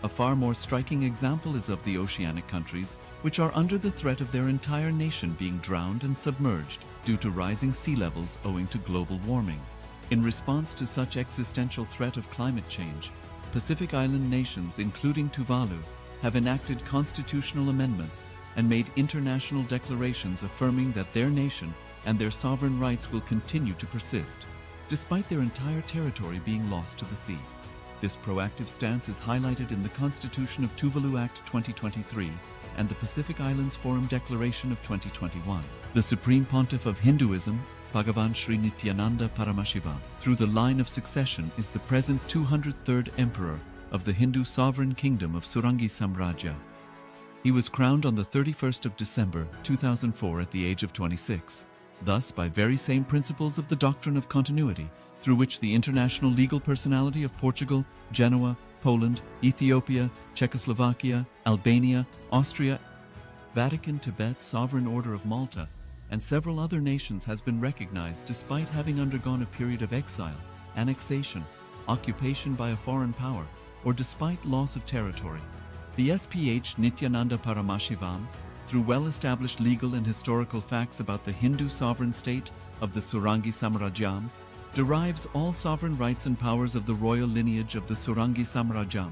A far more striking example is of the oceanic countries, which are under the threat of their entire nation being drowned and submerged due to rising sea levels owing to global warming. In response to such existential threat of climate change, Pacific Island nations, including Tuvalu, have enacted constitutional amendments and made international declarations affirming that their nation and their sovereign rights will continue to persist, despite their entire territory being lost to the sea. This proactive stance is highlighted in the Constitution of Tuvalu Act 2023 and the Pacific Islands Forum Declaration of 2021. The Supreme Pontiff of Hinduism, Bhagavan Sri Nithyananda Paramashivoham, through the line of succession is the present 203rd Emperor of the Hindu sovereign kingdom of Surangi Samrajya. He was crowned on the 31st of December 2004 at the age of 26. Thus, by very same principles of the doctrine of continuity, through which the international legal personality of Portugal, Genoa, Poland, Ethiopia, Czechoslovakia, Albania, Austria, Vatican, Tibet, Sovereign Order of Malta, and several other nations has been recognized despite having undergone a period of exile, annexation, occupation by a foreign power, or despite loss of territory. The SPH Nithyananda Paramashivoham, through well-established legal and historical facts about the Hindu sovereign state of the Surangi Samrajyam, derives all sovereign rights and powers of the royal lineage of the Surangi Samrajyam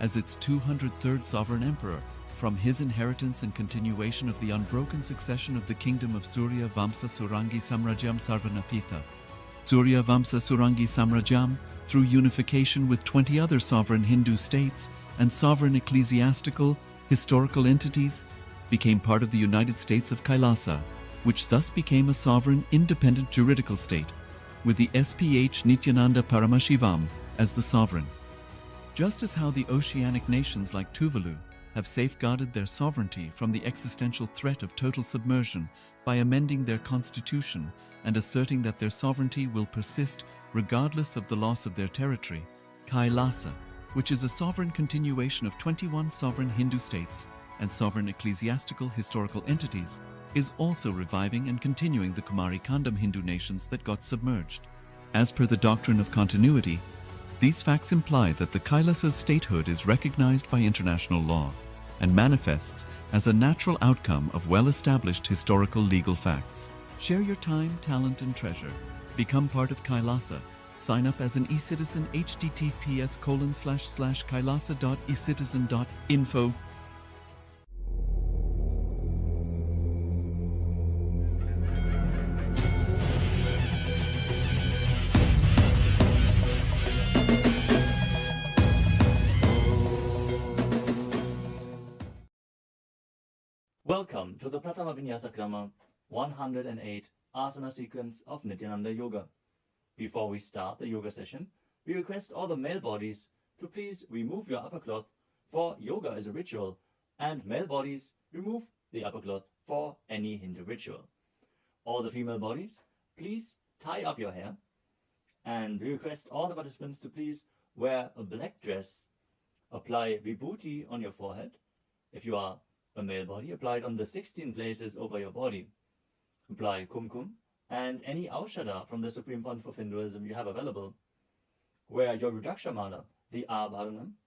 as its 203rd sovereign emperor, from his inheritance and continuation of the unbroken succession of the kingdom of Surya Vamsa Surangi Samrajyam Sarvanapitha. Surya Vamsa Surangi Samrajyam, through unification with 20 other sovereign Hindu states and sovereign ecclesiastical, historical entities, became part of the United States of Kailasa, which thus became a sovereign, independent juridical state, with the SPH Nithyananda Paramashivoham as the sovereign. Just as how the oceanic nations like Tuvalu have safeguarded their sovereignty from the existential threat of total submersion by amending their constitution and asserting that their sovereignty will persist regardless of the loss of their territory, Kailasa, which is a sovereign continuation of 21 sovereign Hindu states and sovereign ecclesiastical historical entities, is also reviving and continuing the Kumari Kandam Hindu nations that got submerged. As per the doctrine of continuity, these facts imply that the Kailasa's statehood is recognized by international law and manifests as a natural outcome of well-established historical legal facts. Share your time, talent, and treasure. Become part of Kailasa. Sign up as an e-citizen https://kailasa.ecitizen.info. Welcome to the Pratama Vinyasa Krama 108 asana sequence of Nithyananda Yoga. Before we start the yoga session, we request all the male bodies to please remove your upper cloth, for yoga is a ritual, and male bodies remove the upper cloth for any Hindu ritual. All the female bodies, please tie up your hair, and we request all the participants to please wear a black dress, apply vibhuti on your forehead. If you are a male body, apply it on the 16 places over your body. Apply kumkum and any aushadha from the Supreme Pontiff of Hinduism you have available. Wear your Rudraksha mala, the Abharanam,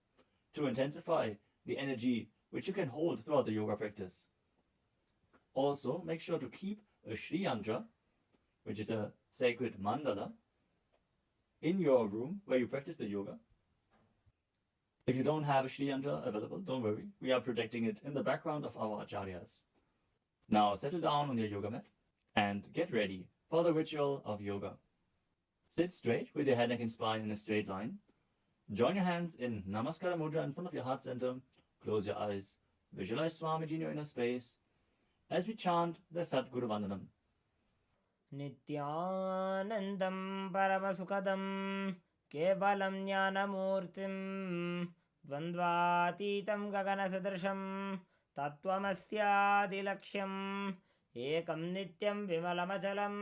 to intensify the energy which you can hold throughout the yoga practice. Also, make sure to keep a Shri Yantra, which is a sacred mandala, in your room where you practice the yoga. If you don't have a Shri Yantra available, don't worry, we are protecting it in the background of our acharyas. Now settle down on your yoga mat and get ready for the ritual of yoga. Sit straight with your head, neck and spine in a straight line. Join your hands in Namaskara Mudra in front of your heart center. Close your eyes. Visualize Swamiji in your inner space as we chant the Sadguru Vandanam. Nithyanandam Paramasukadam Kevalam Jnanamurtim Dvandvatitam Gaganasadrasham Tattvamasyaadilaksham Ekam Nityam Vimalamachalam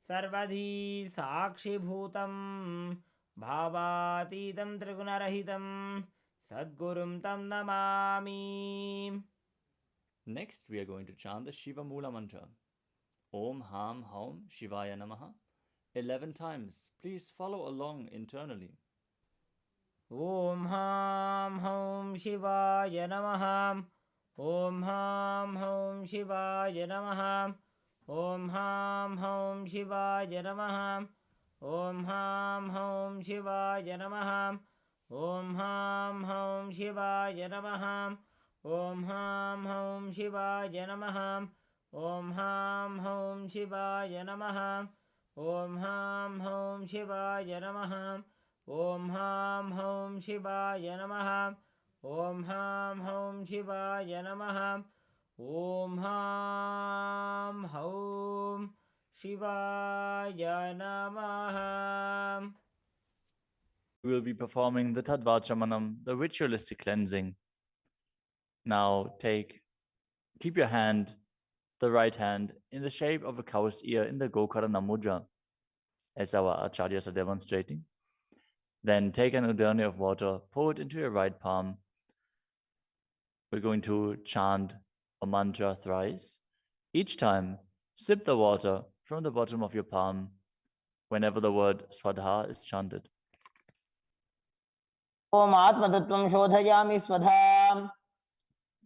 Sarvadhi Sakshibhutam Bhavatitam Trigunarahitam Sadgurum Tam Namami. Next, we are going to chant the Shiva Mula mantra. Om Ham Haum Shivaya Namaha 11 times. Please follow along internally. ॐ हां हौं शिवाय नमः। ॐ हां हौं शिवाय नमः। ॐ हां हौं शिवाय नमः। ॐ हां हौं शिवाय नमः। ॐ हां हौं शिवाय नमः। ॐ हां हौं शिवाय नमः। ॐ हां हौं शिवाय नमः। ॐ हां हौं शिवाय नमः। ॐ हां हौं शिवाय नमः। ॐ हां हौं शिवाय नमः। ॐ हां हौं शिवाय नमः. We will be performing the Tadvachamanam, the ritualistic cleansing. Now keep your hand, the right hand, in the shape of a cow's ear in the Gokarana Mudra, as our acharyas are demonstrating. Then take an udani of water, pour it into your right palm. We're going to chant a mantra thrice. Each time, sip the water from the bottom of your palm whenever the word Swadha is chanted. Om आत्मतत्त्वं शोधयामि स्वधाम्.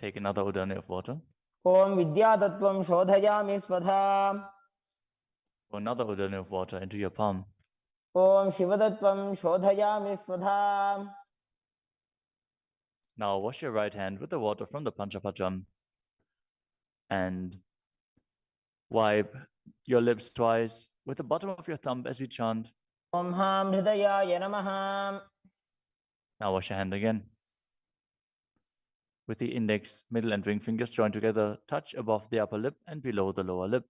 Take another udani of water. Om विद्यातत्त्वं शोधयामि स्वधाम्. Pour another udani of water into your palm. Om शिवतत्त्वं शोधयामि स्वधाम्. Now wash your right hand with the water from the Panchapatram and wipe your lips twice with the bottom of your thumb as we chant. ॐ हां हृदयाय नमः. Now wash your hand again. With the index, middle and ring fingers joined together, touch above the upper lip and below the lower lip.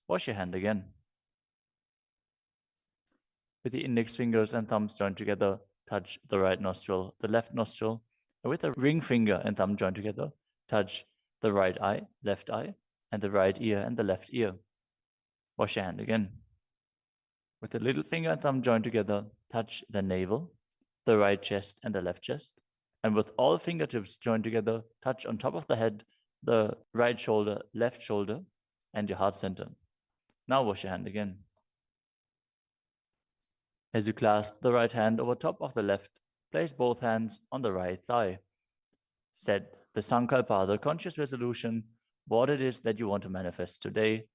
Wash your hand again. With the index fingers and thumbs joined together, touch the right nostril, the left nostril, and with the ring finger and thumb joined together, touch the right eye, left eye, and the right ear and the left ear. Wash your hand again. With the little finger and thumb joined together, touch the navel, the right chest and the left chest. And with all fingertips joined together, touch on top of the head, the right shoulder, left shoulder, and your heart center. Now wash your hand again. As you clasp the right hand over top of the left, place both hands on the right thigh. Set the sankalpa, the conscious resolution, what it is that you want to manifest today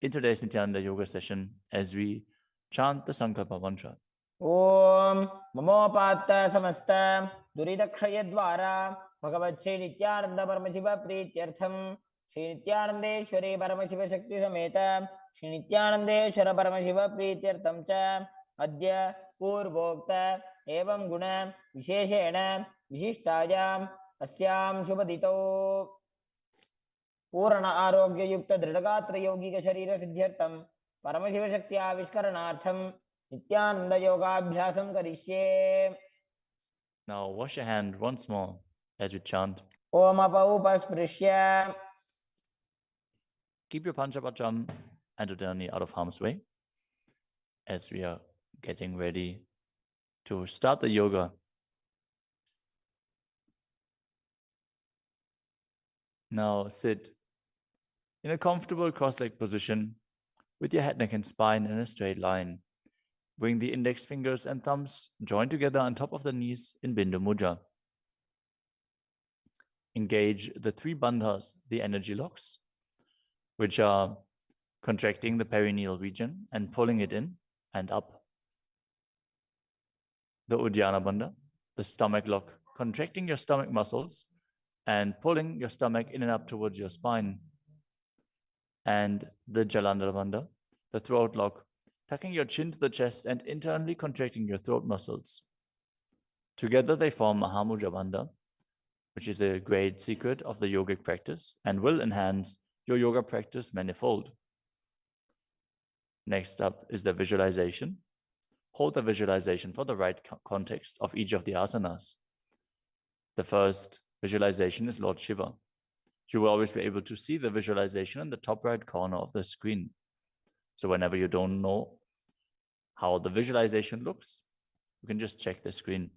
in today's Nithyananda yoga session as we chant the sankalpa mantra. ॐ ममोपात्त समस्त दुरितक्षयद्वारा भगवत् श्री नित्यानंद परमशिव प्रीत्यर्थम श्री नित्यानंदेश्वरी परमशिव शक्ति समेत श्री नित्यानंदेश्वर परमशिव प्रीत्यर्थम च अद्य पूर्वोक्त एवं गुण विशेषेण विशिष्टायाम् अस्यां शुभदितौ पूर्ण आरोग्य युक्त दृढ़गात्र यौगिक शरीर सिद्ध्यर्थम परमशिव शक्ति आविष्करणार्थम Nithyananda yogaabhyasam karisye. Now wash your hand once more as we chant. Om apaupasprisya. Keep your Panchapatram and udani out of harm's way as we are getting ready to start the yoga. Now sit in a comfortable cross-legged position with your head, neck, and spine in a straight line. Bring the index fingers and thumbs joined together on top of the knees in Bindu Mudra. Engage the three bandhas, the energy locks, which are contracting the perineal region and pulling it in and up. The Uddiyana Bandha, the stomach lock, contracting your stomach muscles and pulling your stomach in and up towards your spine. And the Jalandhara Bandha, the throat lock, tucking your chin to the chest and internally contracting your throat muscles. Together they form Mahamudra Bandha, which is a great secret of the yogic practice and will enhance your yoga practice manifold. Next up is the visualization. Hold the visualization for the right context of each of the asanas. The first visualization is Lord Shiva. You will always be able to see the visualization in the top right corner of the screen. So whenever you don't know how the visualization looks, you can just check the screen.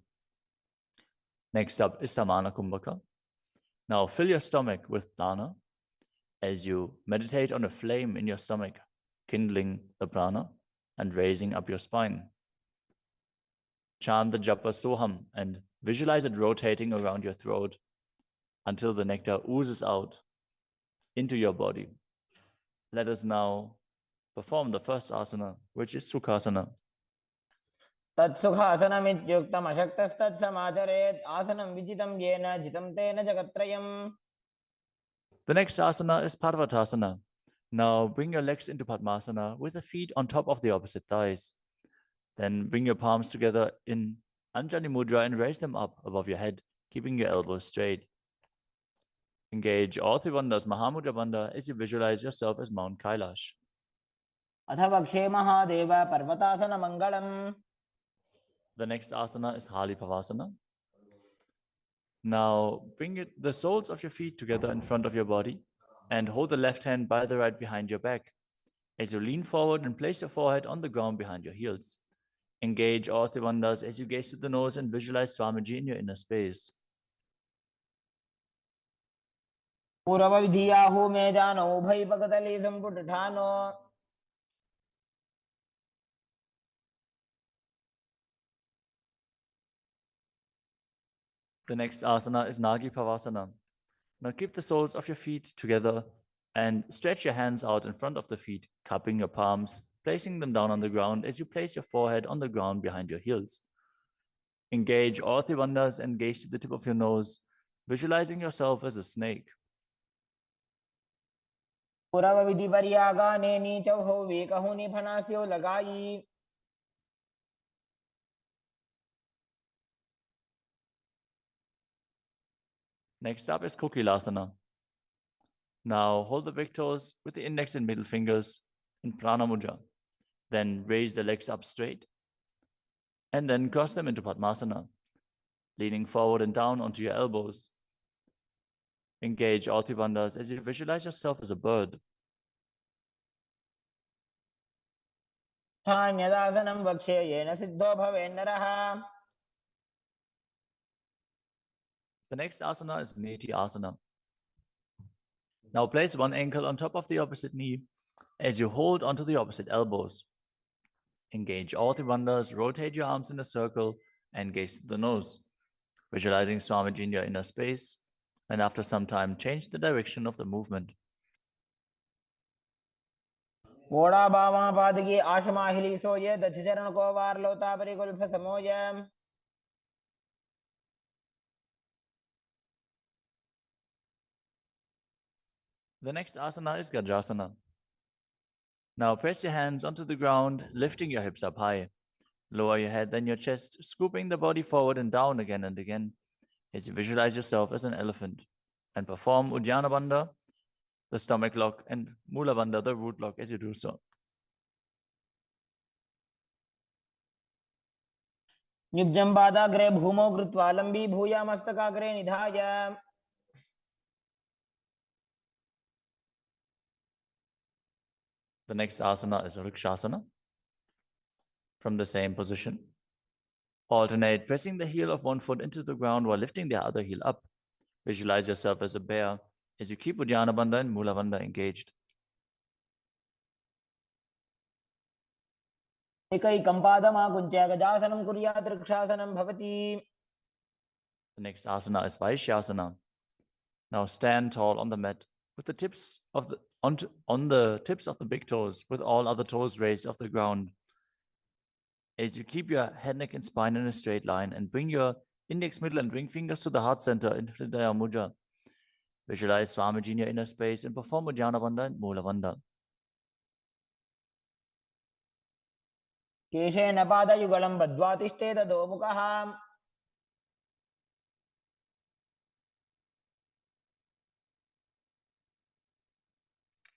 Next up is Samana Kumbhaka. Now fill your stomach with prana as you meditate on a flame in your stomach, kindling the prana and raising up your spine. Chant the japa soham and visualize it rotating around your throat until the nectar oozes out into your body. Let us now perform the first asana, which is Sukhasana. तत्सुखासनमित्युक्तमशक्तस्तत्समाचरेत् आसनं विजितं येन जितं तेन जगत्त्रयम्. The next asana is Parvatasana. Now bring your legs into Padmasana with the feet on top of the opposite thighs. Then bring your palms together in Anjali Mudra and raise them up above your head, keeping your elbows straight. Engage all three bandhas, Mahamudra Bandha, as you visualize yourself as Mount Kailash. अथ वक्षे Mahadev पर्वतासनमङ्गलम्. The next asana is Halipavasana. Now bring the soles of your feet together in front of your body and hold the left hand by the right behind your back. As you lean forward and place your forehead on the ground behind your heels. Engage all three bandhas as you gaze to the nose and visualize Swamiji in your inner space. पूर्वविधियाहु मे जानो उभय पकतली संपुटठानो. The next asana is Nagi Pavasana. Now keep the soles of your feet together and stretch your hands out in front of the feet, cupping your palms, placing them down on the ground as you place your forehead on the ground behind your heels. Engage all three bandhas and gaze to the tip of your nose, visualizing yourself as a snake. पूर्वविधि पर्यागाने नीचौ वेकहुनि फनास्यो लगाई. Next up is Kokilasana. Now hold the big toes with the index and middle fingers in Prana Mudra. Then raise the legs up straight and then cross them into Padmasana, leaning forward and down onto your elbows. Engage all three bandhas as you visualize yourself as a bird. स्थान्यदासनं वक्ष्ये yen Sidho भवेन्नरः. The next asana is Neti Asana. Now place one ankle on top of the opposite knee as you hold onto the opposite elbows. Engage all three bandhas, rotate your arms in a circle and gaze to the nose, visualizing Swamiji in your inner space, and after some time change the direction of the movement. घोड़ा बामा पादगी आशमाहिली सोये दक्षचरण को वार लोता परिकुल्फ समोय. The next asana is Gajasana. Now press your hands onto the ground, lifting your hips up high. Lower your head, then your chest, scooping the body forward and down again and again as you visualize yourself as an elephant. And perform Uddiyana Bandha, the stomach lock, and Mula Bandha, the root lock, as you do so. युज्यं पादाग्रे भूमौ कृत्वा लम्बी भूया मस्तकाग्रे निधाय. The next asana is Rikshasana. From the same position, alternate pressing the heel of one foot into the ground while lifting the other heel up. Visualize yourself as a bear as you keep Uddiyana Bandha and Mula Bandha engaged. एकैकं पादमाकुञ्च्य गजासनं कुर्यात् रक्षासनं भवति. The next asana is Vaishyasana. Now stand tall on the mat with the tips of the on the tips of the big toes, with all other toes raised off the ground. As you keep your head, neck, and spine in a straight line and bring your index, middle, and ring fingers to the heart center in Hridaya Mudra. Visualize Swamiji in your inner space and perform Uddiyana Bandha and Mula Bandha. केशेन पादयुगलं बद्ध्वा तिष्ठेत दोमुखः.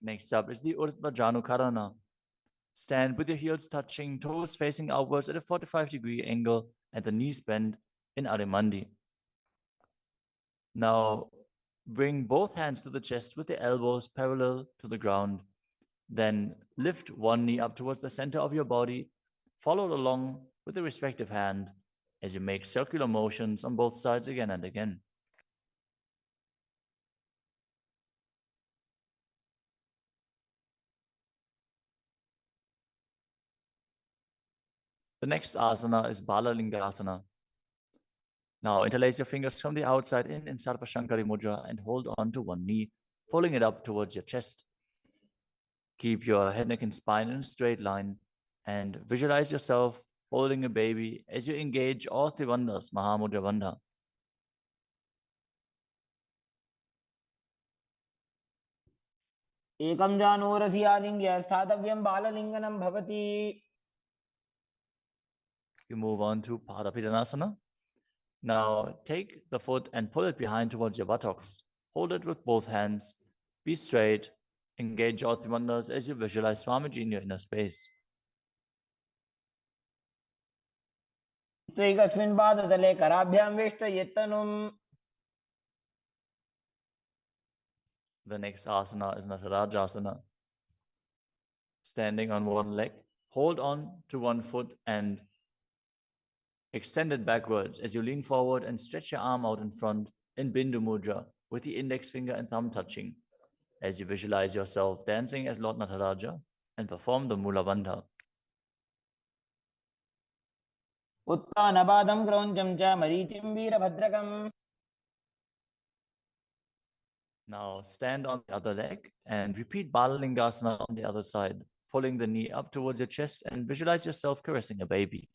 Next up is the Urdhva Janukarana. Stand with your heels touching, toes facing outwards at a 45-degree angle and the knees bent in Arimandi. Now, bring both hands to the chest with the elbows parallel to the ground. Then lift one knee up towards the center of your body, followed along with the respective hand as you make circular motions on both sides again and again. The next asana is Balalingasana. Now interlace your fingers from the outside in Sarvashankari Mudra and hold on to one knee, pulling it up towards your chest. Keep your head, neck, and spine in a straight line and visualize yourself holding a baby as you engage all three bandhas, Mahamudra Bandha. एकं जानोरसि आलिङ्ग्य स्थातव्यं बाललिङ्गनं भवति. You move on to Padapidanasana. Now take the foot and pull it behind towards your buttocks. Hold it with both hands. Be straight. Engage all three bandhas as you visualize Swamiji in your inner space. त्वैकस्मिन् पादतले कराभ्यां वेष्टयेत्तनुम्. The next asana is Natarajasana. Standing on one leg, hold on to one foot and extend it backwards as you lean forward and stretch your arm out in front in Bindu Mudra with the index finger and thumb touching as you visualize yourself dancing as Lord Nataraja and perform the Mula Bandha. उत्तानपादं क्रौञ्चं च मरीचिं वीरभद्रकम्. Now stand on the other leg and repeat Balalingasana on the other side, pulling the knee up towards your chest and visualize yourself caressing a baby.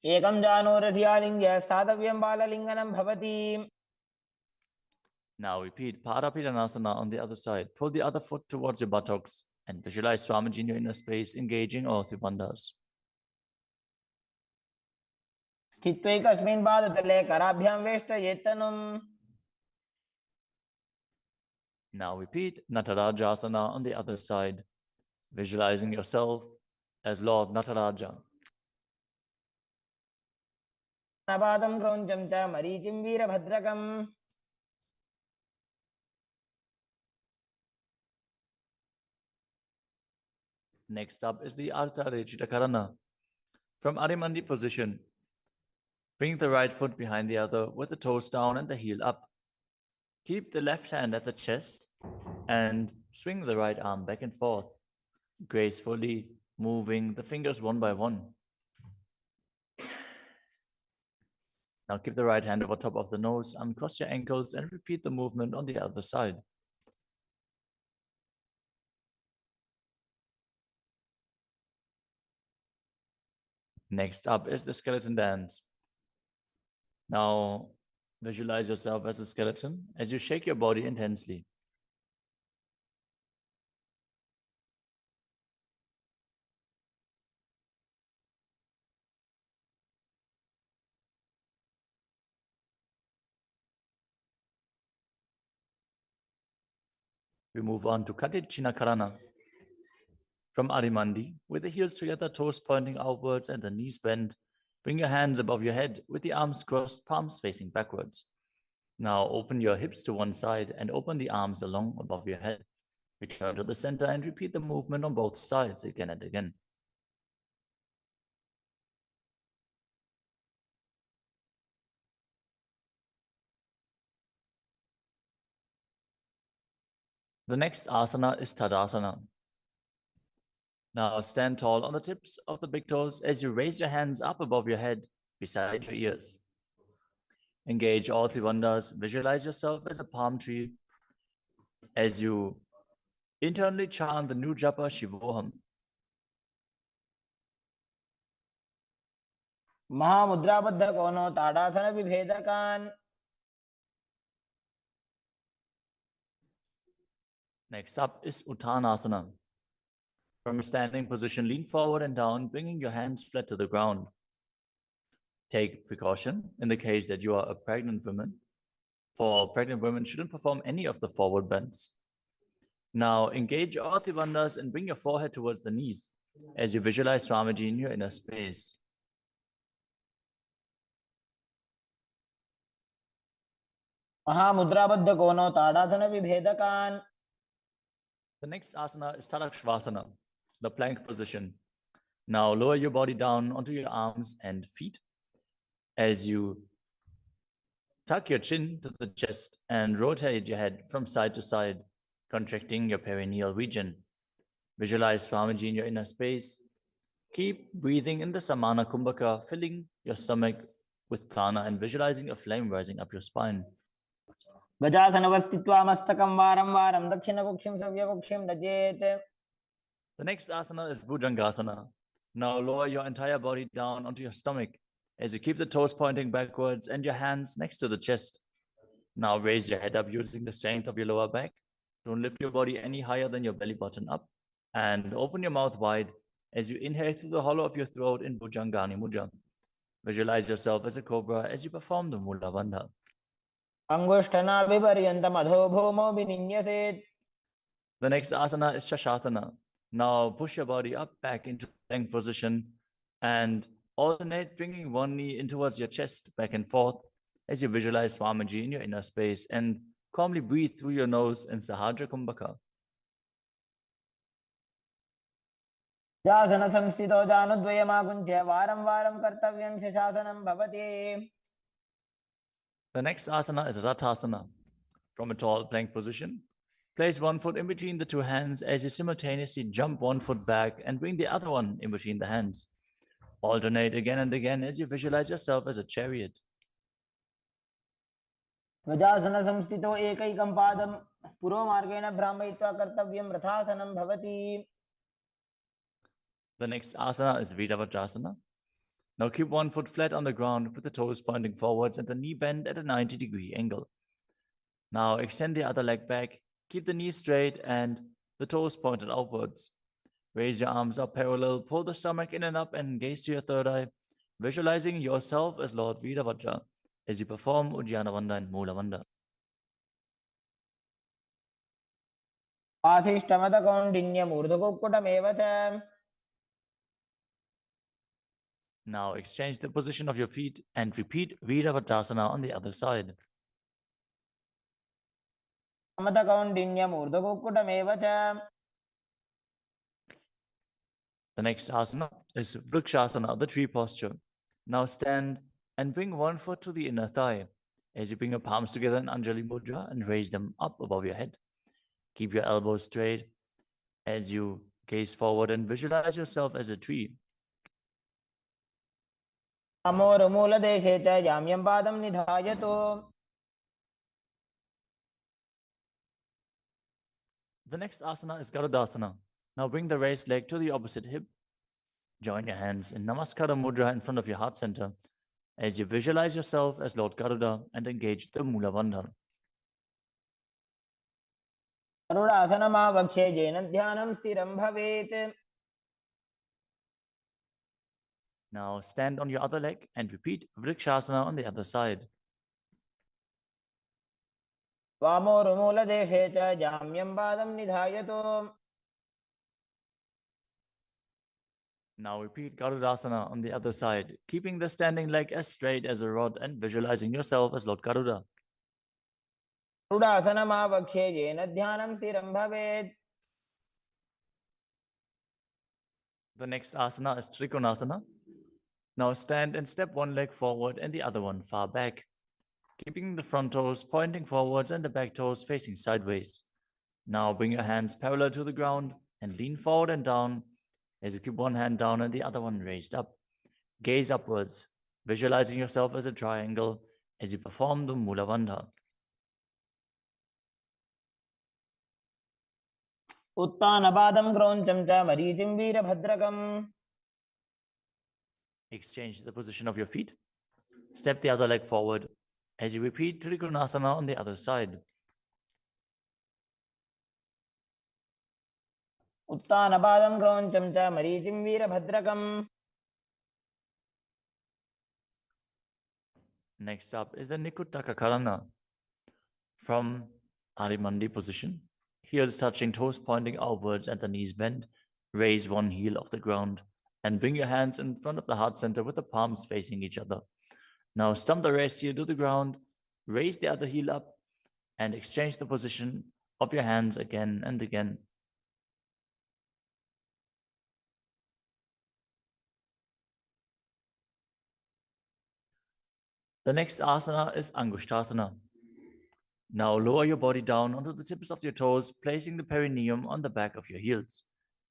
एकं जानोरसि आलिङ्ग्य स्थातव्यं बाललिङ्गनं भवति. Now repeat Padapidanasana on the other side. Pull the other foot towards your buttocks and visualize Swamiji in your inner space, engaging all three bandhas. स्थित्वैकस्मिन् पादतले कराभ्यां वेष्टयेत्तनुम्. Now repeat Natarajasana on the other side, visualizing yourself as Lord Nataraja. उत्तानपादं क्रौञ्चं च मरीचिं वीरभद्रकम्. Next up is the Ardha Rechita Karana. From Adimandi position, bring the right foot behind the other with the toes down and the heel up. Keep the left hand at the chest and swing the right arm back and forth, gracefully moving the fingers one by one. Now keep the right hand over top of the nose, uncross your ankles, and repeat the movement on the other side. Next up is the skeleton dance. Now visualize yourself as a skeleton as you shake your body intensely. We move on to Katichina Karana. From Adimandi, with the heels together, toes pointing outwards and the knees bent, bring your hands above your head with the arms crossed, palms facing backwards. Now open your hips to one side and open the arms along above your head. Return to the center and repeat the movement on both sides again and again. The next asana is Tadasana. Now stand tall on the tips of the big toes as you raise your hands up above your head, beside your ears. Engage all three bandhas. Visualize yourself as a palm tree as you internally chant the new japa Shivoham. महामुद्राबद्ध कोनो ताड़ासन विभेदकान्. Next up is Uttanasana. From a standing position, lean forward and down, bringing your hands flat to the ground. Take precaution in the case that you are a pregnant woman. For pregnant women, shouldn't perform any of the forward bends. Now engage all three bandhas and bring your forehead towards the knees as you visualize Swamiji in your inner space. महामुद्राबद्ध कोनो ताड़ासन विभेदकान्. The next asana is Tadakshvasana, the plank position. Now lower your body down onto your arms and feet as you tuck your chin to the chest and rotate your head from side to side, contracting your perineal region. Visualize Swamiji in your inner space. Keep breathing in the Samana Kumbhaka, filling your stomach with prana and visualizing a flame rising up your spine. गजासनवस्थित्वा मस्तकं वारं वारं दक्षिणकुक्षिं सव्यकुक्षिं नजेत्. The next asana is Bhujangasana. Now lower your entire body down onto your stomach as you keep the toes pointing backwards and your hands next to the chest. Now raise your head up using the strength of your lower back. Don't lift your body any higher than your belly button up. And open your mouth wide as you inhale through the hollow of your throat in Bhujangani Mudra. Visualize yourself as a cobra as you perform the Mula Bandha. अंगुष्ठनाभिपर्यन्तम् अधो भूमौ विनिन्यसेत्. The next asana is Shashasana. Now push your body up back into plank position and alternate bringing one knee in towards your chest back and forth as you visualize Swamiji in your inner space and calmly breathe through your nose in Sahadra Kumbhaka. जासनसंस्थितो जानुद्वयमाकुञ्च्य वारं वारं कर्तव्यं शशासनं भवति. The next asana is Rathasana. From a tall plank position, place one foot in between the two hands as you simultaneously jump one foot back and bring the other one in between the hands. Alternate again and again as you visualize yourself as a chariot. गजासनसंस्थितो एकैकं पादं पुरोमार्गेण भ्रामयित्वा कर्तव्यं रथासनं भवति. The next asana is Viravatrasana. Now keep one foot flat on the ground with the toes pointing forwards and the knee bent at a 90-degree angle. Now extend the other leg back, keep the knee straight and the toes pointed outwards. Raise your arms up parallel, pull the stomach in and up and gaze to your third eye, visualizing yourself as Lord Virabhadra as you perform Uddiyana Bandha and Mula Bandha. आशिष्टमदकौण्डिन्यमूर्धकुक्कुटमेव च. Now exchange the position of your feet and repeat Viravatrasana on the other side. मदकौण्डिन्यमूर्धकुक्कुटमेव च. The next asana is Vrikshasana, the tree posture. Now stand and bring one foot to the inner thigh as you bring your palms together in Anjali Mudra and raise them up above your head. Keep your elbows straight as you gaze forward and visualize yourself as a tree. अमोरमूलदेशे च जाम्यं पादं निधायतु. The next asana is Garudasana. Now bring the raised leg to the opposite hip. Join your hands in Namaskara Mudra in front of your heart center as you visualize yourself as Lord Garuda and engage the Mula Bandha. गरुडासनमावक्ष्ये येन ध्यानं स्थिरं भवेत्. Now stand on your other leg and repeat Vrikshasana on the other side. वामोरुमूलदेशे च जाम्यं पादं निधायतु. Now repeat Garudasana on the other side, keeping the standing leg as straight as a rod and visualizing yourself as Lord Garuda. गरुडासनमावक्ष्ये येन ध्यानं स्थिरं भवेत्. The next asana is Trikonasana. Now stand and step one leg forward and the other one far back, keeping the front toes pointing forwards and the back toes facing sideways. Now bring your hands parallel to the ground and lean forward and down as you keep one hand down and the other one raised up. Gaze upwards, visualizing yourself as a triangle as you perform the Mula Bandha. उत्तानपादं क्रौञ्चं च मरीचिं वीरभद्रकम्. Exchange the position of your feet. Step the other leg forward as you repeat Trikonasana on the other side. उत्तानपादं क्रौञ्चं च मरीचिं वीरभद्रकम्. Next up is the Nikutaka Karana. From Adimandi position, heels touching, toes pointing outwards and the knees bent, raise one heel off the ground and bring your hands in front of the heart center with the palms facing each other. Now stump the rest heel to the ground, raise the other heel up and exchange the position of your hands again and again. The next asana is Angushtasana. Now lower your body down onto the tips of your toes, placing the perineum on the back of your heels.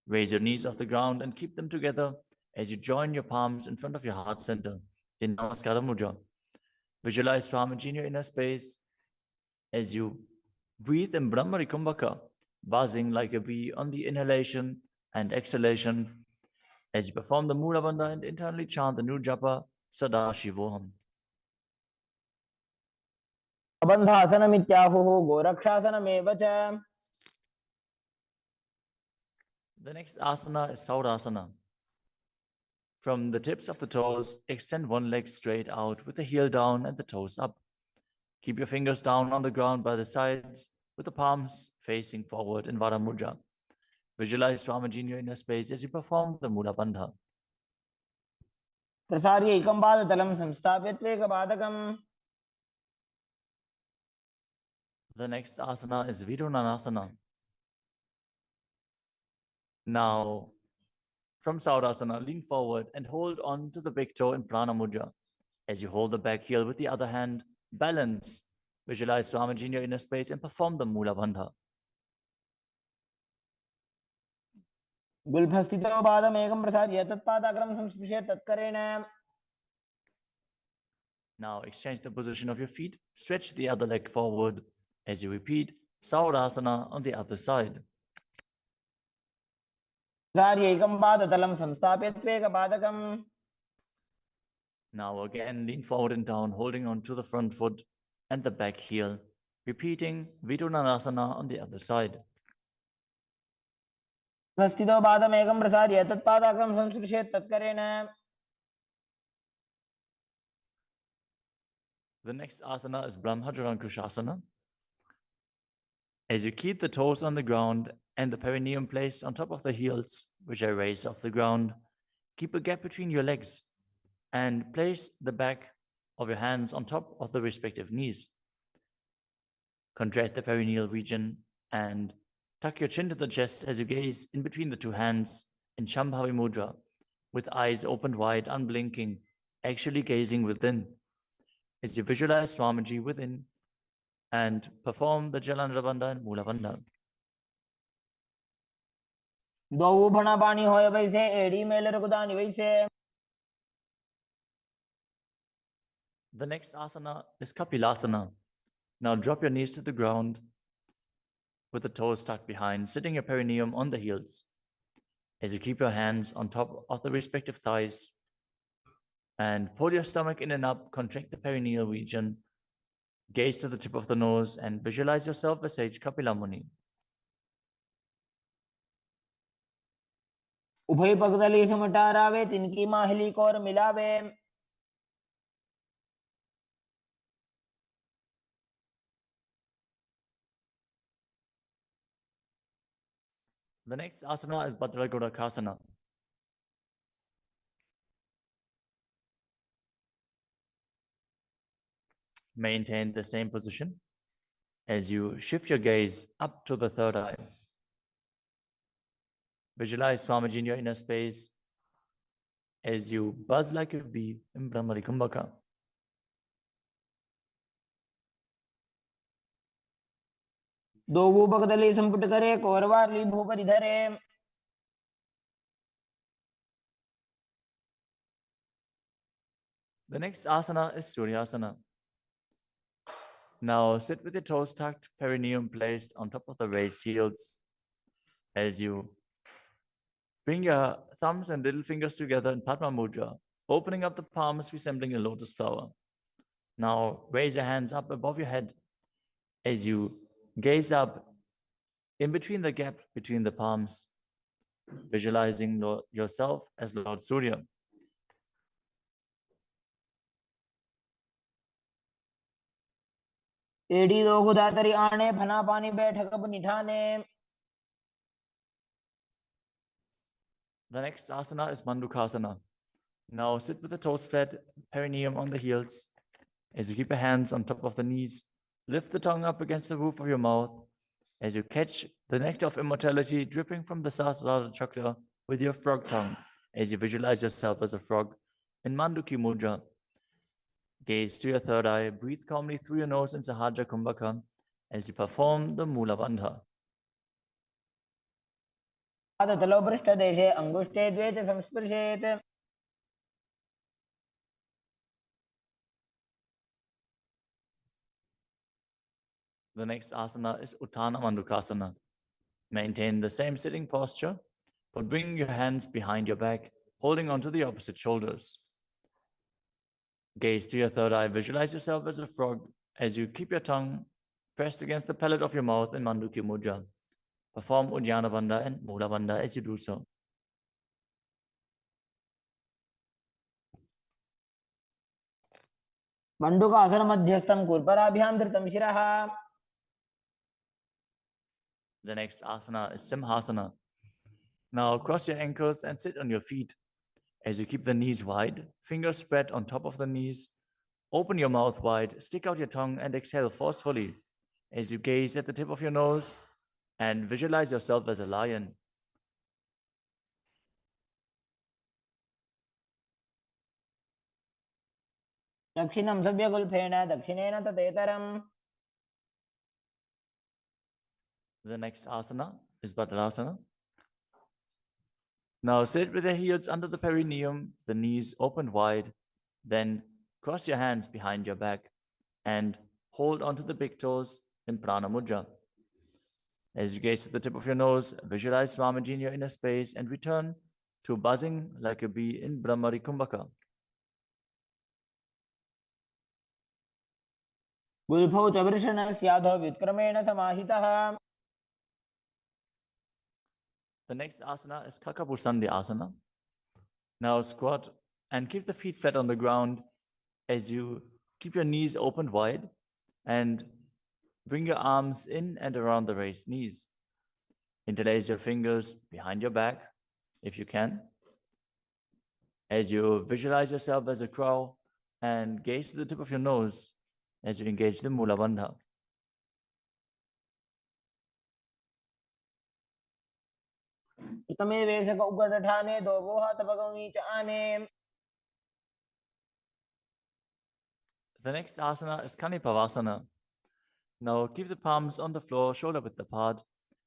Raise your knees off the ground and keep them together as you join your palms in front of your heart center in Namaskara Mudra. Visualize Swamiji in your inner space as you breathe in Brahmari Kumbhaka, buzzing like a bee on the inhalation and exhalation as you perform the Mula Bandha and internally chant the new japa Sadashivoham. Abandhasanamityāhuः गोरक्षासनमेव च. The next asana is Saurasana. From the tips of the toes, extend one leg straight out with the heel down and the toes up. Keep your fingers down on the ground by the sides with the palms facing forward in Vara Mudra. Visualize Swamiji in your inner space as you perform the Mula Bandha. प्रसार्य एकं पादतलं संस्थाप्य त्वेकपादकम्. The next asana is Vidunanasana. Now, from Saurasana, lean forward and hold on to the big toe in Prana Mudra. As you hold the back heel with the other hand, balance. Visualize Swamiji in your inner space and perform the Mula Bandha. गुल्फस्थितो पादमेकं प्रसार्य तत्पादाग्रं संस्पृश्य तत्करेण. Now exchange the position of your feet. Stretch the other leg forward as you repeat Saurasana on the other side. प्रसार्य एकं पादतलं संस्थाप्य त्वेकपादकम्. Now again, lean forward and down, holding on to the front foot and the back heel. Repeating Vidunanasana on the other side. स्थितो पादमेकं प्रसार्य तत्पादाग्रं संस्पृश्य तत्करेण. The next asana is Brahmajarankushasana. As you keep the toes on the ground and the perineum placed on top of the heels, which are raised off the ground, keep a gap between your legs and place the back of your hands on top of the respective knees. Contract the perineal region and tuck your chin to the chest as you gaze in between the two hands in Shambhavi Mudra, with eyes opened wide, unblinking, actually gazing within. As you visualize Swamiji within and perform the Jalandhara Bandha and Mula Bandha. दो भणा पानी होय वैसे एड़ी mail रघुदानी वैसे. The next asana is Kapilasana. Now drop your knees to the ground with the toes tucked behind, sitting your perineum on the heels. As you keep your hands on top of the respective thighs and pull your stomach in and up, contract the perineal region, gaze to the tip of the nose and visualize yourself as Sage Kapila Muni. उभय पगदली समटारावे तिनकी Mahuli core मिलावे. The next asana is Bhadragodakasana. Maintain the same position as you shift your gaze up to the third eye. Visualize Swamiji in your inner space as you buzz like a bee in Brahmari Kumbhaka. दो वो पगदली संपुट करे कोरवारली भूपरि धरे. The next asana is Suryasana. Now sit with your toes tucked, perineum placed on top of the raised heels. As you bring your thumbs and little fingers together in Padma Mudra, opening up the palms resembling a lotus flower. Now raise your hands up above your head as you gaze up in between the gap between the palms, visualizing yourself as Lord Surya. एड़ी दो गुदातरी आने फना पानी बैठक अब निठाने. The next asana is Mandukasana. Now sit with the toes flat, perineum on the heels. As you keep your hands on top of the knees, lift the tongue up against the roof of your mouth. As you catch the nectar of immortality dripping from the Sahasrara chakra with your frog tongue. As you visualize yourself as a frog in Manduki Mudra. Gaze to your third eye, breathe calmly through your nose in Sahaja Kumbhaka as you perform the Mula Bandha. पादतलौ पृष्ठदेशे अङ्गुष्ठे द्वे च संस्पृशेत्। The next asana is Uttana Mandukasana. Maintain the same sitting posture, but bring your hands behind your back, holding onto the opposite shoulders. Gaze to your third eye. Visualize yourself as a frog as you keep your tongue pressed against the palate of your mouth in Mandukya Mudra. Perform Uddiyana Bandha and Mula Bandha as you do so. मण्डूकासनमध्यस्थं कूर्पराभ्यां धृतं शिरः। The next asana is Simhasana. Now cross your ankles and sit on your feet. As you keep the knees wide, fingers spread on top of the knees, open your mouth wide, stick out your tongue and exhale forcefully as you gaze at the tip of your nose and visualize yourself as a lion. दक्षिणं सव्यगुल्फेन दक्षिणेन ततेतरम्। The next asana is Bhadrasana. Now sit with your heels under the perineum, the knees open wide, then cross your hands behind your back and hold onto the big toes in Prana Mudra. As you gaze at the tip of your nose, visualize Swamiji in your inner space and return to buzzing like a bee in Brahmari Kumbhaka. गुल्फौ च वृषणस्याधो व्युत्क्रमेण समाहितः। The next asana is Kakabusandhi asana. Now squat and keep the feet flat on the ground as you keep your knees open wide and bring your arms in and around the raised knees. Interlace your fingers behind your back if you can. As you visualize yourself as a crow and gaze to the tip of your nose as you engage the Mula Bandha. प्रथमे वेशक उगटठाने दो गोहा तपगमी च आने। The next asana is Kanipavasana. Now keep the palms on the floor, shoulder width apart.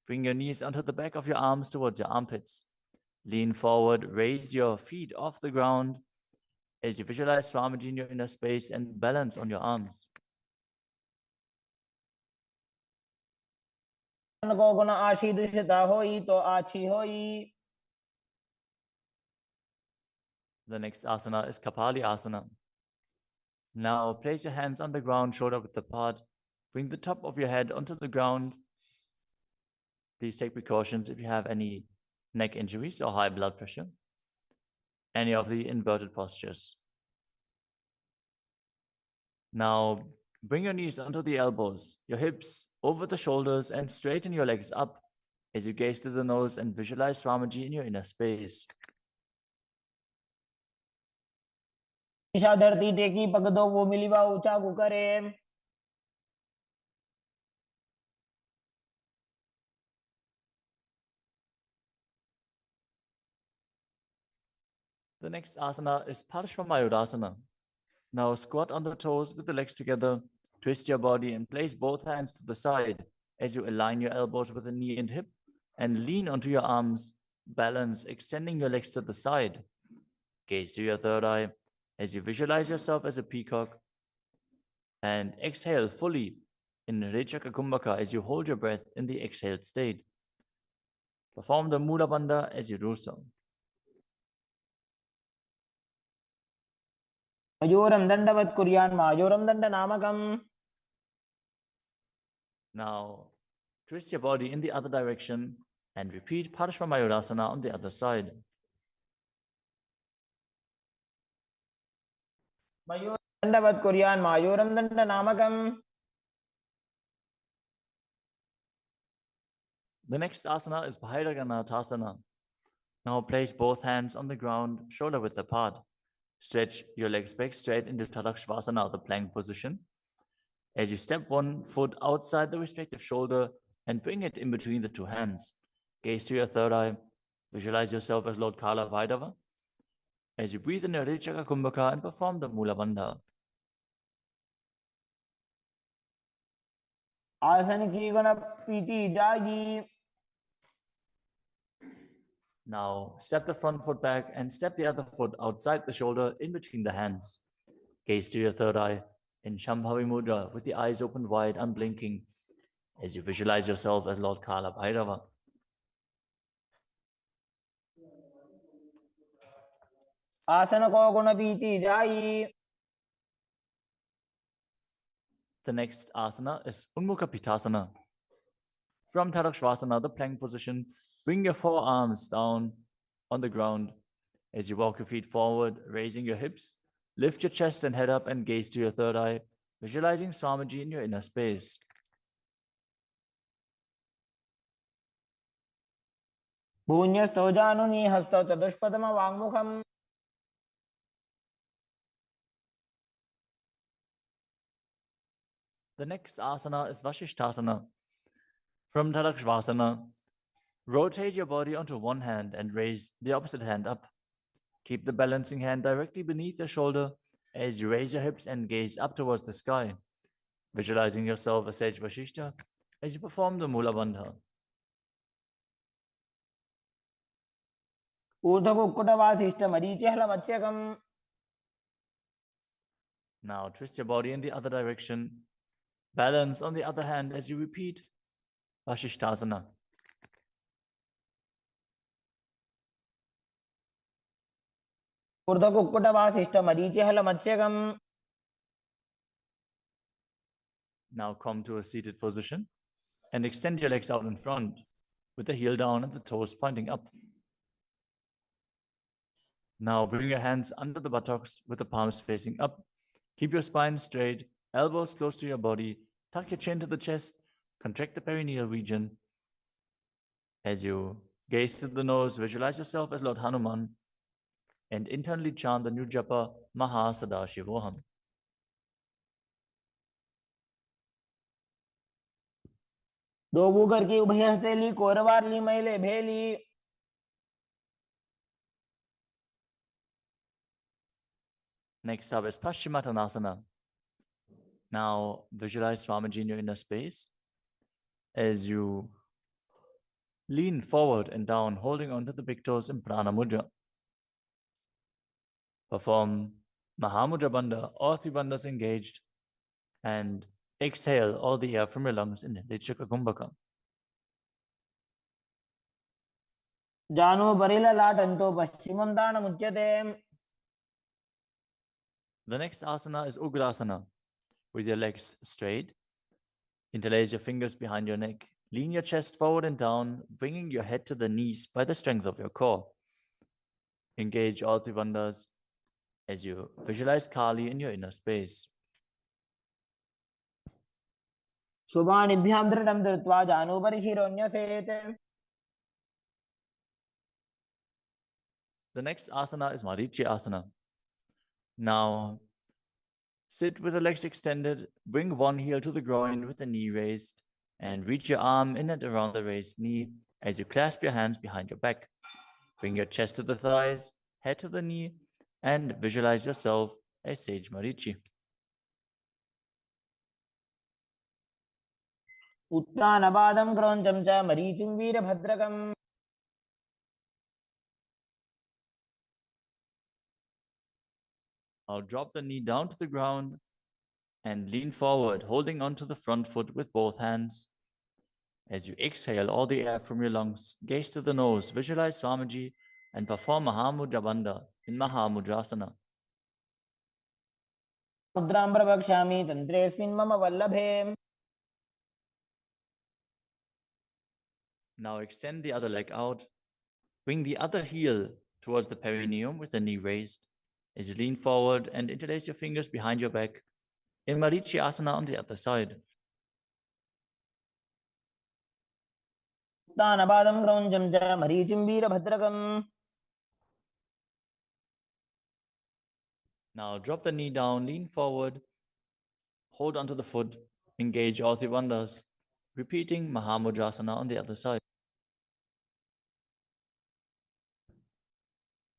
Bring your knees onto the back of your arms towards your armpits. Lean forward, raise your feet off the ground as you visualize Swamiji in your inner space and balance on your arms. को गुण आशी दुष्यता होई तो आछी होई। The next asana is Kapali asana. Now place your hands on the ground, shoulder width apart. Bring the top of your head onto the ground. Please take precautions if you have any neck injuries or high blood pressure. Any of the inverted postures. Now bring your knees onto the elbows, your hips over the shoulders, and straighten your legs up as you gaze to the nose and visualize Swamiji in your inner space. Isha धरती टेकी पग दो वो मिलीवा ऊंचा कुकरे। The next asana is Parshvamayurasana. Now squat on the toes with the legs together, twist your body and place both hands to the side as you align your elbows with the knee and hip and lean onto your arms, balance, extending your legs to the side. Gaze to your third eye as you visualize yourself as a peacock and exhale fully in Rechaka Kumbhaka as you hold your breath in the exhaled state. Perform the Mula Bandha as you do so. मयूरं दण्डवत् कुर्यान् मायूरं दण्डनामकम्। Now, twist your body in the other direction and repeat Parshvamayurasana on the other side. मयूरं दण्डवत् कुर्यान् मायूरं दण्डनामकम्। The next asana is Bhairaganathasana. Now place both hands on the ground, shoulder width apart. Stretch your legs back straight into Tadakshvasana, the plank position. As you step one foot outside the respective shoulder and bring it in between the two hands. Gaze to your third eye. Visualize yourself as Lord Kala Vaidava. As you breathe in your Rechaka Kumbhaka and perform the Mula Bandha. आसन की गुण प्रीति जागी। Now step the front foot back and step the other foot outside the shoulder in between the hands. Gaze to your third eye in Shambhavi Mudra with the eyes open wide, unblinking, as you visualize yourself as Lord Kala Bhairava. आसन को गुण पीति जाई. The next asana is Unmukha Pitasana. From Tadakshvasana, the plank position, bring your forearms down on the ground as you walk your feet forward, raising your hips. Lift your chest and head up and gaze to your third eye, visualizing Swamiji in your inner space. भून्यस्थो जानुनी हस्तौ चतुष्पदम वाङ्मुखम्. The next asana is Vashishthasana. From Tadakshvasana, rotate your body onto one hand and raise the opposite hand up. Keep the balancing hand directly beneath your shoulder as you raise your hips and gaze up towards the sky, visualizing yourself as Sage Vashishta as you perform the Mula Bandha. ऊर्ध्वकुक्कुटवासिष्ठ मरीचिहलमत्स्यकम्. Now twist your body in the other direction. Balance on the other hand as you repeat Vashishthasana. ऊर्ध्वकुक्कुटवासिष्ठ मरीचिहलमत्स्यकम्. Now come to a seated position and extend your legs out in front with the heel down and the toes pointing up. Now bring your hands under the buttocks with the palms facing up. Keep your spine straight, elbows close to your body. Tuck your chin to the chest. Contract the perineal region. As you gaze through the nose, visualize yourself as Lord Hanuman and internally chant the new japa Paramashivoham. दो Booker की उभय हथेली कोरवारली मैले भेली. Next up is Paschimottanasana. Now visualize Swamiji in your inner space as you lean forward and down, holding onto the big toes in Prana Mudra. Perform Mahamudra Bandha, all three bandhas engaged, and exhale all the air from your lungs in Lichaka Kumbhaka. जानो बरिला लाटन्तो पश्चिमं दानमुच्यते. The next asana is Ugrasana. With your legs straight, interlace your fingers behind your neck. Lean your chest forward and down, bringing your head to the knees by the strength of your core. Engage all three bandhas as you visualize Kali in your inner space. शुभानिभ्यां दृढं धृत्वा जानुपरि शिरोन्यसेत्. The next asana is Marichi Asana. Now, sit with the legs extended, bring one heel to the groin with the knee raised, and reach your arm in and around the raised knee as you clasp your hands behind your back. Bring your chest to the thighs, head to the knee, and visualize yourself as Sage Marichi. उत्तानपादं क्रौञ्चं च मरीचिं वीरभद्रकम्. Now drop the knee down to the ground and lean forward, holding onto the front foot with both hands. As you exhale all the air from your lungs, gaze to the nose, visualize Swamiji, and perform Mahamudra Bandha in Mahamudrasana. मुद्रां प्रवक्ष्यामि तन्त्रेऽस्मिन् मम वल्लभे. Now extend the other leg out. Bring the other heel towards the perineum with the knee raised. As you lean forward and interlace your fingers behind your back in Marichi Asana on the other side. उत्तानपादं क्रौञ्चं च मरीचिं वीरभद्रकम्. Now drop the knee down, lean forward, hold onto the foot, engage all three bandhas, repeating Mahamudrasana on the other side.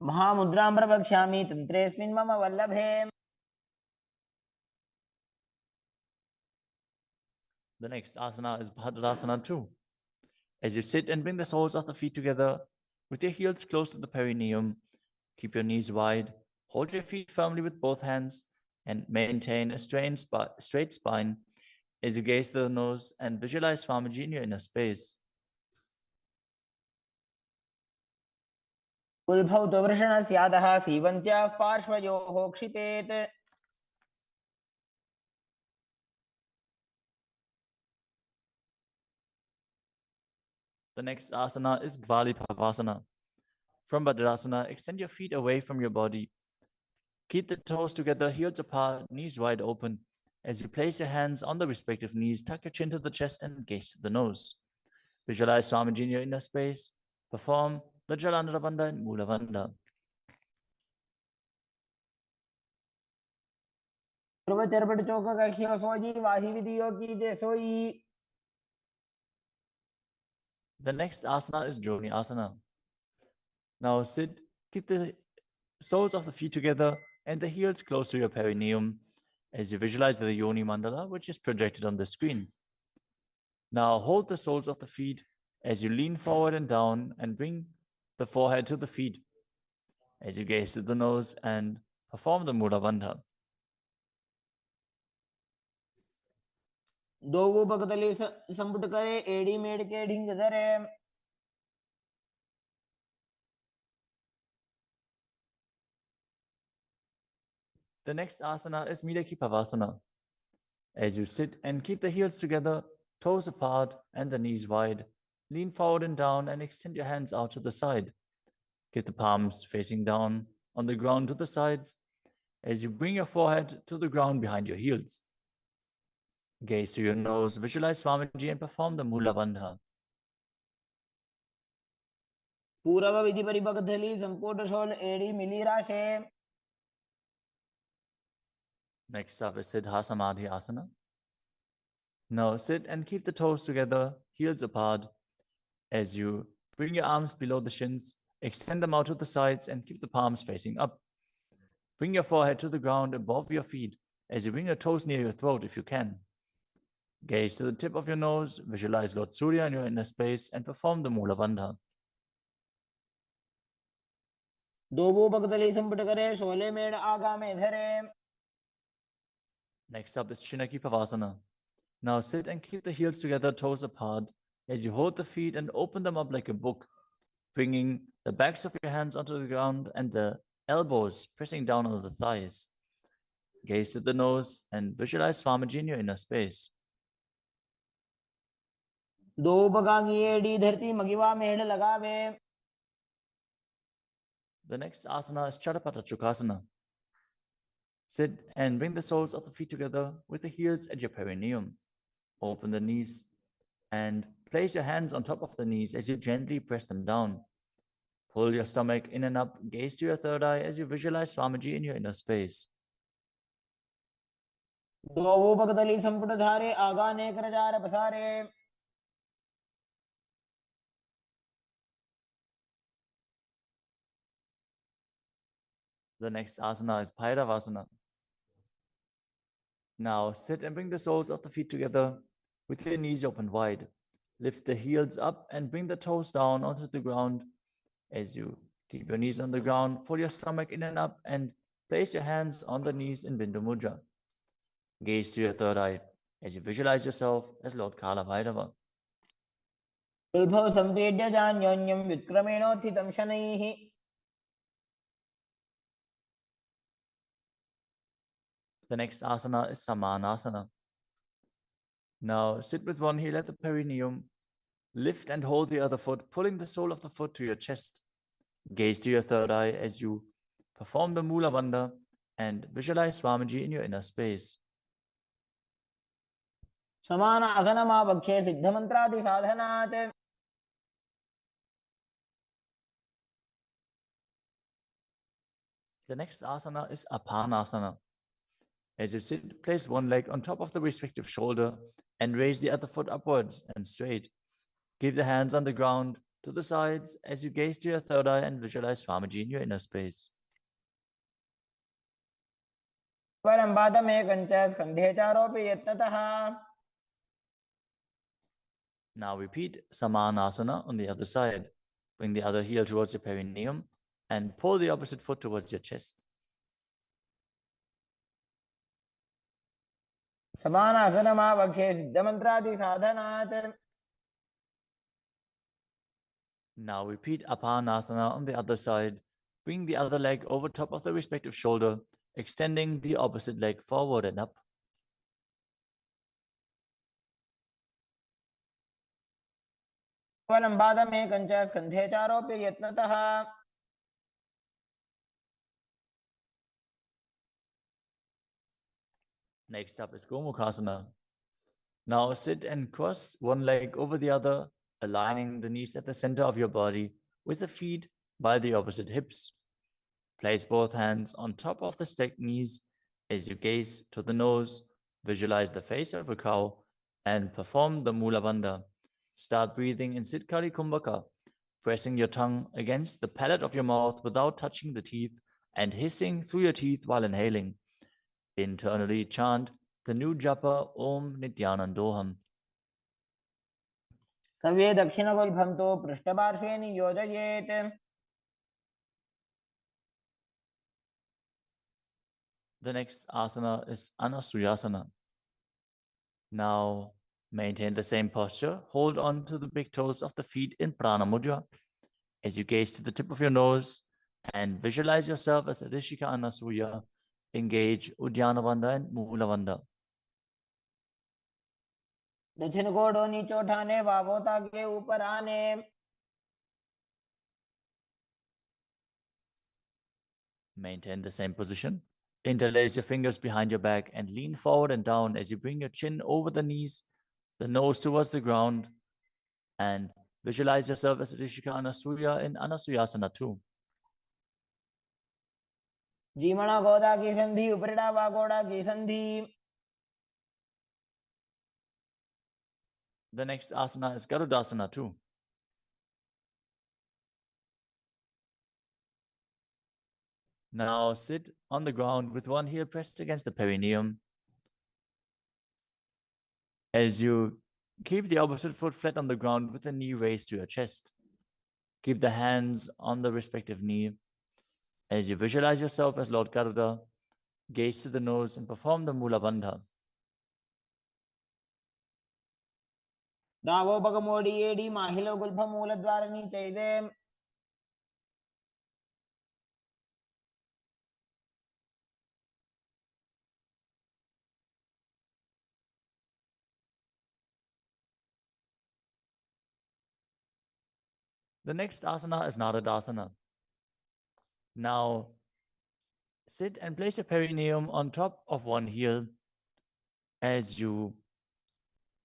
महामुद्रां प्रवक्ष्यामि तन्त्रेऽस्मिन् मम वल्लभे. The next asana is Bhadrasana 2. As you sit and bring the soles of the feet together, With your heels close to the perineum, keep your knees wide, hold your feet firmly with both hands, and maintain a straight spine as you gaze to the nose and visualize Swamiji in your inner space. उल्भौ तु वृषणस्यादः सीवन्त्याः पार्श्वयोः क्षिपेत् The next asana is Gvalipavasana. From Vajrasana, extend your feet away from your body. Keep the toes together, heels apart, knees wide open. As you place your hands on the respective knees, tuck your chin to the chest and gaze to the nose. Visualize Swamiji in your inner space. Perform the Jalandhara Bandha and Mula Bandha. ध्रुव चरपट चौक कखियो सोजी वाही विधियो कीजे सोई. The next asana is Joni Asana. Now sit, keep the soles of the feet together and the heels close to your perineum as you visualize the Yoni Mandala, which is projected on the screen. Now hold the soles of the feet as you lean forward and down and bring the forehead to the feet as you gaze to the nose and perform the Mula Bandha. दो बगतली संपुट करे एड़ी मेड़ के ढिंग धरे. The next asana is Midakipavasana. As you sit and keep the heels together, toes apart and the knees wide, lean forward and down and extend your hands out to the side. Keep the palms facing down on the ground to the sides as you bring your forehead to the ground behind your heels. Gaze to your nose, visualize Swamiji and perform the Mula Bandha. पूर्व विधि परिबगधली संपुट शोल एड़ी मिली राशे. Next up is Siddha Samadhi Asana. Now sit and keep the toes together, heels apart. As you bring your arms below the shins, extend them out to the sides and keep the palms facing up. Bring your forehead to the ground above your feet as you bring your toes near your throat if you can. Gaze to the tip of your nose, visualize Lord Surya in your inner space and perform the Mula Bandha. दो बगतली संपुट करे शोले मेड़ आगा में धरे. Next up is Chinaki Pavasana. Now sit and keep the heels together, toes apart, as you hold the feet and open them up like a book, bringing the backs of your hands onto the ground and the elbows pressing down on the thighs. Gaze at the nose and visualize Swamiji in your inner space. दो बगांगी एड़ी धरती मगिवा मेड़ लगावे. The next asana is Chadapata Chukasana. Sit and bring the soles of the feet together with the heels at your perineum. Open the knees and place your hands on top of the knees as you gently press them down. Pull your stomach in and up, gaze to your third eye as you visualize Swamiji in your inner space. दो बगतली संपुट धारे आगा ने करजार पसारे. The next asana is Bhairavasana. Now sit and bring the soles of the feet together with your knees open wide. Lift the heels up and bring the toes down onto the ground. As you keep your knees on the ground, pull your stomach in and up and place your hands on the knees in Bindu Mudra. Gaze to your third eye as you visualize yourself as Lord Kala Bhairava. उल्भव संपेड्य जान्योन्यं विक्रमेणोत्थितं शनैः. The next asana is Samanasana. Now sit with one heel at the perineum. Lift and hold the other foot, pulling the sole of the foot to your chest. Gaze to your third eye as you perform the Mula Bandha and visualize Swamiji in your inner space. समान आसनमावक्षे सिद्धमन्त्रादि साधनात्. The next asana is Apanasana. As you sit, place one leg on top of the respective shoulder and raise the other foot upwards and straight. Keep the hands on the ground to the sides as you gaze to your third eye and visualize Swamiji in your inner space. परं पादमेकं च स्कन्धे चारोपि यत्नतः. Now repeat Samanasana on the other side. Bring the other heel towards your perineum and pull the opposite foot towards your chest. समानासनमावक्षे सिद्धमन्त्रादिसाधनात्. Now repeat Apanasana on the other side. Bring the other leg over top of the respective shoulder, extending the opposite leg forward and up. केवलं पादमेकं च स्कन्धे चारोप्य यत्नतः. Next up is Gomukhasana. Now sit and cross one leg over the other, aligning the knees at the center of your body with the feet by the opposite hips. Place both hands on top of the stacked knees as you gaze to the nose, visualize the face of a cow, and perform the Mula Bandha. Start breathing in Siddhkari Kumbhaka, pressing your tongue against the palate of your mouth without touching the teeth and hissing through your teeth while inhaling. Internally chant the new japa Om Nithyanandoham. सव्ये दक्षिणगुल्फं तु पृष्ठपार्श्वे नियोजयेत्. The next asana is Anasuyasana. Now maintain the same posture. Hold on to the big toes of the feet in Prana Mudra as you gaze to the tip of your nose and visualize yourself as a Rishika Anasuya. Engage Uddiyana Bandha and Mula Bandha. दक्षिण कोडो नीचे उठाने वावोता के ऊपर आने. Maintain the same position. Interlace your fingers behind your back and lean forward and down as you bring your chin over the knees, the nose towards the ground, and visualize yourself as Rishika Anasuya in Anasuyasana too. जीमणा गोदा की संधि उपरिड़ा वागोड़ा की संधि. The next asana is Garudasana too. Now sit on the ground with one heel pressed against the perineum. As you keep the opposite foot flat on the ground with the knee raised to your chest. Keep the hands on the respective knee. As you visualize yourself as Lord Garuda, gaze to the nose and perform the Mula Bandha. दावो बगमोडी AD माहिलो गुल्फं मूलद्वार नीचे दे. The next asana is Naradasana. Now, sit and place your perineum on top of one heel as you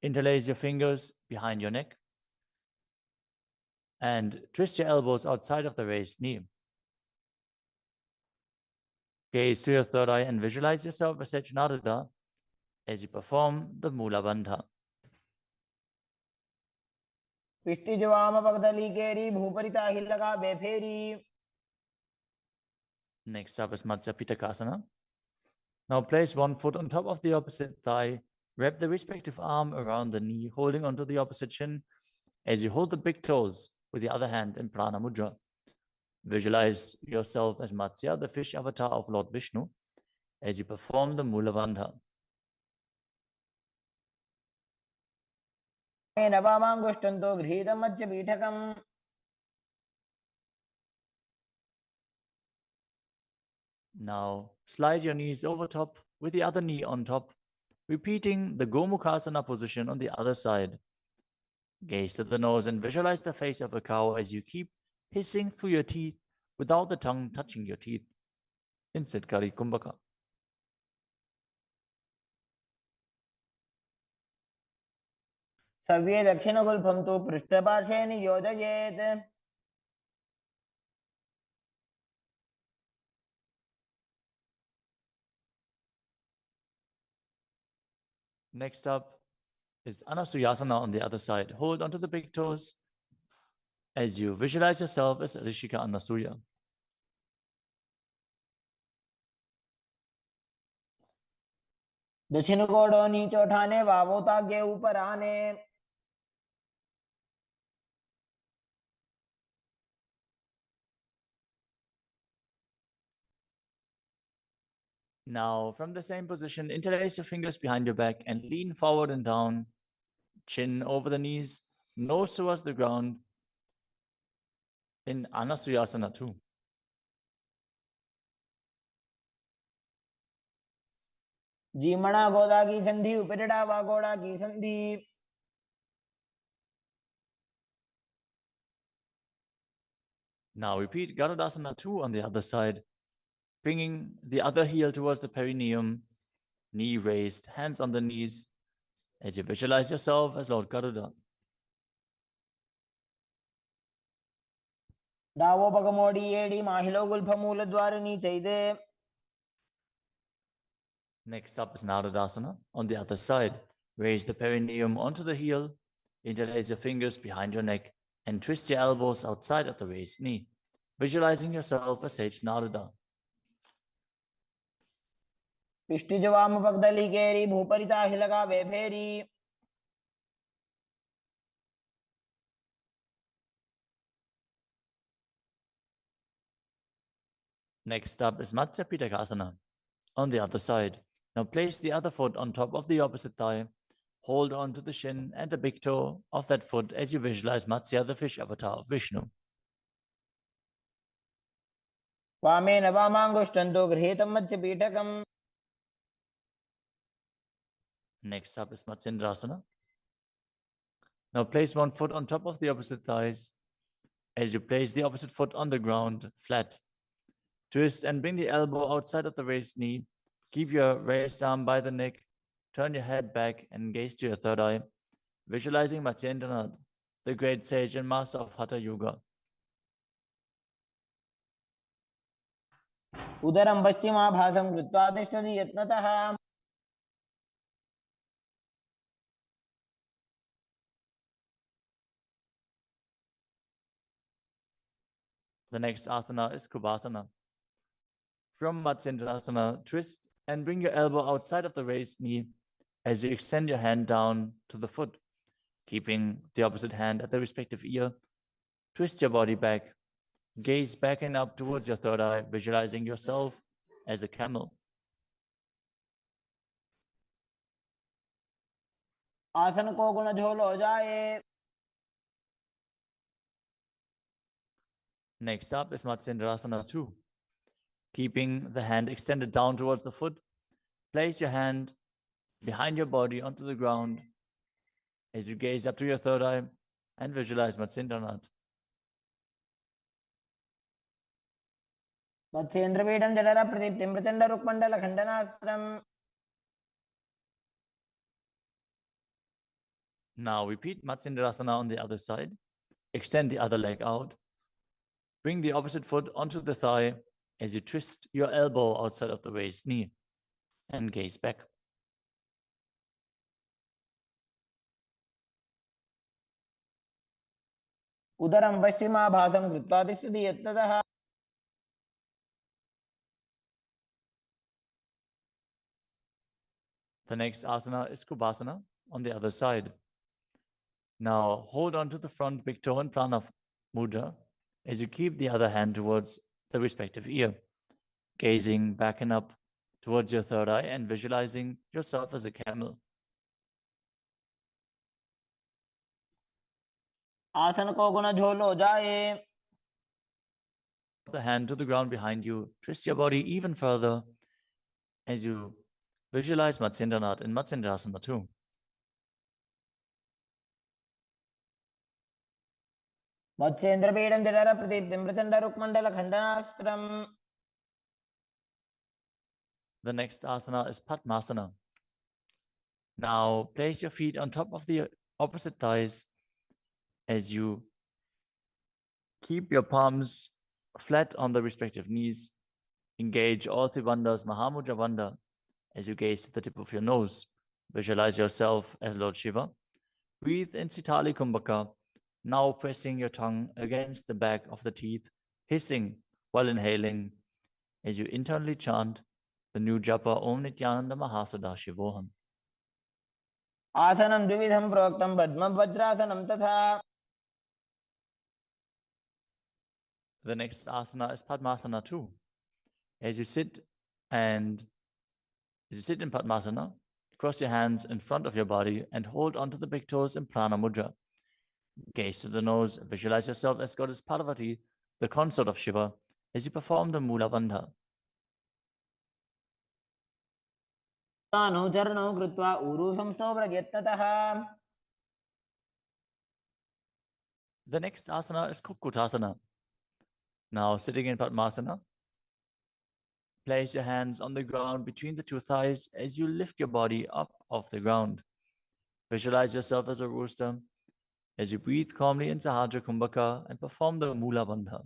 interlace your fingers behind your neck and twist your elbows outside of the raised knee. Gaze to your third eye and visualize yourself as Narada as you perform the Mula Bandha. पिष्टि जवाम पगदली केरी भूपरिता ही लगा बेफेरी. Next up is Matsya Pitakasana. Now place one foot on top of the opposite thigh. Wrap the respective arm around the knee, holding onto the opposite shin as you hold the big toes with the other hand in Prana Mudra. Visualize yourself as Matsya, the fish avatar of Lord Vishnu, as you perform the Mula Bandha. नवामाङ्गुष्ठं तु गृहीतं मत्स्यपीठकम्. Now slide your knees over top with the other knee on top, repeating the Gomukhasana position on the other side. Gaze to the nose and visualize the face of a cow as you keep hissing through your teeth without the tongue touching your teeth in Siddhkari Kumbhaka. सव्ये दक्षिणगुल्फं तु पृष्ठपार्श्वे नियोजयेत्. Next up is Anasuyasana on the other side. Hold onto the big toes as you visualize yourself as Rishika Anasuya. दक्षिण कोडो नीचे उठाने वावोता के ऊपर आने. Now, from the same position, interlace your fingers behind your back and lean forward and down, chin over the knees, nose towards the ground in Anasuyasana 2. जीमणा गोदा की संधि उपरिड़ा वा गोड़ा की संधि. Now repeat Garudasana 2 on the other side, bringing the other heel towards the perineum, knee raised, hands on the knees, as you visualize yourself as Lord Garuda. डावो पगमोडी एडी माहिलो गुल्फ मूल द्वार नीचैदे. Next up is Narudasana on the other side. Raise the perineum onto the heel, interlace your fingers behind your neck, and twist your elbows outside of the raised knee, visualizing yourself as Sage Naruda. पिष्टि जवाम पगदली केरी भूपरिता हिलगा वे फेरी. Next up is Matsya Pitakasana on the other side. Now place the other foot on top of the opposite thigh. Hold on to the shin and the big toe of that foot as you visualize Matsya, the fish avatar of Vishnu. वामेन वामांगुष्टन्तो गृहीतं मत्स्य पीठकम्. Next up is Matsendrasana. Now place one foot on top of the opposite thighs as you place the opposite foot on the ground, flat. Twist and bring the elbow outside of the raised knee. Keep your raised arm by the neck. Turn your head back and gaze to your third eye, visualizing Matsyendranath, the great sage and master of Hatha Yoga. उदरं पश्चिमाभासं कृत्वा तिष्ठति यत्नतः. The next asana is Kubhasana. From Matsyendrasana, twist and bring your elbow outside of the raised knee as you extend your hand down to the foot, keeping the opposite hand at the respective ear. Twist your body back. Gaze back and up towards your third eye, visualizing yourself as a camel. आसन को गुण झोल हो जाए. Next up is Matsyendrasana 2. Keeping the hand extended down towards the foot, place your hand behind your body onto the ground as you gaze up to your third eye and visualize Matsyendranath. मत्स्येन्द्रपीठं जठर प्रदीप्तिं Prachanda रुक्मण्डल खण्डनास्त्रम्. Now repeat Matsyendrasana on the other side. Extend the other leg out. Bring the opposite foot onto the thigh as you twist your elbow outside of the raised knee and gaze back. उदरं पश्चिमाभासं कृत्वा तिष्ठति यत्नतः. The next asana is Kubhasana on the other side. Now hold on to the front big toe and prana mudra as you keep the other hand towards the respective ear, gazing back and up towards your third eye and visualizing yourself as a camel. आसन को गुण झोल हो जाए. The hand to the ground behind you. Twist your body even further as you visualize Matsyendranath in Matsyendrasana 2. मत्स्येन्द्रपीठं जठर प्रदीप्तिं Prachanda रुक्मण्डल खण्डनास्त्रम्. The next asana is Padmasana. Now place your feet on top of the opposite thighs as you keep your palms flat on the respective knees. Engage all three bandhas, Mahamudra Bandha, as you gaze at the tip of your nose. Visualize yourself as Lord Shiva. Breathe in Sitali Kumbhaka, now pressing your tongue against the back of the teeth, hissing while inhaling as you internally chant the new japa Om Nithyananda Mahasadaशिवोहम. आसनं द्विविधं प्रोक्तं पद्मं वज्रासनं तथा. The next asana is Padmasana 2. As you sit and As you sit in Padmasana, cross your hands in front of your body and hold onto the big toes in Prana Mudra. Gaze to the nose, visualize yourself as Goddess Parvati, the consort of Shiva, as you perform the Mula Bandha. अनुचरणौ कृत्वा ऊरू संस्थौ प्रयत्नतः. The next asana is Kukutasana. Now, sitting in Padmasana, place your hands on the ground between the two thighs as you lift your body up off the ground. Visualize yourself as a rooster as you breathe calmly into Sahasrara Kumbhaka and perform the Mula Bandha.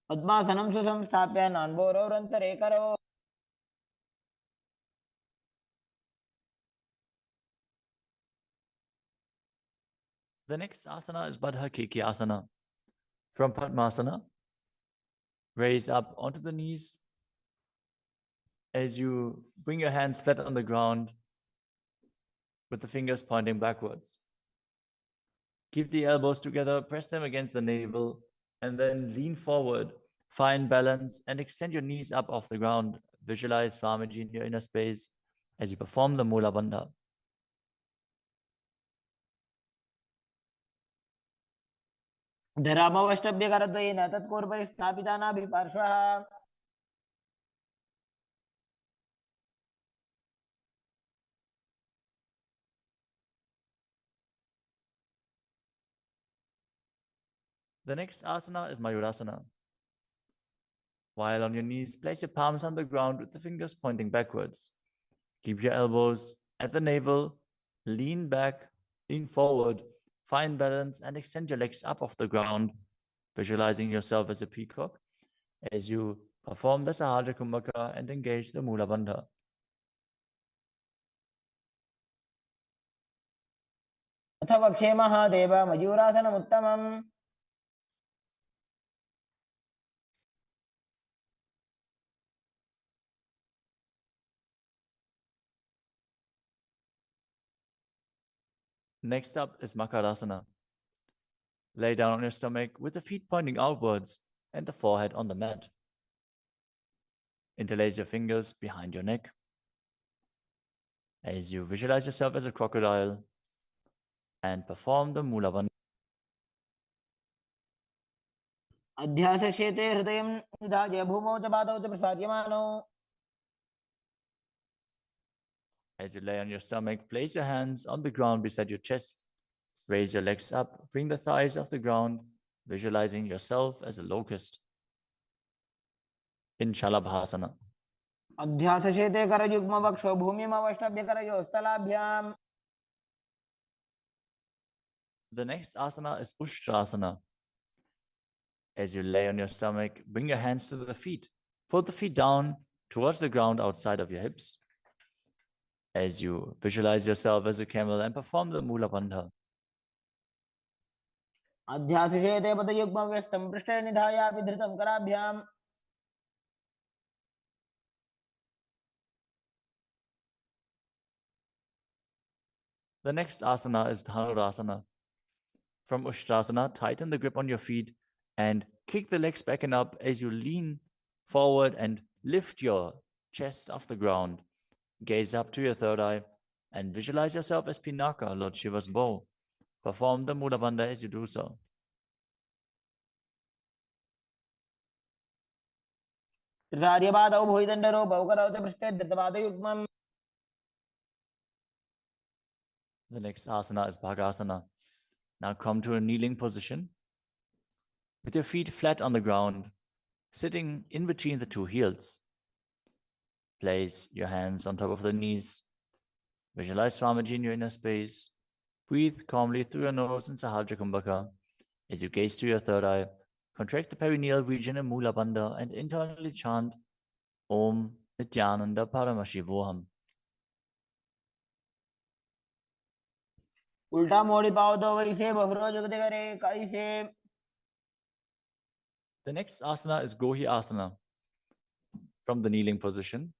पद्मासनं सुसंस्थाप्य नान्बोरोरन्तरे करौ. The next asana is Baddha Keki Asana. From Padmasana, raise up onto the knees as you bring your hands flat on the ground with the fingers pointing backwards. Keep the elbows together, press them against the navel, and then lean forward. Find balance and extend your knees up off the ground. Visualize Swamiji in your inner space as you perform the Mula Bandha. धरामवष्टभ्यकरद्वयेन तत्कोर्परि स्थापितानाभिपार्श्वः. The next asana is Mayurasana. While on your knees, place your palms on the ground with the fingers pointing backwards. Keep your elbows at the navel, lean back, lean forward, find balance, and extend your legs up off the ground, visualizing yourself as a peacock as you perform the Sahasrara Kumbhaka and engage the Mula Bandha. अथ वक्षे Mahadev मयूरासनमुत्तमम्. Next up is Makarasana. Lay down on your stomach with the feet pointing outwards and the forehead on the mat. Interlace your fingers behind your neck as you visualize yourself as a crocodile and perform the Mula Bandha. अध्यासशेते हृदयं निधाय भूमौ च पादौ च प्रसार्यमानौ. As you lay on your stomach, place your hands on the ground beside your chest. Raise your legs up, bring the thighs off the ground, visualizing yourself as a locust. In Shalabhasana. अध्यासशेते करयुग्मवक्षौ भूमिमवष्टभ्यकरयोस्तलाभ्याम्. The next asana is Ushtrasana. As you lay on your stomach, bring your hands to the feet. Pull the feet down towards the ground outside of your hips. As you visualize yourself as a camel and perform the Mula Bandha. अध्यासशेते पदयुग्मव्यस्तं पृष्ठे निधाय विधृतं कराभ्याम्. The next asana is Dhanurasana. From Ushtrasana, tighten the grip on your feet and kick the legs back and up as you lean forward and lift your chest off the ground. Gaze up to your third eye and visualize yourself as Pinaka, Lord Shiva's bow. Perform the Mula Bandha as you do so. त्रिसार्यपादौ भुविदण्डरूपौ करौ च पृष्ठे धृतपादयुग्मम्. The next asana is Bhagasana. Now come to a kneeling position with your feet flat on the ground, sitting in between the two heels. Place your hands on top of the knees. Visualize Swamiji in your inner space. Breathe calmly through your nose in Sahasrara Kumbhaka. As you gaze to your third eye, contract the perineal region in Mula Bandha and internally chant Om Nithyananda Paramashivoham. उल्टा मोड़ी पाओ तो वैसे बहुरो जुगते करे कैसे. The next asana is Gohi Asana. From the kneeling position,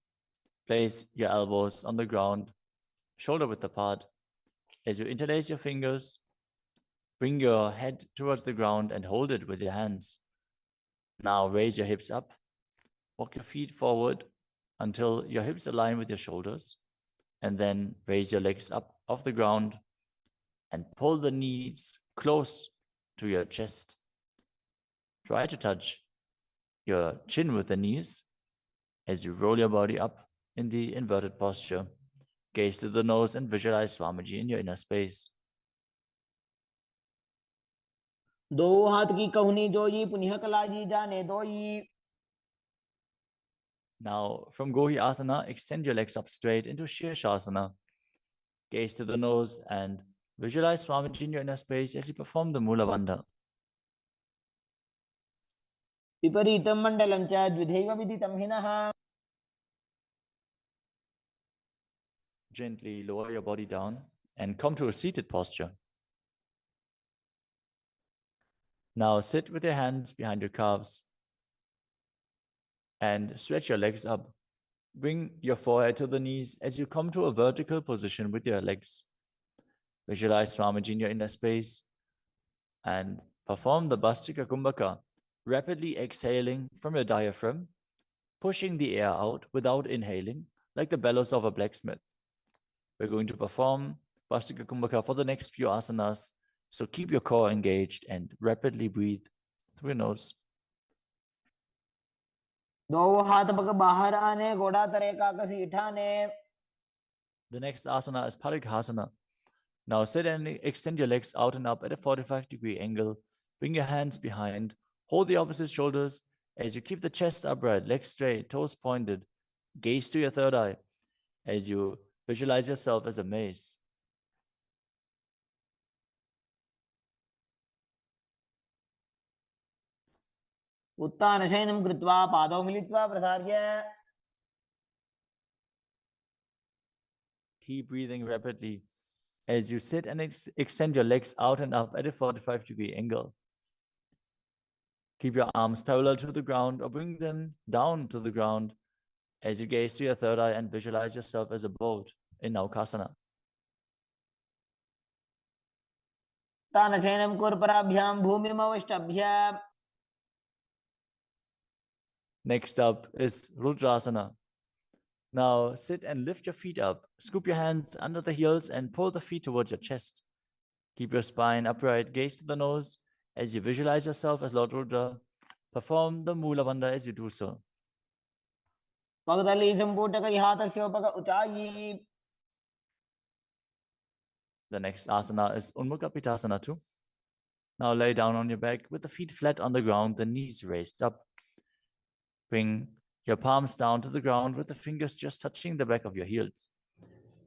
place your elbows on the ground, shoulder width apart. As you interlace your fingers, bring your head towards the ground and hold it with your hands. Now raise your hips up, Walk your feet forward until your hips align with your shoulders, and then raise your legs up off the ground and pull the knees close to your chest. Try to touch your chin with the knees as you roll your body up in the inverted posture. Gaze to the nose and visualize Swamiji in your inner space. दो हाथ की कहुनी जोई पुनिह कलाजी जाने दोई. Now, from Gohi Asana, extend your legs up straight into Shirshasana. Gaze to the nose and visualize Swamiji in your inner space as you perform the Mula Bandha. विपरीतं मण्डलं च द्विधैव विदितं हिनः. Gently lower your body down and come to a seated posture. Now sit with your hands behind your calves and stretch your legs up. Bring your forehead to the knees as you come to a vertical position with your legs. Visualize Swamiji in your inner space and perform the Bhastika Kumbhaka, rapidly exhaling from your diaphragm, pushing the air out without inhaling, like the bellows of a blacksmith. We're going to perform Bhastika Kumbhaka for the next few asanas, so keep your core engaged and rapidly breathe through your nose. दो हाथ पग बाहर आने घोड़ा तरे का कसी उठाने. The next asana is Parighasana. Now sit and extend your legs out and up at a 45-degree angle. Bring your hands behind. Hold the opposite shoulders as you keep the chest upright, legs straight, toes pointed. Gaze to your third eye as you visualize yourself as a mace. उत्तानशयनं कृत्वा पादौ मिलित्वा प्रसार्य. Keep breathing rapidly as you sit and extend your legs out and up at a 45-degree angle. Keep your arms parallel to the ground or bring them down to the ground as you gaze to your third eye and visualize yourself as a boat in Naukasana. उत्तानशयनं कुर्पराभ्यां भूमिमवष्टभ्य. Next up is Rudrasana. Now sit and lift your feet up. Scoop your hands under the heels and pull the feet towards your chest. Keep your spine upright, gaze to the nose as you visualize yourself as Lord Rudra. Perform the Mula Bandha as you do so. पगदली संपुटक हाथस्योपक उचाई. The next asana is Unmukha Pitasana too. Now lay down on your back with the feet flat on the ground, the knees raised up. Bring your palms down to the ground with the fingers just touching the back of your heels.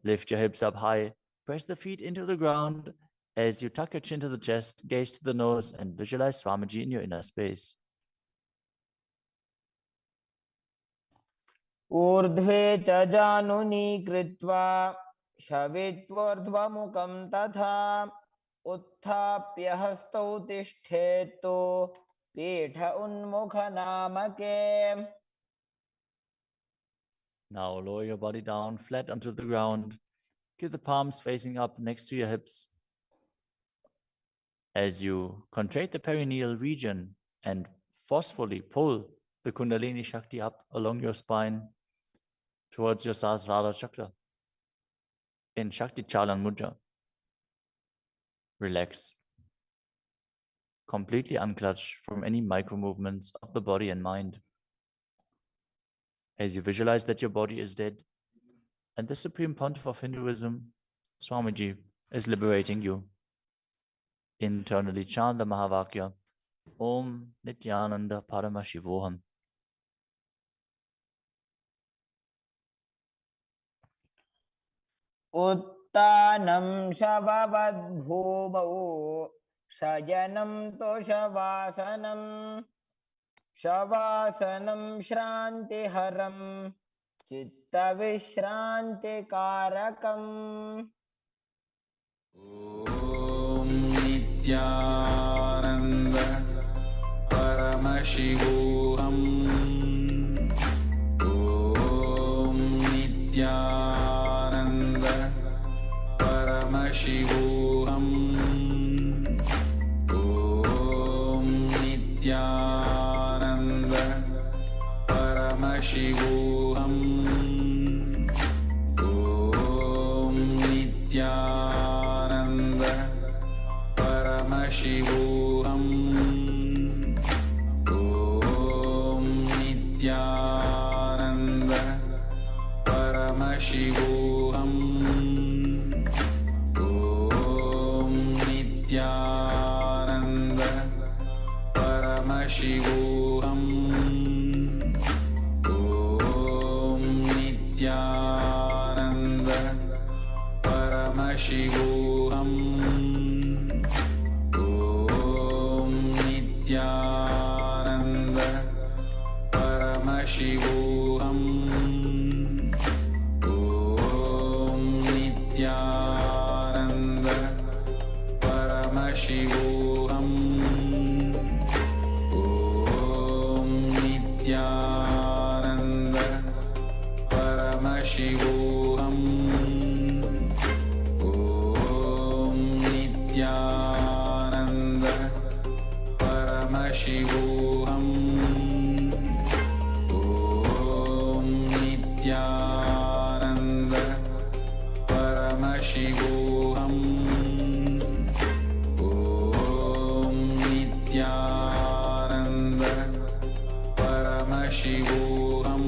Lift your hips up high. Press the feet into the ground as you tuck your chin to the chest, gaze to the nose, and visualize Swamiji in your inner space. ऊर्ध्वे च जानुनी कृत्वा शवित्वोर्ध्वमुखं तथा उत्थाप्य हस्तौ तिष्ठेतु पीठ उन्मुख नामके. Now lower your body down flat onto the ground. Keep the palms facing up next to your hips. As you contract the perineal region and forcefully pull the Kundalini Shakti up along your spine towards your Sahasrara Chakra in Shakti Chalan Mudra. Relax. Completely unclutch from any micro movements of the body and mind. As you visualize that your body is dead and the Supreme Pontiff of Hinduism, Swamiji, is liberating you. Internally chant the Mahavakya, Om Nithyananda Paramashivoham. उत्तानं शववद्भूमौ शयनं तोषवासनं शवासनं श्रान्तिहरं चित्तविश्रान्तिकारकम्. ॐ नित्यानन्द परमशिवोऽहम् ॐ नित्यानन्द परमशिवोऽहम् ॐ नित्यानन्द परमशिवोऽहम् Paramashivoham Om Nithyananda Paramashivoham Om Nithyananda Paramashivoham Om Nithyananda Paramashivoham Om Nithyananda Paramashivoham Om Nithyananda Paramashivoham Om Nithyananda Paramashivoham Om Nithyananda Paramashivoham Om Nithyananda Paramashivoham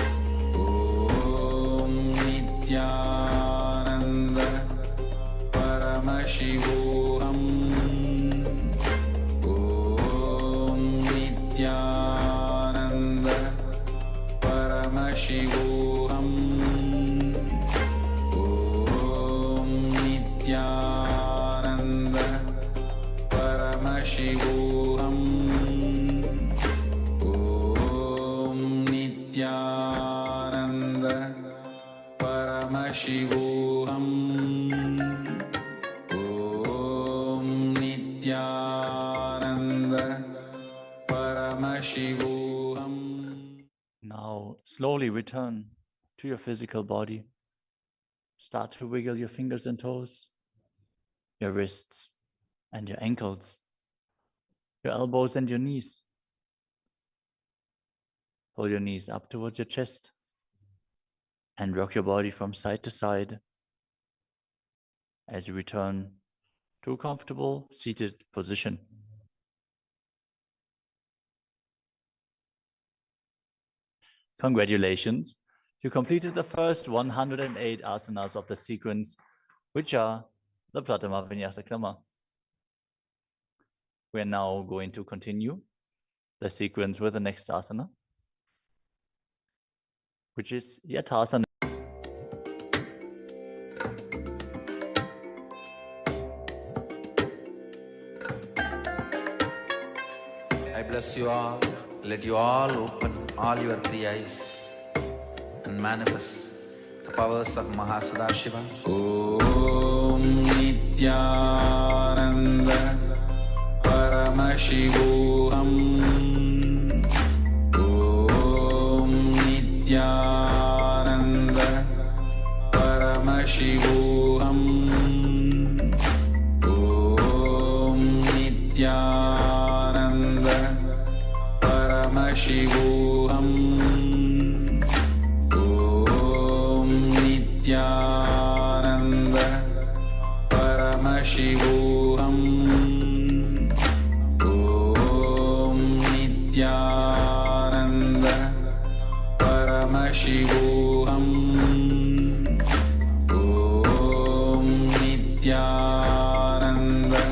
Om Nithyananda Paramashivoham Om Nithyananda Paramashivoham Om Nithyananda Paramashivoham Om Nithyananda Paramashivoham Om Nithyananda Paramashivoham. Now, slowly return to your physical body. Start to wiggle your fingers and toes, your wrists and your ankles, your elbows and your knees. Pull your knees up towards your chest and rock your body from side to side as you return to a comfortable seated position. Congratulations, you completed the first 108 asanas of the sequence, which are the Pratama Vinyasa Krama. We are now going to continue the sequence with the next asana, which is Yathasana. I bless you all. Let you all open all your three eyes and manifest the powers of Mahasadashiva. Om Nithyananda Paramashivoham Om Nithyananda Paramashivoham Om Nithyananda Paramashivoham Om Nithyananda Paramashivoham Om Nithyananda Paramashivoham Om Nithyananda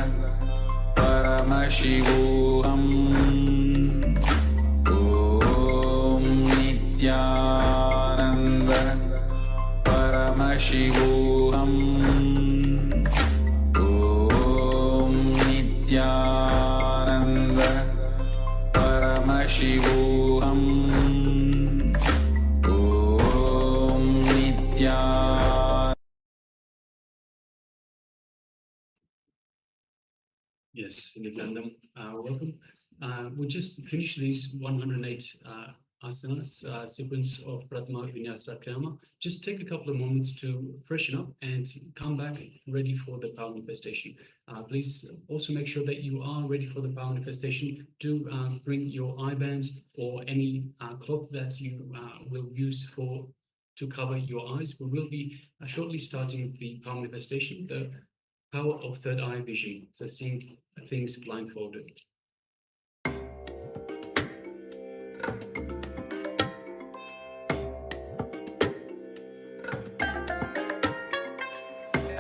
Paramashivoham Om Nithyananda Paramashivoham Om Nithyananda Paramashivoham Om Nithyananda. Yes, Nithyananda, welcome. We'll just finish these 108 asanas, sequence of Pratama Vinyasa Krama. Just take a couple of moments to freshen up and come back ready for the power manifestation. Please also make sure that you are ready for the power manifestation. Do bring your eye bands or any cloth that you will use to cover your eyes. We will be shortly starting the power manifestation, the power of third eye vision, so seeing things blindfolded.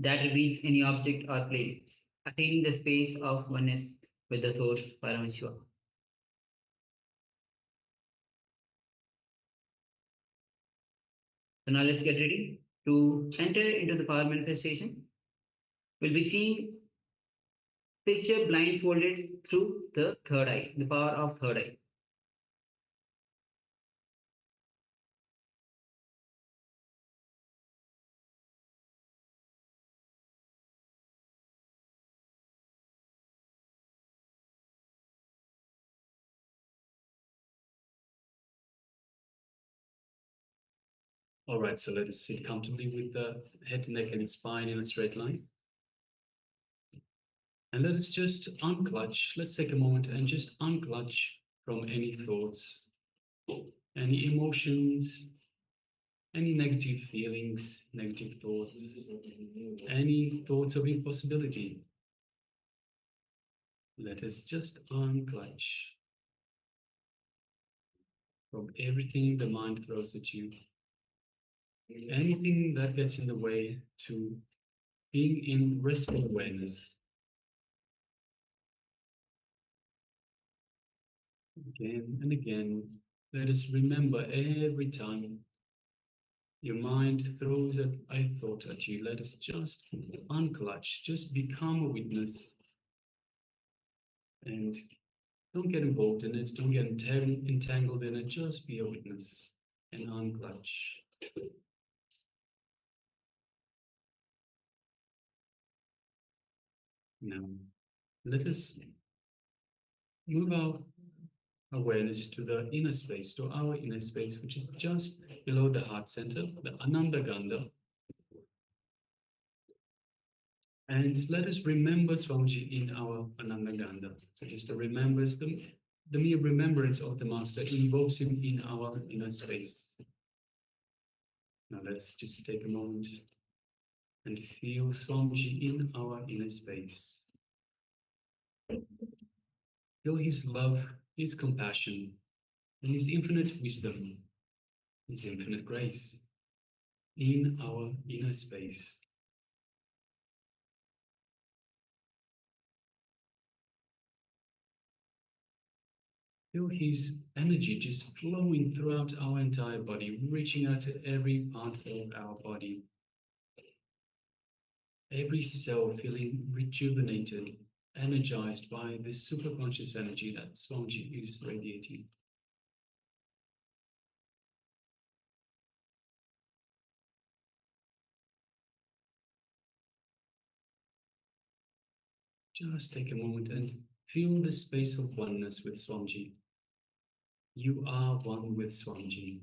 that reveals any object or place, attaining the space of oneness with the source Paramashiva. So now let's get ready to enter into the power manifestation. We'll be seeing picture blindfolded through the third eye, the power of third eye. All right, so let us sit comfortably with the head, neck, and spine in a straight line. And let us just unclutch. Let's take a moment and just unclutch from any thoughts, any emotions, any negative feelings, negative thoughts, any thoughts of impossibility. Let us just unclutch from everything the mind throws at you. Anything that gets in the way to being in restful awareness. Again and again, let us remember every time your mind throws a thought at you, let us just unclutch, just become a witness, and don't get involved in it, don't get entangled in it, just be a witness and unclutch. Now, let us move our awareness to the inner space, to our inner space, which is just below the heart center, the Ananda Gandha. And let us remember Swamiji in our Ananda Gandha. So just the mere remembrance of the Master invokes him in our inner space. Now let's just take a moment and feel Swamiji in our inner space. Feel his love, his compassion, and his infinite wisdom, his infinite grace in our inner space. Feel his energy just flowing throughout our entire body, reaching out to every part of our body. Every cell feeling rejuvenated, energized by this superconscious energy that Swamiji is radiating. Just take a moment and feel the space of oneness with Swamiji. You are one with Swamiji.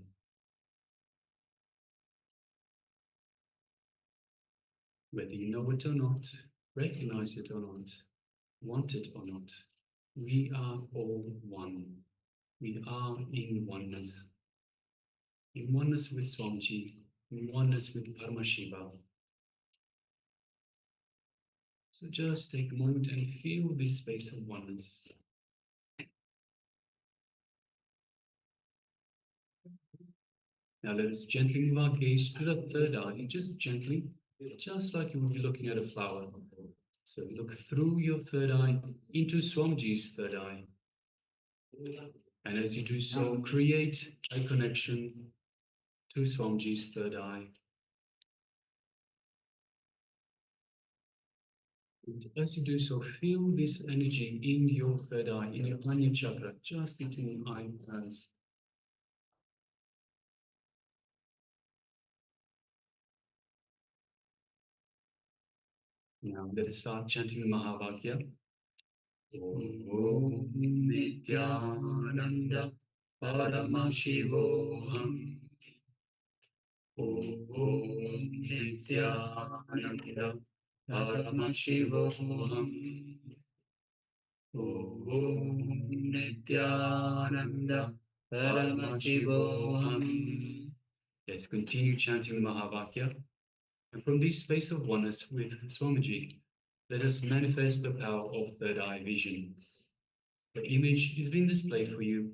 Whether you know it or not, recognize it or not, want it or not, we are all one. We are in oneness. In oneness with Swamiji, in oneness with Paramashiva. So just take a moment and feel this space of oneness. Now let us gently move our gaze to the third eye, just gently, just like you would be looking at a flower. So look through your third eye into Swamiji's third eye. And as you do so, create a connection to Swamiji's third eye. And as you do so, feel this energy in your third eye, in your Ajna chakra, just between your eyebrows. Now let us start chanting the Mahavakya. Om Nithyananda Paramashivoham. Om Nithyananda Paramashivoham. Om Nithyananda Paramashivoham. Let's continue chanting the Mahavakya. And from this space of oneness with Swamiji, let us manifest the power of third eye vision. The image is being displayed for you.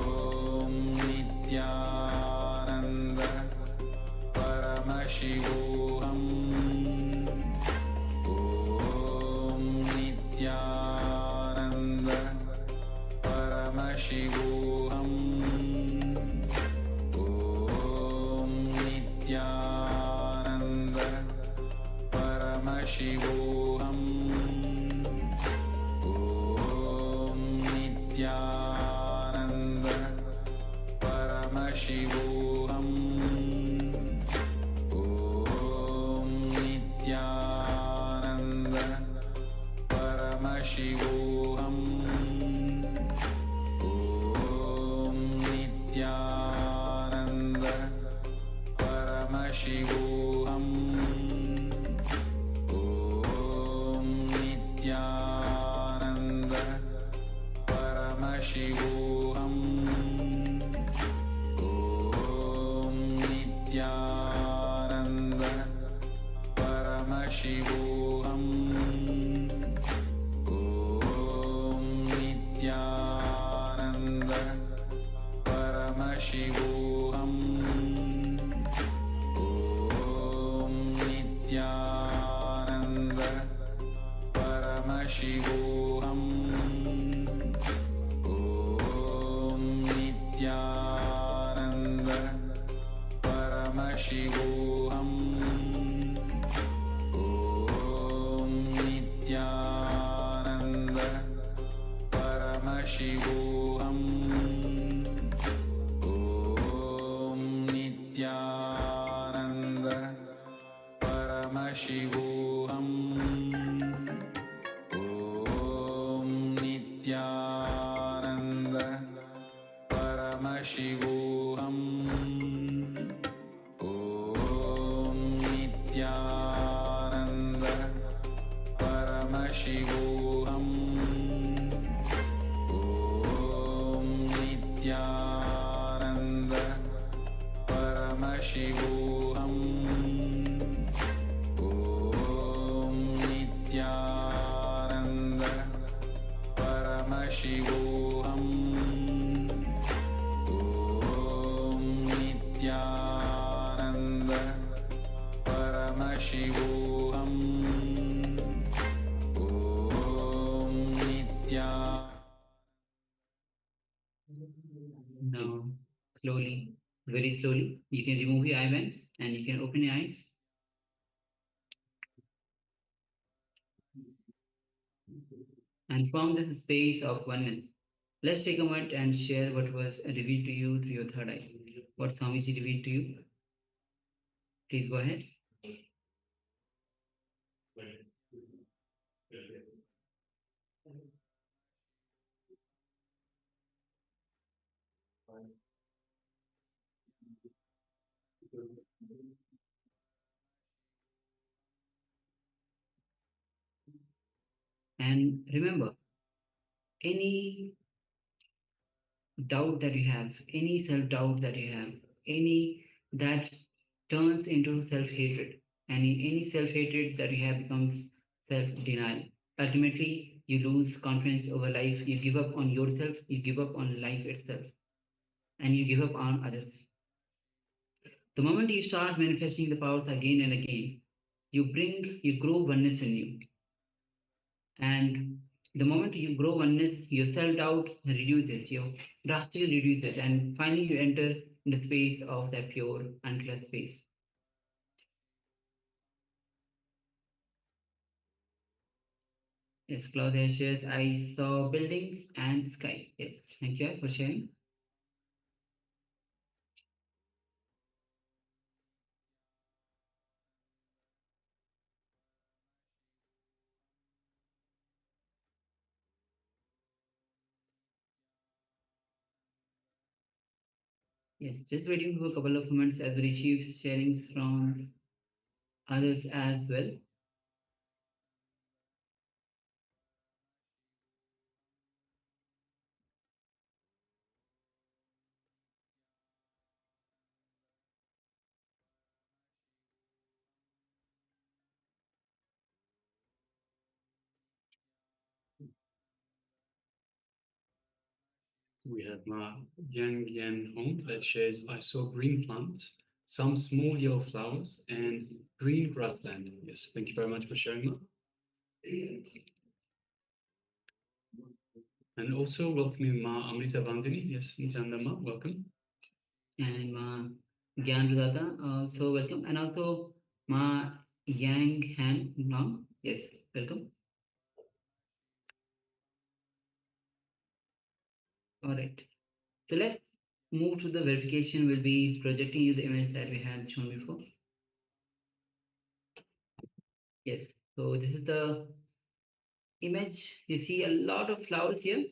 Paramashivoham Om Nithyananda Paramashivoham Om Nithyananda Paramashivoham Om Nithyananda Paramashivoham Om Nithyananda Paramashivoham Om Nithyananda Paramashivoham Om Nithyananda Paramashivoham Om Nithyananda Paramashivoham Om Nithyananda Paramashivoham Om Nithyananda Paramashivoham Om Nithyananda Paramashivoham Om Nithyananda Paramashivoham Om Nithyananda Paramashivoham Om Nithyananda Paramashivoham Om Nithyananda Paramashivoham Om Nithyananda Paramashivoham Om Nithyananda Paramashivoham Om Nithyananda Now, slowly, very slowly, you can remove your eyelids and you can open your eyes. And form this space of oneness. Let's take a moment and share what was revealed to you through your third eye. What Swamiji revealed to you? Please go ahead. And remember, any doubt that you have, any self-doubt that you have, any that turns into self-hatred, any self-hatred that you have becomes self-denial. Ultimately, you lose confidence over life, you give up on yourself, you give up on life itself, and you give up on others. The moment you start manifesting the powers again and again, you grow oneness in you. And the moment you grow oneness, your self-doubt reduces, you drastically reduce it, and finally you enter in the space of that pure, uncluttered space. Yes, Claudia shares, I saw buildings and sky. Yes, thank you for sharing. Yes, just waiting for a couple of moments as we receive sharings from others as well. We have Yang Yan Hong that shares, I saw green plants, some small yellow flowers, and green grassland. Yes, thank you very much for sharing that. And also welcoming Ma Amrita Bandini. Yes, Nithyananda Ma, welcome. And Ma Gyan Rudata, also welcome. And also Ma Yang Han Mom, yes, welcome. All right. So let's move to the verification. We'll be projecting you the image that we had shown before. Yes. So this is the image. You see a lot of flowers here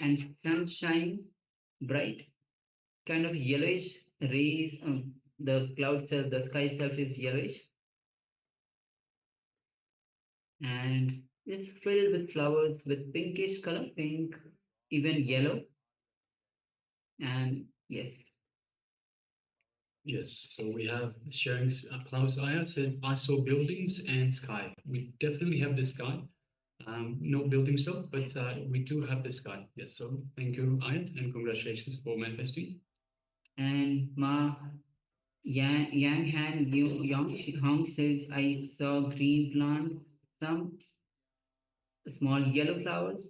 and sun shining bright, kind of yellowish rays. The cloud itself, the sky itself is yellowish, and it's filled with flowers with pinkish color, pink, even yellow. And yes, Yes, so we have sharing Klaus Ayat says, I saw buildings and sky. We definitely have the sky. No buildings though, but we do have the sky. Yes, so thank you, Ayat, and congratulations for manifesting. and Ma Yang Han Yong Hong says, I saw green plants, some small yellow flowers,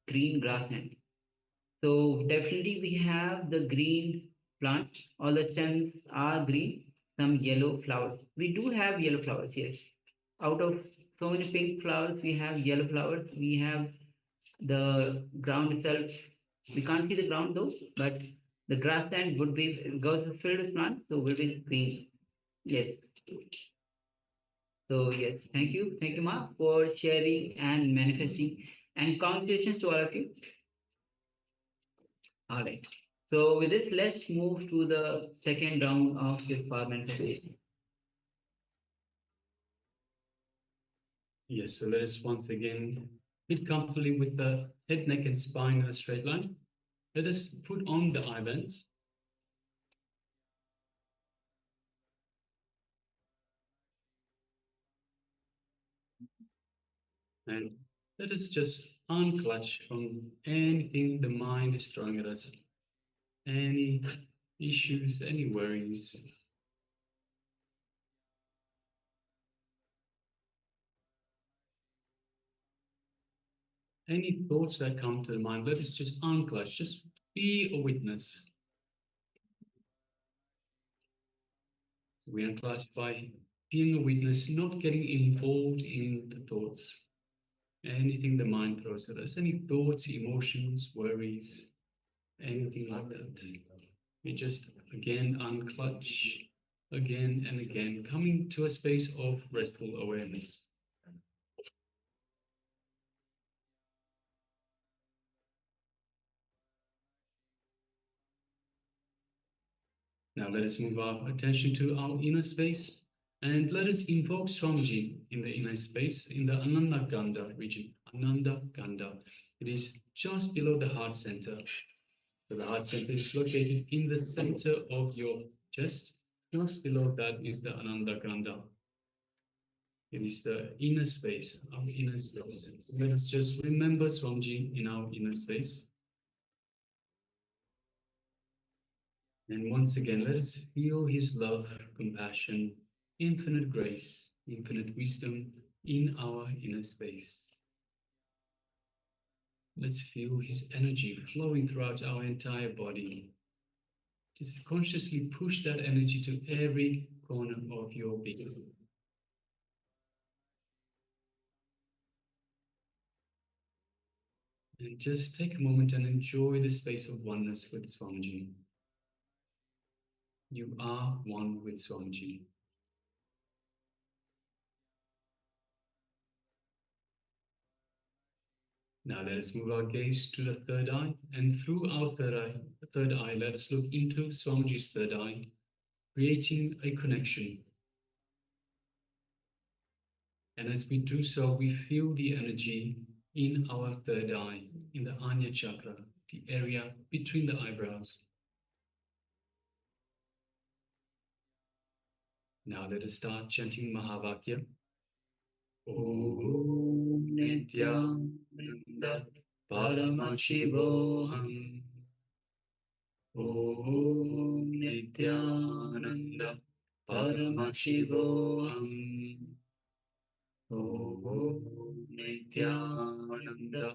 green grassland. So definitely we have the green plants. All the stems are green, some yellow flowers. We do have yellow flowers, yes. Out of so many pink flowers, we have yellow flowers. We have the ground itself. We can't see the ground though, but the grassland would be, because it's filled with plants, so will be green. Yes. So yes, thank you, Mark, for sharing and manifesting, and congratulations to all of you. All right. So with this, let's move to the second round of this power manifestation. Yes, so let us once again sit comfortably with the head, neck, and spine in a straight line. Let us put on the eye bands. And let us just unclutch from anything the mind is throwing at us. Any issues, any worries. Any thoughts that come to the mind, let us just unclutch, just be a witness. So we unclutch by being a witness, not getting involved in the thoughts. Anything the mind throws at us, any thoughts, emotions, worries, anything like that. We just again unclutch again and again, coming to a space of restful awareness. Now let us move our attention to our inner space and let us invoke Swamiji in the inner space in the Ananda Gandha region. Ananda Gandha. It is just below the heart center. So the heart center is located in the center of your chest. Just below that is the Ananda Gandha. It is the inner space, our inner space. So let us just remember Swamiji in our inner space. And once again, let us feel his love, compassion, infinite grace, infinite wisdom in our inner space. Let's feel his energy flowing throughout our entire body. Just consciously push that energy to every corner of your being. And just take a moment and enjoy the space of oneness with Swamiji. You are one with Swamiji. Now let us move our gaze to the third eye, and through our third eye, let us look into Swamiji's third eye, creating a connection. And as we do so, we feel the energy in our third eye, in the Anya chakra, the area between the eyebrows. Now let us start chanting Mahavakya. Om Nithyananda Paramashivoham. Om Nithyananda Paramashivoham. Om Nithyananda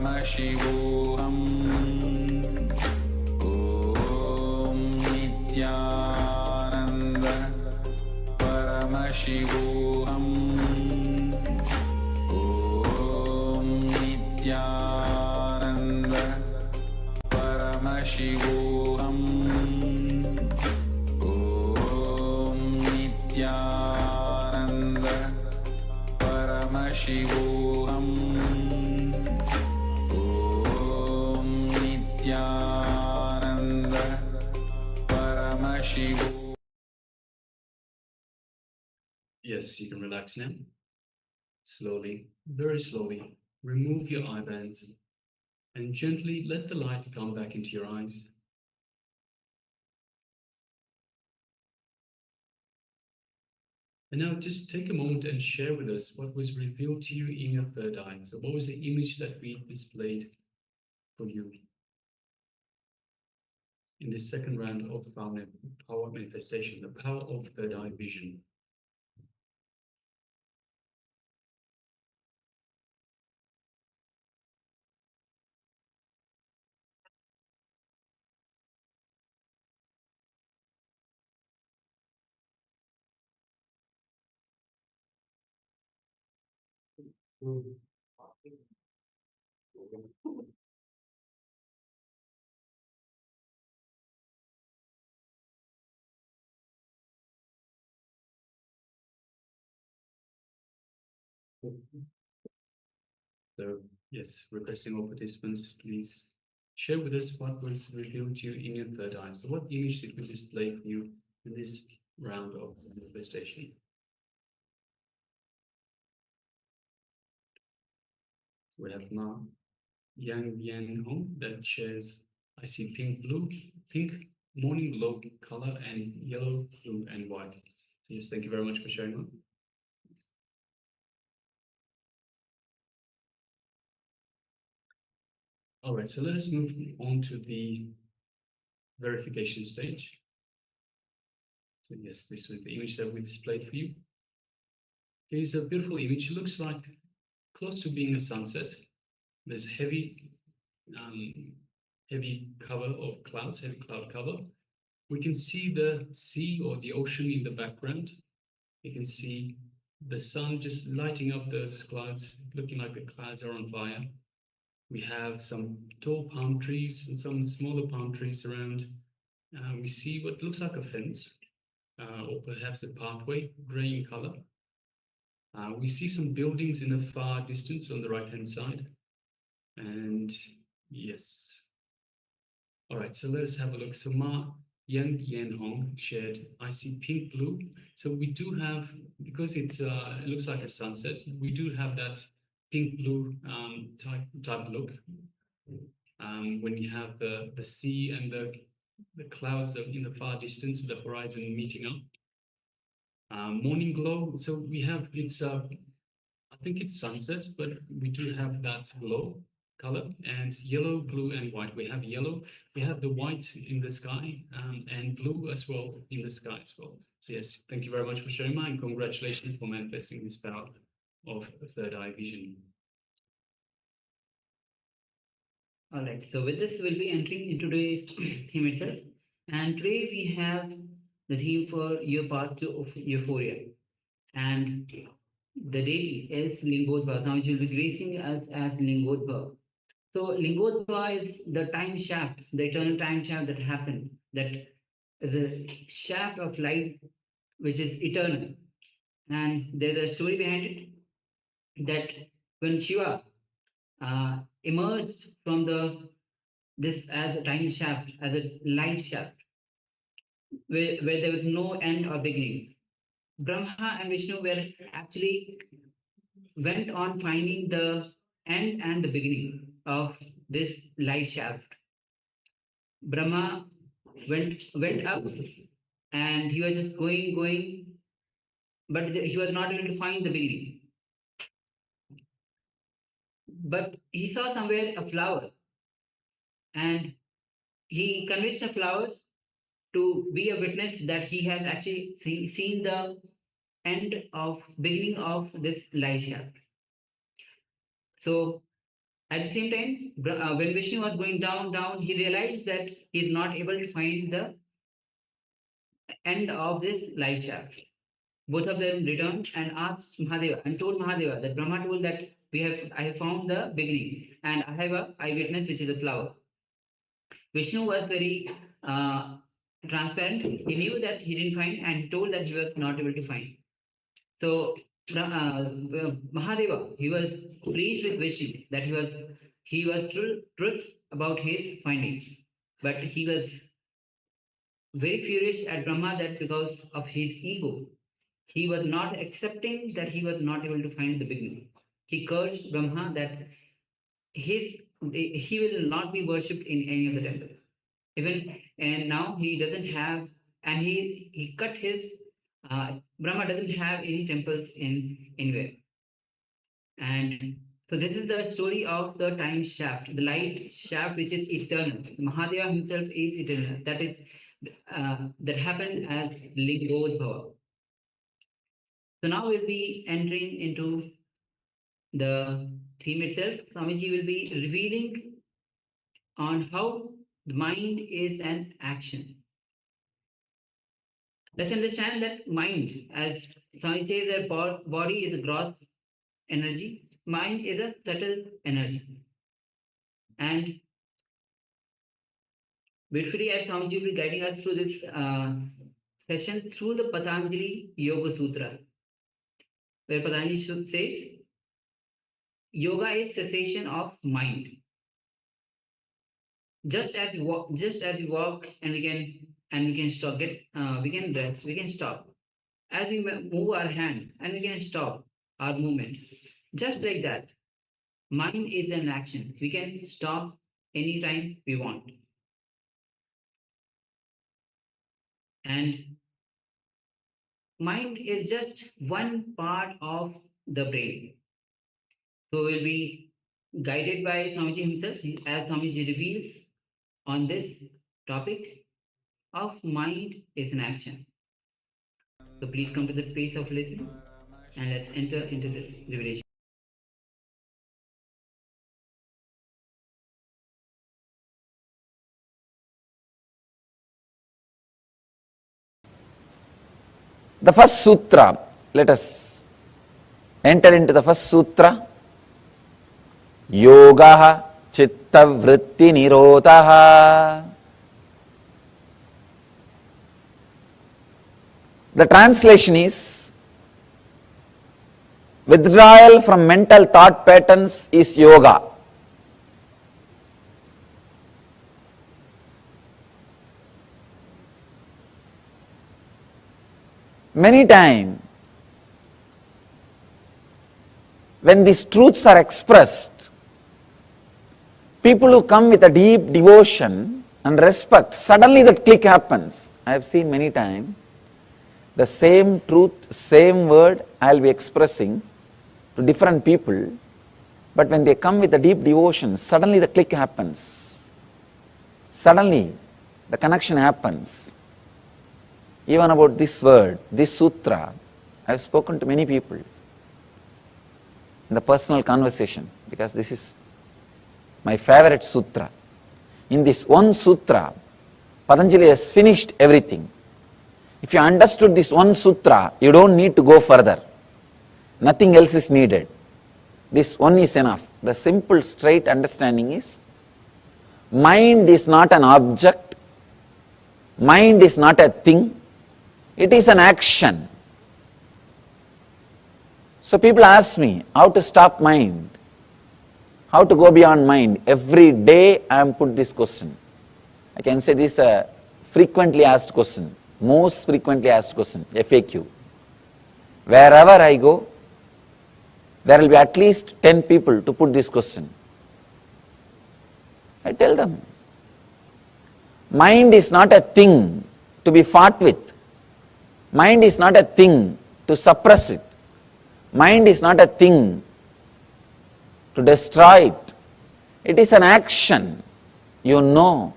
Paramashivoham Om Nithyananda Paramashivoham Om Nithyananda Paramashivoham Om Nithyananda Paramashivoham Om Nithyananda Paramashivoham. Yes, you can relax now. Slowly, very slowly, remove your eye bands and gently let the light come back into your eyes. And now just take a moment and share with us what was revealed to you in your third eye. So what was the image that we displayed for you in this second round of power manifestation, the power of third eye vision? So yes, requesting all participants, please share with us what was revealed to you in your third eye. So what image did we display for you in this round of manifestation? So we have now Yang Yan Hong that shares, I see pink, morning glow color, and yellow, blue, and white. So yes, thank you very much for sharing that. All right, so let us move on to the verification stage. So yes, this was the image that we displayed for you. It is a beautiful image. It looks like close to being a sunset. There's heavy cover of clouds, heavy cloud cover. We can see the sea or the ocean in the background. You can see the sun just lighting up those clouds, looking like the clouds are on fire. We have some tall palm trees and some smaller palm trees around. We see what looks like a fence, or perhaps a pathway, grey in color. We see some buildings in the far distance on the right-hand side. And yes. All right, so let's have a look. So Yang Yan Hong shared, I see pink blue. So we do have, because it looks like a sunset, we do have that pink blue type look. When you have the sea and the clouds in the far distance, the horizon meeting up. Morning glow, so we have, I think it's sunset, but we do have that glow color, and yellow, blue, and white. We have yellow, we have the white in the sky, and blue as well in the sky as well. So yes, thank you very much for sharing mine. Congratulations for manifesting this power of third eye vision. All right, so with this, we'll be entering into today's theme itself. And today we have the theme for your path to Euphoria. And the deity is Lingodhbava. Now, which will be gracing us as Lingodhbava. So, Lingodhbava is the time shaft, the eternal time shaft that happened, that the shaft of light which is eternal. And there's a story behind it that when Shiva emerged from this as a time shaft, as a light shaft, where there was no end or beginning, Brahma and Vishnu were actually went on finding the end and the beginning of this light shaft. Brahma went up and he was just going, but he was not able to find the beginning. But he saw somewhere a flower, and he convinced a flower to be a witness that he has actually seen the beginning of this light shaft. So At the same time, when Vishnu was going down, he realized that he is not able to find the end of this life shaft. Both of them returned and asked Mahadeva and told Mahadeva that Brahma told that I have found the beginning and I have a eyewitness which is a flower. Vishnu was very transparent. He knew that he didn't find and he told that he was not able to find. So Mahadeva, he was pleased with Vishnu that he was truth about his findings, but he was very furious at Brahma that because of his ego, he was not accepting that he was not able to find the beginning. He cursed Brahma that he will not be worshipped in any of the temples. And now he doesn't have, and he cut his Brahma doesn't have any temples in anywhere. And so this is the story of the time shaft, the light shaft which is eternal. Mahadeva himself is eternal. That happened as Lingodhbava. So now we'll be entering into the theme itself. Swamiji will be revealing on how the mind is an action. Let's understand that mind, as Swamiji says, that body is a gross energy, mind is a subtle energy. And beautifully, as Swamiji will be guiding us through this session through the Patanjali Yoga Sutra, where Patanjali says, yoga is cessation of mind. Just as we walk and we can stop, we can rest, we can stop. As we move our hands and we can stop our movement. Just like that, mind is an action. We can stop anytime we want. And mind is just one part of the brain. So we'll be guided by Swamiji himself as Swamiji reveals on this topic of mind is an action. So please come to the space of listening and let's enter into this revelation. The first sutra, let us enter into the first sutra. Yoga chitta vritti nirodha. The translation is withdrawal from mental thought patterns is yoga. Many times, when these truths are expressed, people who come with a deep devotion and respect, suddenly that click happens. I have seen many times, the same truth, same word I will be expressing to different people, but when they come with a deep devotion, suddenly the click happens. Suddenly the connection happens. Even about this word, this sutra, I have spoken to many people in the personal conversation because this is my favorite sutra. In this one sutra, Patanjali has finished everything. If you understood this one sutra, you don't need to go further. Nothing else is needed. This one is enough. The simple, straight understanding is, mind is not an object, mind is not a thing, it is an action. So people ask me, how to stop mind? How to go beyond mind? Every day I am put this question. I can say this is a frequently asked question, most frequently asked question, FAQ. Wherever I go, there will be at least 10 people to put this question. I tell them, mind is not a thing to be fought with. Mind is not a thing to suppress it. Mind is not a thing to destroy it. It is an action, you know.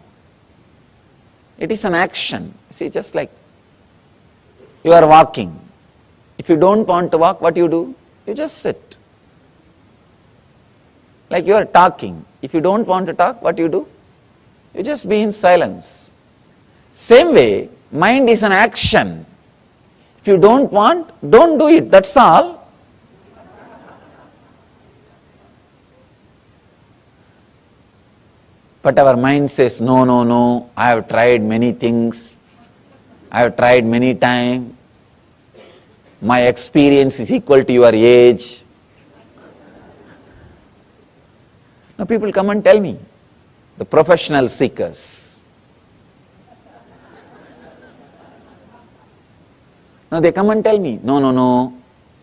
It is an action. See, just like you are walking. If you don't want to walk, what you do? You just sit. Like you are talking. If you don't want to talk, what you do? You just be in silence. Same way, mind is an action. If you don't want, don't do it, that's all. But our mind says, no, no, no, I have tried many things. I have tried many times. My experience is equal to your age. Now people come and tell me, the professional seekers. Now they come and tell me, no, no, no,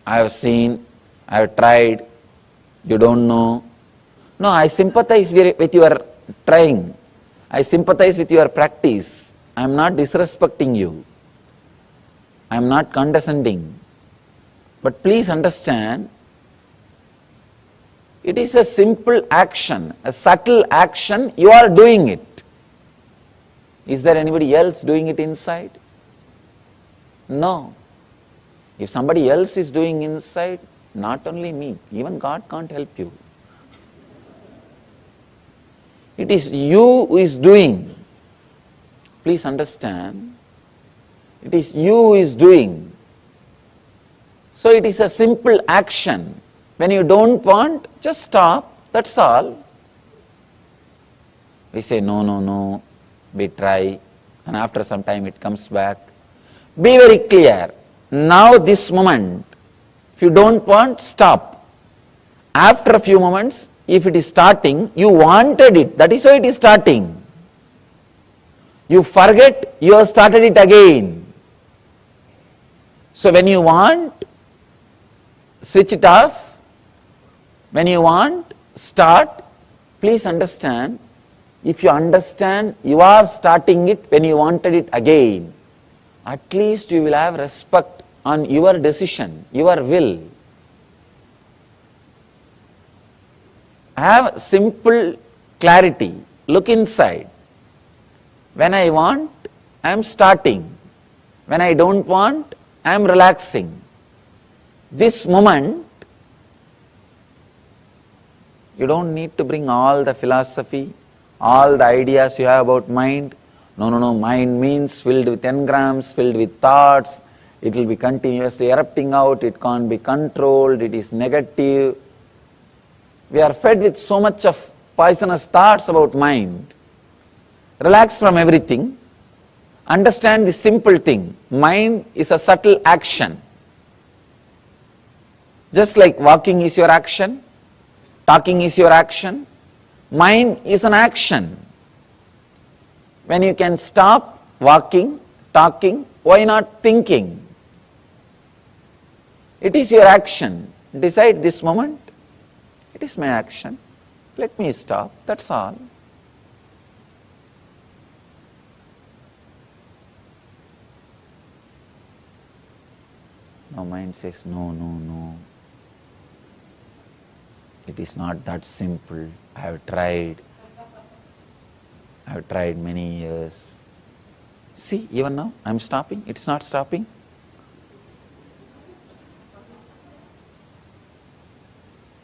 I have seen, I have tried, you don't know. No, I sympathize with your trying. I sympathize with your practice. I am not disrespecting you. I am not condescending. But please understand, it is a simple action, a subtle action, you are doing it. Is there anybody else doing it inside? No. If somebody else is doing inside, not only me, even God can't help you. It is you who is doing. Please understand, it is you who is doing. So it is a simple action. When you don't want, just stop, that's all. We say, no, no, no, we try, and after some time it comes back. Be very clear. Now this moment, if you don't want, stop. After a few moments, if it is starting, you wanted it, that is why it is starting. You forget, you have started it again. So when you want, switch it off. When you want, start. Please understand, if you understand you are starting it when you wanted it again, at least you will have respect on your decision, your will. Have simple clarity. Look inside. When I want, I am starting. When I don't want, I am relaxing. This moment, you don't need to bring all the philosophy, all the ideas you have about mind. No, no, no, mind means filled with engrams, filled with thoughts. It will be continuously erupting out, it can't be controlled, it is negative. We are fed with so much of poisonous thoughts about mind. Relax from everything. Understand the simple thing. Mind is a subtle action. Just like walking is your action, talking is your action, mind is an action. When you can stop walking, talking, why not thinking? It is your action. Decide this moment, it is my action. Let me stop, that's all. Now mind says, no, no, no. It is not that simple. I have tried many years. See, even now I am stopping, it is not stopping.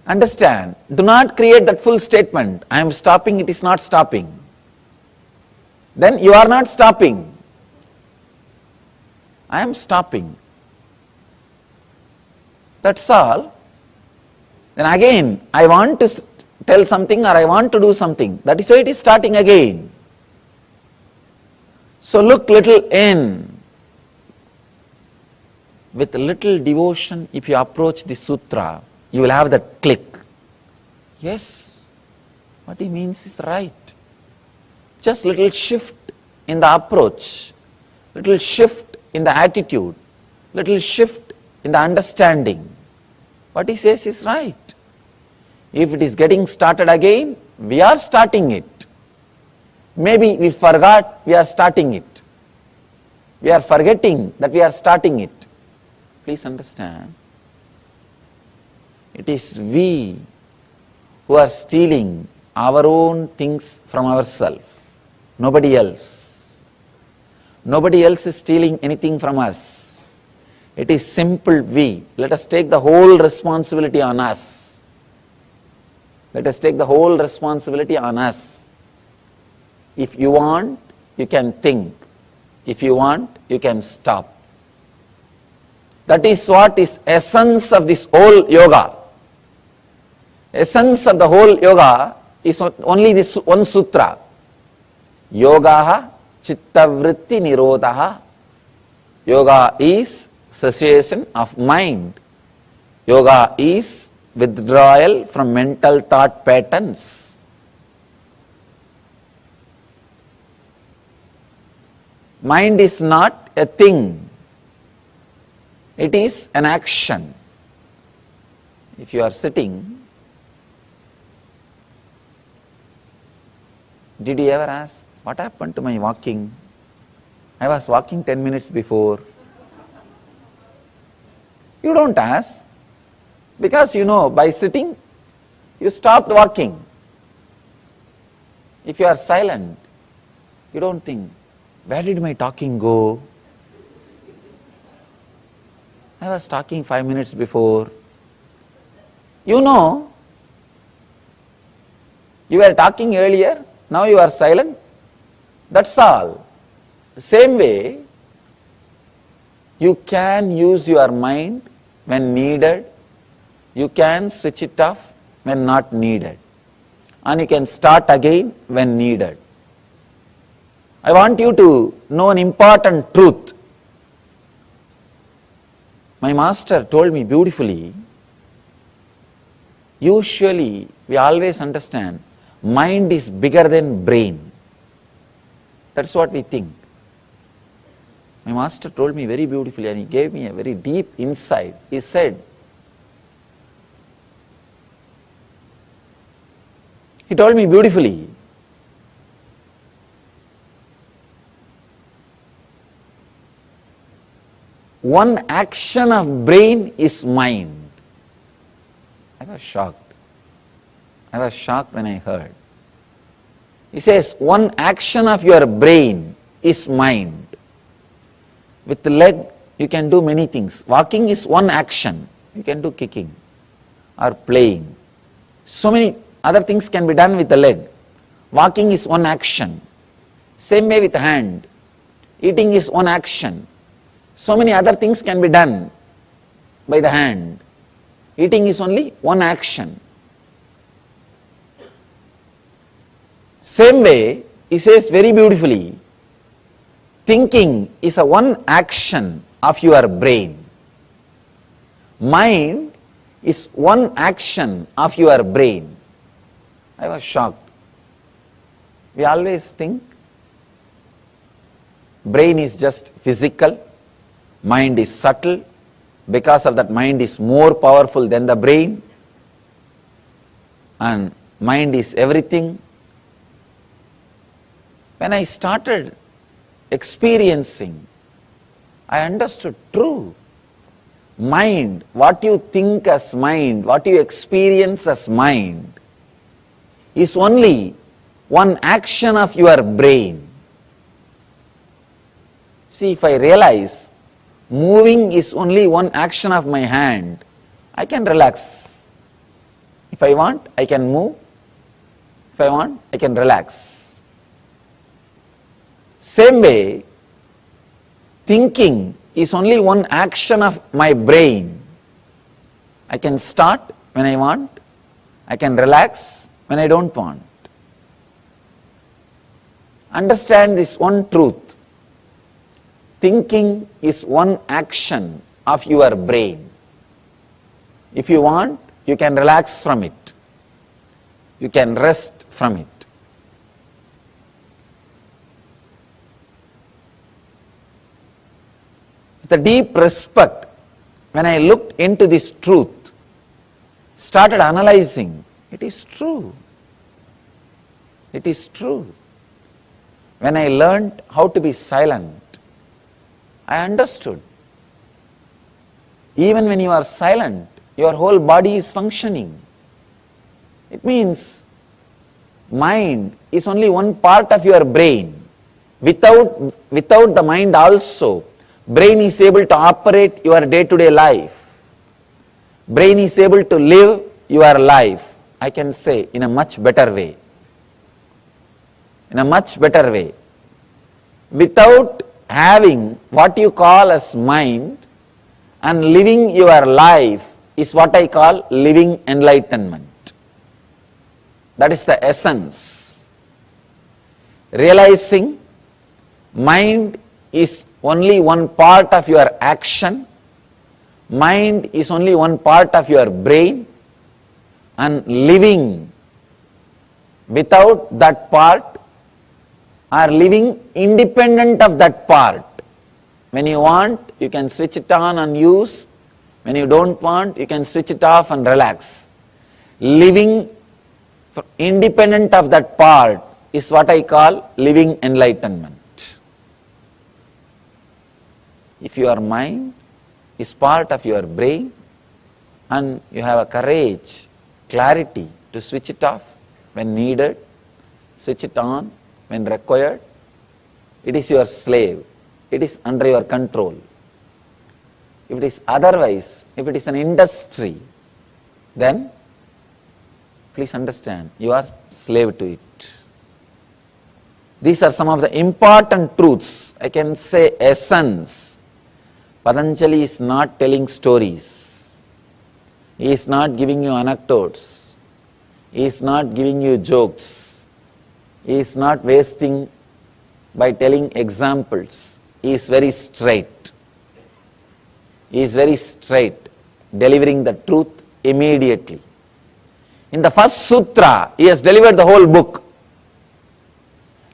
Understand, do not create that full statement. I am stopping, it is not stopping. Then you are not stopping. I am stopping. That's all. Then again, I want to tell something or I want to do something. That is why it is starting again. So look little in. With little devotion, if you approach the sutra, you will have that click. Yes, what he means is right. Just little shift in the approach, little shift in the attitude, little shift in the understanding. What he says is right. If it is getting started again, we are starting it. Maybe we forgot we are starting it. We are forgetting that we are starting it. Please understand. It is we who are stealing our own things from ourselves. Nobody else. Nobody else is stealing anything from us. It is simple we. Let us take the whole responsibility on us. Let us take the whole responsibility on us. If you want, you can think. If you want, you can stop. That is what is essence of this whole yoga. Essence of the whole yoga is only this one sutra. Yogaha chittavritti nirodhaha. Yoga is cessation of mind. Yoga is withdrawal from mental thought patterns. Mind is not a thing. It is an action. If you are sitting, did you ever ask, what happened to my walking? I was walking 10 minutes before. You don't ask, because you know by sitting, you stopped walking. If you are silent, you don't think, where did my talking go? I was talking 5 minutes before. You know, you were talking earlier, now you are silent. That's all. The same way, you can use your mind when needed. You can switch it off when not needed. And you can start again when needed. I want you to know an important truth. My master told me beautifully, usually we always understand mind is bigger than brain. That's what we think. My master told me very beautifully, and he gave me a very deep insight. He said, he told me beautifully, one action of brain is mind. I was shocked. I was shocked when I heard. He says, one action of your brain is mind. With the leg, you can do many things. Walking is one action. You can do kicking or playing. So many other things can be done with the leg. Walking is one action. Same way with the hand. Eating is one action. So many other things can be done by the hand. Eating is only one action. Same way, he says very beautifully, thinking is a one action of your brain. Mind is one action of your brain. I was shocked. We always think brain is just physical, mind is subtle, because of that mind is more powerful than the brain, and mind is everything. When I started experiencing, I understood true. Mind, what you think as mind, what you experience as mind, is only one action of your brain. See, if I realize moving is only one action of my hand, I can relax. If I want, I can move. If I want, I can relax. Same way, thinking is only one action of my brain. I can start when I want, I can relax when I don't want. Understand this one truth. Thinking is one action of your brain. If you want, you can relax from it. You can rest from it. With a deep respect, when I looked into this truth, started analyzing, it is true. It is true. When I learned how to be silent, I understood. Even when you are silent, your whole body is functioning. It means mind is only one part of your brain. Without the mind also, brain is able to operate your day-to-day life. Brain is able to live your life. I can say in a much better way. In a much better way. Without having what you call as mind and living your life is what I call living enlightenment. That is the essence. Realizing mind is only one part of your action, mind is only one part of your brain, and living without that part or living independent of that part. When you want, you can switch it on and use. When you don't want, you can switch it off and relax. Living independent of that part is what I call living enlightenment. If your mind is part of your brain and you have a courage, clarity to switch it off when needed, switch it on when required, it is your slave, it is under your control. If it is otherwise, if it is an industry, then please understand, you are slave to it. These are some of the important truths, I can say essence. Patanjali is not telling stories. He is not giving you anecdotes. He is not giving you jokes. He is not wasting by telling examples. He is very straight. He is very straight, delivering the truth immediately. In the first sutra, he has delivered the whole book.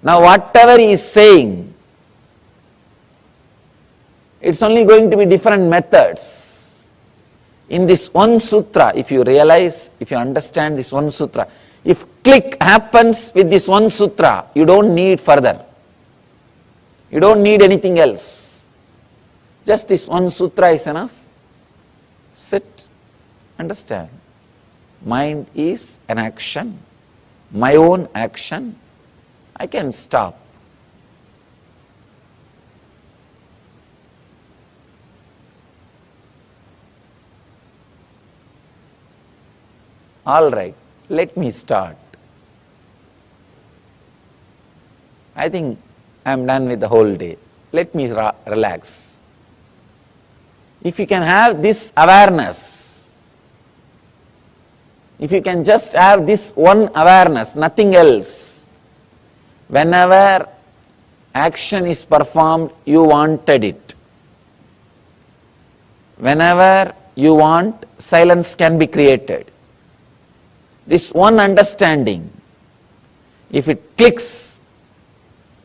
Now whatever he is saying, it's only going to be different methods. In this one sutra, if you realize, if you understand this one sutra, if click happens with this one sutra, you don't need further. You don't need anything else. Just this one sutra is enough. Sit, understand. Mind is an action, my own action. I can stop. All right, let me start. I think I am done with the whole day. Let me relax. If you can have this awareness, if you can just have this one awareness, nothing else, whenever action is performed, you wanted it. Whenever you want, silence can be created. This one understanding, if it clicks,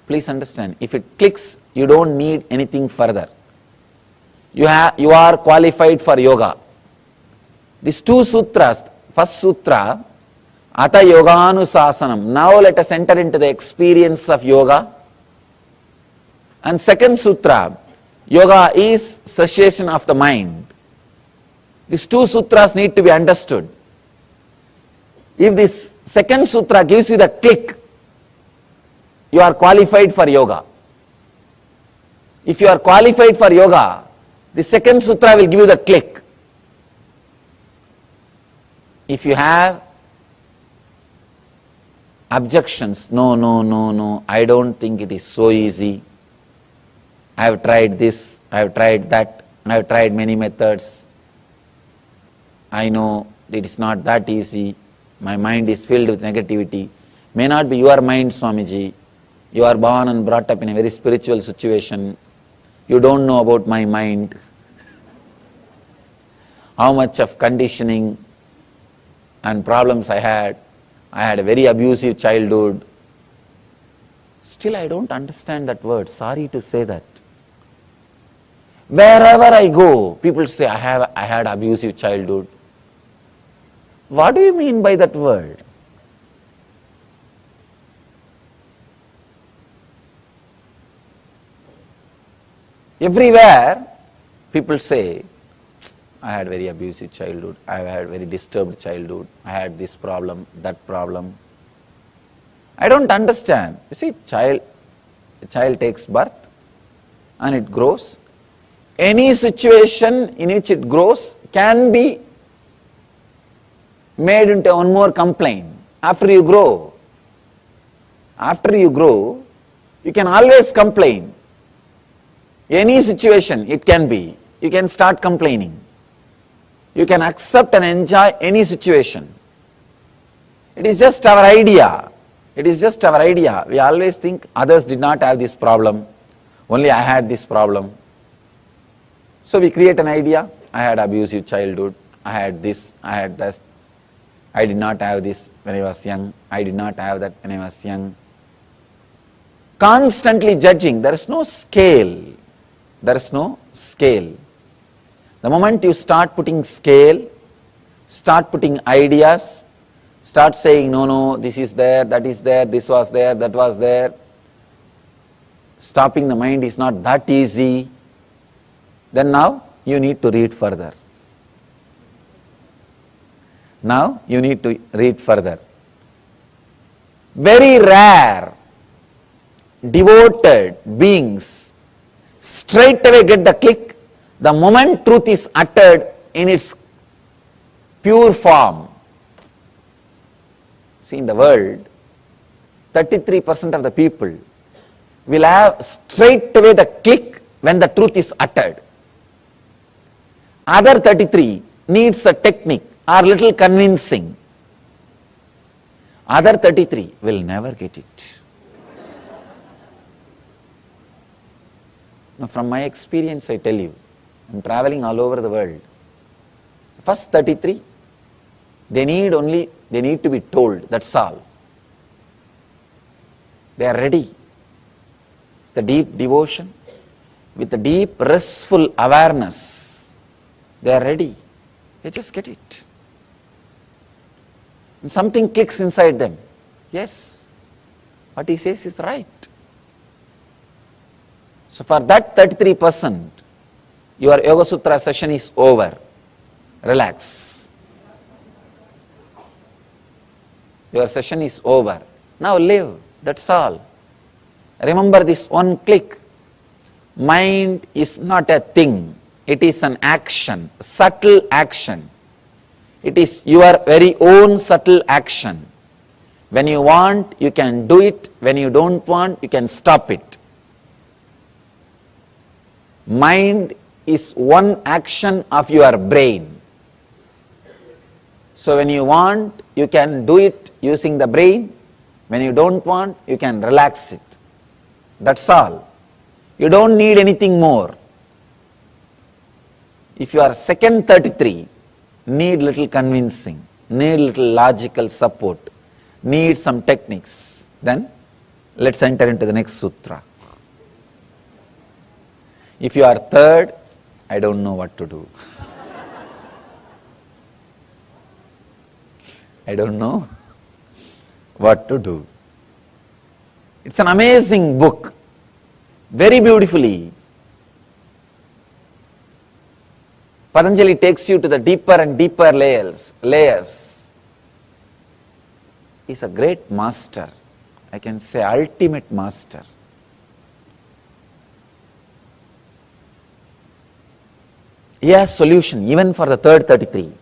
please understand, if it clicks, you don't need anything further. You are qualified for yoga. These two sutras, first sutra, Ata Yoganusasanam. Now let us enter into the experience of yoga. And second sutra, yoga is cessation of the mind. These two sutras need to be understood. If this second sutra gives you the click, you are qualified for yoga. If you are qualified for yoga, the second sutra will give you the click. If you have objections, no, I don't think it is so easy. I have tried this, I have tried that, I have tried many methods. I know it is not that easy. My mind is filled with negativity. May not be your mind, Swamiji. You are born and brought up in a very spiritual situation. You don't know about my mind. How much of conditioning and problems I had. I had a very abusive childhood. Still I don't understand that word. Sorry to say that. Wherever I go, people say I had abusive childhood. What do you mean by that word? Everywhere people say, I had very abusive childhood, I had very disturbed childhood, I had this problem, that problem. I don't understand. You see, a child takes birth and it grows. Any situation in which it grows can be made into one more complaint. After you grow, you can always complain. Any situation it can be, you can start complaining. You can accept and enjoy any situation. It is just our idea. It is just our idea. We always think others did not have this problem, only I had this problem. So we create an idea, I had abusive childhood, I had this, I had that, I did not have this when I was young, I did not have that when I was young. Constantly judging, there is no scale. There is no scale. The moment you start putting scale, start putting ideas, start saying, no, this is there, that is there, this was there, that was there. Stopping the mind is not that easy. Then now you need to read further. Now you need to read further. Very rare, devoted beings straight away get the click the moment truth is uttered in its pure form. See, in the world, 33% of the people will have straight away the click when the truth is uttered. Other 33 needs a technique or little convincing. Other 33 will never get it. Now, from my experience, I tell you, I'm traveling all over the world. First 33, they need to be told, that's all. They are ready. The deep devotion, with the deep restful awareness, they are ready. They just get it. And something clicks inside them. Yes, what he says is right. So for that 33%, your Yoga Sutra session is over. Relax. Your session is over. Now live, that's all. Remember this one click. Mind is not a thing. It is an action, subtle action. It is your very own subtle action. When you want, you can do it. When you don't want, you can stop it. Mind is one action of your brain. So when you want, you can do it using the brain. When you don't want, you can relax it. That's all. You don't need anything more. If you are second 33, need little convincing, need little logical support, need some techniques, then let's enter into the next sutra. If you are third, I don't know what to do. I don't know what to do. It's an amazing book, very beautifully. Patanjali takes you to the deeper and deeper layers. He's a great master. I can say ultimate master. He has solution even for the third 33.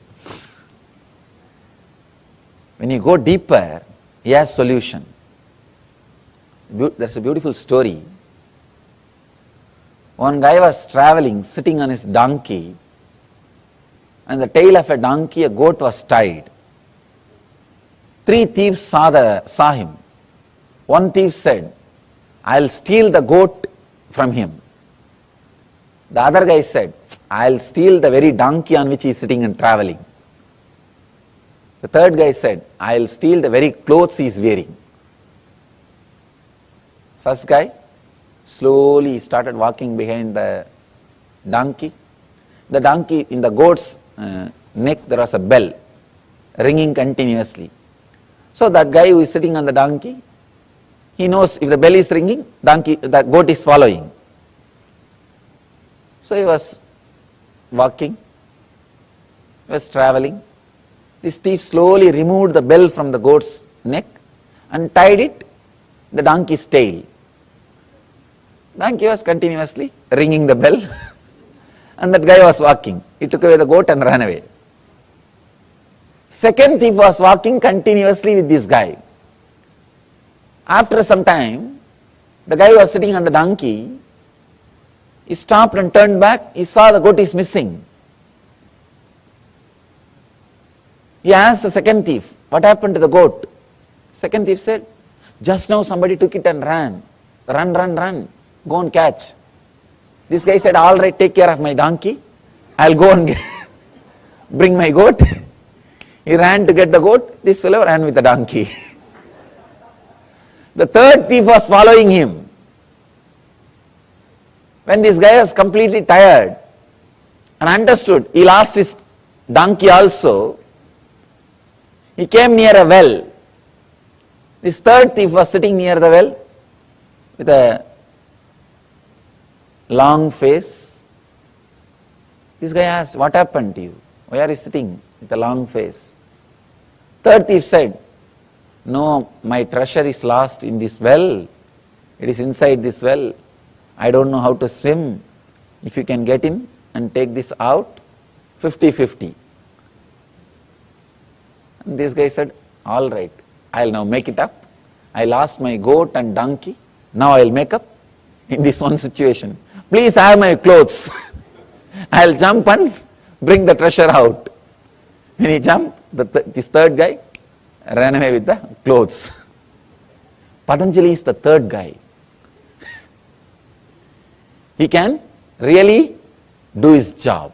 When you go deeper, he has solution. There's a beautiful story. One guy was traveling, sitting on his donkey, and the tail of a donkey, a goat was tied. 3 thieves saw him. One thief said, I'll steal the goat from him. The other guy said, I'll steal the very donkey on which he is sitting and traveling. The third guy said, I'll steal the very clothes he is wearing. First guy slowly started walking behind the donkey. The donkey, in the goat's neck, there was a bell ringing continuously. So that guy who is sitting on the donkey, he knows if the bell is ringing, the goat is following. So he was walking, he was traveling. This thief slowly removed the bell from the goat's neck and tied it the donkey's tail. Donkey was continuously ringing the bell and that guy was walking. He took away the goat and ran away. Second thief was walking continuously with this guy. After some time, the guy was sitting on the donkey. He stopped and turned back. He saw the goat is missing. He asked the second thief, what happened to the goat? Second thief said, just now somebody took it and ran. Run, run, run. Go and catch. This guy said, all right, take care of my donkey. I'll go and bring my goat. He ran to get the goat. This fellow ran with the donkey. The third thief was following him. When this guy was completely tired and understood, he lost his donkey also. He came near a well. This third thief was sitting near the well with a long face. This guy asked, what happened to you? Why are you sitting with a long face? Third thief said, no, my treasure is lost in this well. It is inside this well. I don't know how to swim. If you can get in and take this out, 50-50. And this guy said, all right, I'll now make it up. I lost my goat and donkey. Now I'll make up in this one situation. Please have my clothes. I'll jump and bring the treasure out. When he jumped, this third guy ran away with the clothes. Patanjali is the third guy. He can really do his job.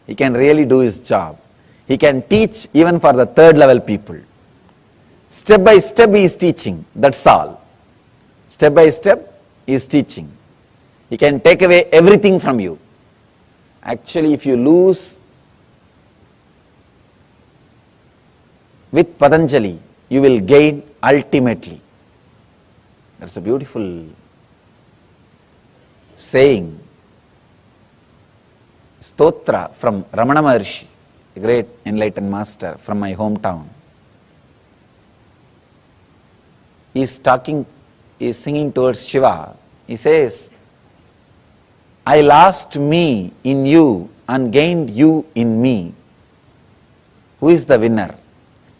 He can really do his job. He can teach even for the third level people. Step by step he is teaching, that's all. Step by step he is teaching. He can take away everything from you. Actually, if you lose with Patanjali, you will gain ultimately. That's a beautiful saying. Stotra from Ramana Maharshi, a great enlightened master from my hometown. He is singing towards Shiva. He says, I lost me in you and gained you in me. Who is the winner?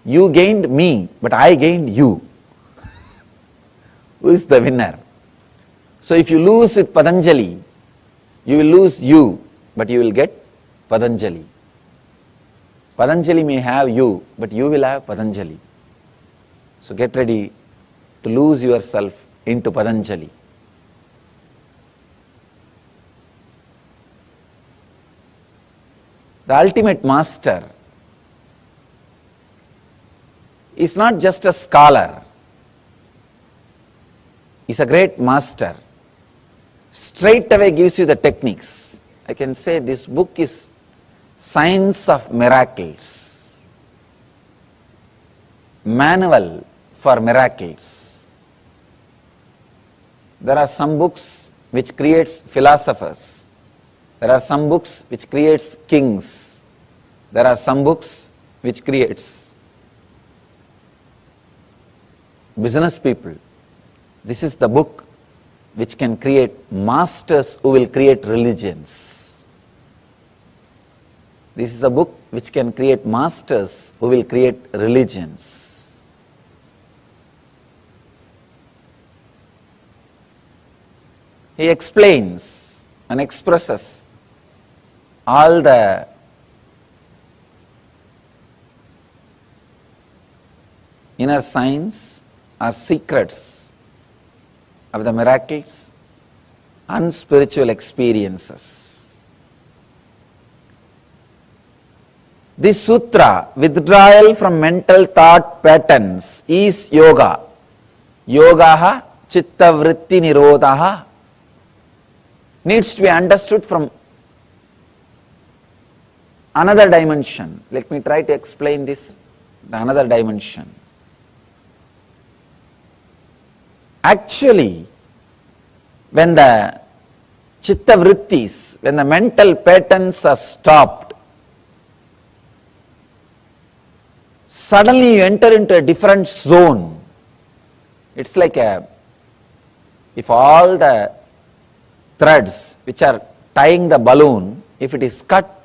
You gained me, but I gained you. Who is the winner? So if you lose with Patanjali, you will lose you, but you will get Patanjali. Patanjali may have you, but you will have Patanjali. So get ready to lose yourself into Patanjali. The ultimate master is not just a scholar. He's a great master. Straight away gives you the techniques. I can say this book is Science of Miracles. Manual for miracles. There are some books which creates philosophers. There are some books which creates kings. There are some books which creates business people. This is the book which can create masters who will create religions. This is a book which can create masters who will create religions. He explains and expresses all the inner science or secrets of the miracles and spiritual experiences. This sutra, withdrawal from mental thought patterns, is yoga. Yogaha chitta vritti nirodhaha, needs to be understood from another dimension. Let me try to explain this, the another dimension. Actually, when the chitta vrittis, when the mental patterns are stopped, suddenly you enter into a different zone. It's like if all the threads which are tying the balloon, if it is cut,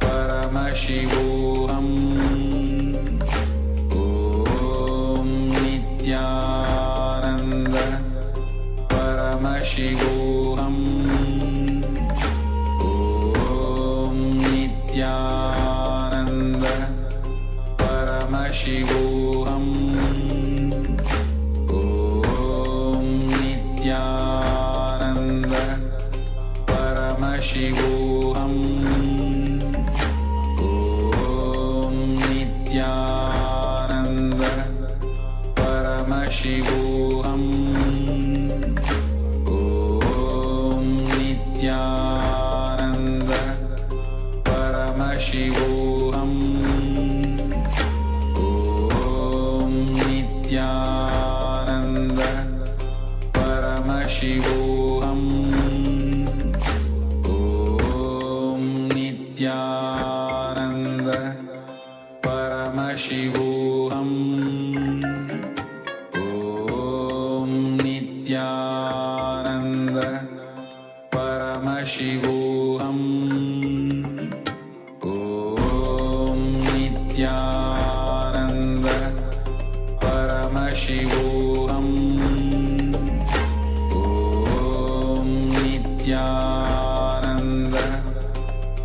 Paramashivoham Om Nithyananda Paramashivoham Om Nithyananda Paramashivoham Om Nithyananda Paramashivoham Om Nithyananda Paramashivoham Om Nithyananda Paramashivoham Om Nithyananda Paramashivoham Om Nithyananda Paramashivoham Om Nithyananda Paramashivoham Om Nithyananda Paramashivoham Om Nithyananda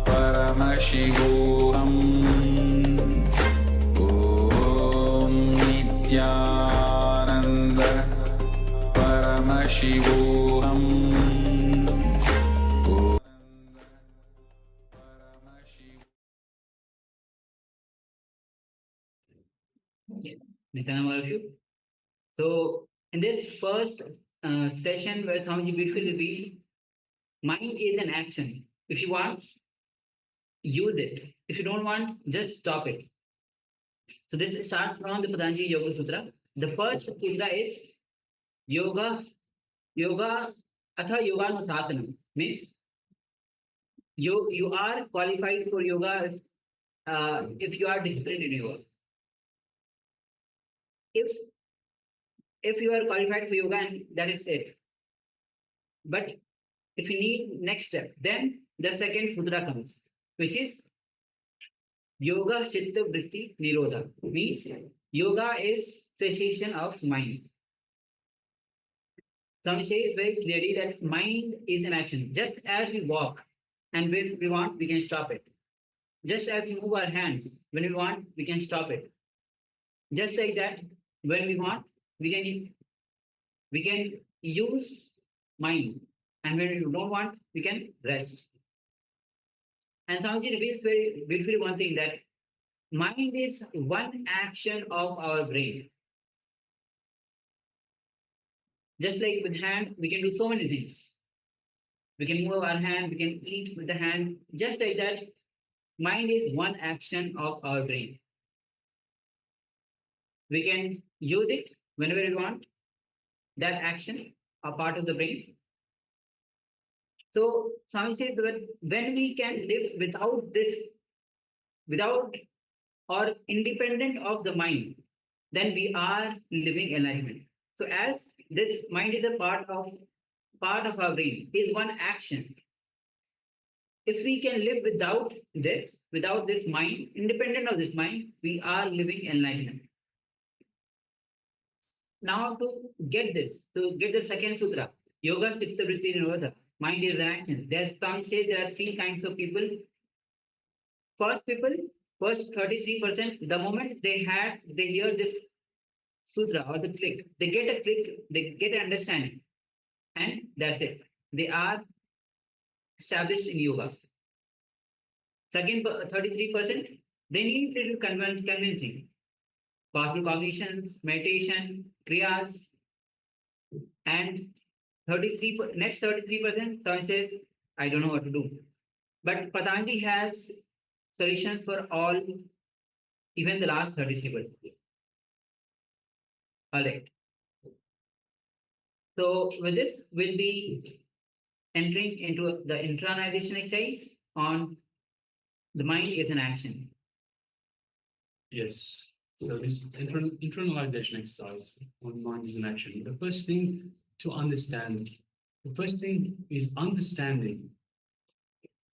Paramashivoham Om Nithyananda Paramashivoham Nithyananda, all of you. So, in this first session where Swamiji beautifully revealed, mind is an action. If you want, use it. If you don't want, just stop it. So this starts from the Patanjali Yoga Sutra. The first sutra is Yoga Atha Yoganusasanam. Means you are qualified for yoga if you are disciplined in yoga. If you are qualified for yoga, and that is it. But if you need next step, then the second sutra comes, which is Yoga Chitta Vritti Nirodha. Means yoga is cessation of mind. Some says very clearly that mind is an action. Just as we walk, and when we want, we can stop it. Just as we move our hands, when we want, we can stop it. Just like that, when we want, we can use mind, and when we don't want, we can rest. And Swamiji reveals very beautifully one thing, that mind is one action of our brain. Just like with hand, we can do so many things. We can move our hand, we can eat with the hand. Just like that, mind is one action of our brain. We can use it whenever we want. That action, a part of the brain. So Swami says that when we can live without or independent of the mind, then we are living enlightenment. So as this mind is a part of our brain, is one action. If we can live without this mind, independent of this mind, we are living enlightenment. Now to get the second sutra, Yoga Chitta Vritti Nirodha, mind is an action. There some say there are three kinds of people. First 33%, the moment they hear this sutra or the click, they get a click, they get an understanding, and that's it. They are established in yoga. Second 33%, they need little convincing. Powerful cognitions, meditation, kriyas, and next 33%, someone says, I don't know what to do. But Patanjali has solutions for all, even the last 33%. All right. So with this, we'll be entering into the internalization exercise on the mind is an action. Yes. So this internalization exercise on mind is an action. The first thing is understanding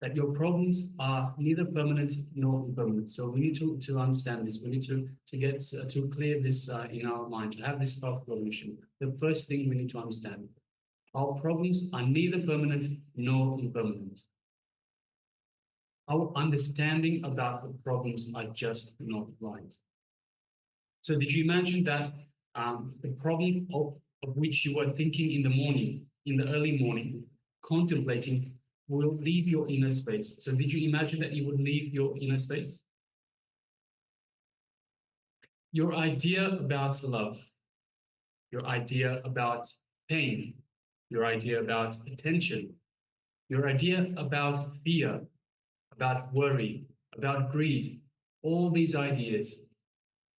that your problems are neither permanent nor impermanent. So we need to understand this. We need to get to clear this in our mind, to have this self-recognition. The first thing we need to understand, our problems are neither permanent nor impermanent. Our understanding about the problems are just not right. So did you imagine that the problem of which you were thinking in the morning, in the early morning, contemplating, will leave your inner space? So did you imagine that you would leave your inner space? Your idea about love, your idea about pain, your idea about attention, your idea about fear, about worry, about greed, all these ideas,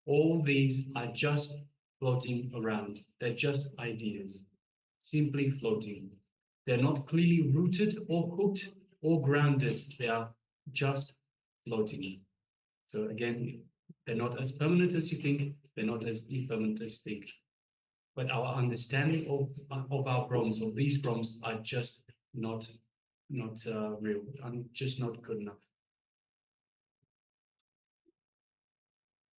all these are just floating around. They're just ideas, simply floating. They're not clearly rooted or hooked or grounded. They are just floating. So again, they're not as permanent as you think. They're not as impermanent as you think. But our understanding of our problems, of these problems, are just not real. Just not good enough.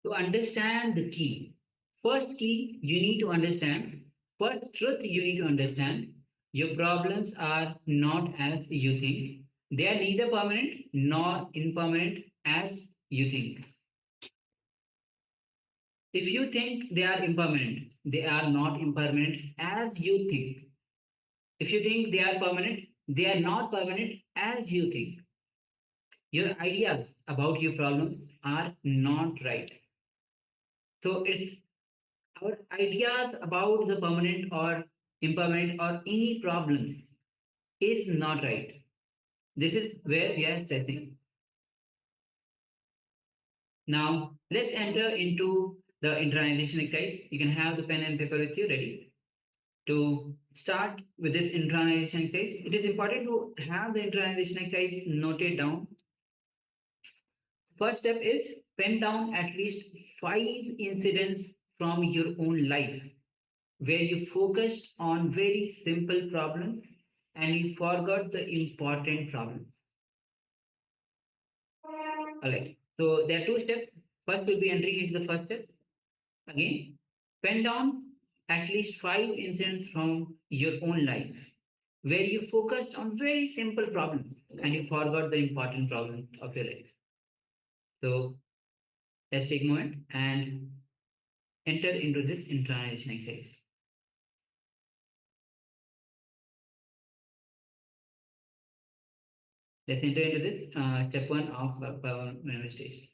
To understand the key, first key you need to understand, first truth you need to understand, your problems are not as you think. They are neither permanent nor impermanent as you think. If you think they are impermanent, they are not impermanent as you think. If you think they are permanent, they are not permanent as you think. Your ideas about your problems are not right. So it's our ideas about the permanent or impermanent or any problems is not right. This is where we are stressing. Now, let's enter into the internalization exercise. You can have the pen and paper with you ready. To start with this internalization exercise, it is important to have the internalization exercise noted down. First step is pen down at least 5 incidents from your own life where you focused on very simple problems and you forgot the important problems. Alright, so there are 2 steps. First will be entering into the first step. Again, pen down at least 5 incidents from your own life where you focused on very simple problems and you forgot the important problems of your life. So let's take a moment and enter into this internalization exercise. Let's enter into this step 1 of power manifestation.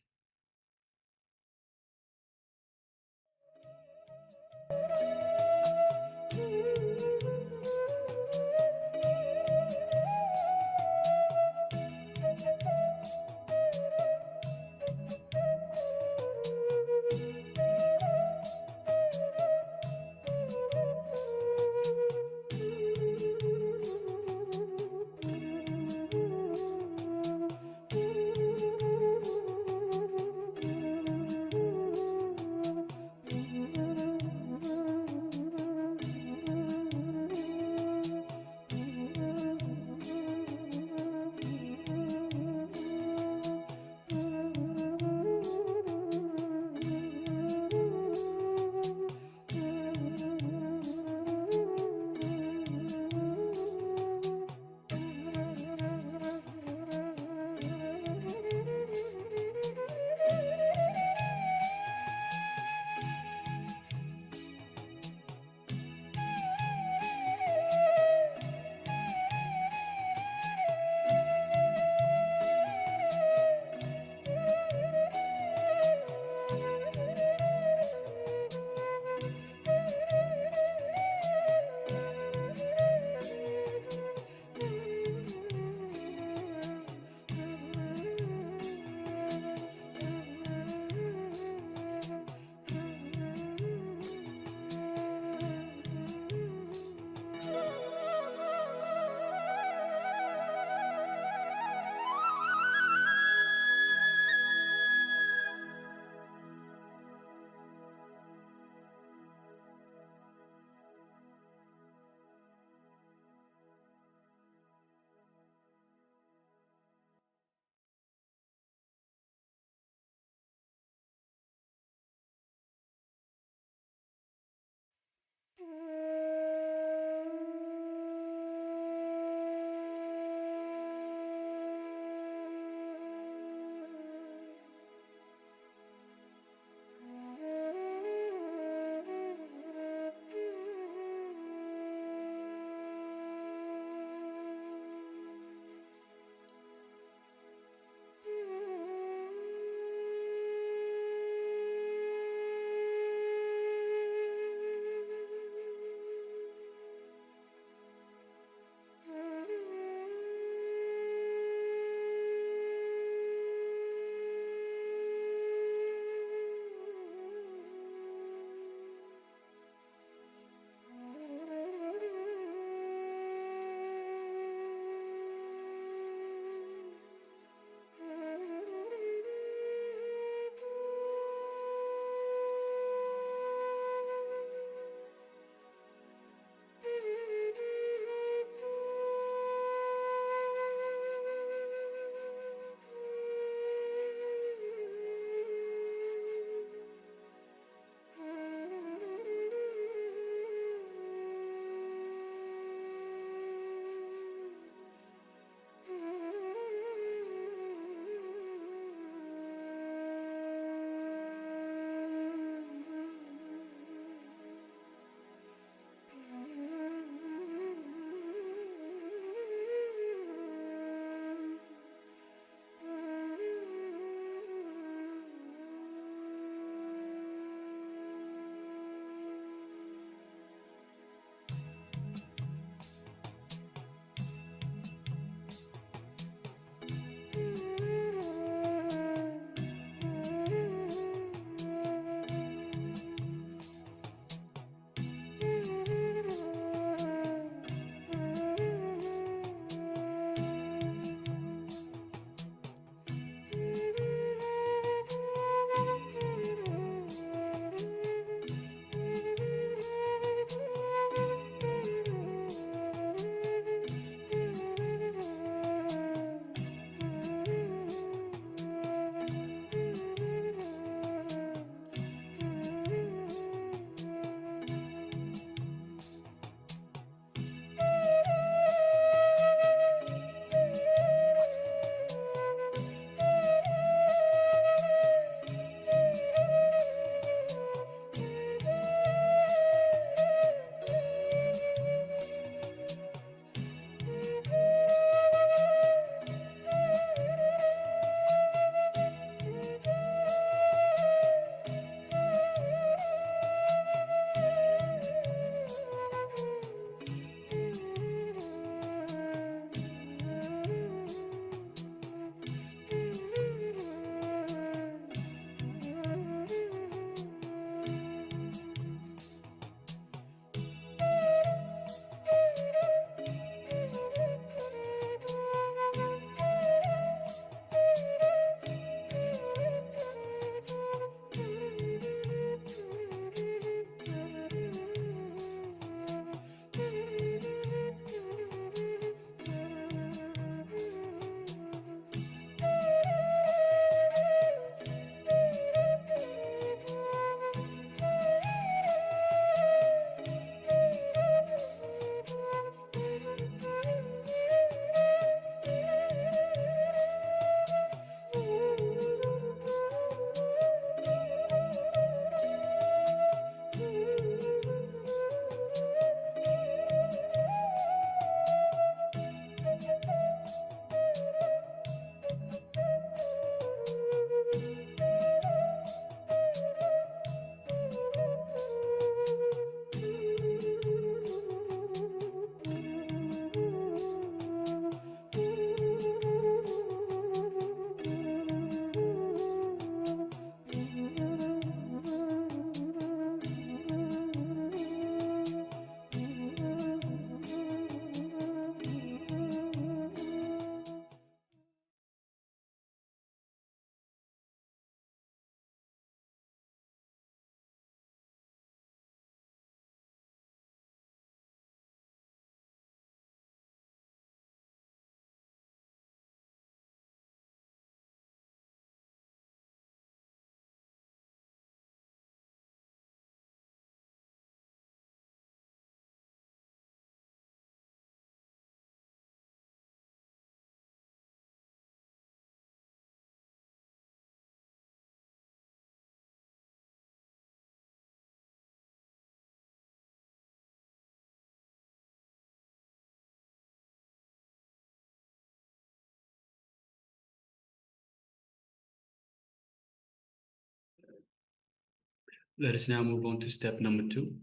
Let us now move on to step number 2.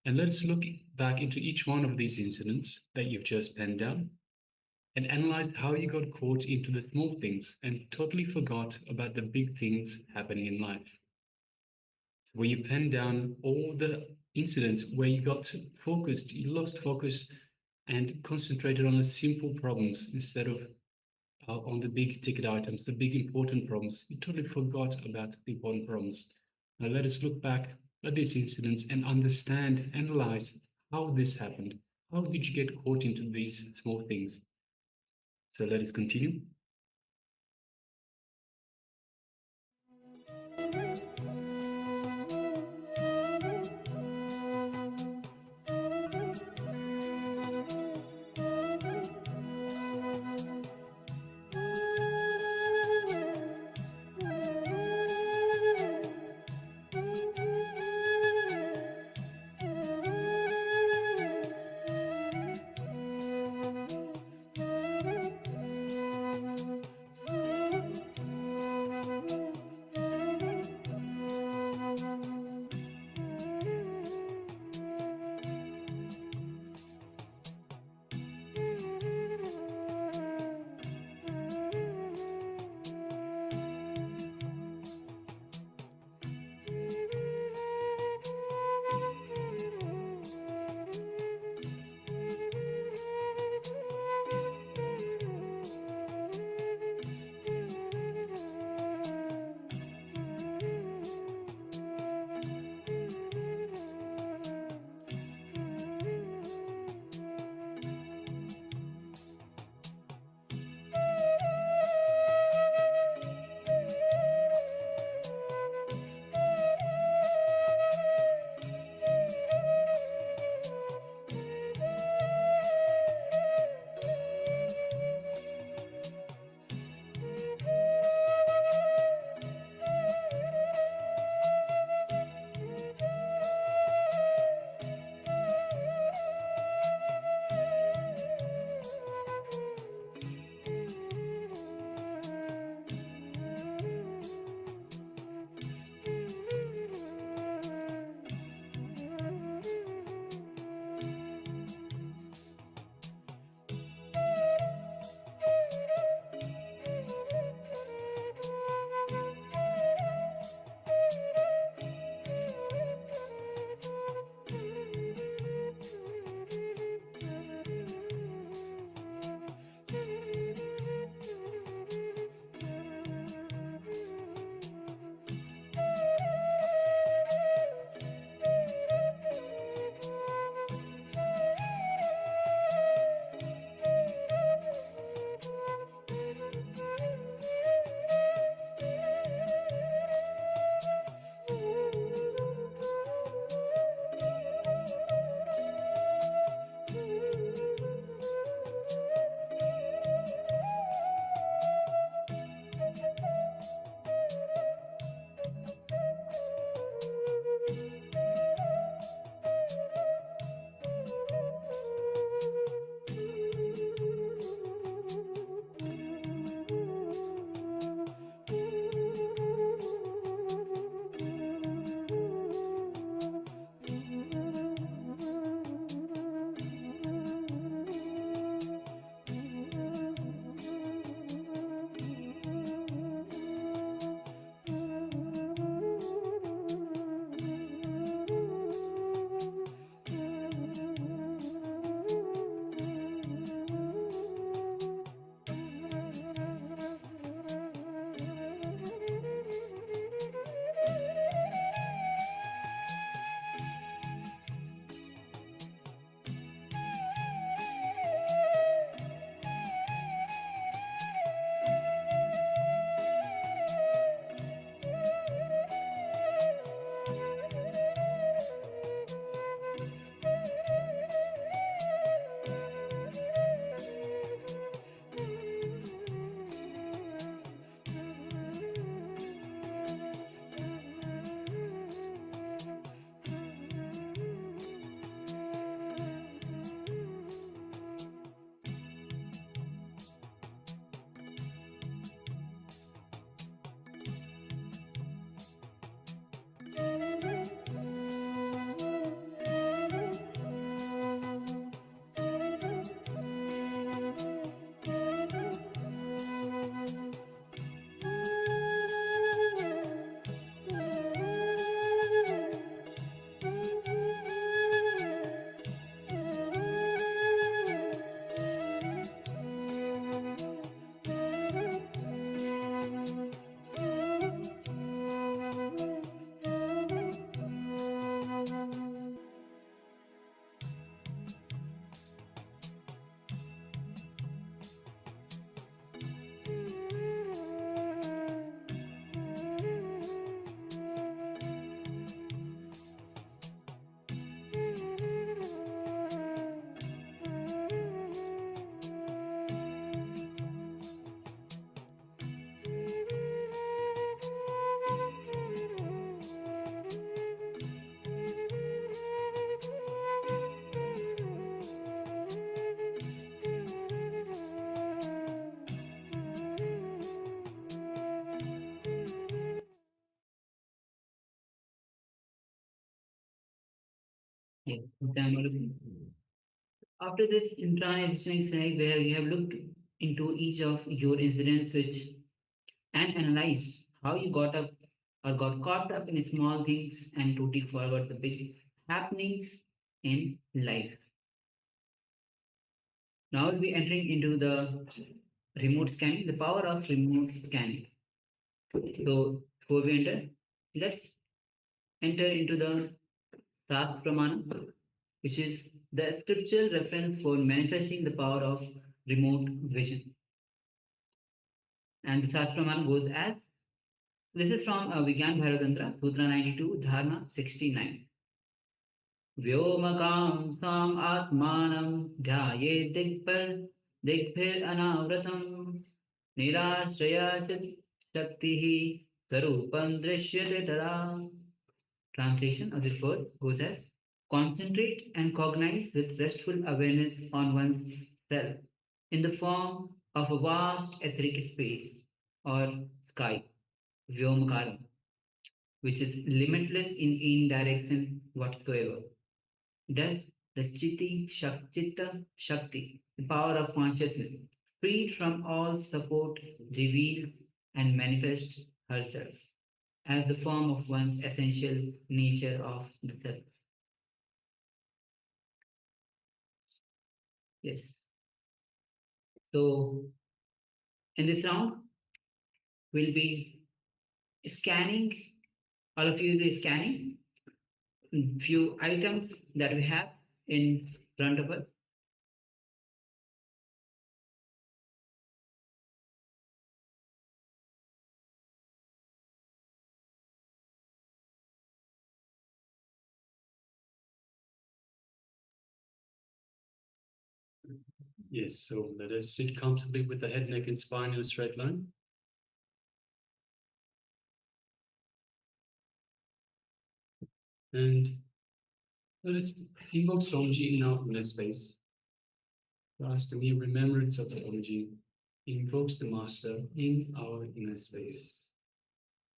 And let's look back into each one of these incidents that you've just penned down and analyze how you got caught into the small things and totally forgot about the big things happening in life. Where you pen down all the incidents where you got focused, you lost focus and concentrated on the simple problems instead of on the big ticket items, the big important problems. You totally forgot about the important problems. Now let us look back at these incidents and understand, analyze how this happened. How did you get caught into these small things? So let us continue. Yes, after this internalization exercise, where we have looked into each of your incidents and analyzed how you got up or got caught up in small things and totally forgot the big happenings in life. Now we'll be entering into the remote scanning, the power of remote scanning. So before we enter, let's enter into the SUPREME, which is the scriptural reference for manifesting the power of remote vision. And the SUPREME goes as, this is from Vigyan Bhairatantra, Sutra 92, Dharma 69. Vyomagam sam atmanam dhyaye digbhir anavratam nirashraya shaktihi sarupam drishyate tada. Translation of this verse goes as, concentrate and cognize with restful awareness on one's self in the form of a vast etheric space or sky, Vyomakaram, which is limitless in any direction whatsoever. Thus, the Chitta Shakti, the power of consciousness, freed from all support, reveals and manifests herself as the form of one's essential nature of the self. Yes. So, in this round, we'll be scanning, all of you will be scanning few items that we have in front of us. Yes, so let us sit comfortably with the head, neck, and spine in a straight line. And let us invoke Swamiji in our inner space. Last, the mere remembrance of Swamiji invokes the Master in our inner space.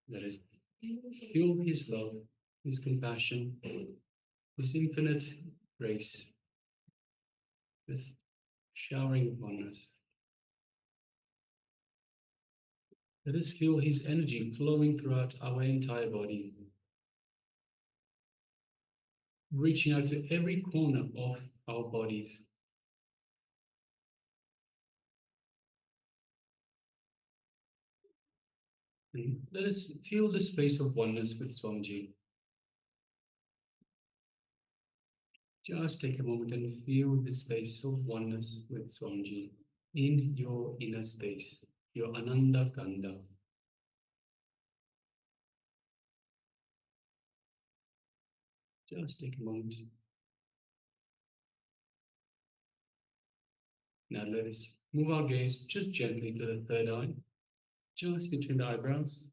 Let us feel his love, his compassion, his infinite grace, this showering upon us. Let us feel his energy flowing throughout our entire body, reaching out to every corner of our bodies. And let us feel the space of oneness with Swamiji. Just take a moment and feel the space of oneness with Swamiji in your inner space, your Ananda Kanda. Just take a moment. Now let us move our gaze just gently to the third eye, just between the eyebrows.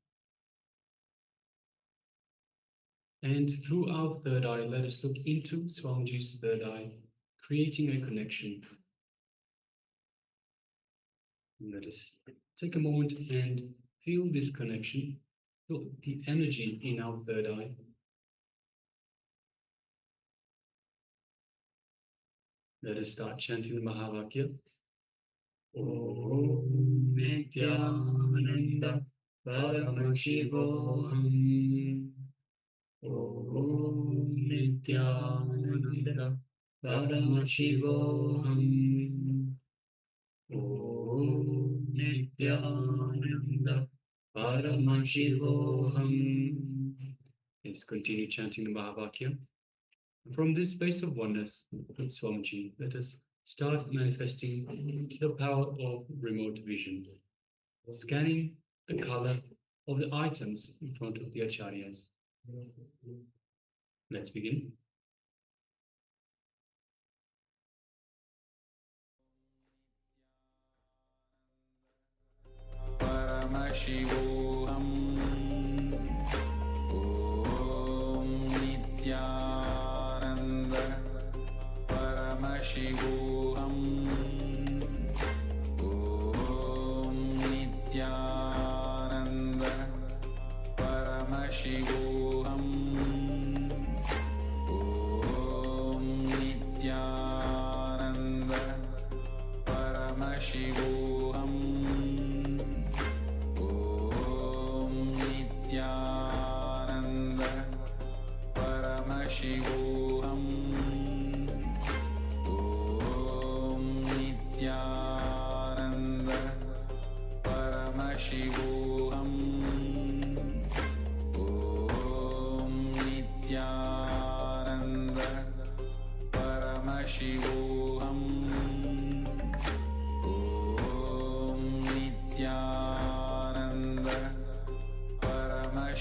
And through our third eye, let us look into Swamiji's third eye, creating a connection. Let us take a moment and feel this connection, feel the energy in our third eye. Let us start chanting the Mahavakya. Om Nithyananda Paramashivoham. Om Nithyananda Paramashivoham. Om Nithyananda Paramashivoham. Let's continue chanting the Mahavakya. From this space of oneness with Swamiji, let us start manifesting the power of remote vision, scanning the color of the items in front of the acharyas. Let's begin. Paramashivoham. Om Nithyananda Paramashivoham. Om Nithyananda Paramashivoham. Om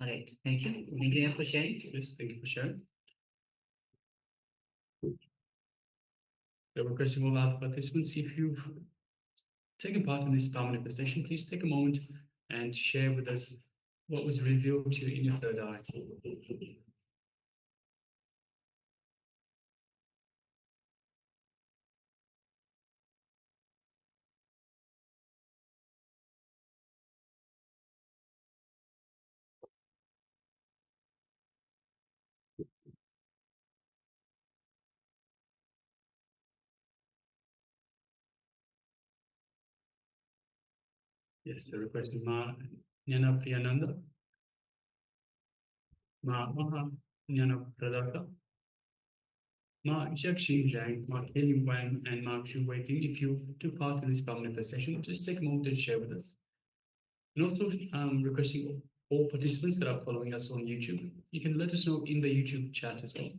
All right. Thank you. Thank you for sharing. Yes, thank you for sharing. So requesting all our participants, if you've taken part in this power manifestation, please take a moment and share with us what was revealed to you in your third eye. Yes, so requesting Ma Jnana Priyananda, Ma Maha Jnana Pradaka, Ma Jiaxin Zhang, Ma Kelly Wang, and Ma Xu Waiting. If you took part in this power manifestation, just take a moment and share with us. And also requesting all participants that are following us on YouTube, you can let us know in the YouTube chat as well.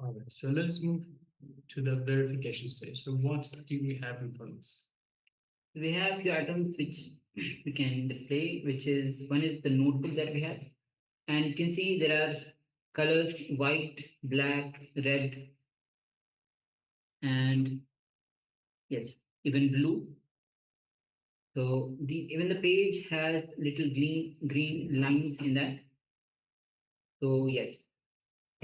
All right, so let's move to the verification stage. So what do we have in front of us? We have few items which we can display, which is one is the notebook that we have, and you can see there are colors white, black, red, and yes, even blue. So even the page has little green lines in that. So yes,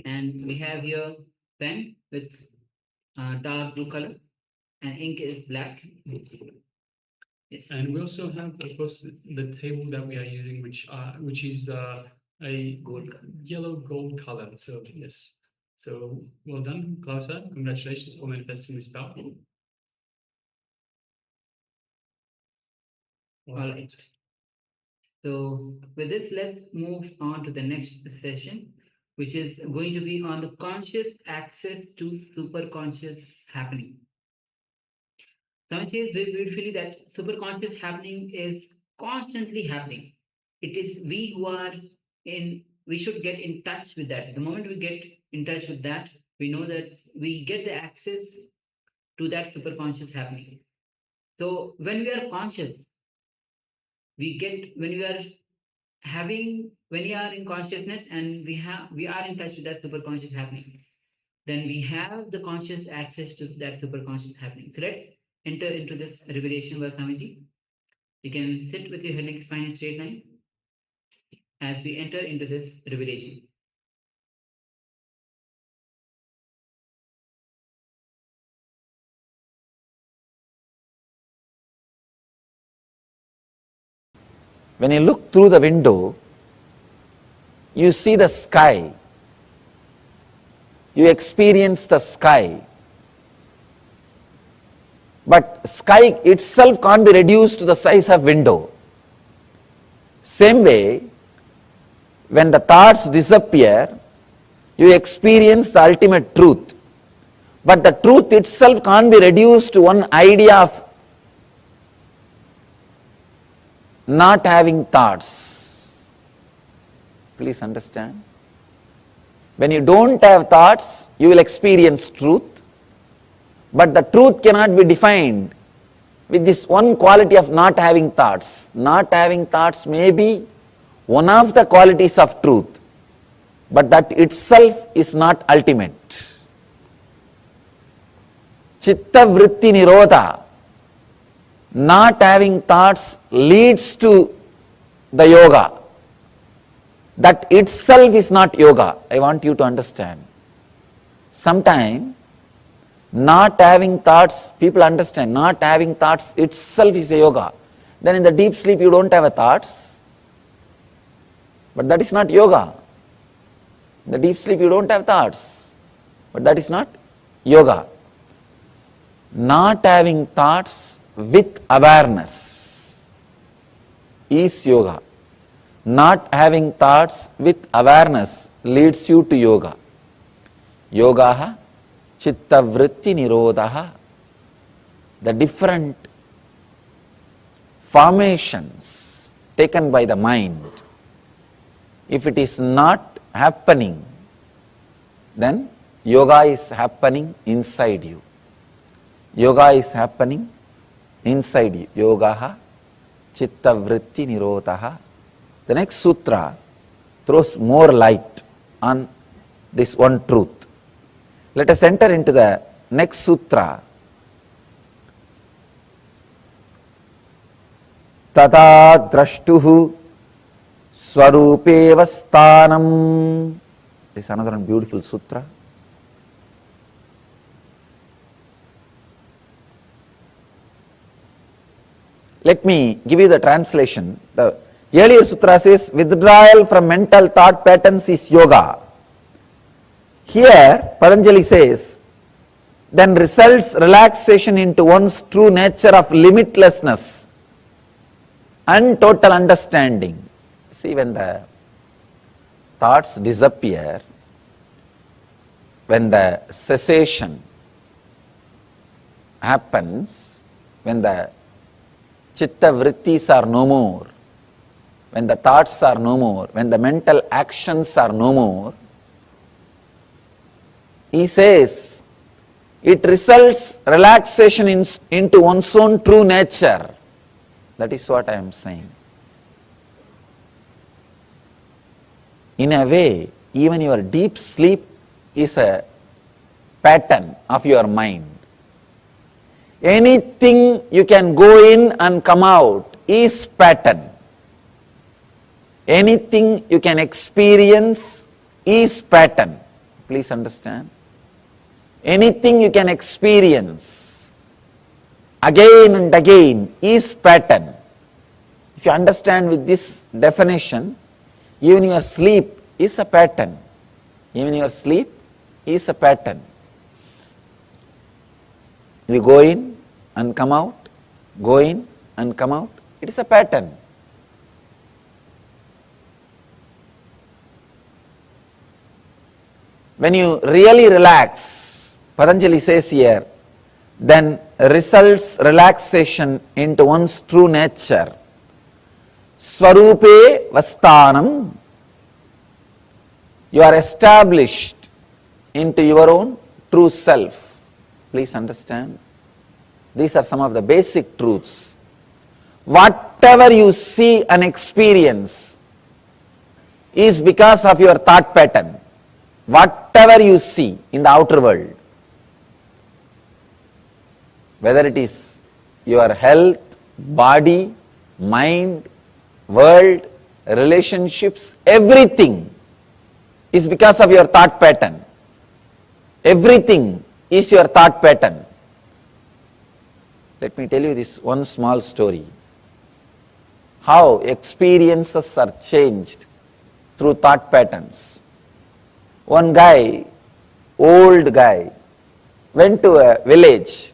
and we have here pen with dark blue color, and ink is black. Yes. And we also have, of course, the table that we are using, which is a yellow gold color. So yes, so well done, Klausa. Congratulations for manifesting this power. All right. So with this, let's move on to the next session, which is going to be on the conscious access to superconscious happening. Sami says very beautifully that superconscious happening is constantly happening. It is we who are we should get in touch with that. The moment we get in touch with that, we know that we get the access to that superconscious happening. So when we are conscious, when we are in consciousness and we are in touch with that superconscious happening, then we have the conscious access to that superconscious happening. So let's enter into this revelation by Swamiji. You can sit with your head, neck, spine, and straight line as we enter into this revelation. When you look through the window, you see the sky. You experience the sky. But sky itself can't be reduced to the size of window. Same way, when the thoughts disappear, you experience the ultimate truth. But the truth itself can't be reduced to one idea of not having thoughts. Please understand. When you don't have thoughts, you will experience truth. But the truth cannot be defined with this one quality of not having thoughts. Not having thoughts may be one of the qualities of truth, but that itself is not ultimate. Chitta vritti nirodha, not having thoughts, leads to the yoga. That itself is not yoga. I want you to understand. Sometimes not having thoughts, people understand, not having thoughts itself is a yoga. Then in the deep sleep you don't have a thoughts, but that is not yoga. In the deep sleep you don't have thoughts, but that is not yoga. Not having thoughts with awareness is yoga. Not having thoughts with awareness leads you to yoga. Yogaha chitta vritti nirodha. The different formations taken by the mind, if it is not happening, then yoga is happening inside you. Yoga is happening inside you. Yogaha chitta vritti nirodhaha. The next sutra throws more light on this one truth. Let us enter into the next sutra. Tata drashtuhu swarupeva sthanam. This is another beautiful sutra. Let me give you the translation. The earlier sutra says withdrawal from mental thought patterns is yoga. Here Patanjali says then results relaxation into one's true nature of limitlessness and total understanding. See, when the thoughts disappear, when the cessation happens, when the chitta vrittis are no more, when the thoughts are no more, when the mental actions are no more, he says it results relaxation into one's own true nature. That is what I am saying. In a way, even your deep sleep is a pattern of your mind. Anything you can go in and come out is pattern. Anything you can experience is pattern. Please understand. Anything you can experience again and again is pattern. If you understand with this definition, even your sleep is a pattern. Even your sleep is a pattern. You go in and come out, go in and come out. It is a pattern. When you really relax, Patanjali says here, then results relaxation into one's true nature. Swarupe vasthanam. You are established into your own true self. Please understand. These are some of the basic truths. Whatever you see and experience is because of your thought pattern. Whatever you see in the outer world, whether it is your health, body, mind, world, relationships, everything is because of your thought pattern. Everything is your thought pattern. Let me tell you this one small story. How experiences are changed through thought patterns. One guy, old guy, went to a village,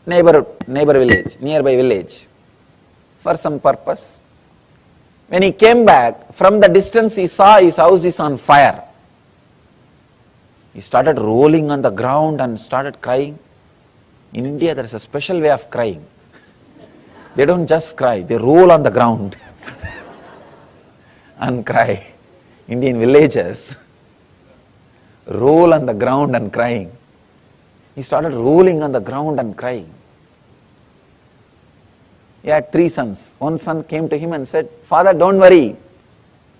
neighbor village, nearby village, for some purpose. When he came back, from the distance he saw his house is on fire. He started rolling on the ground and started crying. In India there is a special way of crying. They don't just cry, they roll on the ground and cry. Indian villages roll on the ground and crying. He started rolling on the ground and crying. He had 3 sons. One son came to him and said, "Father, don't worry.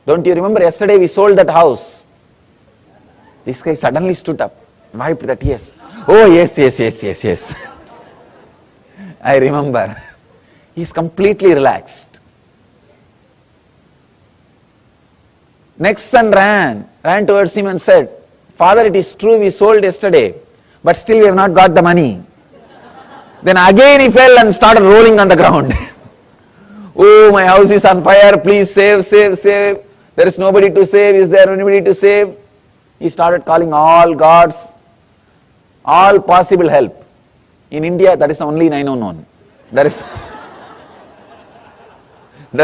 Don't you remember yesterday we sold that house?" This guy suddenly stood up, wiped the tears. "Oh, yes. I remember." He's completely relaxed. Next son ran towards him and said, "Father, it is true we sold yesterday, but still we have not got the money." Then again he fell and started rolling on the ground. "Oh, my house is on fire, please save. There is nobody to save, is there anybody to save?" He started calling all gods, all possible help. In India, that is only 911. There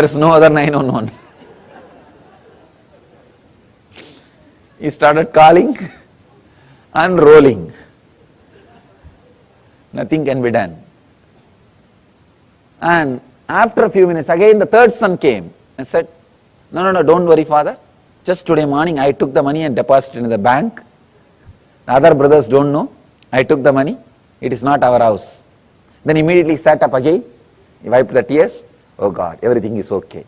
is no other 911. He started calling and rolling. Nothing can be done. And after a few minutes, again the third son came and said, No, don't worry, father. Just today morning I took the money and deposited in the bank. Other brothers don't know. I took the money. It is not our house. Then immediately sat up again. He wiped the tears. Oh God, everything is okay.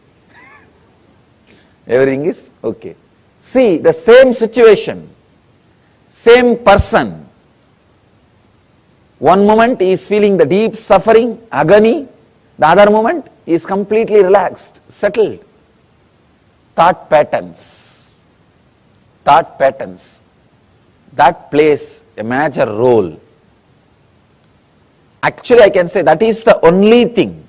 Everything is okay. See, the same situation, same person. One moment he is feeling the deep suffering, agony. The other moment he is completely relaxed, settled. Thought patterns. Thought patterns. That plays a major role. Actually, I can say that is the only thing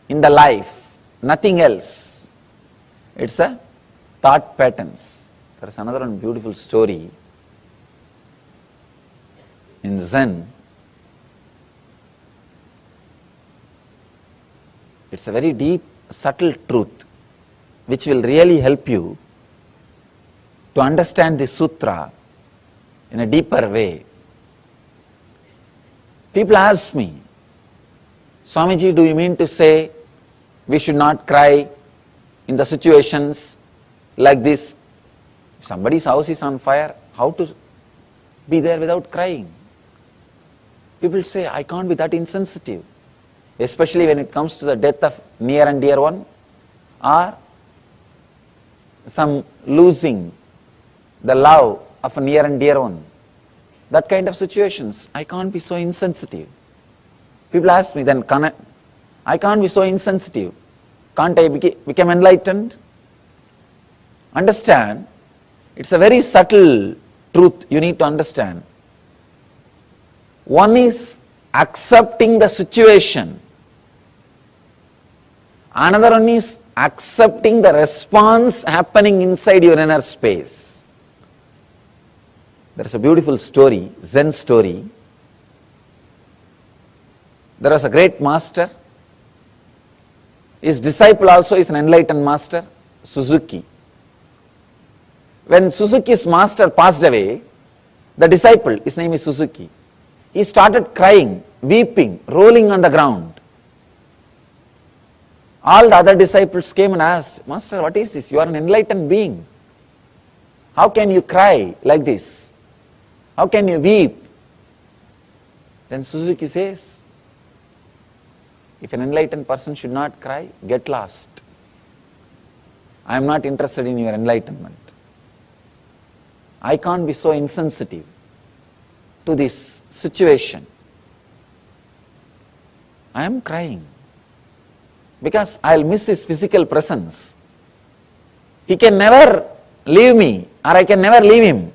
in the life, nothing else. It's a thought patterns. There is another one beautiful story in Zen. It's a very deep, subtle truth which will really help you to understand the sutra in a deeper way. People ask me, Swamiji, do you mean to say we should not cry in the situations like this? If somebody's house is on fire, how to be there without crying? People say, I can't be that insensitive, especially when it comes to the death of near and dear one, or some losing the love of a near and dear one. That kind of situations, I can't be so insensitive. People ask me, then I can't be so insensitive. Can't I become enlightened? Understand, it's a very subtle truth you need to understand. One is accepting the situation. Another one is accepting the response happening inside your inner space. There is a beautiful story, Zen story. There was a great master. His disciple also is an enlightened master, Suzuki. When Suzuki's master passed away, the disciple, his name is Suzuki, he started crying, weeping, rolling on the ground. All the other disciples came and asked, Master, what is this? You are an enlightened being. How can you cry like this? How can you weep? Then Suzuki says, if an enlightened person should not cry, get lost. I am not interested in your enlightenment. I can't be so insensitive to this situation. I am crying because I'll miss his physical presence. He can never leave me, or I can never leave him,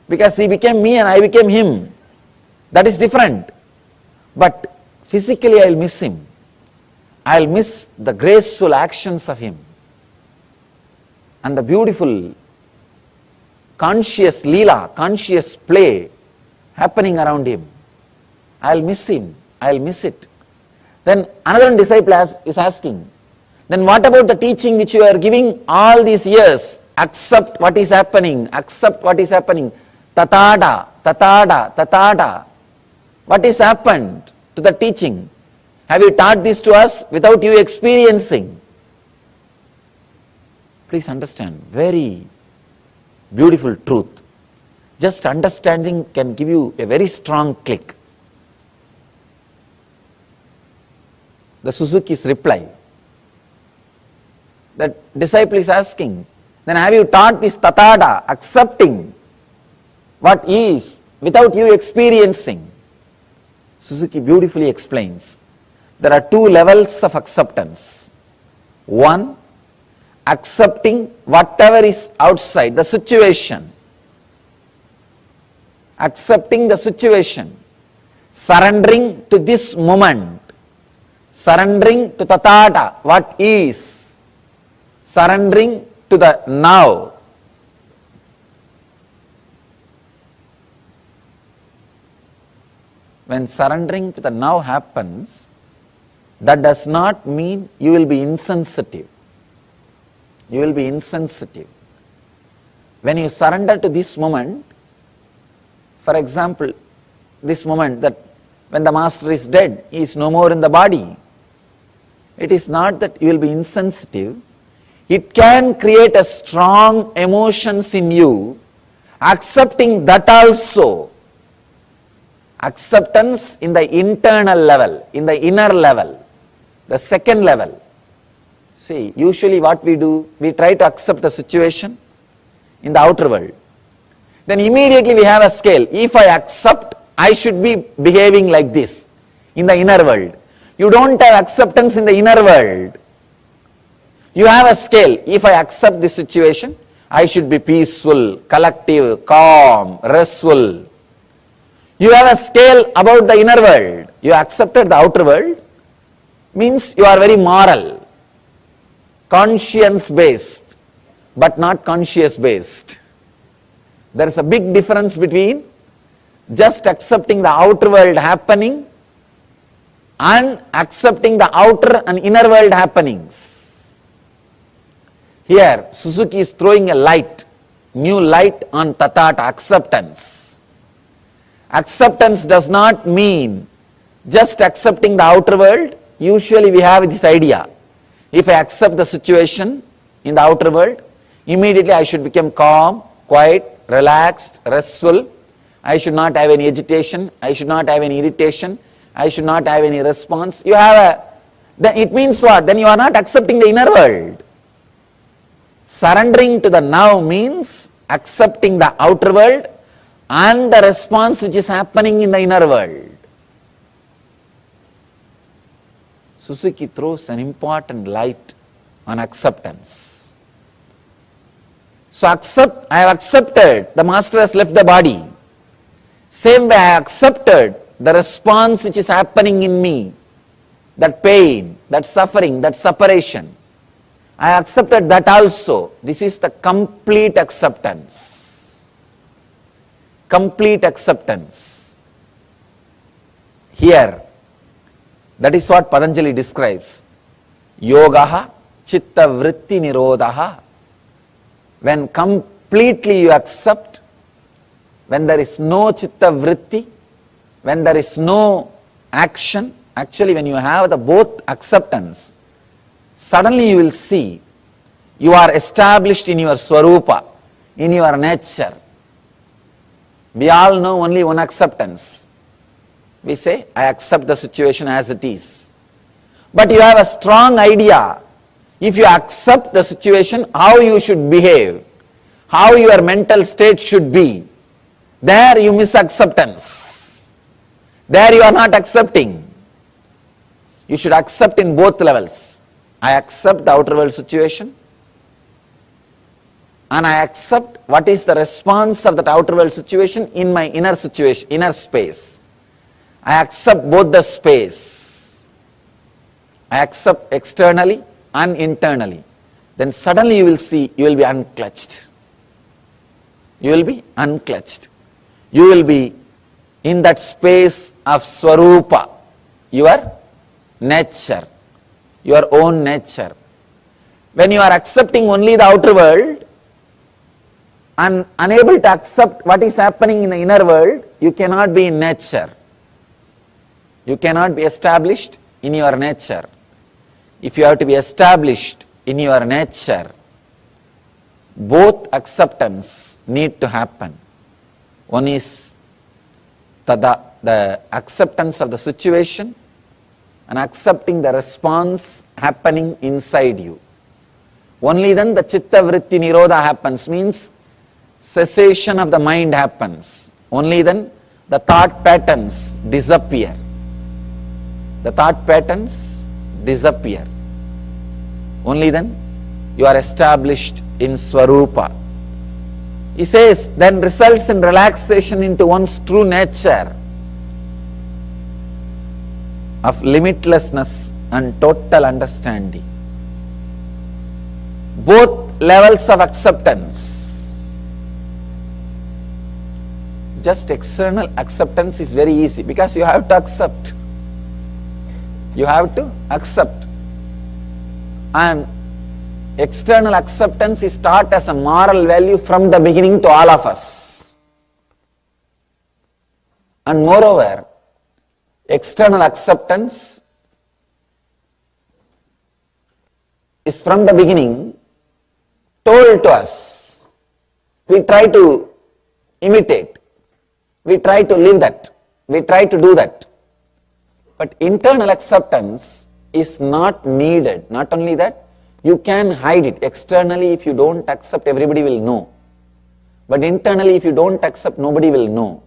because he became me and I became him. That is different. But physically I'll miss him. I'll miss the graceful actions of him and the beautiful conscious leela, conscious play happening around him. I'll miss him. I'll miss it. Then another disciple is asking, then what about the teaching which you are giving all these years? Accept what is happening. Accept what is happening. Tatada, tatada, tatada. What has happened to the teaching? Have you taught this to us without you experiencing? Please understand, very beautiful truth. Just understanding can give you a very strong click. The Suzuki's reply. That disciple is asking, then have you taught this tatada, accepting what is without you experiencing? Suzuki beautifully explains, there are two levels of acceptance. One, accepting whatever is outside, the situation. Accepting the situation. Surrendering to this moment. Surrendering to tathata, what is. Surrendering to the now. When surrendering to the now happens, that does not mean you will be insensitive. You will be insensitive. When you surrender to this moment, for example, this moment that when the master is dead, he is no more in the body. It is not that you will be insensitive. It can create a strong emotions in you, accepting that also. Acceptance in the internal level, in the inner level, the second level. See, usually what we do, we try to accept the situation in the outer world. Then immediately we have a scale. If I accept, I should be behaving like this in the inner world. You don't have acceptance in the inner world. You have a scale. If I accept this situation, I should be peaceful, collective, calm, restful. You have a scale about the inner world. You accepted the outer world, means you are very moral, conscience based, but not conscious based. There is a big difference between just accepting the outer world happening and accepting the outer and inner world happenings. Here, Suzuki is throwing a light, new light on Tathata, acceptance. Acceptance does not mean just accepting the outer world. Usually we have this idea. If I accept the situation in the outer world, immediately I should become calm, quiet, relaxed, restful. I should not have any agitation. I should not have any irritation. I should not have any response. You have a, then it means what? Then you are not accepting the inner world. Surrendering to the now means accepting the outer world and the response which is happening in the inner world. Suzuki throws an important light on acceptance. So I have accepted the master has left the body. Same way I accepted the response which is happening in me, that pain, that suffering, that separation. I accepted that also. This is the complete acceptance. Complete acceptance. Here, that is what Patanjali describes. Yogaha chitta vritti nirodhaha. When completely you accept, when there is no chitta vritti, when there is no action, actually when you have the both acceptance, suddenly you will see you are established in your swarupa, in your nature. We all know only one acceptance. We say, I accept the situation as it is. But you have a strong idea. If you accept the situation, how you should behave, how your mental state should be, there you miss acceptance. There you are not accepting. You should accept in both levels. I accept the outer world situation, and I accept what is the response of that outer world situation in my inner situation, inner space. I accept both the space. I accept externally and internally. Then suddenly you will see, you will be unclutched. You will be unclutched. You will be in that space of Swarupa, your nature, your own nature. When you are accepting only the outer world and unable to accept what is happening in the inner world, you cannot be in nature. You cannot be established in your nature. If you have to be established in your nature, both acceptance need to happen. One is the acceptance of the situation and accepting the response happening inside you. Only then the chitta vritti nirodha happens, means cessation of the mind happens. Only then the thought patterns disappear. The thought patterns disappear. Only then you are established in Swarupa. He says, then results in relaxation into one's true nature of limitlessness and total understanding. Both levels of acceptance. Just external acceptance is very easy because you have to accept. You have to accept. And external acceptance is taught as a moral value from the beginning to all of us. And moreover, external acceptance is from the beginning told to us. We try to imitate. We try to live that. We try to do that. But internal acceptance is not needed. Not only that, you can hide it. Externally, if you don't accept, everybody will know. But internally, if you don't accept, nobody will know.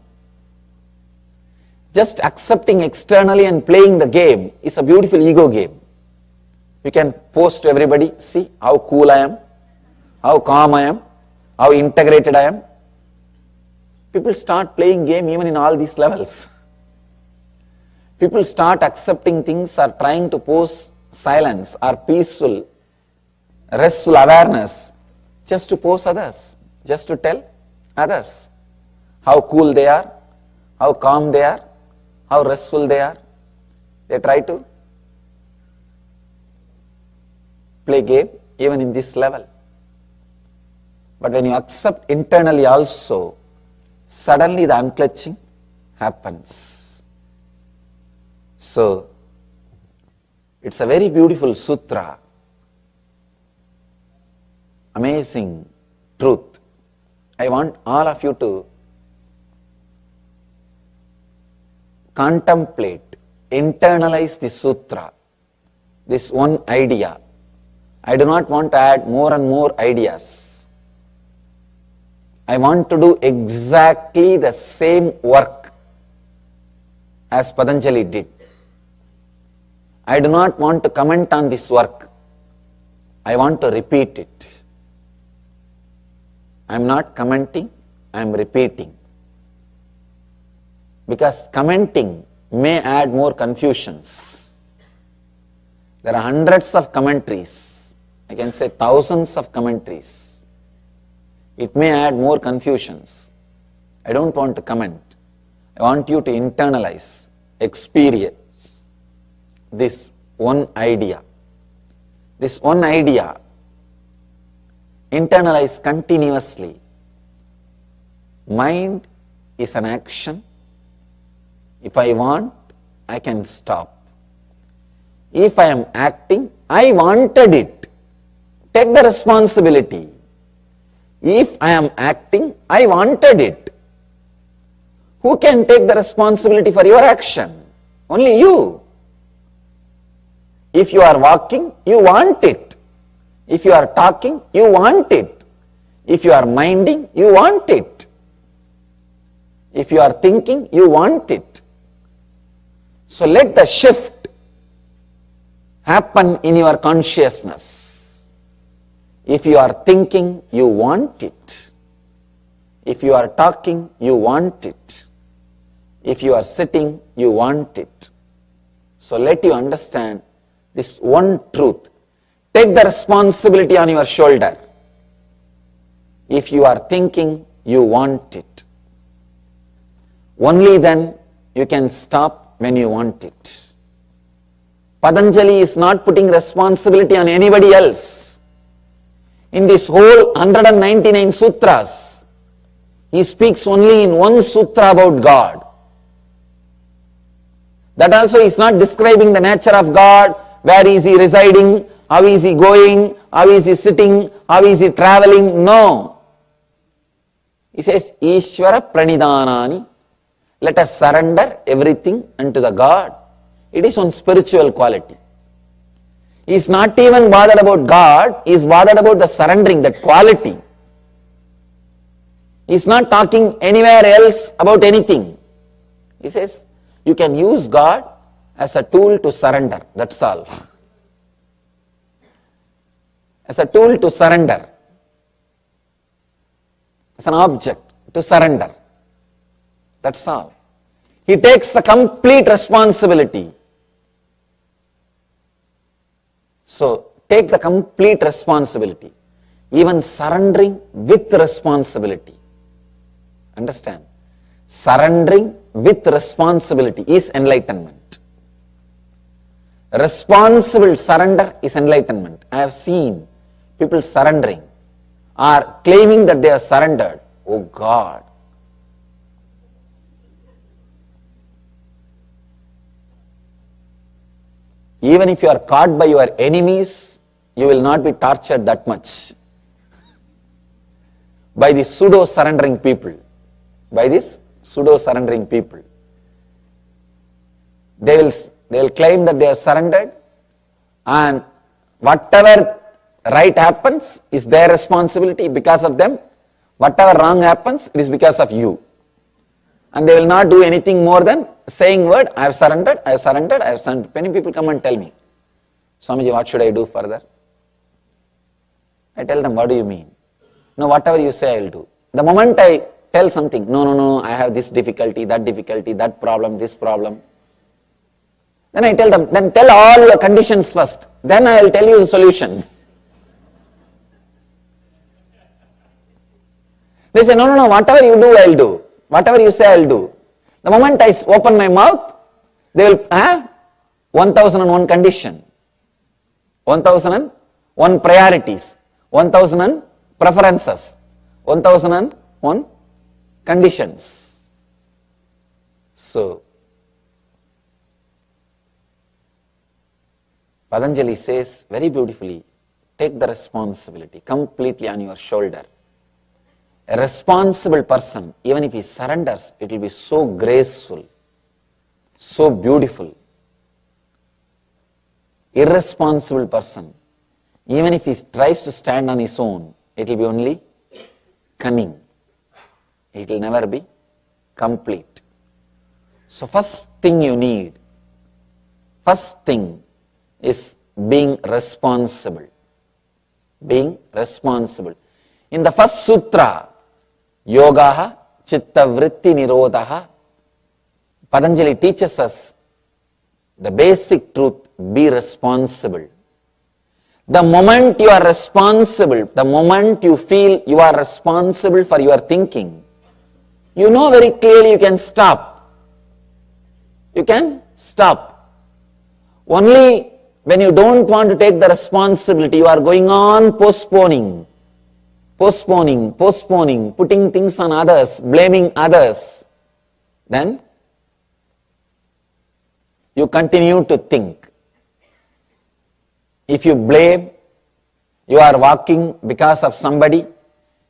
Just accepting externally and playing the game is a beautiful ego game. You can post to everybody, see how cool I am, how calm I am, how integrated I am. People start playing game even in all these levels. People start accepting things or trying to pose silence or peaceful, restful awareness just to pose others, just to tell others how cool they are, how calm they are, how restful they are. They try to play game even in this level. But when you accept internally also, suddenly the unclutching happens. So, it's a very beautiful sutra, amazing truth. I want all of you to contemplate, internalize the sutra, this one idea. I do not want to add more and more ideas. I want to do exactly the same work as Patanjali did. I do not want to comment on this work. I want to repeat it. I am not commenting, I am repeating. Because commenting may add more confusions. There are hundreds of commentaries. I can say thousands of commentaries. It may add more confusions. I don't want to comment. I want you to internalize, experience this one idea. This one idea, internalize continuously. Mind is an action. If I want, I can stop. If I am acting, I wanted it. Take the responsibility. If I am acting, I wanted it. Who can take the responsibility for your action? Only you. If you are walking, you want it. If you are talking, you want it. If you are minding, you want it. If you are thinking, you want it. So let the shift happen in your consciousness. If you are thinking, you want it. If you are talking, you want it. If you are sitting, you want it. So let you understand this one truth. Take the responsibility on your shoulder. If you are thinking, you want it. Only then you can stop when you want it. Patanjali is not putting responsibility on anybody else. In this whole 199 sutras, he speaks only in one sutra about God. That also is not describing the nature of God, where is he residing, how is he going, how is he sitting, how is he traveling. No. He says, Ishvara pranidhanani. Let us surrender everything unto the God. It is on spiritual quality. He is not even bothered about God, he is bothered about the surrendering, that quality. He is not talking anywhere else about anything. He says, you can use God as a tool to surrender, that's all. As a tool to surrender. As an object to surrender. That's all. He takes the complete responsibility. So, take the complete responsibility. Even surrendering with responsibility. Understand? Surrendering with responsibility is enlightenment. Responsible surrender is enlightenment. I have seen people surrendering or claiming that they are surrendered. Oh God. Even if you are caught by your enemies, you will not be tortured that much by the pseudo surrendering people. by these pseudo-surrendering people. They will claim that they are surrendered, and whatever right happens is their responsibility because of them. Whatever wrong happens, it is because of you. And they will not do anything more than saying word, I have surrendered, I have surrendered, I have surrendered. Many people come and tell me, Swamiji, what should I do further? I tell them, what do you mean? No, whatever you say, I will do. The moment I tell something, no, I have this difficulty, that problem, this problem. Then I tell them, then tell all your conditions first. Then I will tell you the solution. They say, no, whatever you do, I will do. Whatever you say, I will do. The moment I open my mouth, they will have 1001 condition, 1001 priorities, 1001 preferences, 1001 conditions. So, Patanjali says very beautifully, take the responsibility completely on your shoulder. A responsible person, even if he surrenders, it will be so graceful, so beautiful. Irresponsible person, even if he tries to stand on his own, it will be only cunning. It will never be complete. So first thing you need, first thing is being responsible. Being responsible. In the first sutra, Yogaha Chitta Vritti Nirodhaha, Patanjali teaches us the basic truth, be responsible. The moment you are responsible, the moment you feel you are responsible for your thinking, you know very clearly you can stop. You can stop. Only when you don't want to take the responsibility, you are going on postponing, putting things on others, blaming others, then you continue to think. If you blame, you are walking because of somebody,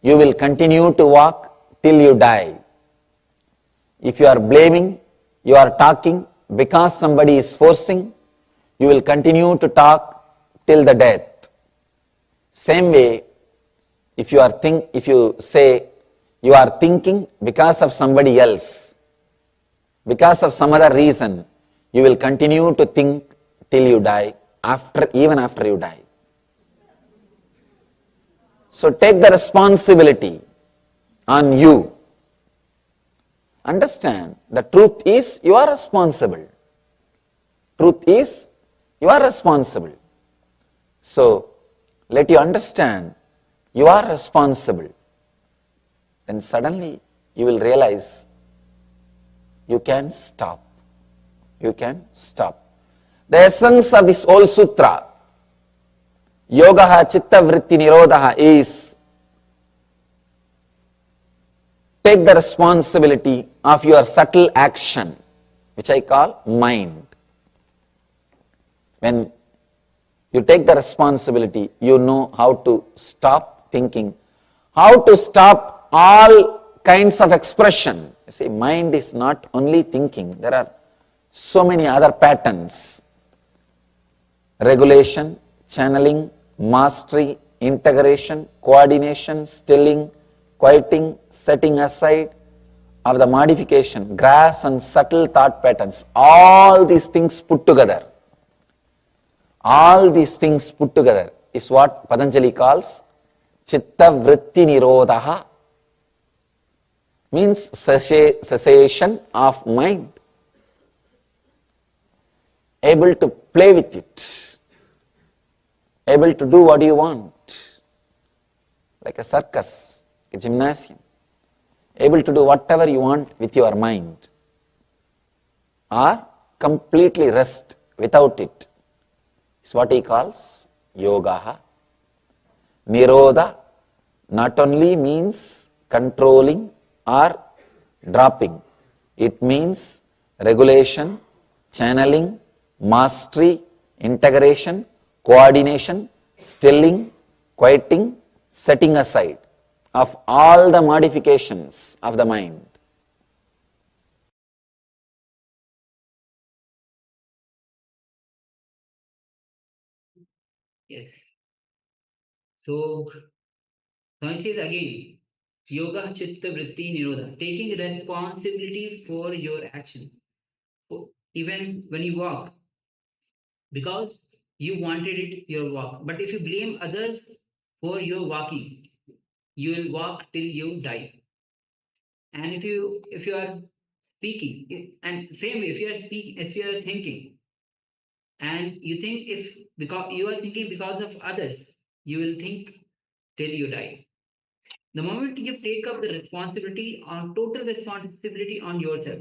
you will continue to walk till you die. If you are blaming, you are talking because somebody is forcing, you will continue to talk till the death. Same way, if you say you are thinking because of somebody else, because of some other reason, you will continue to think till you die, even after you die. So take the responsibility on you. Understand, the truth is you are responsible. Truth is you are responsible. So let you understand you are responsible. Then suddenly you will realize you can stop. You can stop. The essence of this whole sutra, Yogaha Chitta Vritti Nirodhaha, is take the responsibility of your subtle action, which I call mind. When you take the responsibility, you know how to stop thinking, how to stop all kinds of expression. You see, mind is not only thinking, there are so many other patterns. Regulation, channeling, mastery, integration, coordination, stilling, quieting, setting aside of the modification, gross and subtle thought patterns, all these things put together. All these things put together is what Patanjali calls Chitta Vritti Nirodhaha, means cessation of mind. Able to play with it, able to do what you want, like a circus, a gymnasium, able to do whatever you want with your mind, or completely rest without it. It's what he calls Yogaha. Nirodha not only means controlling or dropping, it means regulation, channeling, mastery, integration, coordination, stilling, quieting, setting aside of all the modifications of the mind. Yes. So, Swami says again, Yoga Chitta Vritti Nirodha, taking responsibility for your action. Even when you walk, because you wanted it, your walk. But if you blame others for your walking, you will walk till you die. And if you are speaking, and same way, if you are speaking, if you are thinking, and you think if because you are thinking because of others, you will think till you die. The moment you take up the responsibility on total responsibility on yourself,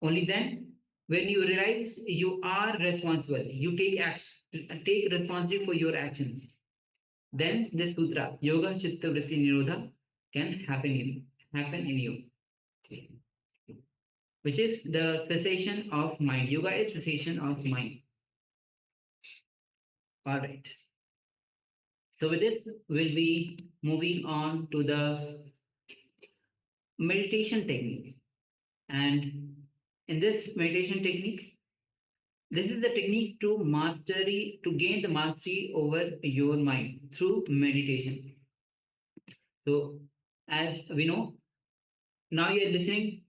only then when you realize you are responsible, you take responsibility for your actions, then this sutra, Yoga Chitta Vritti Nirodha, can happen in you. Which is the cessation of mind. Yoga is cessation of mind. All right. So with this, we'll be moving on to the meditation technique. And in this meditation technique, this is the technique to gain the mastery over your mind through meditation. So as we know, now you're listening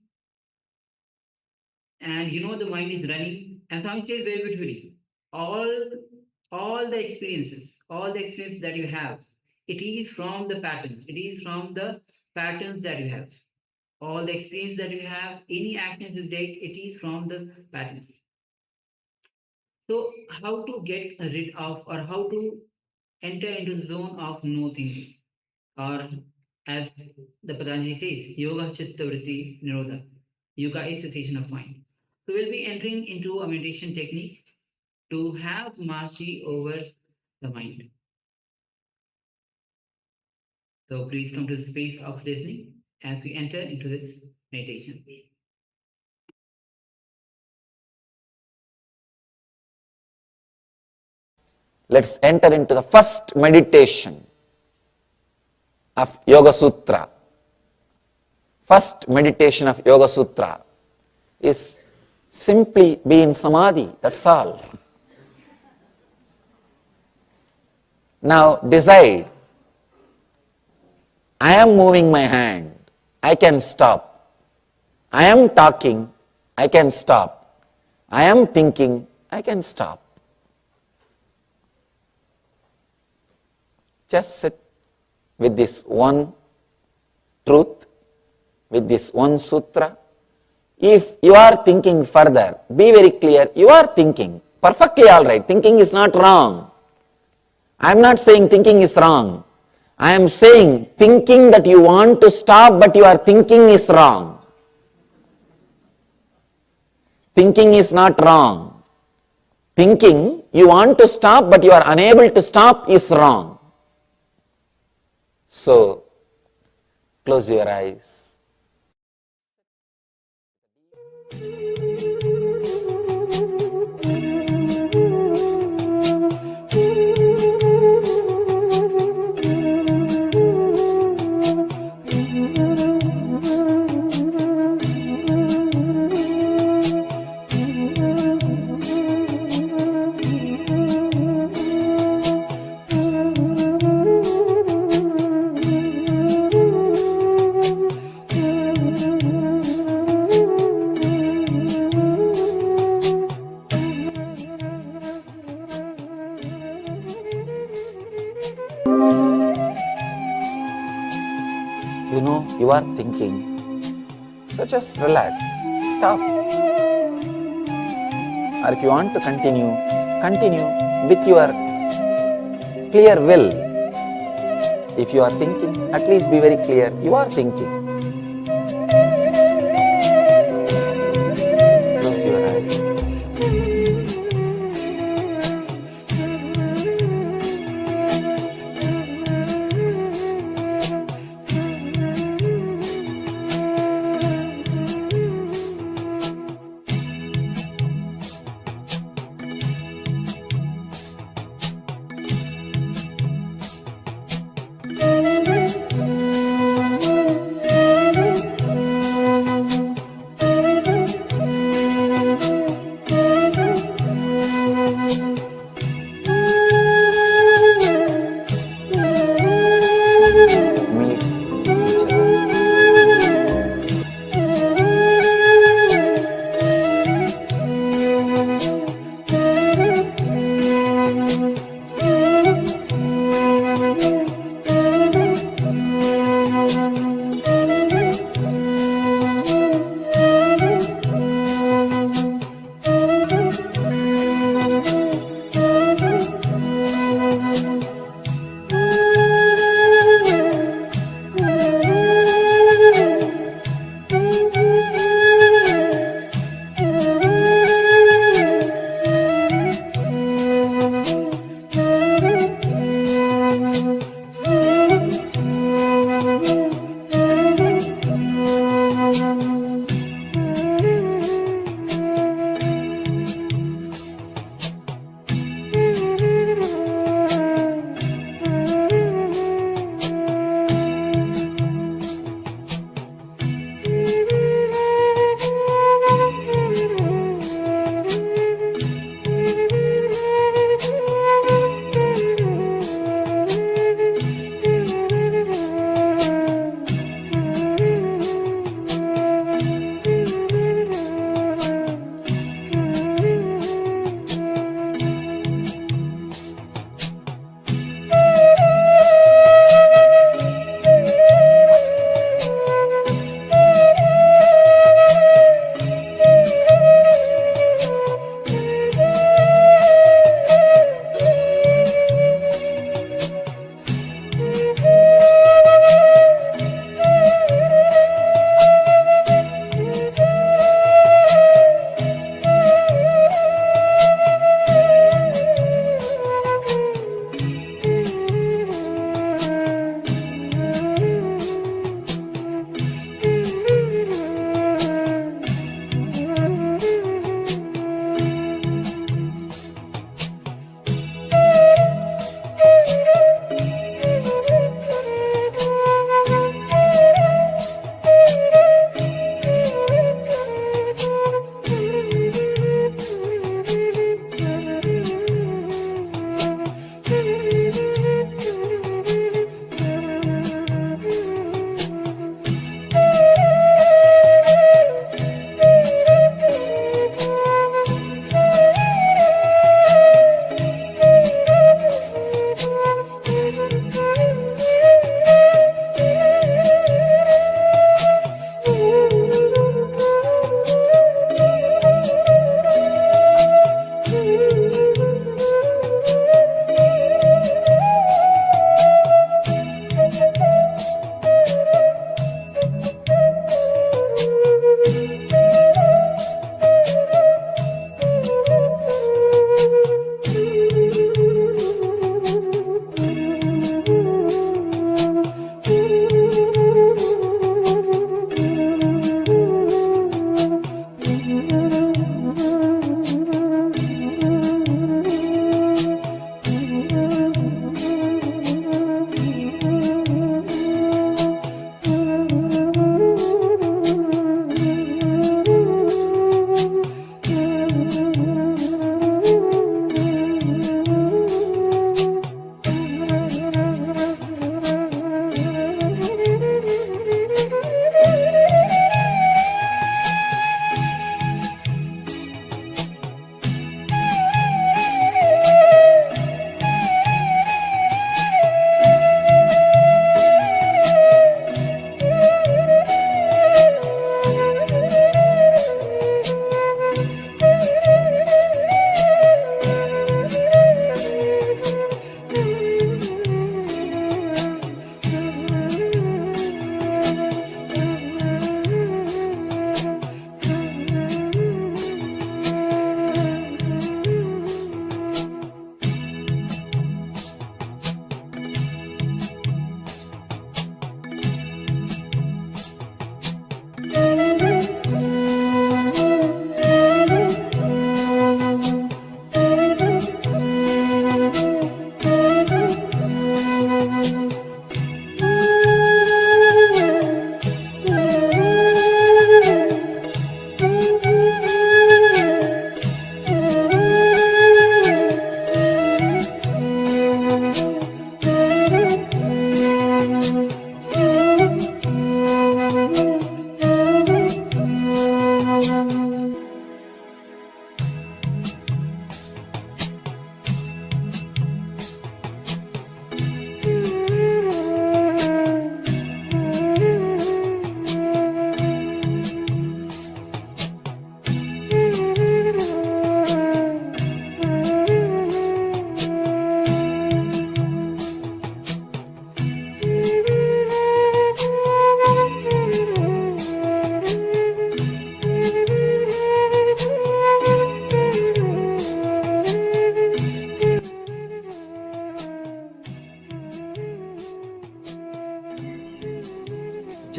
and you know the mind is running. And Swami says very beautifully, all the experiences that you have, it is from the patterns. It is from the patterns that you have. All the experience that you have, any actions you take, it is from the patterns. So how to get rid of, or how to enter into the zone of no thinking, or as the Patanjali says, Yoga Chitta Vritti Nirodha. Yoga is cessation of mind. So we'll be entering into a meditation technique to have mastery over the mind. So please come to the space of listening as we enter into this meditation. Let's enter into the first meditation of Yoga Sutra. First meditation of Yoga Sutra is simply be in samadhi, that's all. Now decide, I am moving my hand, I can stop. I am talking, I can stop. I am thinking, I can stop. Just sit with this one truth, with this one sutra. If you are thinking further, be very clear, you are thinking. Perfectly all right, thinking is not wrong. I am not saying thinking is wrong. I am saying thinking that you want to stop but you are thinking is wrong. Thinking is not wrong. Thinking you want to stop but you are unable to stop is wrong. So, close your eyes. You know, you are thinking, so just relax, stop. Or if you want to continue with your clear will. If you are thinking, at least be very clear, you are thinking. Close your eyes.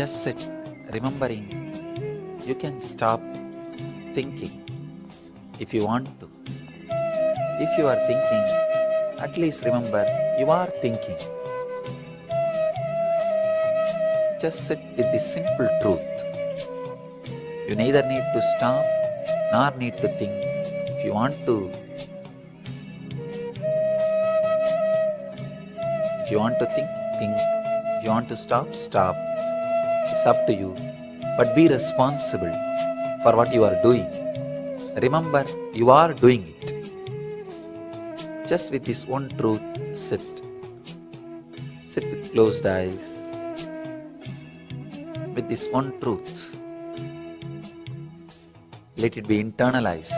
Just sit, remembering. You can stop thinking if you want to. If you are thinking, at least remember you are thinking. Just sit with the simple truth. You neither need to stop nor need to think. If you want to, if you want to think, think. If you want to stop, stop. It's up to you. But be responsible for what you are doing. Remember, you are doing it. Just with this one truth, sit. Sit with closed eyes. With this one truth, let it be internalized.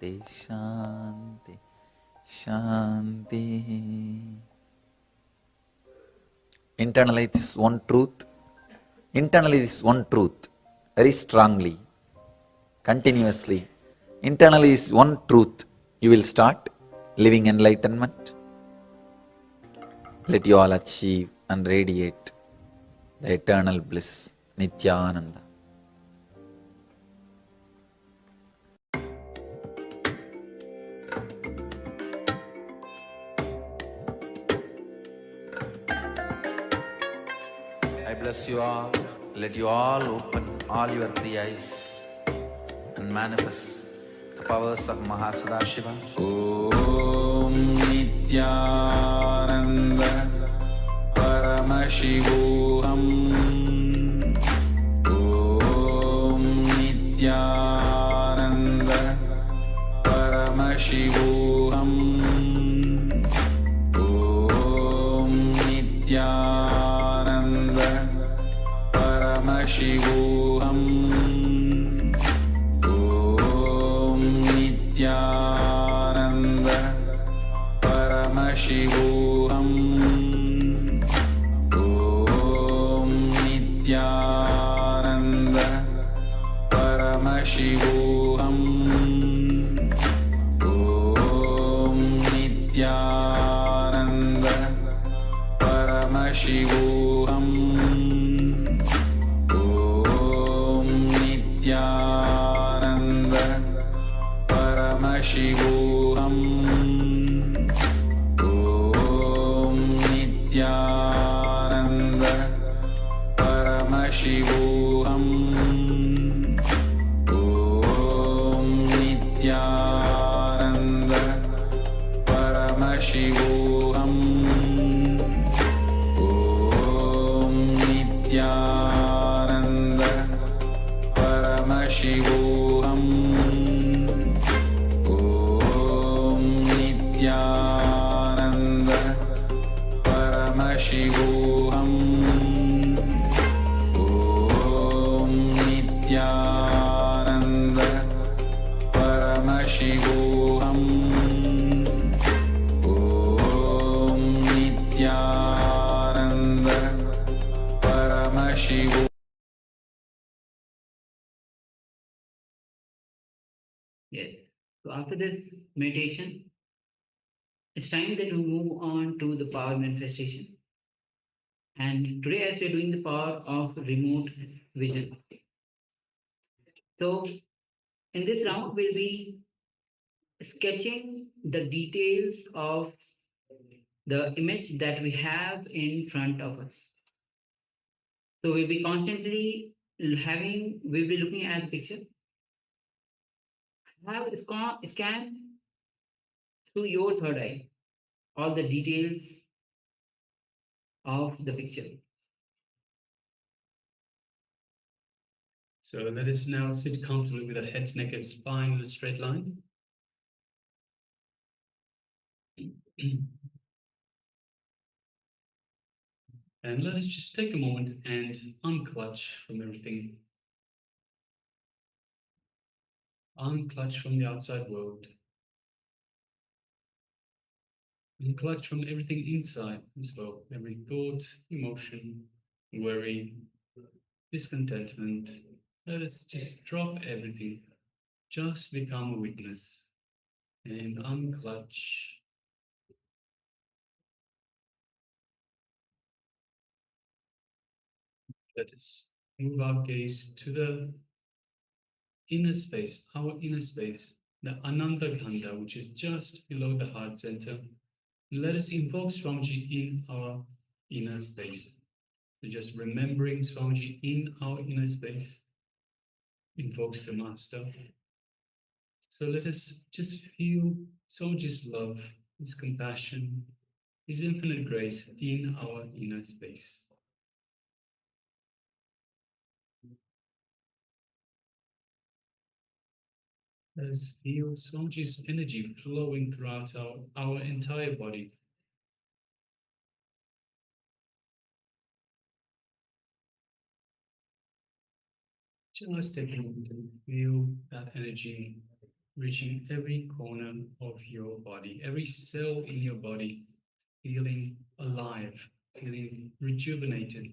shanti, shanti. Internalize this one truth. Internalize this one truth very strongly, continuously. Internally is one truth. You will start living enlightenment. Let you all achieve and radiate the eternal bliss, Nithyananda. I bless you all. Let you all open all your three eyes and manifest the powers of Mahasadashiva. Om Nithyananda Paramashivoham. Om Nithyananda Paramashivoham. Om Nithyananda Paramashivoham. Om Nithyananda Paramashivoham. Om Nithyananda Paramashivoham. Om Nithyananda Paramashivoham. Om Nithyananda Paramashivoham. Om Nithyananda Paramashivoham. Om Nithyananda Paramashivoham. Om Nithyananda Paramashivoham. Om Nithyananda Paramashivoham. Om Nithyananda Paramashivoham. Om Nithyananda Paramashivoham. Yes. So after this meditation, it's time that we move on to the power manifestation. And today, as we're doing the power of remote vision. So in this round, we'll be sketching the details of the image that we have in front of us. So we'll be constantly we'll be looking at the picture. Have a scan through your third eye all the details of the picture. So let us now sit comfortably with our head, neck, and spine in a straight line. And let us just take a moment and unclutch from everything. Unclutch from the outside world. Unclutch from everything inside as well. Every thought, emotion, worry, discontentment. Let us just drop everything. Just become a witness and unclutch. Let us move our gaze to the inner space, our inner space, the Ananda Khanda, which is just below the heart center. Let us invoke Swamiji in our inner space. So just remembering Swamiji in our inner space invokes the Master. So let us just feel Swamiji's love, His compassion, His infinite grace in our inner space. Let us feel Swamiji's energy flowing throughout our entire body. Just take a moment and feel that energy reaching every corner of your body, every cell in your body, feeling alive, feeling rejuvenated.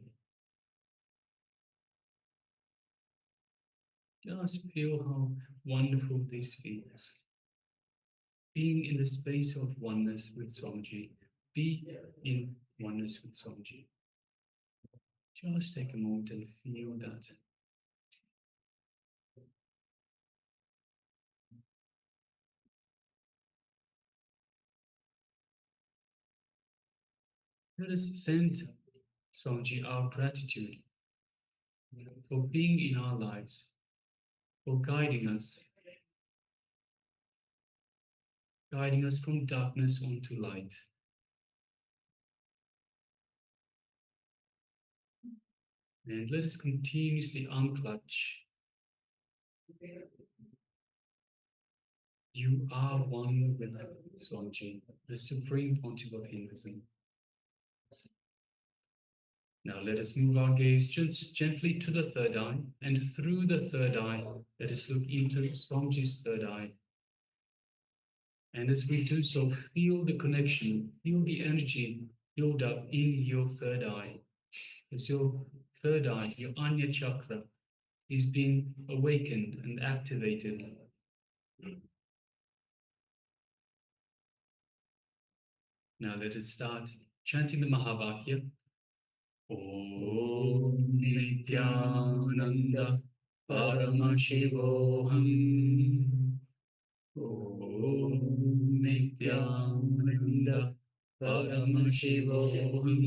Just feel how wonderful this feels. Being in the space of oneness with Swamiji. Be in oneness with Swamiji. Just take a moment and feel that. Let us send Swamiji our gratitude for being in our lives, for guiding us from darkness onto light. And let us continuously unclutch. You are one with Swamiji, the Supreme Pontiff of Hinduism. Now let us move our gaze just gently to the third eye, and through the third eye, let us look into Swamiji's third eye. And as we do so, feel the connection, feel the energy build up in your third eye. As your third eye, your Anya chakra, is being awakened and activated. Now let us start chanting the Mahavakya. Om Nithyananda Paramashivoham. Om Nithyananda Paramashivoham.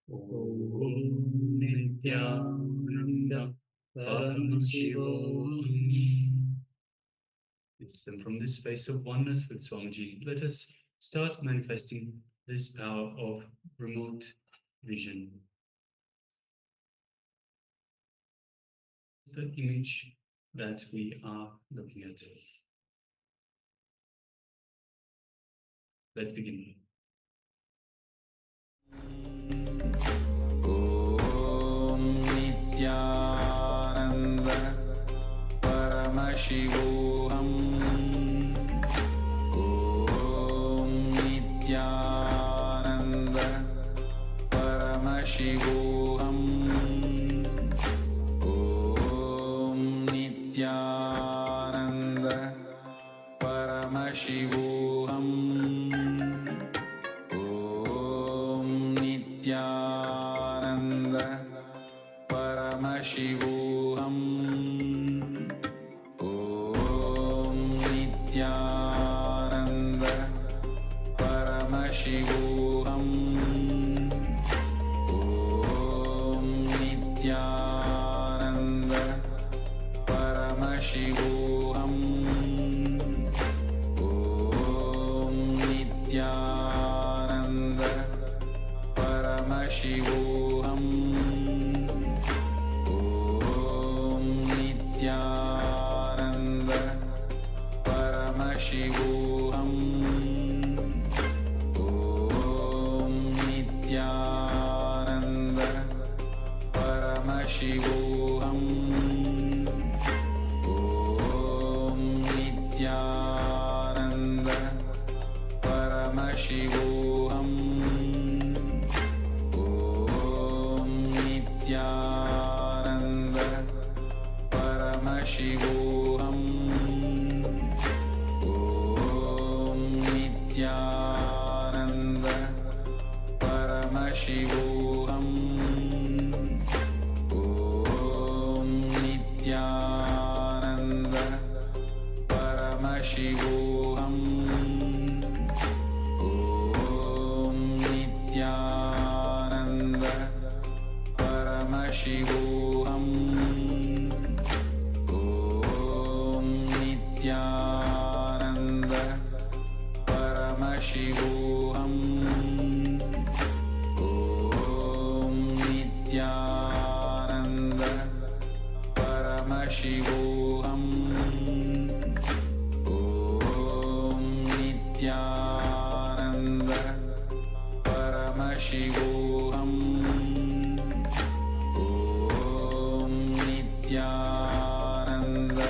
Om Nithyananda Paramashivoham. And from this space of oneness with Swamiji, let us start manifesting this power of remote vision. The image that we are looking at. Let's begin. Om Nithyananda Paramashivoham. Om Nithyananda Paramashivoham. Om Nithyananda Paramashivoham. Om Nithyananda Paramashivoham. Om Nithyananda Paramashivoham. Om Nithyananda Paramashivoham. Om Nithyananda Paramashivoham. Om Nithyananda Paramashivoham. Om Nithyananda Paramashivoham. Om Nithyananda Paramashivoham. Om Nithyananda Paramashivoham. Om Nithyananda Paramashivoham. Om Nithyananda Paramashivoham. Om Nithyananda Paramashivoham. Om Nithyananda Paramashivoham. Om Nithyananda Paramashivoham. Om Nithyananda Paramashivoham. Om Nithyananda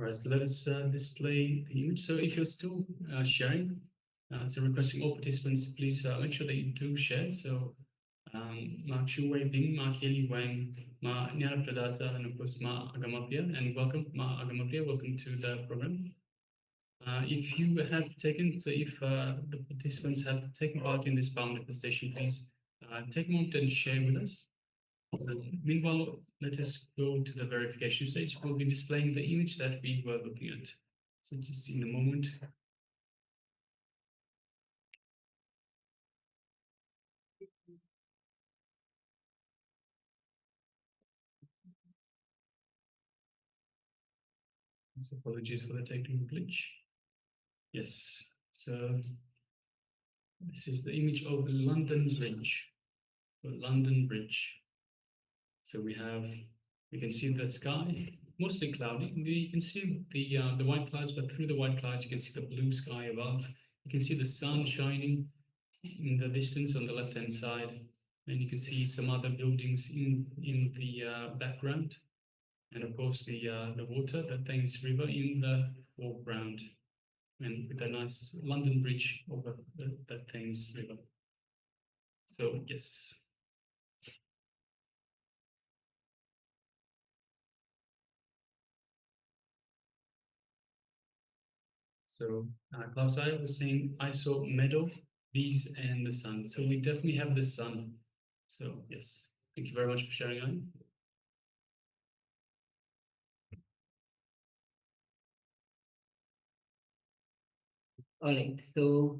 All right, so let us display the image. So if you're still sharing, so requesting all participants, please make sure that you do share. So Ma Chu Wei Bing, Ma Kelly Wang, Ma Nyara Pradata, and of course Ma Agamapia, and welcome Ma Agamapia, welcome to the program. If you have taken, so if the participants have taken part in this power manifestation, please take a moment and share with us. Meanwhile, let us go to the verification stage. We'll be displaying the image that we were looking at. So just in a moment. So apologies for the technical glitch. Yes, so this is the image of London Bridge, the London Bridge. So we can see the sky, mostly cloudy. You can see the white clouds, but through the white clouds, you can see the blue sky above. You can see the sun shining in the distance on the left-hand side, and you can see some other buildings in the background, and of course the water, the Thames River, in the foreground, and with a nice London Bridge over the Thames River. So yes. So Klaus I was saying, I saw meadow, bees, and the sun. So we definitely have the sun. So yes, thank you very much for sharing on. All right, so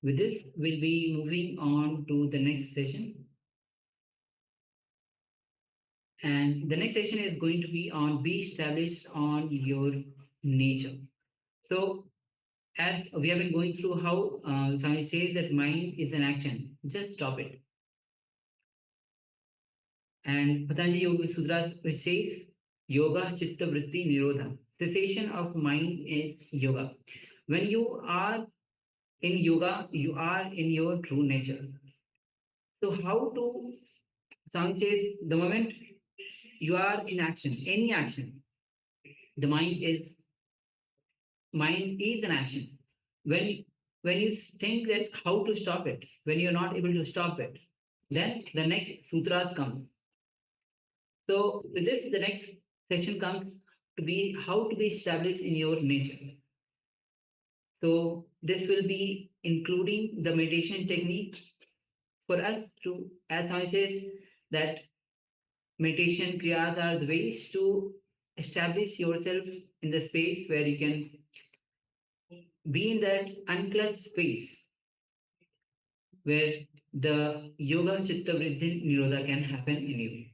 with this, we'll be moving on to the next session. And the next session is going to be on be established on your nature. So as we have been going through how Swami says that mind is an action, just stop it. And Patanjali Yoga Sutras, which says yoga chitta vritti nirodha. Cessation of mind is yoga. When you are in yoga, you are in your true nature. So how to, Swami says, the moment you are in action, any action, the mind is an action. When you think that how to stop it, when you're not able to stop it, then the next sutras comes. So with this, the next session comes to be how to be established in your nature. So this will be including the meditation technique for us to, as I says, that meditation kriyas are the ways to establish yourself in the space where you can be in that unclutched space where the yoga chitta vritti nirodha can happen in you.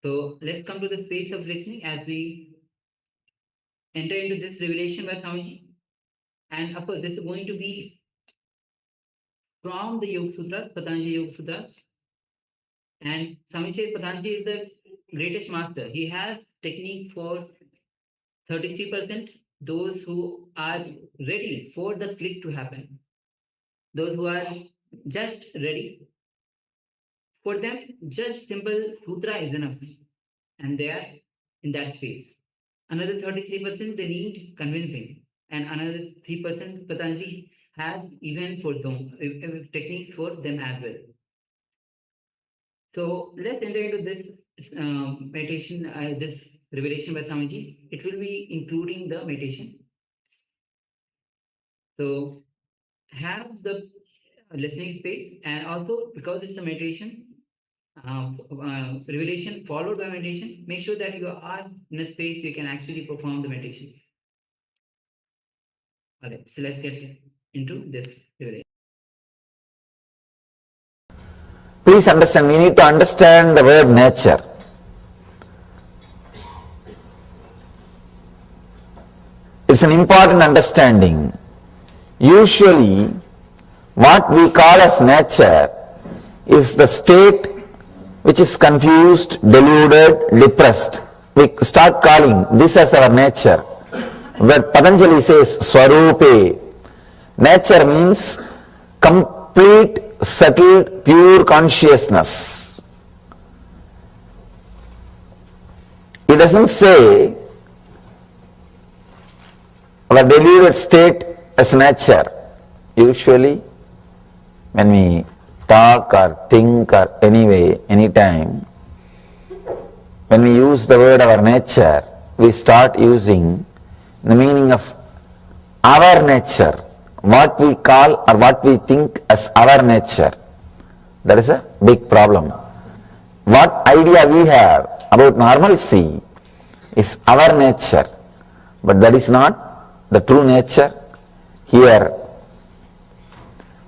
So let's come to the space of listening as we enter into this revelation by Swamiji. And of course, this is going to be from the Yoga Sutras, Patanjali Yoga Sutras. And Swami says Patanjali is the greatest master. He has technique for 33%, those who are ready for the click to happen. Those who are just ready, for them, just simple sutra is enough. And they are in that space. Another 33%, they need convincing. And another 3%, Patanjali has even for them, techniques for them as well. So let's enter into this meditation, this revelation by Swamiji. It will be including the meditation. So have the listening space, and also because it's a meditation, revelation followed by meditation, make sure that you are in a space where you can actually perform the meditation. All right, so let's get into this revelation. Please understand, we need to understand the word nature. It's an important understanding. Usually, what we call as nature is the state which is confused, deluded, depressed. We start calling this as our nature. But Patanjali says Swarupe. Nature means complete, settled, pure consciousness. It doesn't say our deluded state as nature. Usually, when we talk or think or anyway, anytime, when we use the word our nature, we start using the meaning of our nature, what we call or what we think as our nature. That is a big problem. What idea we have about normalcy is our nature, but that is not the true nature. Here,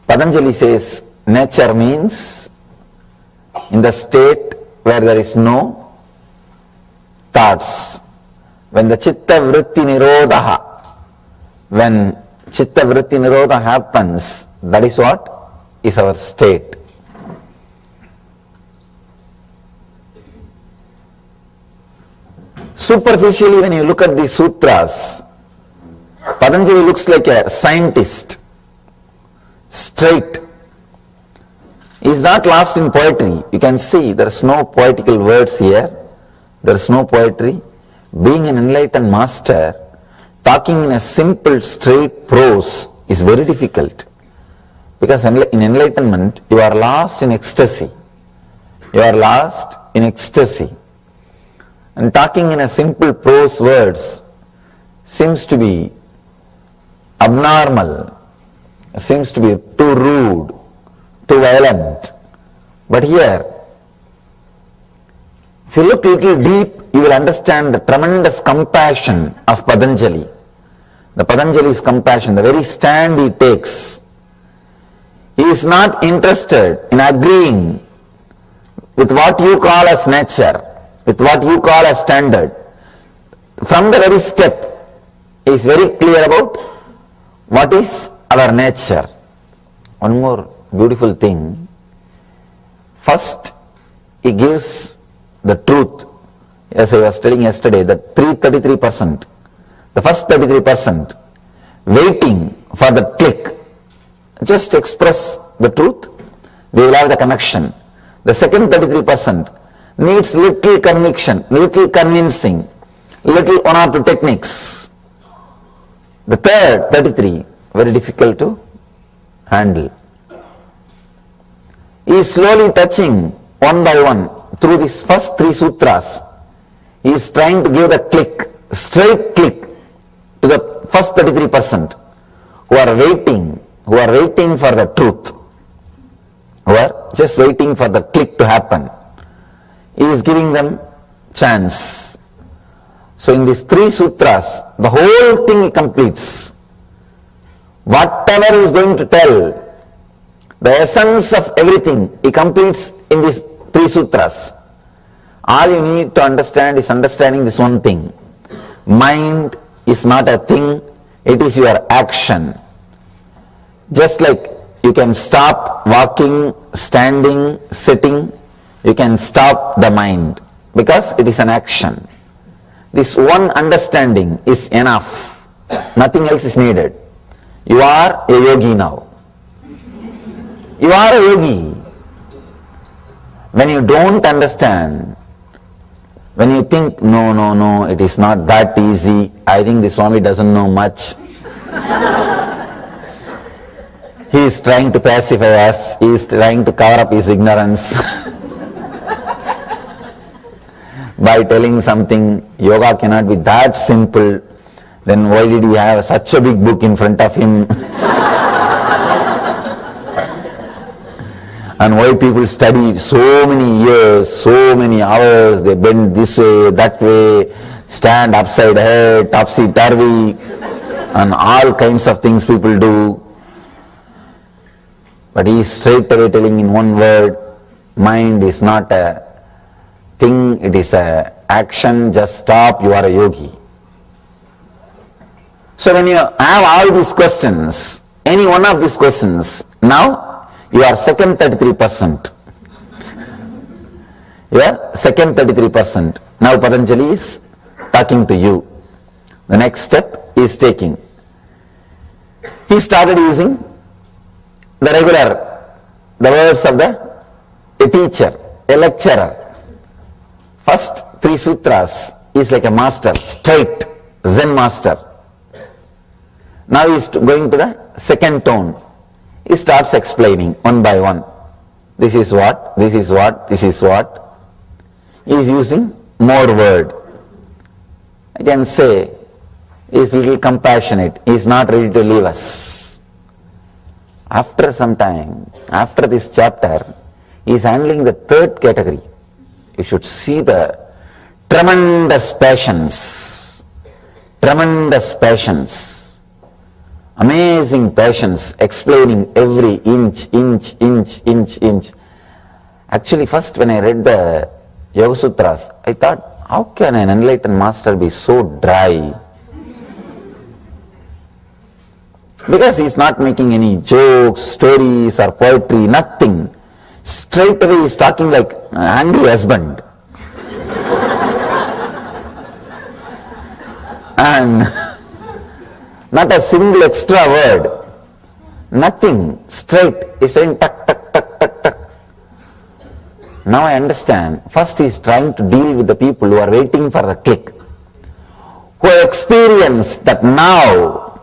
Patanjali says nature means in the state where there is no thoughts. When the chitta vritti nirodha, when chitta vritti nirodha happens, that is what is our state. Superficially, when you look at the sutras, Patanjali looks like a scientist, straight. He is not lost in poetry. You can see there is no poetical words here. There is no poetry. Being an enlightened master, talking in a simple, straight prose is very difficult. Because in enlightenment, you are lost in ecstasy. You are lost in ecstasy. And talking in a simple prose words seems to be abnormal, seems to be too rude, too violent. But here, if you look a little deep, you will understand the tremendous compassion of Patanjali. The Patanjali's compassion, the very stand he takes. He is not interested in agreeing with what you call as nature, with what you call as standard. From the very step, he is very clear about what is our nature. One more beautiful thing. First, he gives the truth. As I was telling yesterday, the 33%, the first 33%, waiting for the click. Just express the truth, they will have the connection. The second 33% needs little conviction, little convincing, little one or two techniques. The third 33, very difficult to handle. He is slowly touching one by one through these first three sutras. He is trying to give the click, straight click to the first 33% who are waiting for the truth, who are just waiting for the click to happen. He is giving them chance. So in these three sutras, the whole thing he completes. Whatever he is going to tell, the essence of everything he completes in these three sutras. All you need to understand is understanding this one thing. Mind is not a thing, it is your action. Just like you can stop walking, standing, sitting, you can stop the mind because it is an action. This one understanding is enough. Nothing else is needed. You are a yogi now. You are a yogi. When you don't understand, when you think, no, it is not that easy, I think the Swami doesn't know much. He is trying to pacify us, he is trying to cover up his ignorance by telling something, yoga cannot be that simple, then why did he have such a big book in front of him? And why people study so many years, so many hours, they bend this way, that way, stand upside head, topsy-turvy, and all kinds of things people do. But he is straight away telling in one word, mind is not a thing, it is a action, just stop, you are a yogi. So when you have all these questions, any one of these questions, now you are second 33%. You are second 33%. Now Patanjali is talking to you. The next step he is taking. He started using the words of a teacher, a lecturer. First three sutras, is like a master, straight Zen master. Now he is going to the second tone. He starts explaining one by one. This is what, this is what, this is what. He is using more word. I can say he is little compassionate. He is not ready to leave us. After some time, after this chapter, he is handling the third category. You should see the tremendous passions, amazing passions, explaining every inch. Actually, first when I read the Yoga Sutras, I thought, how can an enlightened master be so dry? Because he is not making any jokes, stories or poetry, nothing. Straight away he is talking like an angry husband. And not a single extra word, nothing, straight, he is saying tuck, tuck, tuck, tuck, tuck. Now I understand, first he is trying to deal with the people who are waiting for the click, who have experienced that now,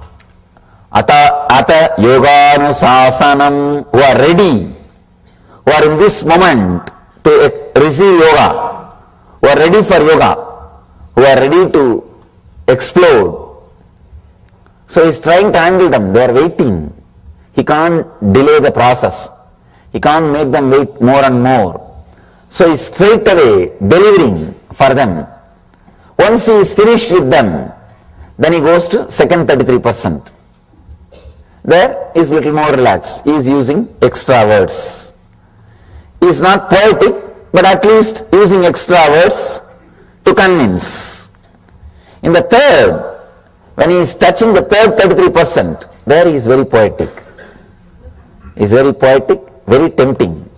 ata yoganusasanam, who are ready, who are in this moment to receive yoga, who are ready for yoga, who are ready to explode. So he is trying to handle them, they are waiting. He can't delay the process. He can't make them wait more and more. So he is straight away delivering for them. Once he is finished with them, then he goes to second 33%. There he is little more relaxed. He is using extra words. He is not poetic, but at least using extra words to convince. In the third, when he is touching the third 33%, there he is very poetic. He is very poetic, very tempting,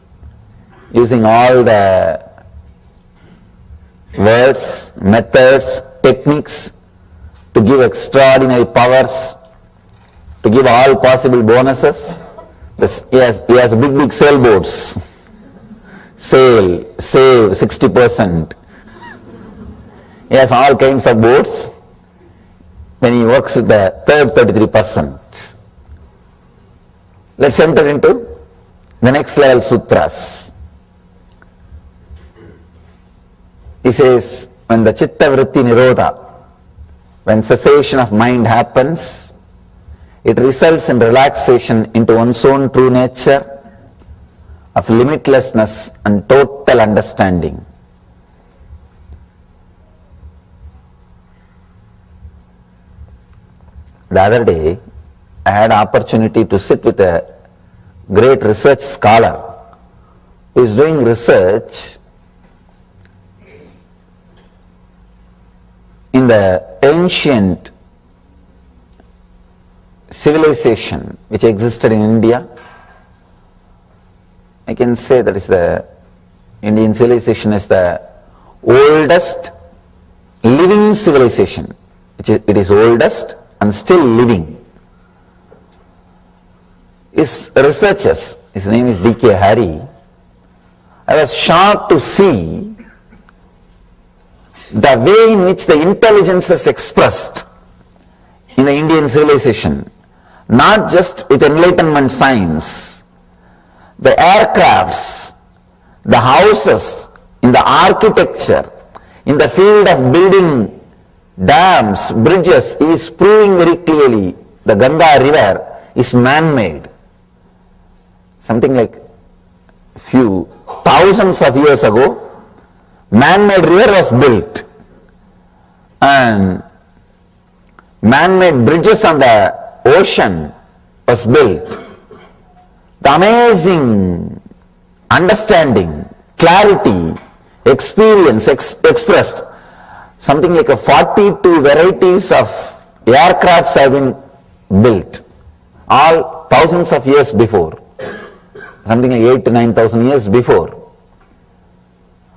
using all the words, methods, techniques to give extraordinary powers, to give all possible bonuses. He has big sailboats. Save 60%. He has all kinds of boats when he works with the third 33%. Let's enter into the next level sutras. He says, when the chitta vritti nirodha, when cessation of mind happens, it results in relaxation into one's own true nature of limitlessness and total understanding. The other day, I had opportunity to sit with a great research scholar who is doing research in the ancient civilization which existed in India. I can say that is the Indian civilization is the oldest living civilization. It is oldest and still living. His researchers, his name is D.K. Hari, I was shocked to see the way in which the intelligence is expressed in the Indian civilization, not just with enlightenment science. The aircrafts, the houses, in the architecture, in the field of building dams, bridges, is proving very clearly the Ganga river is man-made. Something like few thousands of years ago, man-made river was built and man-made bridges on the ocean was built. The amazing understanding, clarity, experience expressed, something like 42 varieties of aircrafts have been built, all thousands of years before, something like 8,000 to 9,000 years before.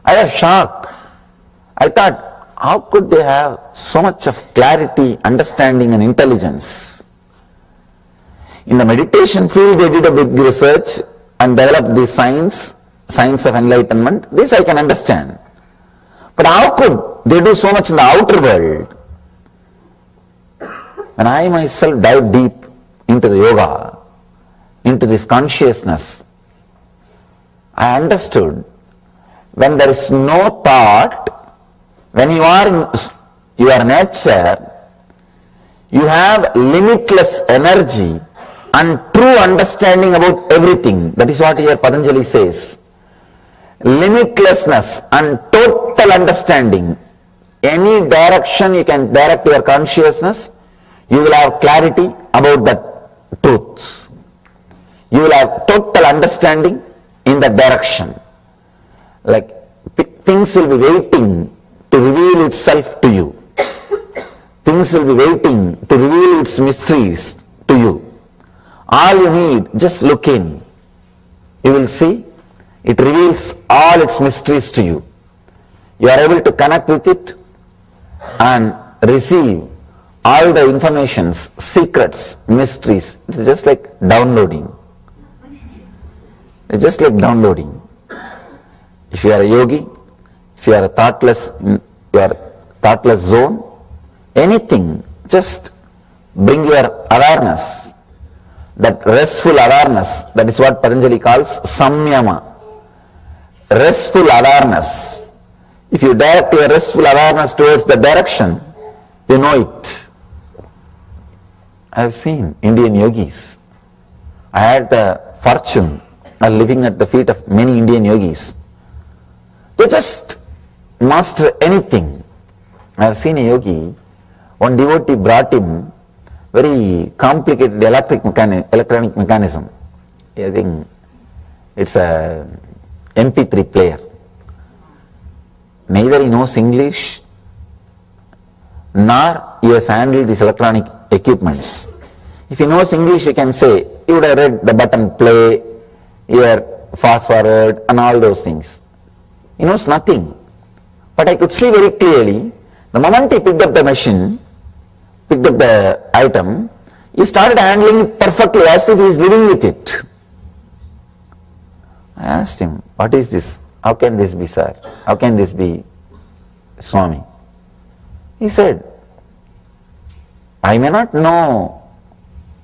I was shocked. I thought, how could they have so much of clarity, understanding and intelligence? In the meditation field, they did a big research and developed the science of enlightenment. This I can understand. But how could they do so much in the outer world? When I myself dive deep into the yoga, into this consciousness, I understood when there is no thought, when you are in your nature, you have limitless energy and true understanding about everything. That is what here Patanjali says. Limitlessness and total understanding. Any direction you can direct your consciousness, you will have clarity about that truth. You will have total understanding in that direction. Like things will be waiting to reveal itself to you. Things will be waiting to reveal its mysteries to you. All you need, just look in. You will see, it reveals all its mysteries to you. You are able to connect with it and receive all the informations, secrets, mysteries. It's just like downloading. It's just like downloading. If you are a yogi, if you are a thoughtless, zone, anything, just bring your awareness, that restful awareness, that is what Patanjali calls samyama. Restful awareness. If you direct your restful awareness towards the direction, you know it. I have seen Indian yogis. I had the fortune of living at the feet of many Indian yogis. They just master anything. I have seen a yogi, one devotee brought him very complicated electronic mechanism. I think it's a MP3 player. Neither he knows English, nor he has handled these electronic equipments. If he knows English, he can say, he would have read the button play, here fast forward and all those things. He knows nothing. But I could see very clearly, the moment he picked up the machine, picked up the item, he started handling it perfectly as if he is living with it. I asked him, what is this? How can this be, sir? How can this be, Swami? He said, I may not know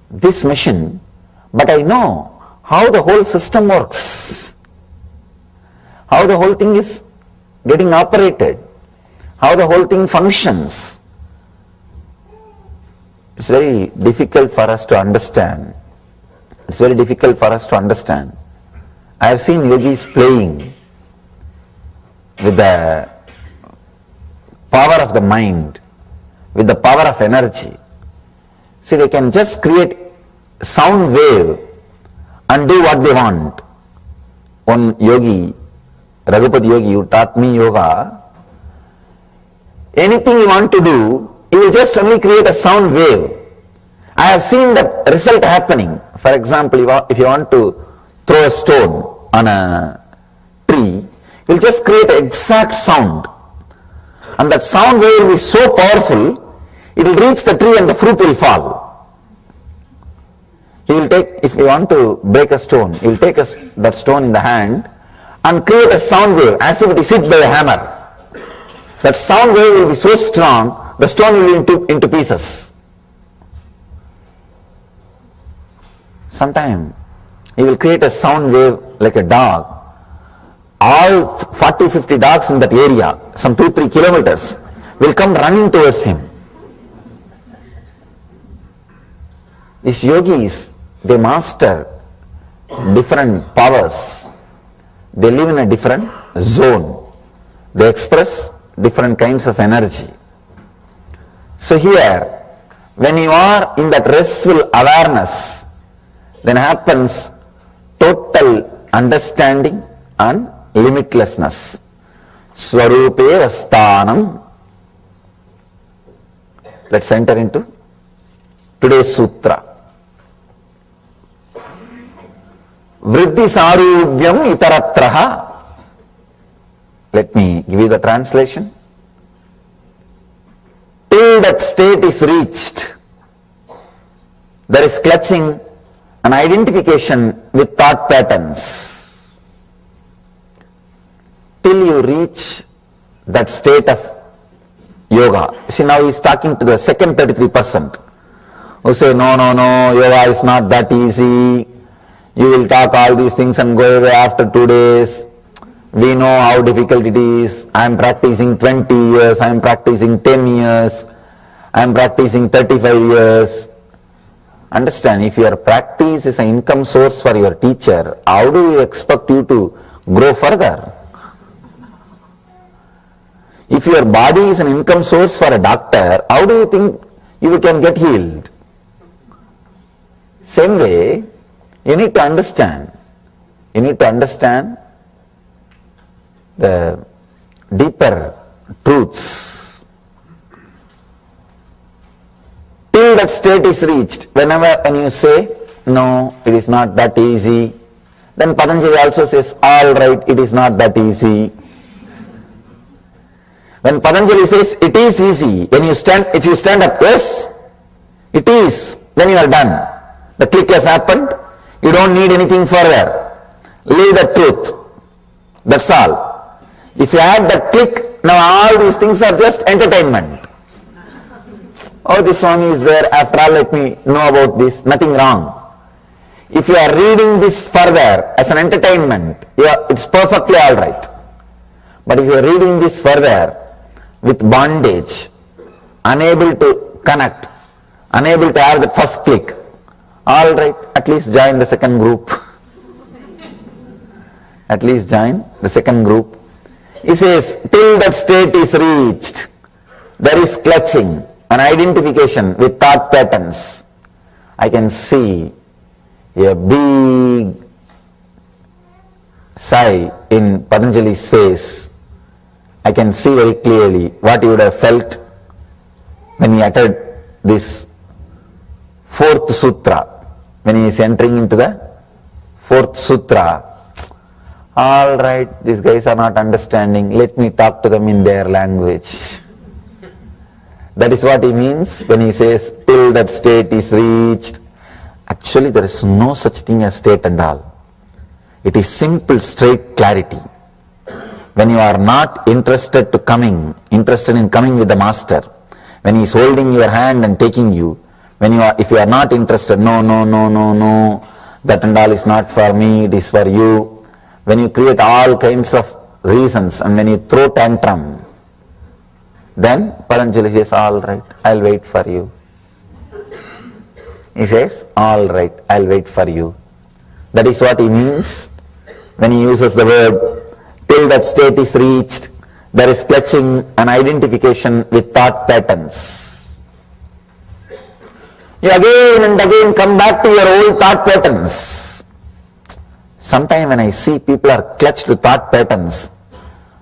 this machine, but I know how the whole system works, how the whole thing is getting operated, how the whole thing functions. It's very difficult for us to understand. It's very difficult for us to understand. I have seen yogis playing with the power of the mind, with the power of energy. See, they can just create sound wave and do what they want. One yogi, Raghupati yogi, who taught me yoga, anything you want to do, he will just only create a sound wave. I have seen that result happening. For example, if you want to throw a stone on a tree, you will just create an exact sound. And that sound wave will be so powerful, it will reach the tree and the fruit will fall. He will take, if you want to break a stone, he will take that stone in the hand and create a sound wave as if it is hit by a hammer. That sound wave will be so strong, the stone will be into pieces. Sometime he will create a sound wave like a dog. All 40-50 dogs in that area, some 2-3 kilometers, will come running towards him. These yogis, they master different powers. They live in a different zone. They express different kinds of energy. So here, when you are in that restful awareness, then happens total understanding and limitlessness. Swarupe Vastanam. Let's enter into today's sutra. Vriddhi sarubhyam itaratraha. Let me give you the translation. Till that state is reached, there is clutching an identification with thought patterns. Till you reach that state of yoga. See, now he's talking to the second 33% who say, no, yoga is not that easy. You will talk all these things and go away after 2 days. We know how difficult it is. I am practicing 20 years, I am practicing 10 years, I am practicing 35 years. Understand, if your practice is an income source for your teacher, how do you expect you to grow further? If your body is an income source for a doctor, how do you think you can get healed? Same way, you need to understand the deeper truths. Till that state is reached, when you say, no, it is not that easy, then Patanjali also says, all right, it is not that easy. When Patanjali says, it is easy, if you stand up, yes, it is, then you are done. The click has happened, you don't need anything further. Leave the truth. That's all. If you add that click, now all these things are just entertainment. Oh, this Swami is there, after all let me know about this, nothing wrong. If you are reading this further as an entertainment, it's perfectly alright. But if you are reading this further with bondage, unable to connect, unable to have the first click, alright, at least join the second group. At least join the second group. He says, till that state is reached, there is clutching, an identification with thought patterns. I can see a big sigh in Patanjali's face. I can see very clearly what he would have felt when he uttered this fourth sutra, when he is entering into the fourth sutra. All right, these guys are not understanding, let me talk to them in their language. That is what he means when he says, till that state is reached. Actually, there is no such thing as state and all. It is simple, straight clarity. When you are not interested in coming with the master, when he is holding your hand and taking you, if you are not interested, no, that and all is not for me, it is for you. When you create all kinds of reasons and when you throw tantrum, then Patanjali says, all right, I'll wait for you. He says, all right, I'll wait for you. That is what he means when he uses the word, till that state is reached, there is clutching an identification with thought patterns. You again and again come back to your old thought patterns. Sometimes when I see people are clutched to thought patterns,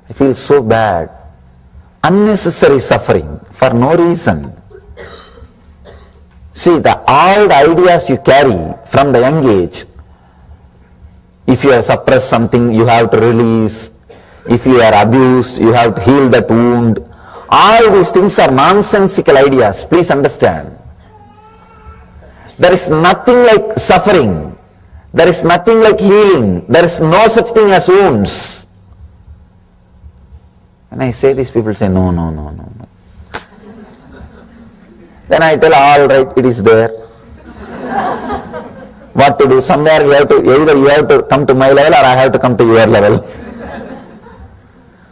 I feel so bad. Unnecessary suffering for no reason. See, all the ideas you carry from the young age, if you have suppressed something, you have to release. If you are abused, you have to heal that wound. All these things are nonsensical ideas, please understand. There is nothing like suffering. There is nothing like healing. There is no such thing as wounds. When I say this, people say, no. Then I tell, all right, it is there. What to do? Somewhere either you have to come to my level or I have to come to your level.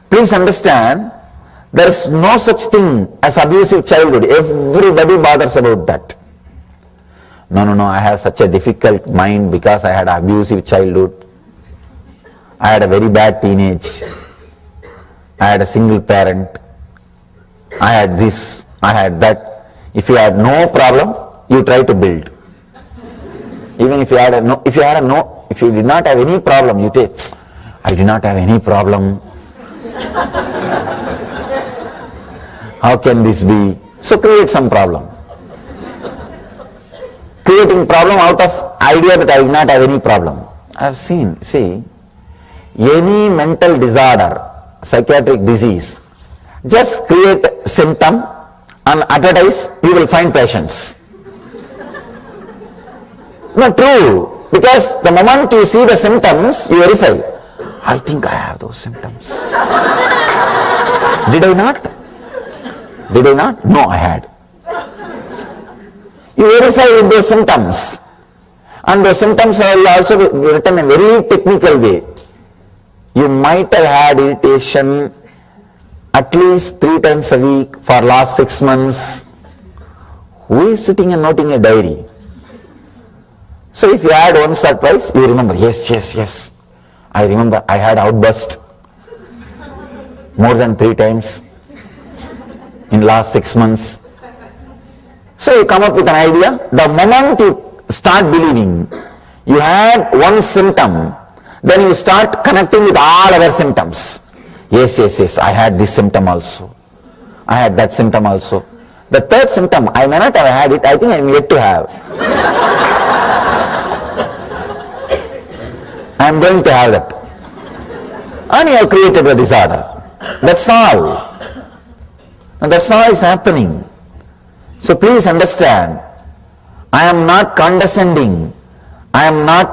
Please understand, there is no such thing as abusive childhood. Everybody bothers about that. No, I have such a difficult mind because I had an abusive childhood. I had a very bad teenage. I had a single parent. I had this, I had that. If you had no problem, you try to build. Even if you did not have any problem, you say, I did not have any problem. How can this be? So create some problem. Creating problem out of idea that I did not have any problem. I have seen, any mental disorder, psychiatric disease, just create symptom and advertise, you will find patients. Not true, because the moment you see the symptoms, you verify, I think I have those symptoms. Did I not? Did I not? No, I had. You verify with those symptoms. And those symptoms are also written in a very technical way. You might have had irritation at least 3 times a week for last 6 months. Who is sitting and noting a diary? So if you had once or twice, you remember, yes. I remember I had outburst more than 3 times in last 6 months. So you come up with an idea. The moment you start believing, you had one symptom, then you start connecting with all other symptoms. Yes, I had this symptom also. I had that symptom also. The third symptom, I may not have had it, I think I am yet to have. I am going to have that. And you have created a disorder. That's all. And that's all is happening. So please understand, I am not condescending. I am not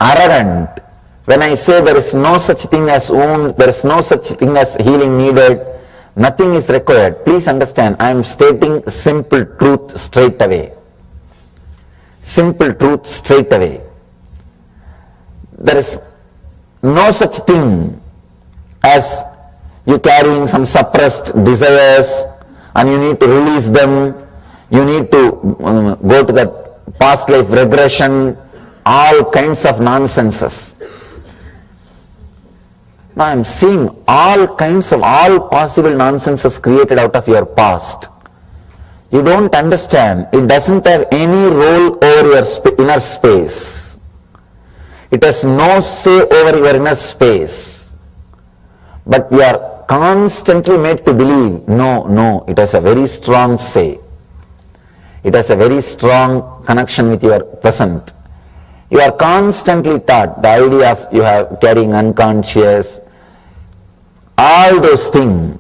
arrogant. When I say there is no such thing as wound, there is no such thing as healing needed, nothing is required. Please understand, I am stating simple truth straight away. Simple truth straight away. There is no such thing as you carrying some suppressed desires and you need to release them, you need to go to that past life regression, all kinds of nonsenses. Now I am seeing all possible nonsenses created out of your past. You don't understand, it doesn't have any role over your inner space. It has no say over your inner space. But we are constantly made to believe, no, it has a very strong say. It has a very strong connection with your present. You are constantly taught the idea of you have carrying unconscious, all those things,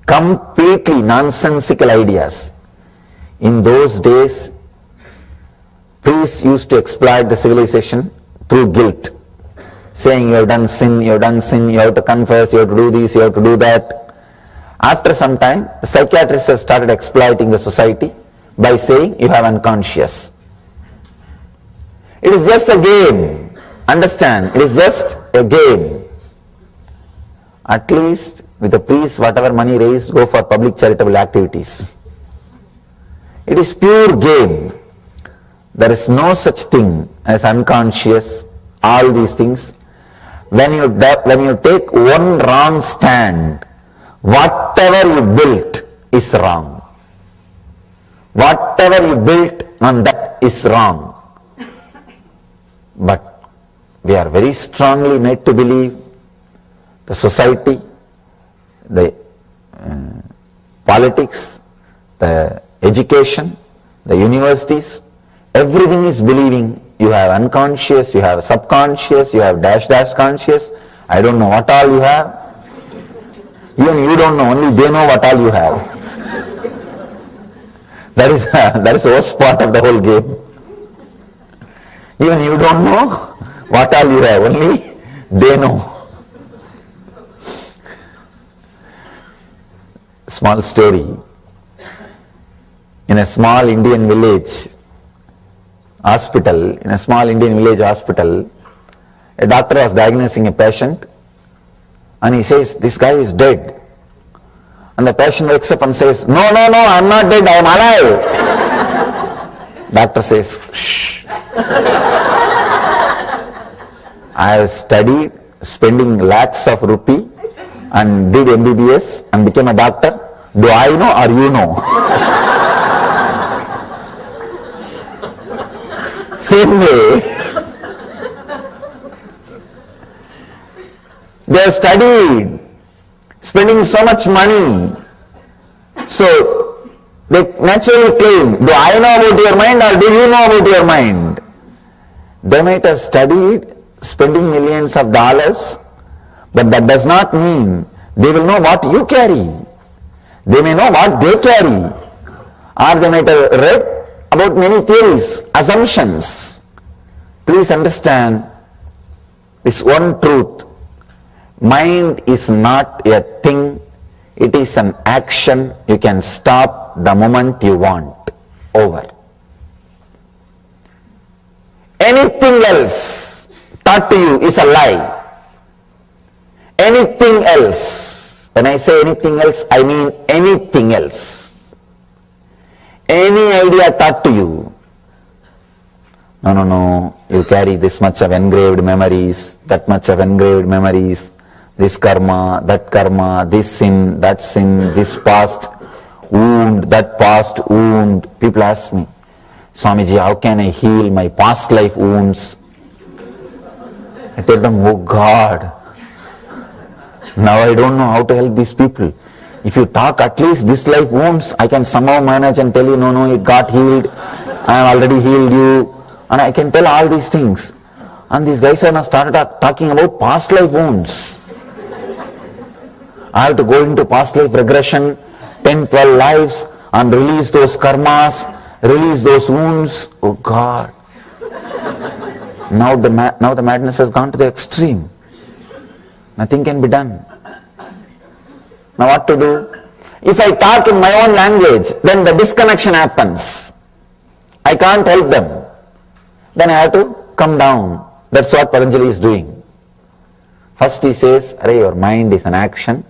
completely nonsensical ideas. In those days, priests used to exploit the civilization through guilt, saying you have done sin, you have to confess, you have to do this, you have to do that. After some time, the psychiatrists have started exploiting the society by saying you have unconscious. It is just a game. Understand, it is just a game. At least with the priests, whatever money raised, go for public charitable activities. It is pure game. There is no such thing as unconscious, all these things. When you take one wrong stand, whatever you built is wrong. Whatever you built on that is wrong. But we are very strongly made to believe the society, the politics, the education, the universities, everything is believing you have unconscious, you have subconscious, you have dash conscious. I don't know what all you have. Even you don't know, only they know what all you have. That is the worst part of the whole game. Even you don't know what all you have, only they know. Small story. In a small Indian village hospital, a doctor was diagnosing a patient and he says, this guy is dead. And the patient wakes up and says, no, I'm not dead, I'm alive. Doctor says, shh. I have studied, spending lakhs of rupee and did MBBS and became a doctor. Do I know or you know? Same way, they have studied, spending so much money. So they naturally claim, do I know about your mind or do you know about your mind? They might have studied, spending millions of dollars, but that does not mean they will know what you carry. They may know what they carry, or they might have read about many theories, assumptions. Please understand this one truth. Mind is not a thing, it is an action. You can stop the moment you want. Over. Anything else taught to you is a lie. Anything else, when I say anything else, I mean anything else. Any idea taught to you, no, you carry this much of engraved memories, that much of engraved memories, this karma, this sin, this past wound, that past wound. People ask me, Swamiji, how can I heal my past life wounds? I tell them, oh God, now I don't know how to help these people. If you talk at least this life wounds, I can somehow manage and tell you, no, it got healed, I have already healed you, and I can tell all these things. And these guys are now started talking about past life wounds. I have to go into past life regression, 10, 12 lives, and release those karmas, release those wounds. Oh God. Now the madness has gone to the extreme. Nothing can be done. Now what to do? If I talk in my own language, then the disconnection happens. I can't help them. Then I have to come down. That's what Patanjali is doing. First he says, your mind is an action,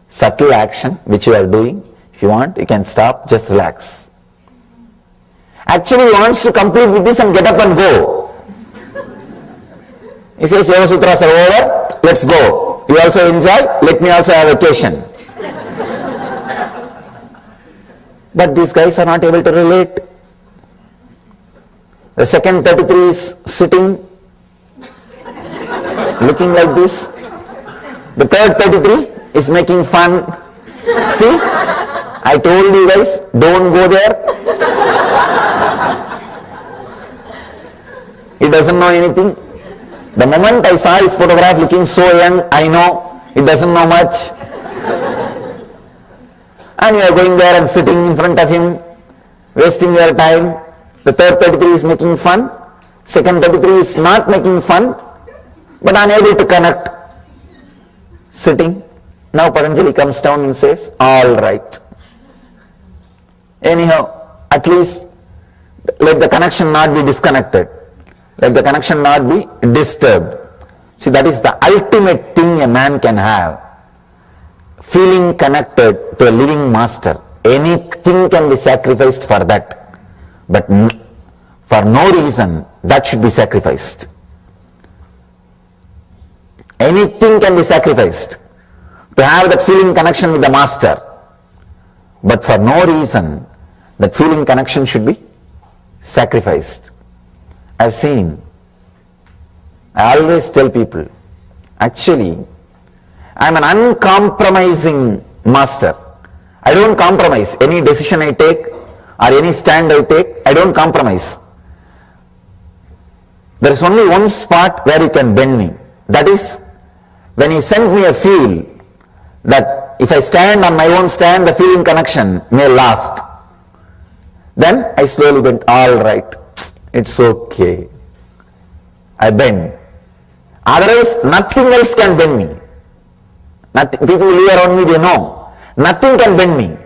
subtle action which you are doing. If you want, you can stop, just relax. Actually he wants to complete with this and get up and go. He says, Yoga Sutras are over, let's go. You also enjoy, let me also have vacation. But these guys are not able to relate. The second 33 is sitting, looking like this. The third 33 is making fun. See, I told you guys, don't go there. He doesn't know anything. The moment I saw his photograph looking so young, I know he doesn't know much. And you are going there and sitting in front of him, wasting your time. The third 33 is making fun. Second 33 is not making fun, but unable to connect. Sitting. Now Patanjali comes down and says, all right. Anyhow, at least let the connection not be disconnected. Let the connection not be disturbed. See, that is the ultimate thing a man can have. Feeling connected to a living master. Anything can be sacrificed for that. But for no reason, that should be sacrificed. Anything can be sacrificed to have that feeling connection with the master. But for no reason, that feeling connection should be sacrificed. I've seen, I always tell people, actually, I'm an uncompromising master. I don't compromise. Any decision I take or any stand I take, I don't compromise. There is only one spot where you can bend me. That is, when you send me a feel that if I stand on my own stand, the feeling connection may last. Then I slowly bend, all right, it's okay. I bend. Otherwise, nothing else can bend me. Nothing, people who live around me, they know. Nothing can bend me.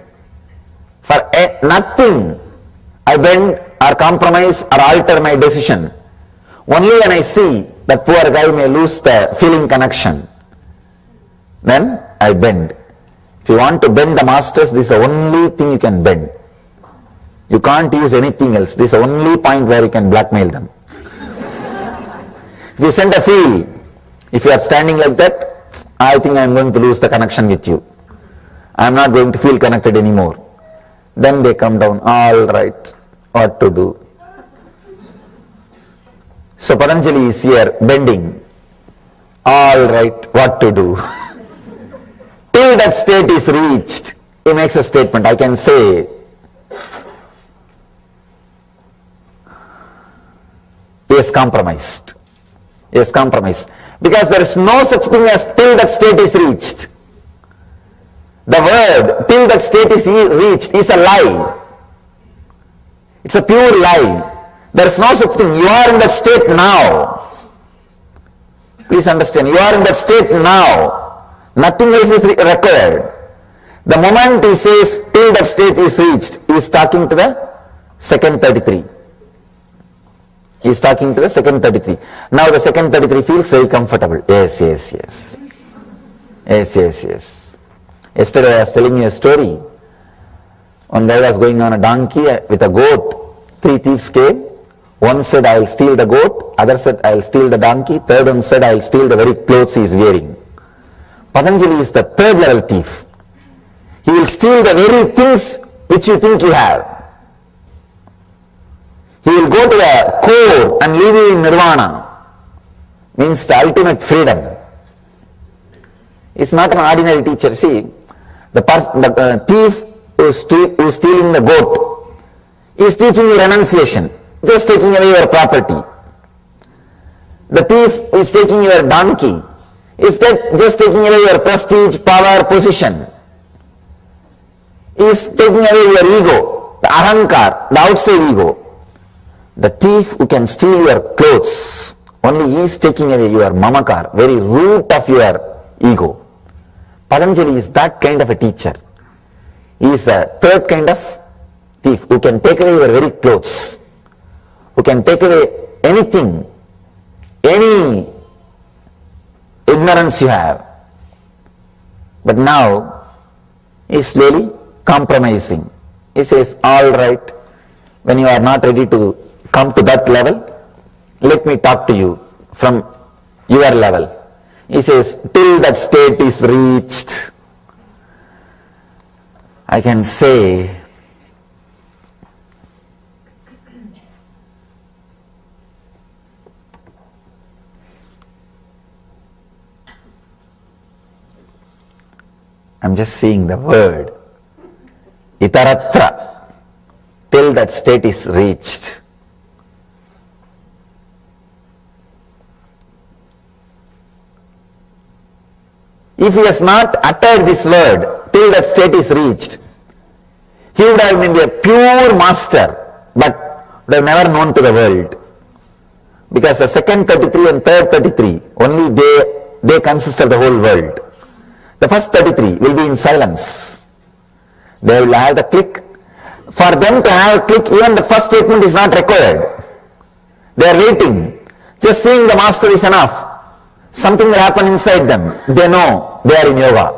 For nothing I bend or compromise or alter my decision. Only when I see that poor guy may lose the feeling connection, then I bend. If you want to bend the masters, this is the only thing you can bend. You can't use anything else. This is the only point where you can blackmail them. If you send a feel, if you are standing like that, I think I am going to lose the connection with you. I am not going to feel connected anymore. Then they come down, all right, what to do? So Patanjali is here bending, all right, what to do? Till that state is reached, he makes a statement. I can say, he is compromised. He is compromised. Because there is no such thing as till that state is reached. The word till that state is reached is a lie. It's a pure lie. There is no such thing. You are in that state now. Please understand, you are in that state now. Nothing else is required. The moment he says till that state is reached, he is talking to the second 33. He is talking to the second 33. Now the second 33 feels very comfortable. Yes. Yesterday I was telling you a story. One guy was going on a donkey with a goat. 3 thieves came. One said, I will steal the goat. Other said, I will steal the donkey. Third one said, I will steal the very clothes he is wearing. Patanjali is the third level thief. He will steal the very things which you think you have. He will go to the core and leave you in nirvana. Means the ultimate freedom. It's not an ordinary teacher. See, the thief who is stealing the goat is teaching you renunciation, just taking away your property. The thief who is taking your donkey is just taking away your prestige, power, position. He is taking away your ego, the ahankar, the outside ego. The thief who can steal your clothes, only he is taking away your mamakar, very root of your ego. Patanjali is that kind of a teacher. He is the third kind of thief who can take away your very clothes, who can take away anything, any ignorance you have. But now he is slowly compromising. He says, all right, when you are not ready to come to that level, let me talk to you from your level. He says, till that state is reached, I can say, I'm just seeing the word, itaratra, till that state is reached. If he has not uttered this word, till that state is reached, he would have been a pure master, but would have never known to the world. Because the second 33 and third 33, only they consist of the whole world. The first 33 will be in silence. They will have the click. For them to have click, even the first statement is not required. They are waiting. Just seeing the master is enough. Something will happen inside them. They know they are in yoga.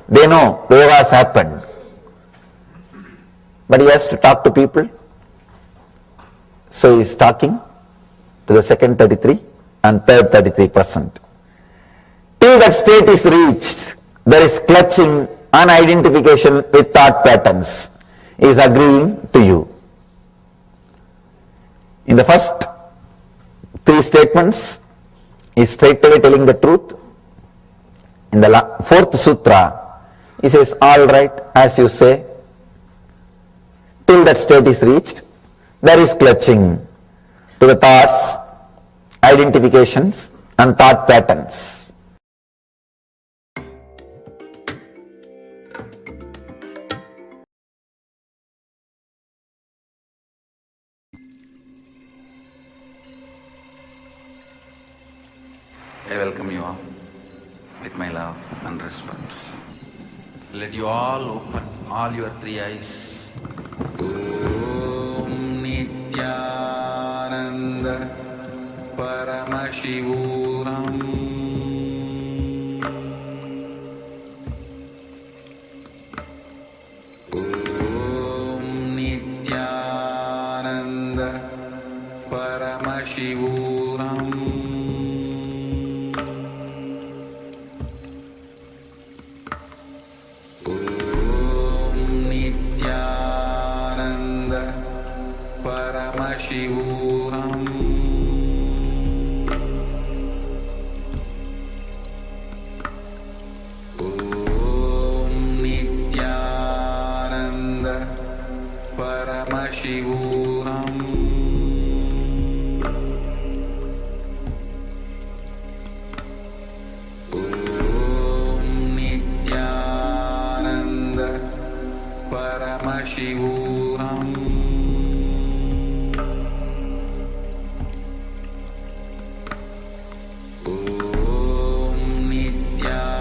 They know the yoga has happened. But he has to talk to people. So he is talking to the second 33 and third 33%. Till that state is reached, there is clutching and identification with thought patterns. He is agreeing to you. In the first 3 statements, he is straightaway telling the truth. In the 4th sutra, he says, all right, as you say, till that state is reached, there is clutching to the thoughts, identifications and thought patterns. I welcome you all with my love and respect. Let you all open all your 3 eyes. Om Nithyananda Paramashivoham Om Nithyananda Paramashivoham Paramashivoham Om Nithyananda Paramashivoham Om Nithyananda Paramashivoham Om Nithyananda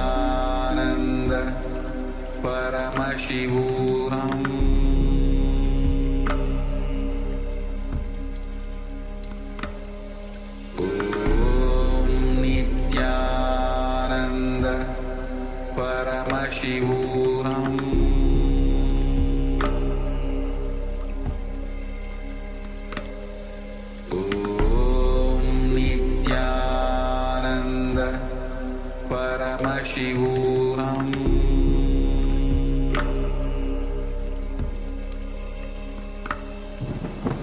Paramashivoham Om Nithyananda Paramashivoham Om Nithyananda Paramashivoham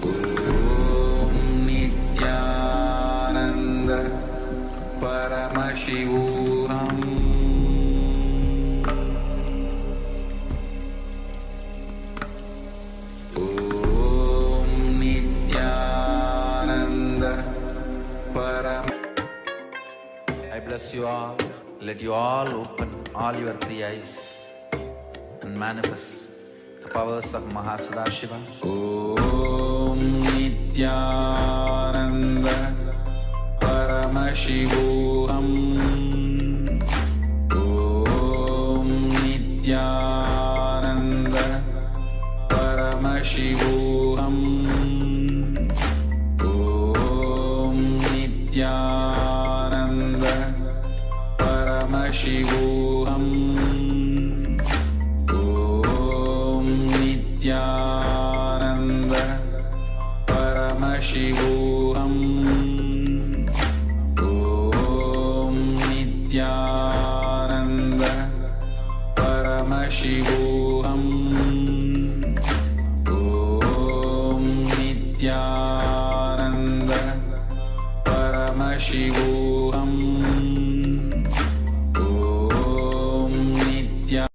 Om Nithyananda Paramashivoham Om Nithyananda Param. I bless you all. Let you all open all your three eyes and manifest the powers of Mahasudashiva. Om Nithyananda Paramashivoham Om Nithyananda Paramashivoham Om Nithyananda Paramashivoham Om Nithyananda Paramashivoham Om Nithyananda Paramashivoham Om Nithyananda Paramashivoham Om Nithyananda.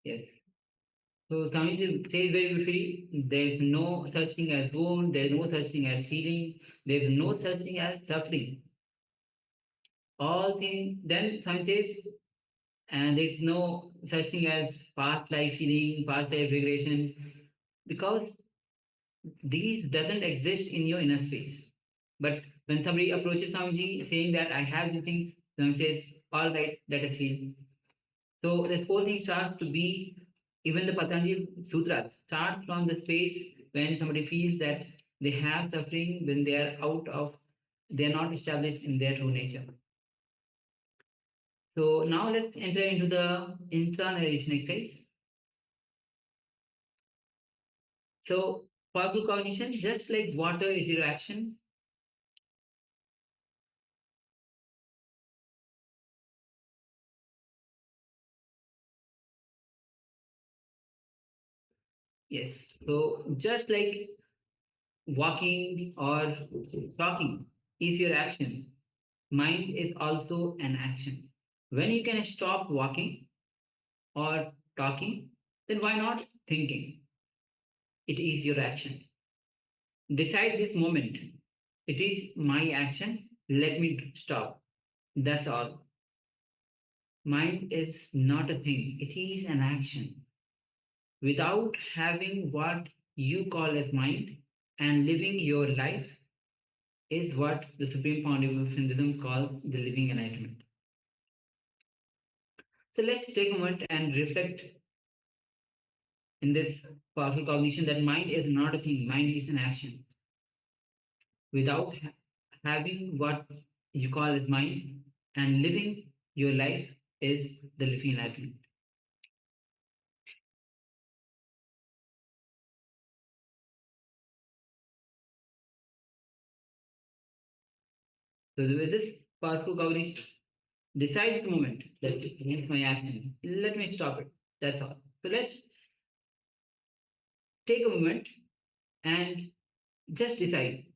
Yes. So Swamiji says very beautifully, there is no such thing as wound, there is no such thing as healing, there is no such thing as suffering. All things, then Swami says, and there is no such thing as past life healing, past life regression, because these doesn't exist in your inner space. But when somebody approaches Swamiji saying that I have these things, Swami says, all right, let us heal. So this whole thing starts to be, even the Patanjali Sutras starts from the space when somebody feels that they have suffering, when they are they are not established in their true nature. So now let's enter into the internalization exercise. So powerful cognition, just like water is your action. Yes. So just like walking or talking is your action, mind is also an action. When you can stop walking or talking, then why not thinking? It is your action. Decide this moment. It is my action. Let me stop. That's all. Mind is not a thing, it is an action. Without having what you call as mind and living your life is what the Supreme Pontiff of Hinduism calls the living enlightenment. So let's take a moment and reflect in this powerful cognition that mind is not a thing, mind is an action. Without having what you call as mind and living your life is the living enlightenment. So with this powerful cognition, decide this moment that it's my action. Let me stop it. That's all. So let's take a moment and just decide.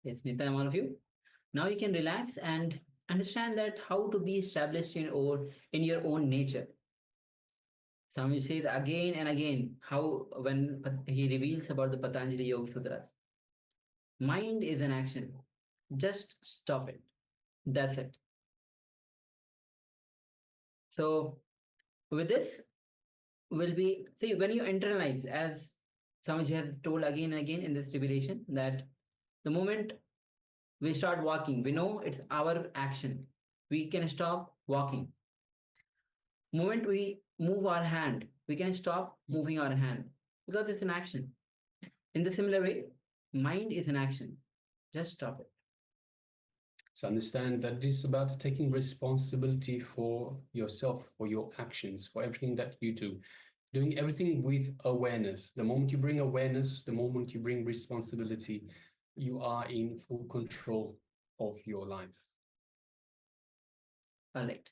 Yes, Nita and all of you. Now you can relax and understand that how to be established in your own nature. Swami says again and again how when he reveals about the Patanjali Yoga Sutras. Mind is an action. Just stop it. That's it. So with this will be, see, when you internalize, as Swamiji has told again and again in this revelation, that the moment we start walking, we know it's our action. We can stop walking. Moment we move our hand, we can stop moving our hand because it's an action. In the similar way, mind is an action. Just stop it. So understand that it is about taking responsibility for yourself, for your actions, for everything that you do. Doing everything with awareness. The moment you bring awareness, the moment you bring responsibility, you are in full control of your life. All right.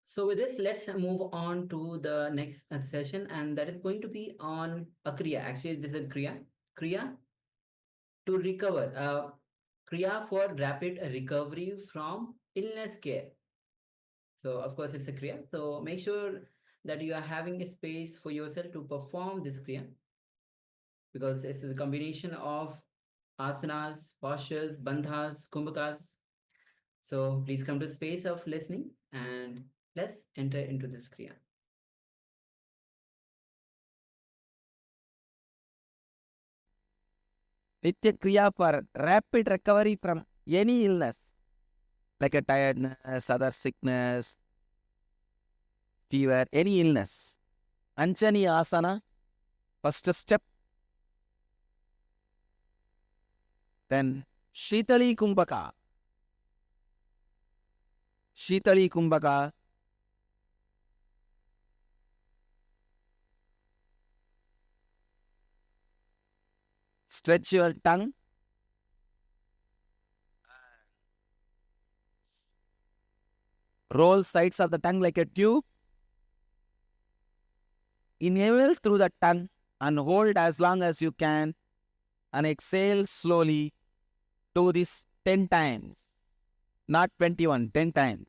So with this, let's move on to the next session, and that is going to be on a Kriya. Actually, this is a Kriya. Kriya to recover. Kriya for rapid recovery from illness care. So of course it's a Kriya. So make sure that you are having a space for yourself to perform this Kriya, because this is a combination of asanas, postures, bandhas, kumbhakas. So please come to space of listening and let's enter into this Kriya. Nitya Kriya for rapid recovery from any illness, like a tiredness, other sickness, fever, any illness. Anjani asana, first step. Then Shitali Kumbhaka. Shitali Kumbhaka. Stretch your tongue. Roll sides of the tongue like a tube. Inhale through the tongue and hold as long as you can. And exhale slowly. Do this 10 times. Not 21, 10 times.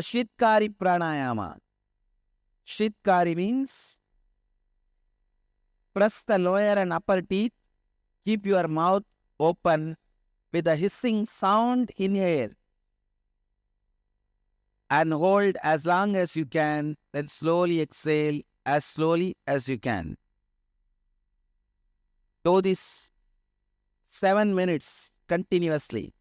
the Shitkari pranayama. Shitkari means press the lower and upper teeth, keep your mouth open with a hissing sound, inhale and hold as long as you can, then slowly exhale as slowly as you can. Do this 7 minutes continuously.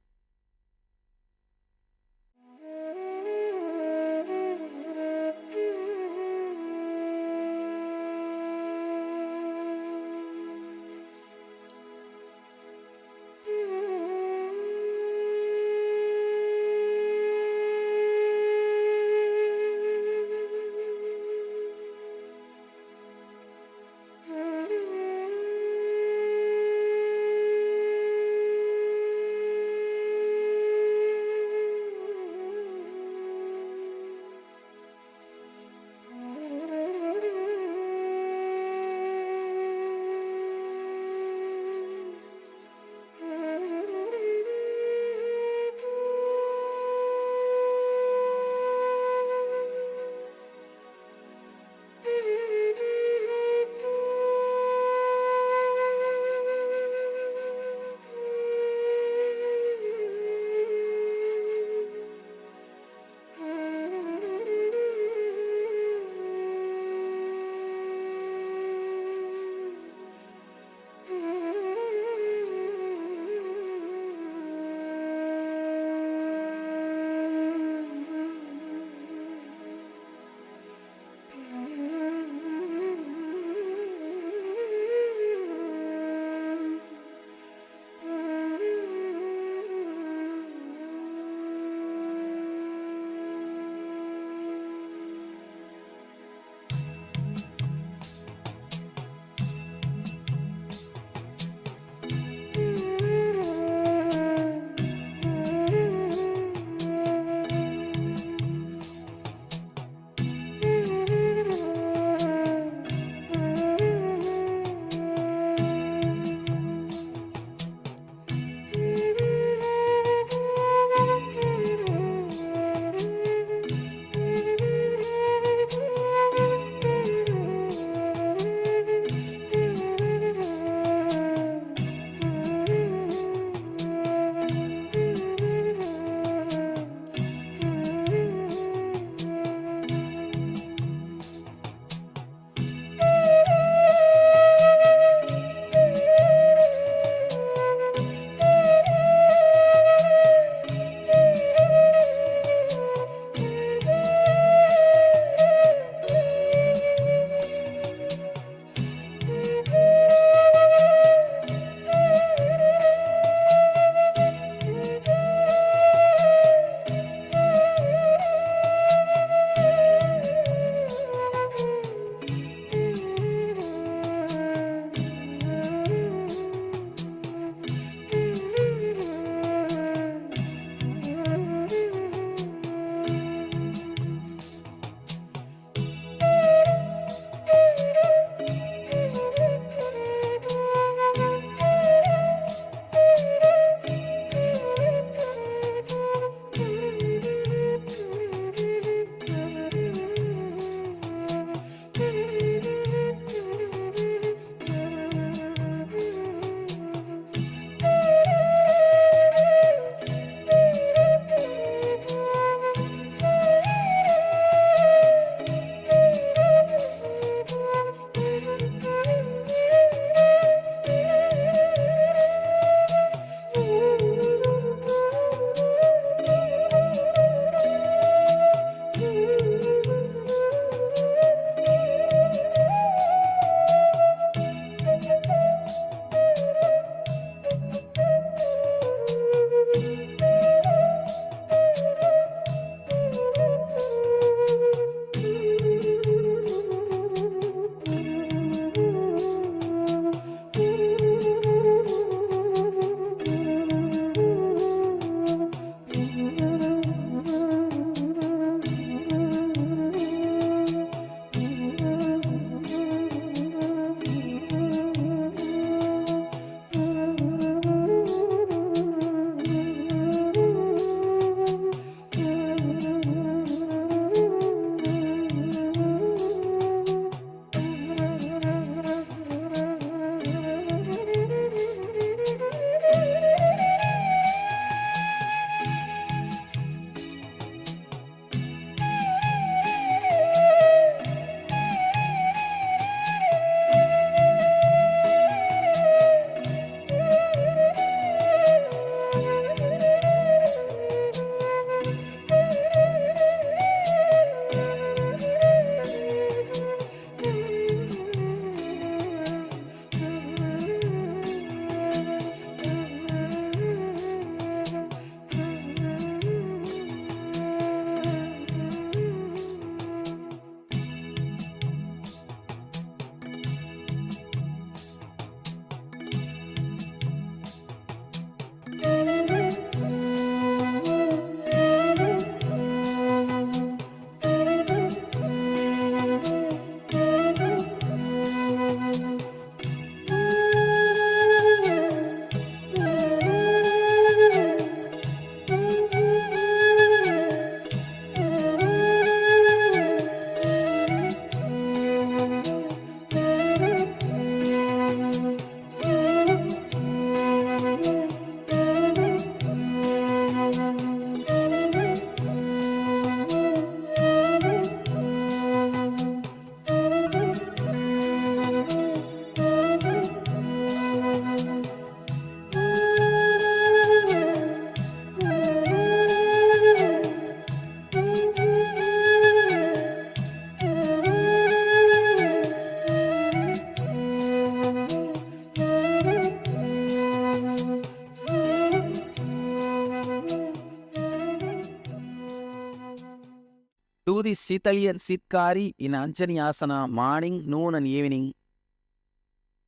Shitali and Sitkari in Anjani asana, morning, noon and evening,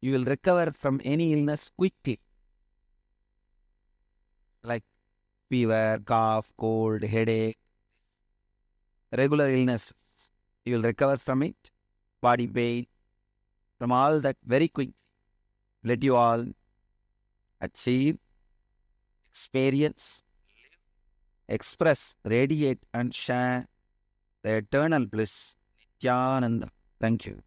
you will recover from any illness quickly. Like fever, cough, cold, headache, regular illnesses. You will recover from it, body pain, from all that very quickly. Let you all achieve, experience, express, radiate and share the eternal bliss. Nithyananda. Thank you.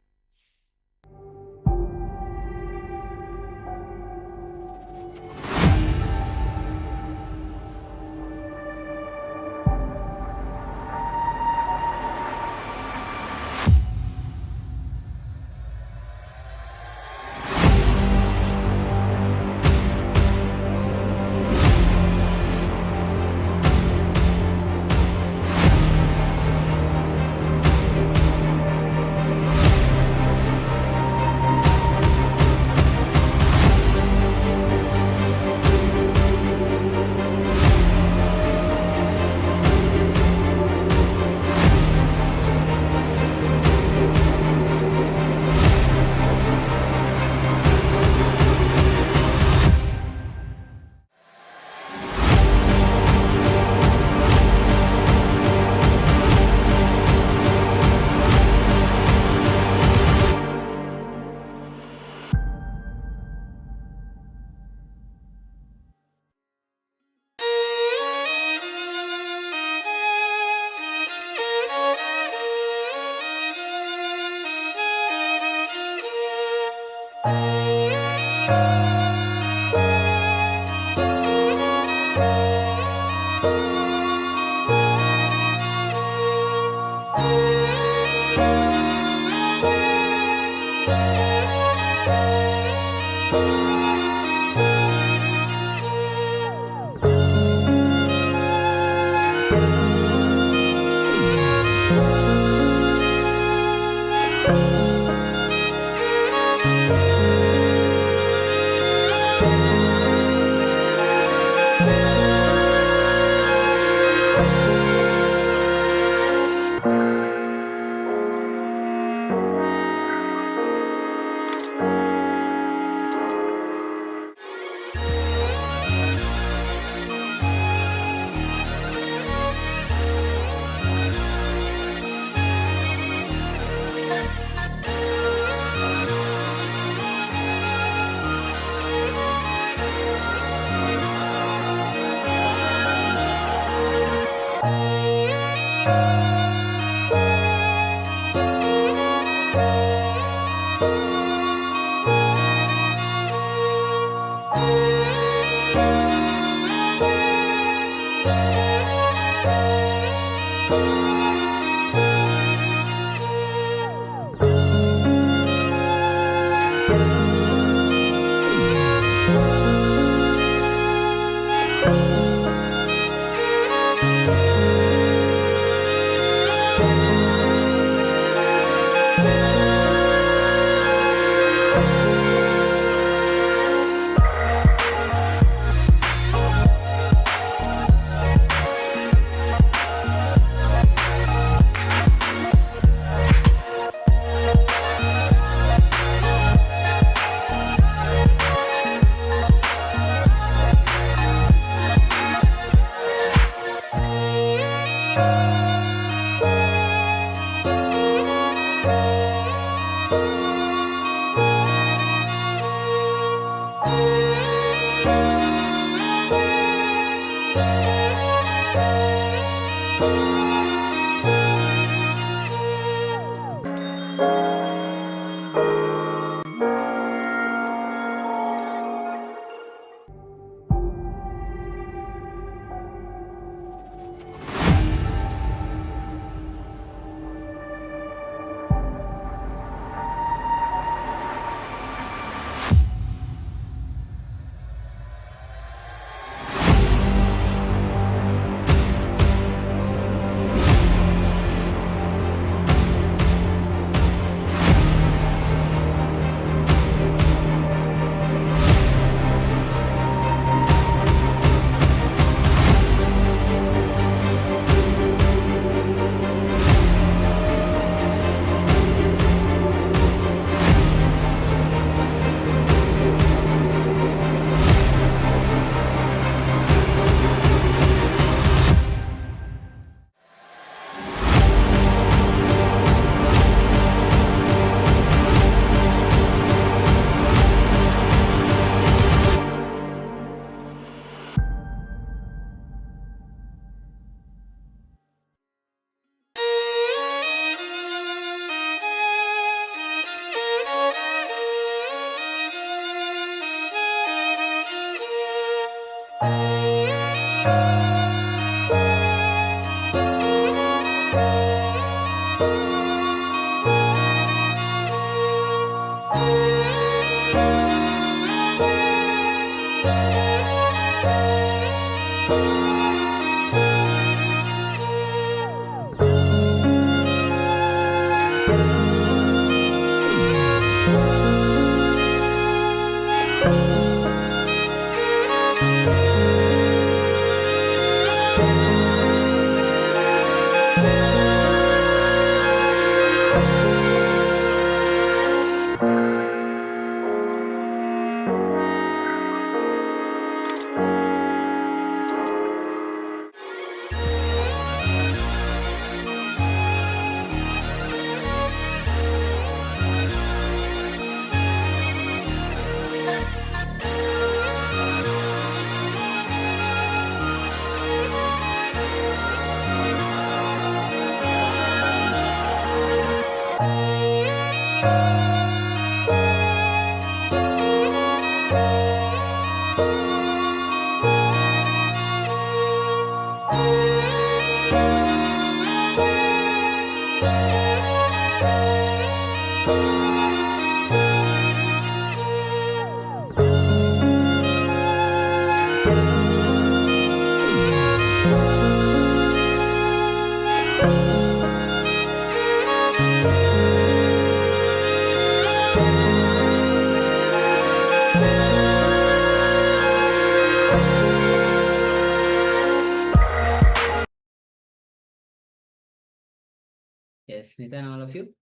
Yes, Nitya and all of you.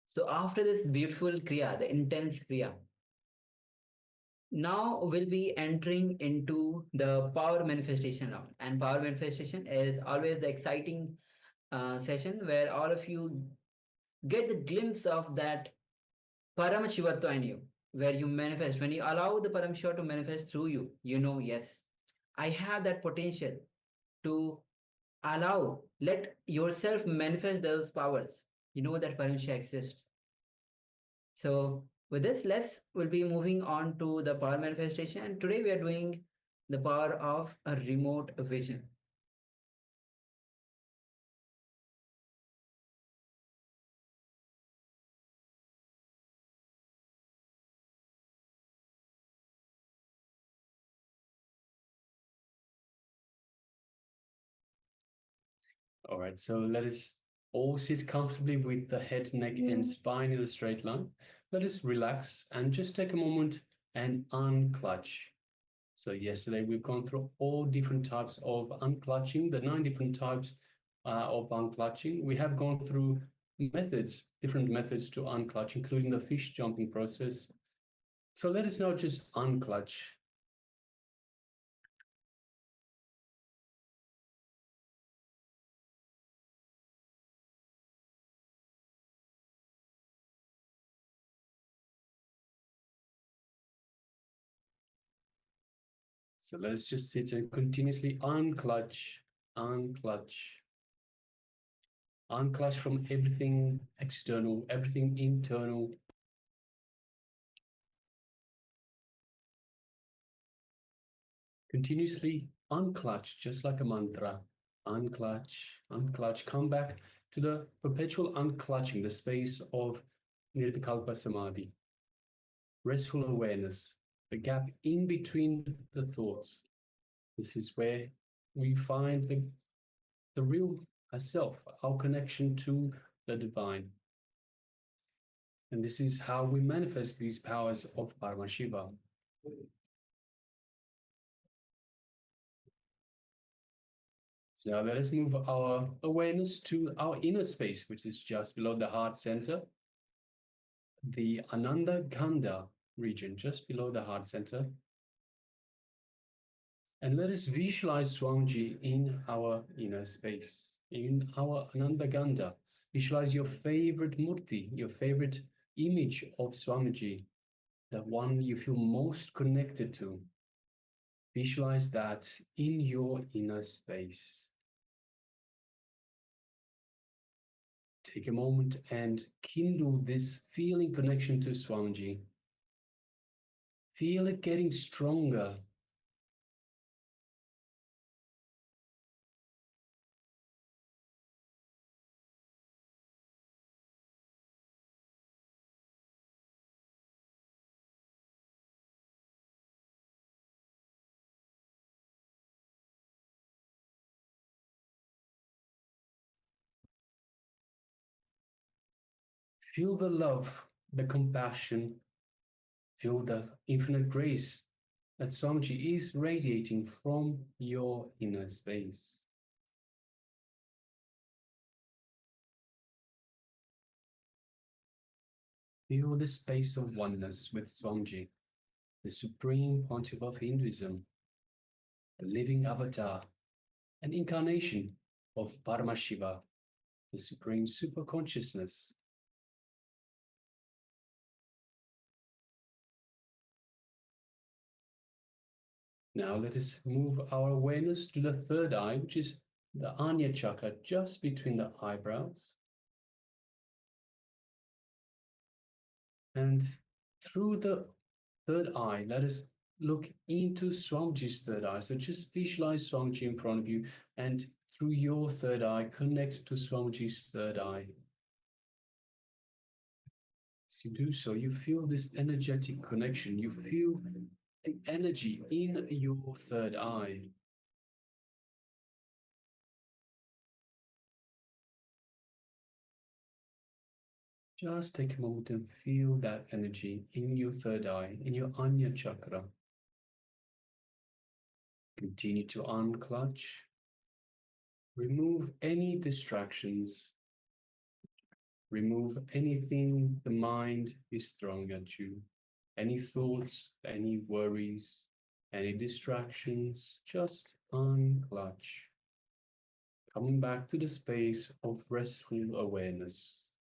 So after this beautiful Kriya, the intense Kriya, now we'll be entering into the power manifestation round. And power manifestation is always the exciting session where all of you get the glimpse of that Paramashivatva in you, where you manifest. When you allow the Paramashiva to manifest through you, you know, yes, I have that potential to let yourself manifest those powers. You know that Paramashiva exists. So with this, we'll be moving on to the power manifestation. And today we are doing the power of a remote vision. All right, so let us all sit comfortably with the head, neck, and spine in a straight line. Let us relax and just take a moment and unclutch. So yesterday we've gone through all different types of unclutching, the 9 different types of unclutching. We have gone through different methods to unclutch, including the fish jumping process. So let us now just unclutch. So let's just sit and continuously unclutch, unclutch, unclutch from everything external, everything internal. Continuously unclutch, just like a mantra. Unclutch, unclutch. Come back to the perpetual unclutching, the space of Nirvikalpa Samadhi. Restful awareness, the gap in between the thoughts. This is where we find the real self, our connection to the divine. And this is how we manifest these powers of Paramashiva. So now let us move our awareness to our inner space, which is just below the heart center, the Ananda Gandha region, just below the heart center. And let us visualize Swamiji in our inner space, in our Ananda Gandha. Visualize your favorite murti, your favorite image of Swamiji, the one you feel most connected to. Visualize that in your inner space. Take a moment and kindle this feeling connection to Swamiji. Feel it getting stronger. Feel the love, the compassion, feel the infinite grace that Swamiji is radiating from your inner space. Feel the space of oneness with Swamiji, the Supreme Pontiff of Hinduism, the living avatar, an incarnation of Paramashiva, the Supreme Superconsciousness. Now let us move our awareness to the third eye, which is the Anya chakra, just between the eyebrows. And through the third eye, let us look into Swamiji's third eye. So just visualize Swamiji in front of you, and through your third eye, connect to Swamiji's third eye. As you do so, you feel this energetic connection. You feel the energy in your third eye. Just take a moment and feel that energy in your third eye, in your Anya chakra. Continue to unclutch. Remove any distractions. Remove anything the mind is throwing at you. Any thoughts, any worries, any distractions, just unclutch. Coming back to the space of restful awareness.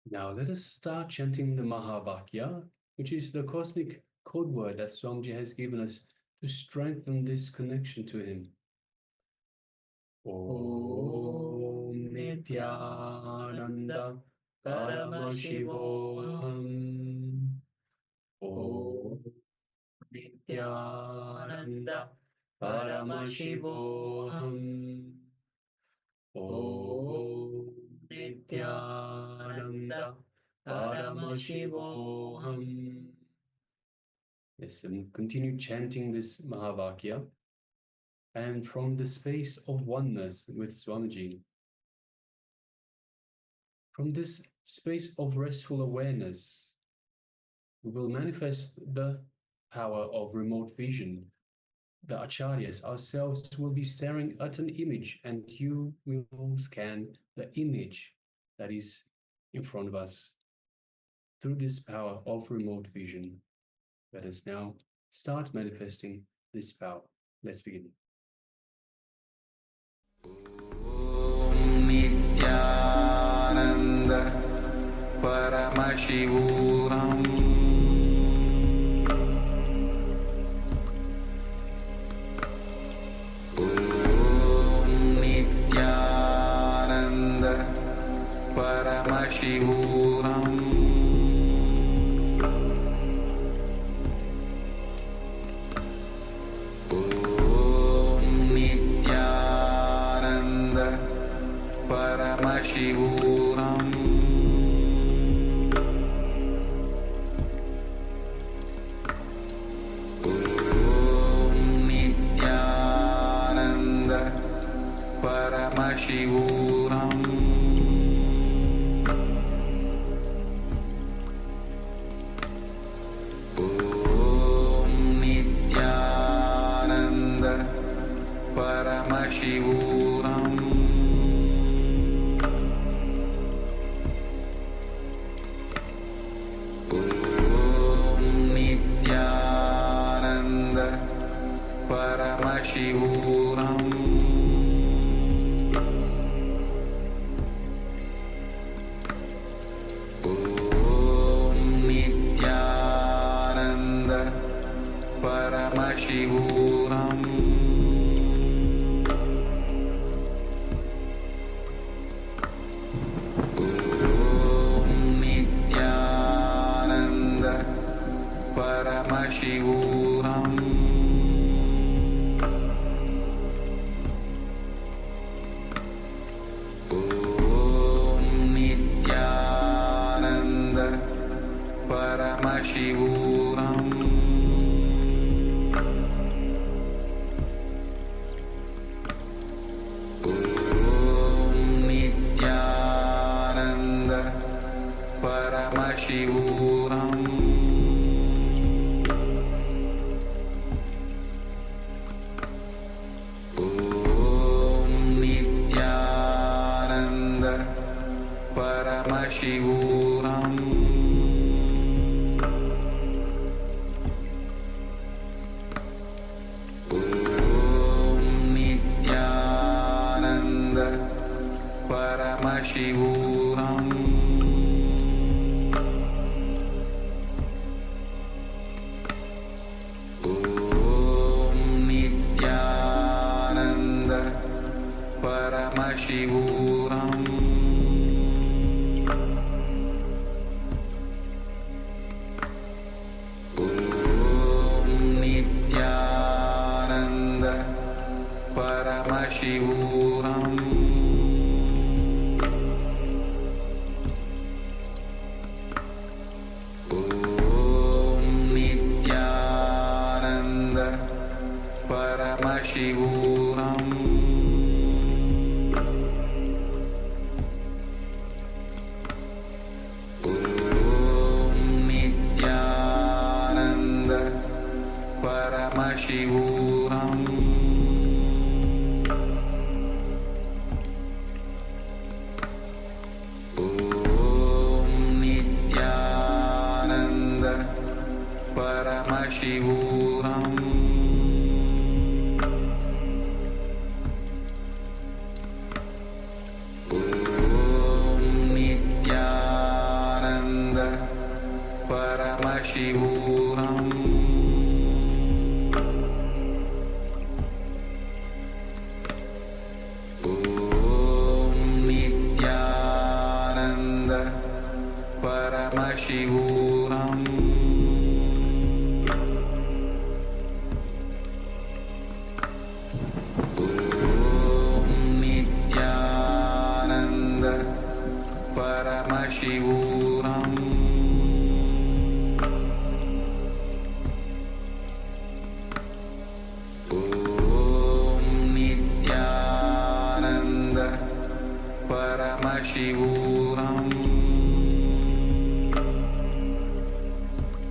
Now let us start chanting the Mahavakya, which is the cosmic code word that Swamiji has given us to strengthen this connection to him. Om Nithyananda Paramashivoham. Om Nithyananda Paramashivoham. Om Nithyananda Paramashivoham. Yes, and continue chanting this Mahavakya. And from the space of oneness with Swamiji, from this space of restful awareness, we will manifest the power of remote vision. The acharyas ourselves will be staring at an image, and you will scan the image that is in front of us through this power of remote vision. Let us now start manifesting this power. Let's begin. Om Nithyananda Paramashivoham. Om Nithyananda Paramashivoham. Paramashivoham. Om Nithyananda Paramashivoham. Om Nithyananda Paramashivoham. Paramashivoham. Om Nithyananda Paramashivoham. Om Nithyananda Paramashivoham. Paramashivoham. Paramashivoham Om Nithyananda Paramashivoham Om Nithyananda Paramashivoham Om Nithyananda Paramashivoham Om Nithyananda Paramashivoham Om Nithyananda Paramashivoham Om Nithyananda Paramashivoham Om Nithyananda Paramashivoham Om Nithyananda Paramashivoham Om Nithyananda Paramashivoham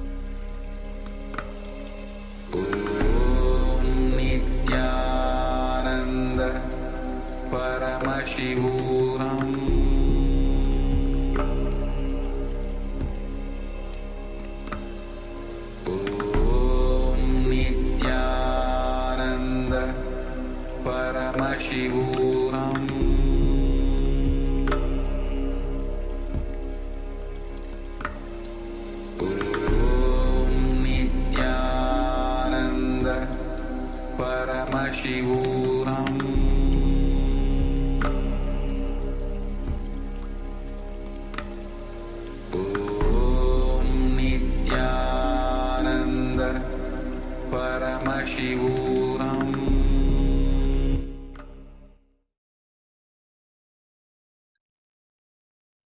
Om Nithyananda Paramashivoham Om Nithyananda Paramashivoham Om Nithyananda Paramashivoham Om Nithyananda Paramashivoham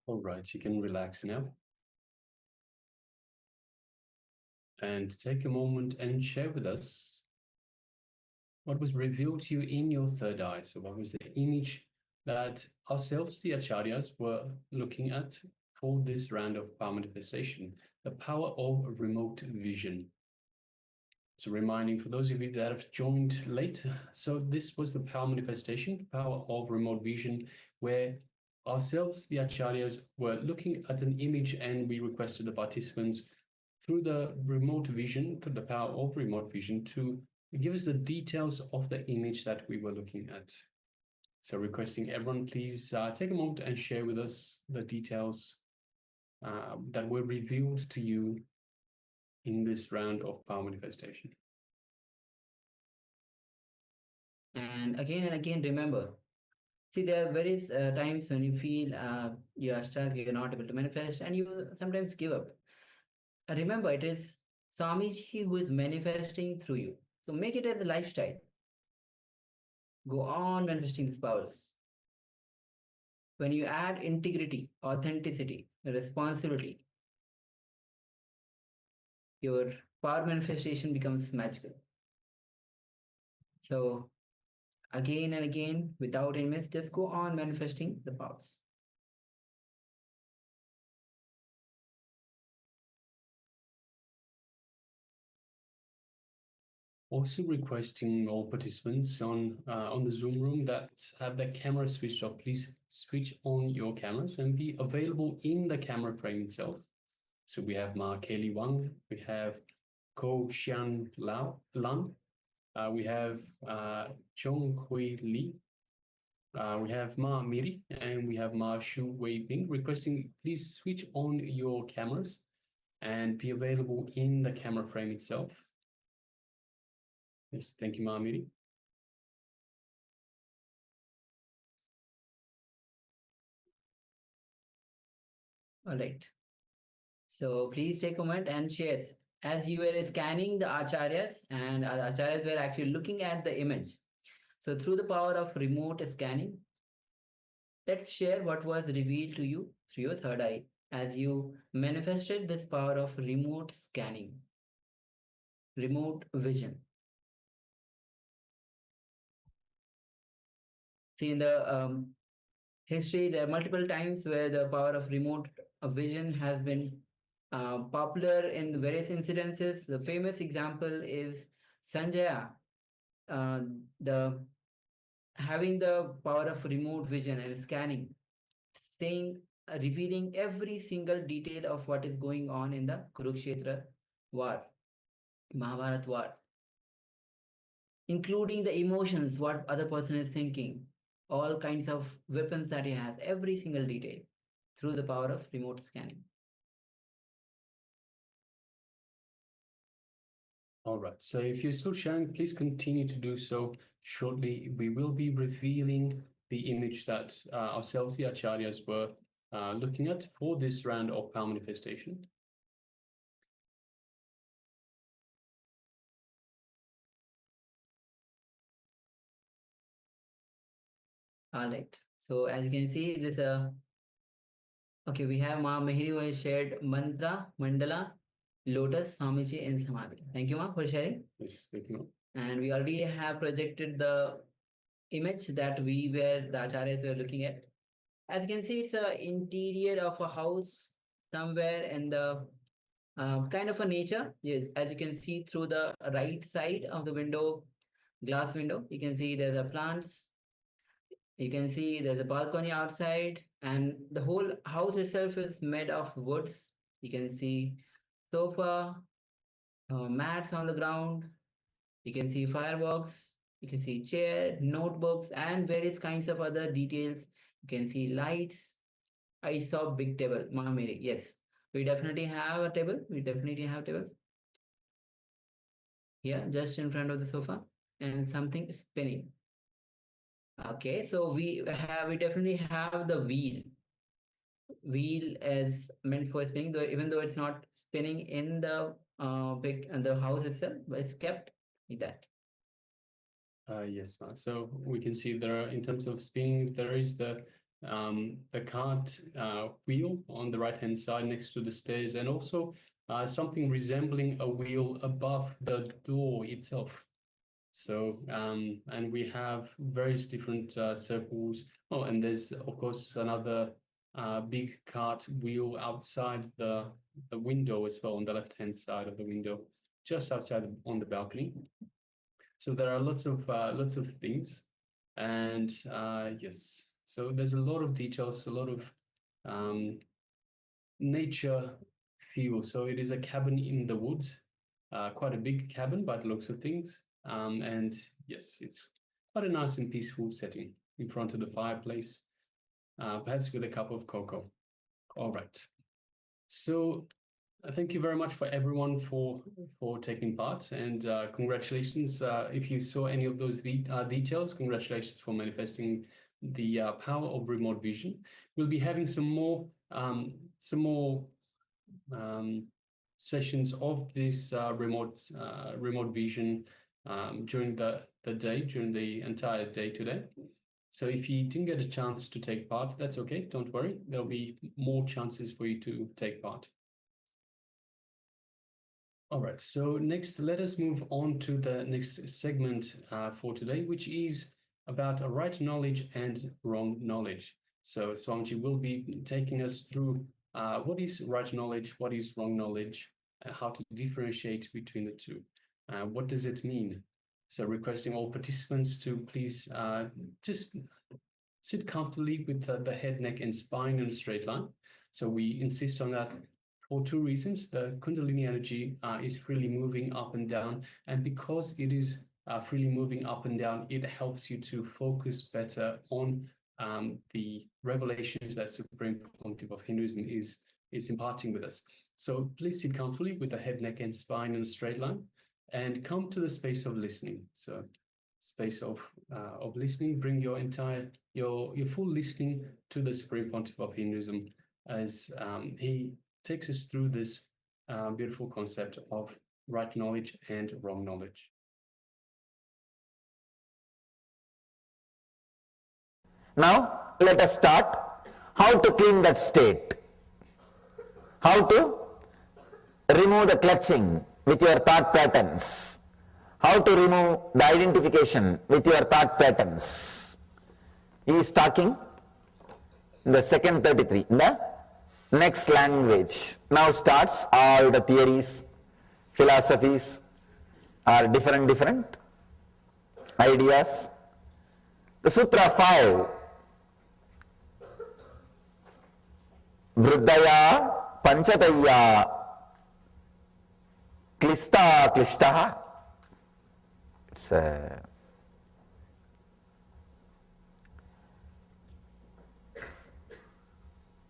All right, you can relax now. And take a moment and share with us what was revealed to you in your third eye. So what was the image that ourselves, the acharyas, were looking at for this round of power manifestation, the power of remote vision. So reminding for those of you that have joined late, so this was the power manifestation, power of remote vision, where ourselves, the acharyas, were looking at an image and we requested the participants through the remote vision, through the power of remote vision, to give us the details of the image that we were looking at. So requesting everyone, please take a moment and share with us the details that were revealed to you in this round of power manifestation. And again, remember, see, there are various times when you feel you are stuck, you're not able to manifest, and you sometimes give up. Remember, it is Swamiji who is manifesting through you. So make it as a lifestyle. Go on manifesting these powers. When you add integrity, authenticity, responsibility, your power manifestation becomes magical. So again and again, without any miss, just go on manifesting the powers. Also requesting all participants on the Zoom room that have their camera switched off, please switch on your cameras and be available in the camera frame itself. So we have Ma Kelly Wang, we have Ko Xian Lan, we have Chong Hui Li, We have Ma Miri and we have Ma Shu Wei Ping requesting please switch on your cameras and be available in the camera frame itself. Yes, thank you, Ma Miri. All right. So please take a moment and share. As you were scanning the acharyas, and acharyas were actually looking at the image. So through the power of remote scanning, let's share what was revealed to you through your third eye as you manifested this power of remote scanning, remote vision. See, in the history, there are multiple times where the power of remote vision has been popular in various incidences. The famous example is Sanjaya, the having the power of remote vision and scanning, saying, revealing every single detail of what is going on in the Kurukshetra war, Mahabharat war, including the emotions, what other person is thinking, all kinds of weapons that he has, every single detail through the power of remote scanning. All right, so if you're still sharing, please continue to do so. Shortly, we will be revealing the image that ourselves, the Acharyas, were looking at for this round of power manifestation. All right. So as you can see, this okay, we have Ma Mehri who has shared mantra, mandala, lotus, Swamiji, and samadhi. Thank you, Ma, for sharing. Yes, thank you, Ma. And we already have projected the image that we were, the acharyas were looking at. As you can see, it's an interior of a house somewhere in the kind of a nature. Yes, as you can see through the right side of the window, glass window, you can see there's a plants. You can see there's a balcony outside, and the whole house itself is made of woods. You can see sofa, mats on the ground. You can see fireworks. You can see chair, notebooks, and various kinds of other details. You can see lights. I saw big table, Mahamiri. Yes, we definitely have a table. We definitely have tables. Yeah, just in front of the sofa, and something spinning. Okay, so we definitely have the wheel. Wheel is meant for spinning, though even though it's not spinning in the the house itself, but it's kept like that. Yes, Ma. So we can see there are, in terms of spinning, there is the cart wheel on the right hand side next to the stairs, and also something resembling a wheel above the door itself. So and we have various different circles. Oh, and there's of course another big cart wheel outside the window as well, on the left hand side of the window, just outside on the balcony. So there are lots of things, and yes, so there's a lot of details, a lot of nature feel. So it is a cabin in the woods, quite a big cabin by the looks of things, and yes, it's quite a nice and peaceful setting in front of the fireplace, perhaps with a cup of cocoa. All right, so thank you very much for everyone for taking part, and congratulations if you saw any of those details. Congratulations for manifesting the power of remote vision. We'll be having some more sessions of this remote vision during the day, during the entire day today. So if you didn't get a chance to take part, that's okay. Don't worry. There'll be more chances for you to take part. All right, so next, let us move on to the next segment for today, which is about right knowledge and wrong knowledge. So Swamiji will be taking us through what is right knowledge, what is wrong knowledge, how to differentiate between the two. What does it mean? So requesting all participants to please just sit comfortably with the head, neck, and spine in a straight line. So we insist on that for two reasons. The Kundalini energy is freely moving up and down, and because it is freely moving up and down, it helps you to focus better on the revelations that Supreme Pontiff of Hinduism is imparting with us. So please sit comfortably with the head, neck, and spine in a straight line, and come to the space of listening. So space of listening, bring your full listening to the Supreme Pontiff of Hinduism as he takes us through this beautiful concept of right knowledge and wrong knowledge. Now, let us start how to clean that state. How to remove the clutching with your thought patterns. How to remove the identification with your thought patterns. He is talking in the second 33, in the next language. Now starts all the theories, philosophies, are different ideas. The Sutra 5, Vriddaya Panchataya Klishtaha. It's a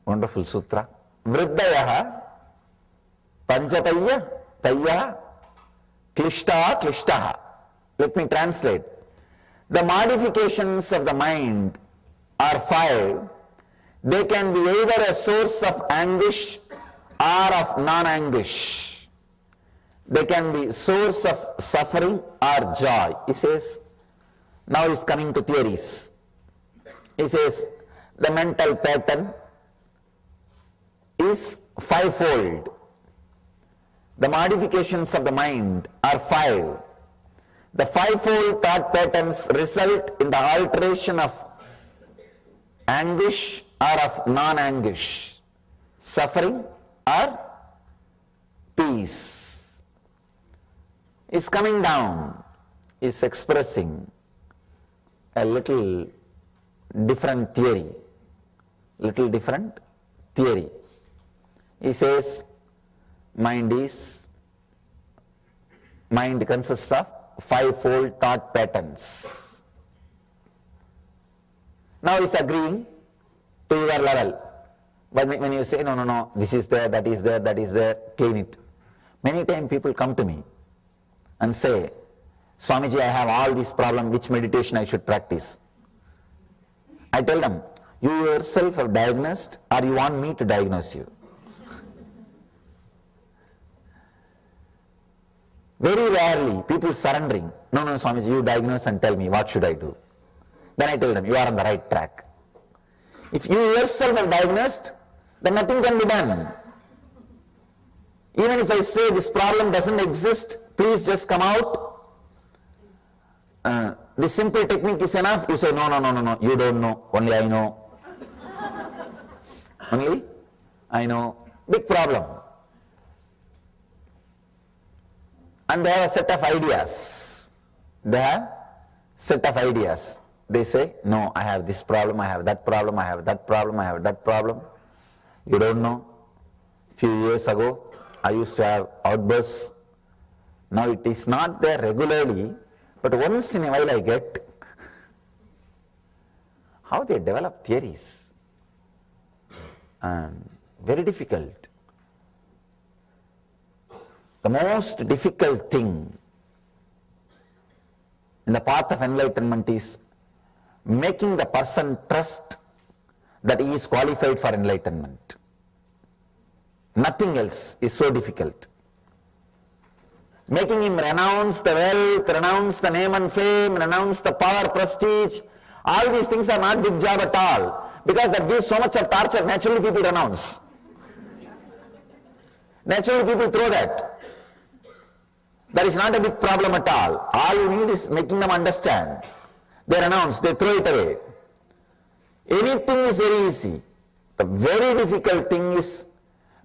wonderful sutra. Vriddaya Panchataya Taya Klishtaha. Let me translate. The modifications of the mind are 5. They can be either a source of anguish or of non-anguish. They can be source of suffering or joy. He says, now he's coming to theories. He says, the mental pattern is 5-fold. The modifications of the mind are 5. The 5-fold thought patterns result in the alteration of anguish or of non-anguish, suffering or peace. Is coming down, is expressing a little different theory. He says, mind consists of 5-fold thought patterns. Now he's agreeing to your level. But when you say, no, this is there, that is there, clean it. Many times people come to me and say, Swamiji, I have all these problems, which meditation I should practice? I tell them, you yourself are diagnosed or you want me to diagnose you? Very rarely people surrendering. No, Swamiji, you diagnose and tell me what should I do. Then I tell them, you are on the right track. If you yourself are diagnosed, then nothing can be done. Even if I say this problem doesn't exist, please just come out. The simple technique is enough. You say, no, you don't know, only I know. Only I know. Big problem. And they have a set of ideas. They say, no, I have this problem, I have that problem, I have that problem, I have that problem. You don't know. A few years ago, I used to have outbursts. Now it is not there regularly, but once in a while I get how they develop theories. And very difficult. The most difficult thing in the path of enlightenment is making the person trust that he is qualified for enlightenment. Nothing else is so difficult. Making him renounce the wealth, renounce the name and fame, renounce the power, prestige, all these things are not big job at all, because that gives so much of torture. Naturally people renounce. Naturally people throw that. That is not a big problem at all. All you need is making them understand. They renounce, they throw it away. Anything is very easy. The very difficult thing is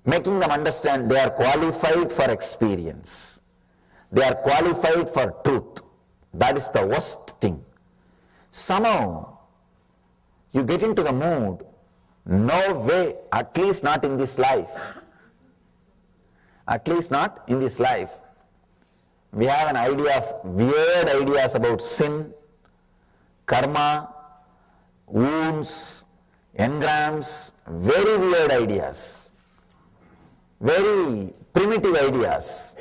making them understand they are qualified for experience. They are qualified for truth. That is the worst thing. Somehow, you get into the mood, no way, at least not in this life. At least not in this life. We have an idea of weird ideas about sin, karma, wounds, engrams, very weird ideas, very primitive ideas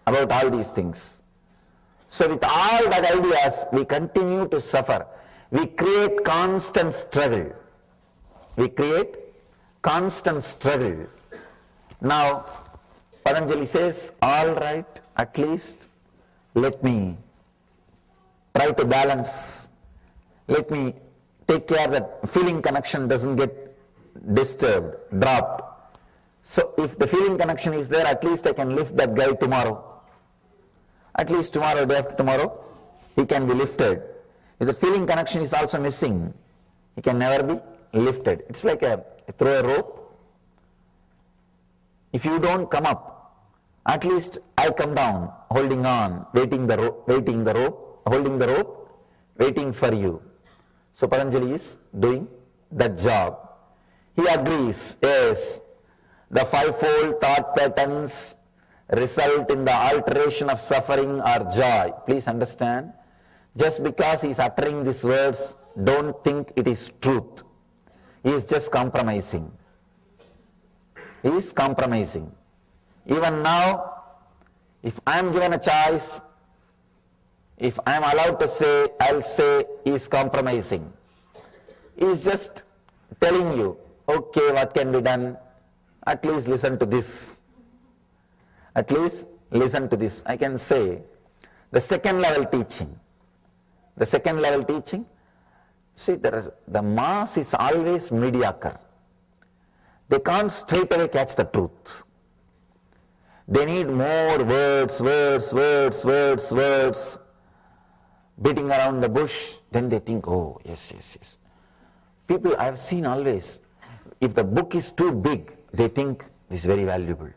about all these things. So with all that ideas, we continue to suffer. We create constant struggle. We create constant struggle. Now, Patanjali says, all right, at least let me try to balance. Let me take care that feeling connection doesn't get disturbed, dropped. So if the feeling connection is there, at least I can lift that guy tomorrow. At least tomorrow, day after tomorrow, he can be lifted. If the feeling connection is also missing, he can never be lifted. It's like throw a rope. If you don't come up, at least I come down, holding on, waiting the rope, holding the rope, waiting for you. So Patanjali is doing that job. He agrees, yes, the fivefold thought patterns result in the alteration of suffering or joy. Please understand, just because he is uttering these words, don't think it is truth. He is just compromising. He is compromising. Even now, if I am given a choice, if I am allowed to say, I'll say he is compromising. He is just telling you, okay, what can be done? At least listen to this. At least listen to this. I can say, the second level teaching. The second level teaching, see, the mass is always mediocre. They can't straight away catch the truth. They need more words, beating around the bush. Then they think, oh, yes. People I have seen always, if the book is too big, they think this is very valuable.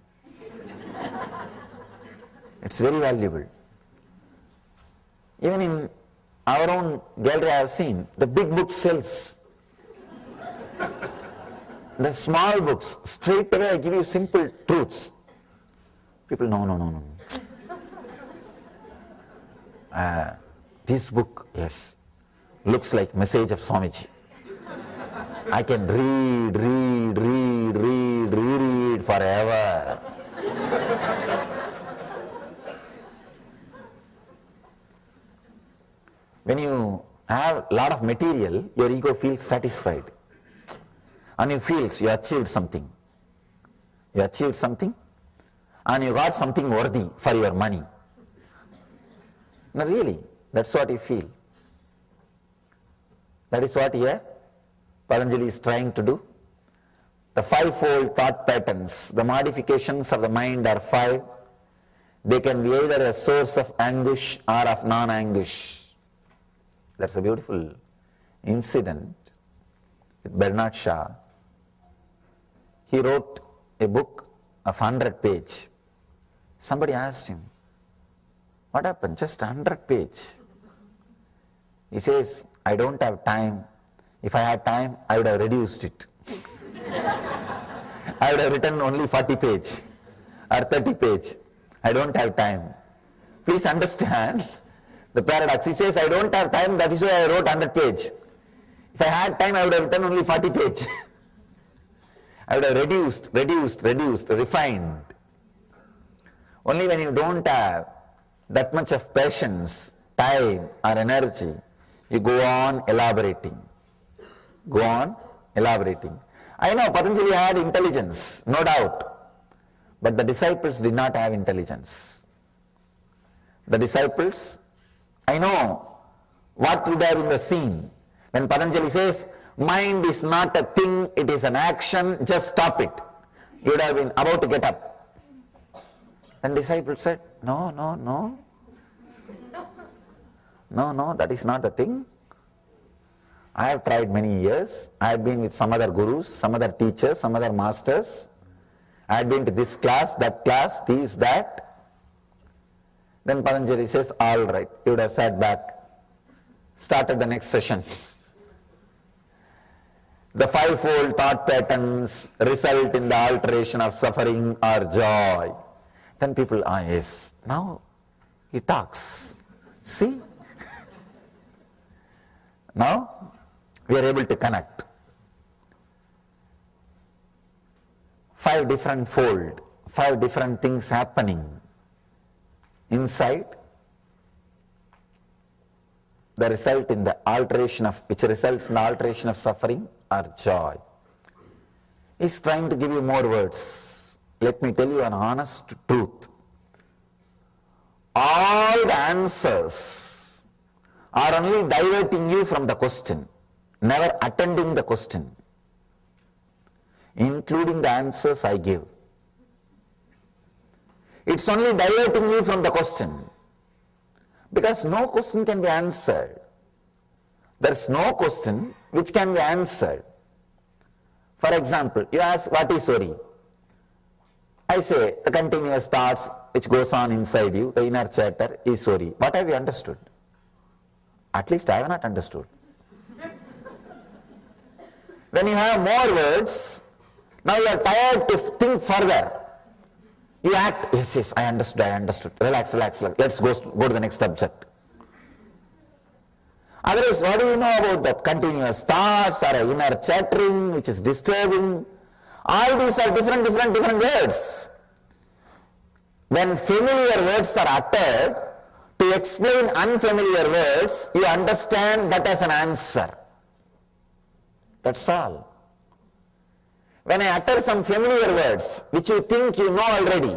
It's very valuable. Even in our own gallery I have seen, the big book sells. The small books, straight away I give you simple truths. People, no. This book, yes, looks like message of Swamiji. I can reread forever. When you have a lot of material, your ego feels satisfied. And you feel you achieved something. You achieved something and you got something worthy for your money. No, really, that's what you feel. That is what here Patanjali is trying to do. The fivefold thought patterns, the modifications of the mind are five. They can be either a source of anguish or of non-anguish. That's a beautiful incident with Bernard Shaw. He wrote a book of 100 pages. Somebody asked him, what happened? Just 100 pages. He says, I don't have time. If I had time, I would have reduced it. I would have written only 40 pages or 30 pages. I don't have time. Please understand the paradox. He says, I don't have time, that is why I wrote 100 pages. If I had time, I would have written only 40 pages. I would have reduced, refined. Only when you don't have that much of patience, time or energy, you go on elaborating. Go on elaborating. I know Patanjali had intelligence, no doubt. But the disciples did not have intelligence. The disciples, I know what would have been the scene when Patanjali says, mind is not a thing, it is an action, just stop it. You would have been about to get up. And disciples said, no, that is not the thing. I have tried many years. I have been with some other gurus, some other teachers, some other masters. I have been to this class, this, that. Then Patanjali says, all right, you would have sat back, started the next session. The fivefold thought patterns result in the alteration of suffering or joy. Then people, yes, now He talks. See? Now we are able to connect. 5 different fold, 5 different things happening inside, the result in the alteration of, which results in the alteration of suffering or joy. He's trying to give you more words. Let me tell you an honest truth. All the answers are only diverting you from the question, never attending the question, including the answers I give. It's only diverting you from the question, because no question can be answered. There's no question which can be answered. For example, you ask, what is worry? I say, the continuous thoughts which goes on inside you, the inner chatter is worry. What have you understood? At least I have not understood. When you have more words, now you are tired to think further. You act, yes, I understood. Relax. Let's go to the next subject. Otherwise, what do you know about that continuous thoughts or inner chattering which is disturbing? All these are different words. When familiar words are uttered, to explain unfamiliar words, you understand that as an answer. That's all. When I utter some familiar words, which you think you know already,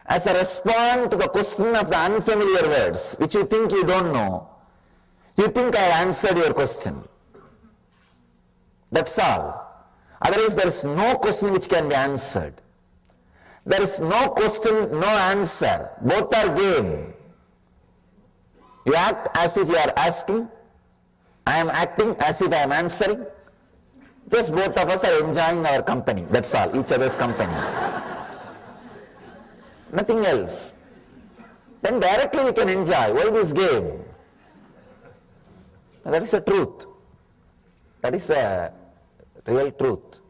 as a response to the question of the unfamiliar words, which you think you don't know, you think I answered your question. That's all. Otherwise, there is no question which can be answered. There is no question, no answer. Both are game. You act as if you are asking. I am acting as if I am answering. Just both of us are enjoying our company. That's all, each other's company. Nothing else. Then directly we can enjoy. Why this game? That is the truth. That is a real truth.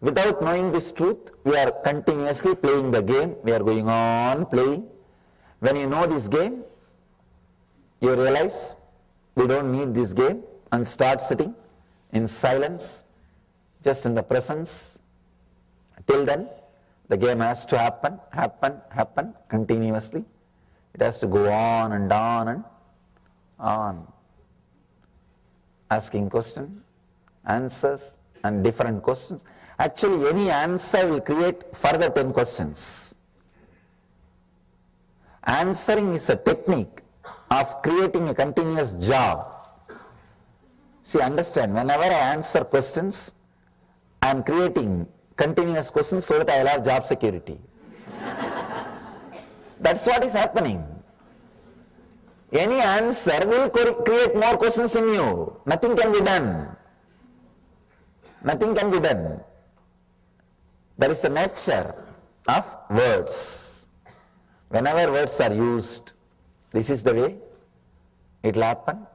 Without knowing this truth, we are continuously playing the game. We are going on playing. When you know this game, you realize we don't need this game and start sitting in silence, just in the presence. Till then, the game has to happen continuously. It has to go on and on and on. Asking questions, answers, and different questions. Actually, any answer will create further 10 questions. Answering is a technique of creating a continuous job. See, understand, whenever I answer questions, I am creating continuous questions so that I will have job security. That's what is happening. Any answer will create more questions in you. Nothing can be done. Nothing can be done. That is the nature of words. Whenever words are used, this is the way it will happen.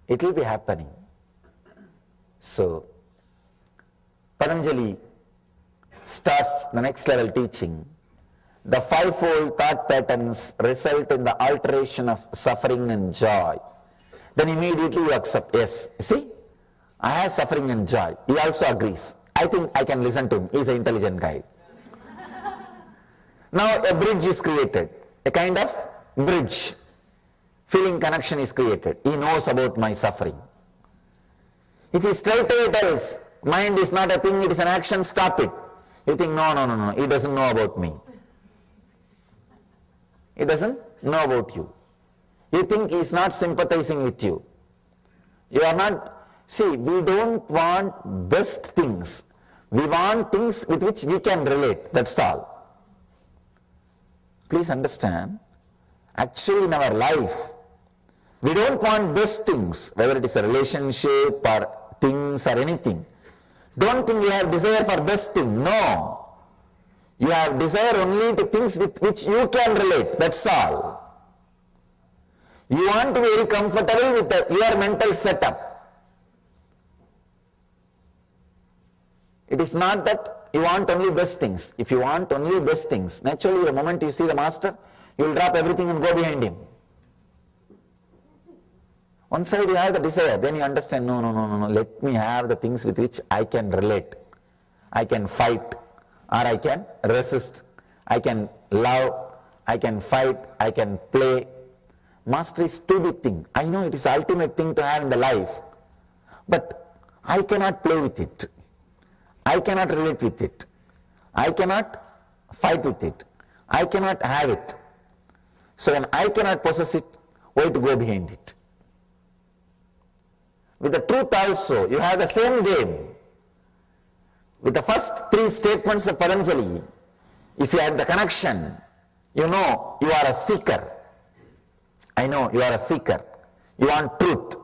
It will be happening. So, Patanjali starts the next level teaching. The 5-fold thought patterns result in the alteration of suffering and joy. Then immediately you accept, yes, see, I have suffering and joy. He also agrees. I think I can listen to him. He's an intelligent guy. Now a bridge is created, a kind of bridge. Feeling connection is created. He knows about my suffering. If he straight away tells, mind is not a thing, it is an action, stop it. You think, no, he doesn't know about me. He doesn't know about you. You think he is not sympathizing with you. You are not, see, we don't want best things. We want things with which we can relate, that's all. Please understand, actually in our life, we don't want best things, whether it is a relationship or things or anything. Don't think you have desire for best thing, no. You have desire only to things with which you can relate, that's all. You want to be very comfortable with your mental setup. It is not that you want only best things. If you want only best things, naturally the moment you see the master, you will drop everything and go behind him. One side you have the desire, then you understand, no, let me have the things with which I can relate. I can fight, or I can resist. I can love, I can fight, I can play. Master is too big thing. I know it is the ultimate thing to have in the life, but I cannot play with it. I cannot relate with it. I cannot fight with it. I cannot have it. So when I cannot possess it, why to go behind it? With the truth also, you have the same game. With the first three statements of Patanjali, if you have the connection, you know you are a seeker. I know you are a seeker. You want truth.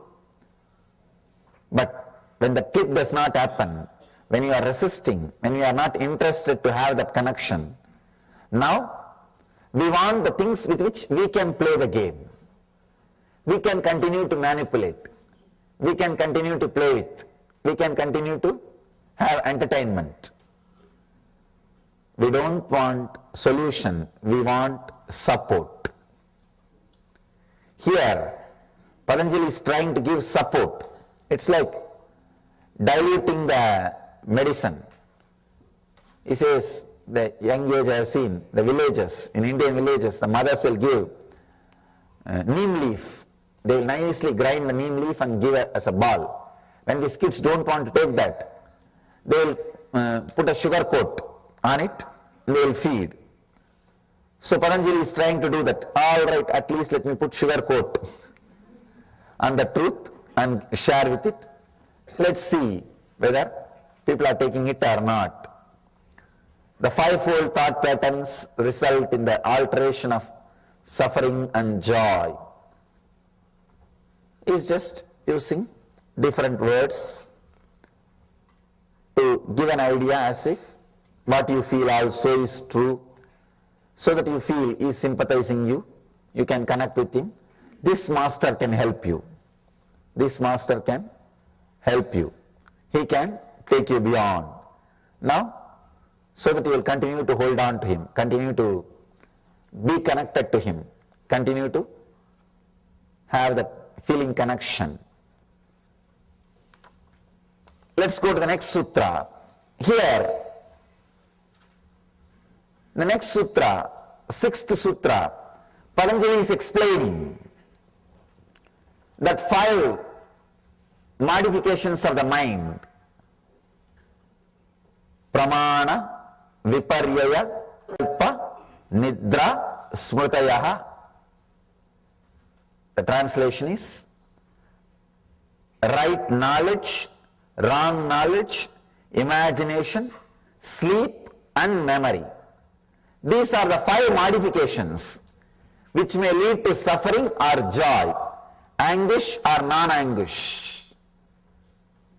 But when the truth does not happen, when you are resisting, when you are not interested to have that connection, now we want the things with which we can play the game. We can continue to manipulate. We can continue to play with. We can continue to have entertainment. We don't want solution, we want support. Here, Patanjali is trying to give support. It's like diluting the medicine. He says, the young age I have seen, the villages, in Indian villages, the mothers will give neem leaf. They will nicely grind the neem leaf and give it as a ball. When these kids don't want to take that, they will put a sugar coat on it and they will feed. So Patanjali is trying to do that. All right, at least let me put sugar coat on the truth and share with it. Let's see whether people are taking it or not. The fivefold thought patterns result in the alteration of suffering and joy. Is just using different words to give an idea as if what you feel also is true, so that you feel he is sympathizing you, you can connect with him. This master can help you. This master can help you. He can take you beyond. Now, so that you will continue to hold on to him, continue to be connected to him, continue to have that feeling connection. Let's go to the next sutra. Here, the next sutra, sixth sutra, Patanjali is explaining that 5 modifications of the mind: pramana, viparyaya, kalpa, nidra, smrutayaha. The translation is right knowledge, wrong knowledge, imagination, sleep and memory. These are the 5 modifications which may lead to suffering or joy, anguish or non-anguish.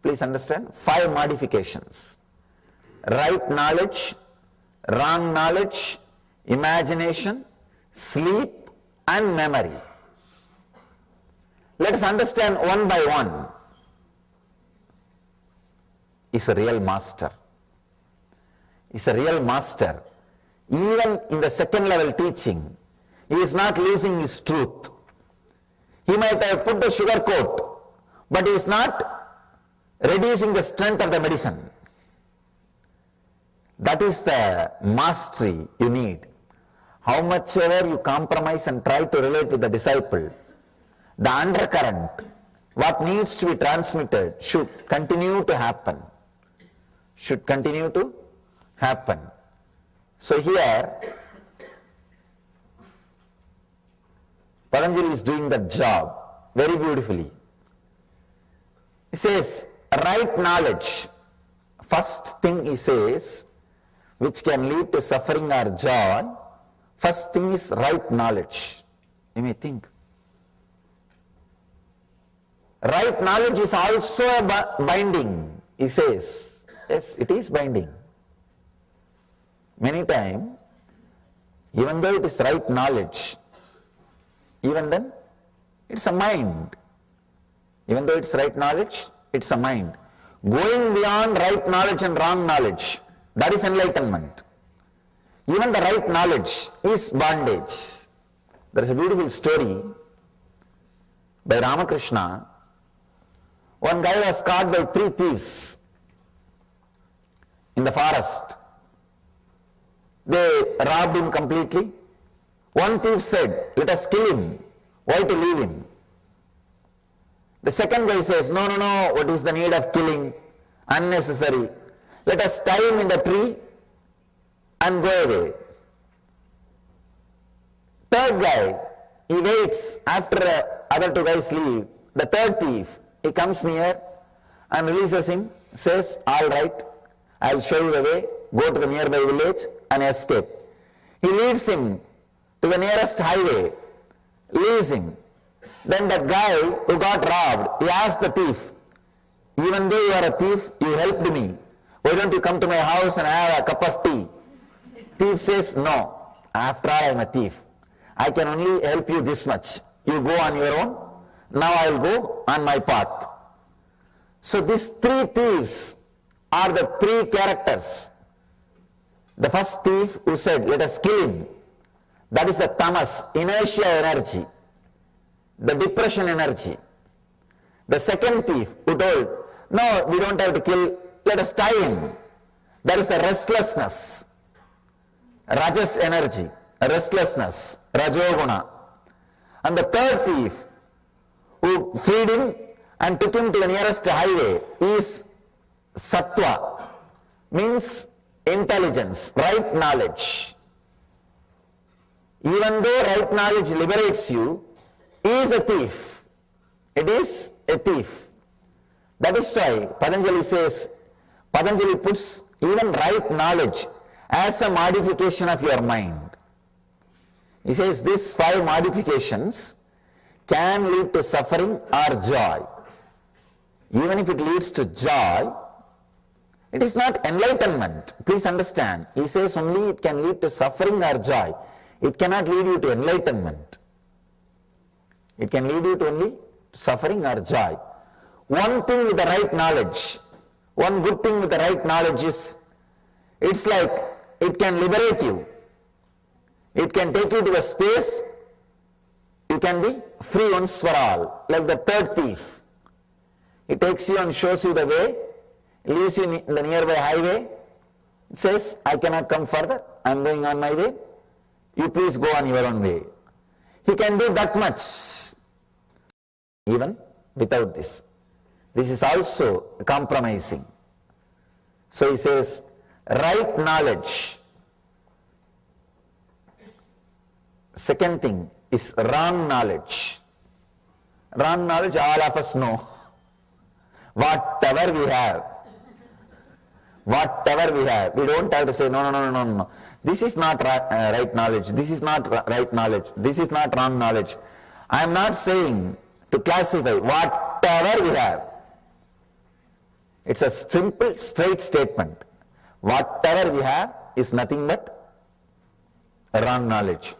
Please understand, 5 modifications: right knowledge, wrong knowledge, imagination, sleep and memory. Let us understand one by one. Is a real master. Is a real master. Even in the second level teaching, he is not losing his truth. He might have put the sugar coat, but he is not reducing the strength of the medicine. That is the mastery you need. How much ever you compromise and try to relate with the disciple, the undercurrent, what needs to be transmitted, should continue to happen. Should continue to happen. So here, Patanjali is doing that job very beautifully. He says, right knowledge. First thing he says, which can lead to suffering or joy, first thing is right knowledge. You may think, right knowledge is also a binding. He says, yes, it is binding. Many times, even though it is right knowledge, even then, it's a mind. Even though it's right knowledge, it's a mind. Going beyond right knowledge and wrong knowledge, That is enlightenment. Even the right knowledge is bondage. There is a beautiful story by Ramakrishna. One guy was caught by 3 thieves in the forest. They robbed him completely. One thief said, "Let us kill him. Why to leave him?" The second guy says, "No, no, no, what is the need of killing? Unnecessary. Let us tie him in the tree and go away." Third guy, he waits after other 2 guys leave. The third thief, he comes near and releases him, says, "All right, I'll show you the way. Go to the nearby village and escape." He leads him to the nearest highway, leaves him. Then that guy who got robbed, he asked the thief, "Even though you are a thief, you helped me. Why don't you come to my house and have a cup of tea?" Thief says, "No, after all I am a thief. I can only help you this much. You go on your own. Now I will go on my path." So these 3 thieves are the 3 characters. The first thief who said, "Let us kill him," that is the tamas, inertia energy, the depression energy. The second thief who told, "No, we don't have to kill, let us tie him," that is the restlessness, rajas energy, restlessness, rajoguna. And the third thief who freed him and took him to the nearest highway is sattva, means intelligence, right knowledge. Even though right knowledge liberates you, he is a thief. It is a thief. That is why Patanjali puts even right knowledge as a modification of your mind. He says these 5 modifications can lead to suffering or joy. Even if it leads to joy, it is not enlightenment. Please understand. He says only it can lead to suffering or joy. It cannot lead you to enlightenment. It can lead you to only suffering or joy. One thing with the right knowledge, one good thing with the right knowledge is, it's like it can liberate you. It can take you to a space, you can be free once for all. Like the third thief. It takes you and shows you the way, leaves you in the nearby highway. It says, "I cannot come further, I am going on my way. You please go on your own way." He can do that much. Even without this. This is also compromising. So he says, right knowledge. Second thing is wrong knowledge. Wrong knowledge, all of us know. Whatever we have. Whatever we have. We don't have to say, no. This is not right knowledge. This is not right knowledge. This is not wrong knowledge. I am not saying to classify whatever we have. It's a simple, straight statement. Whatever we have is nothing but wrong knowledge.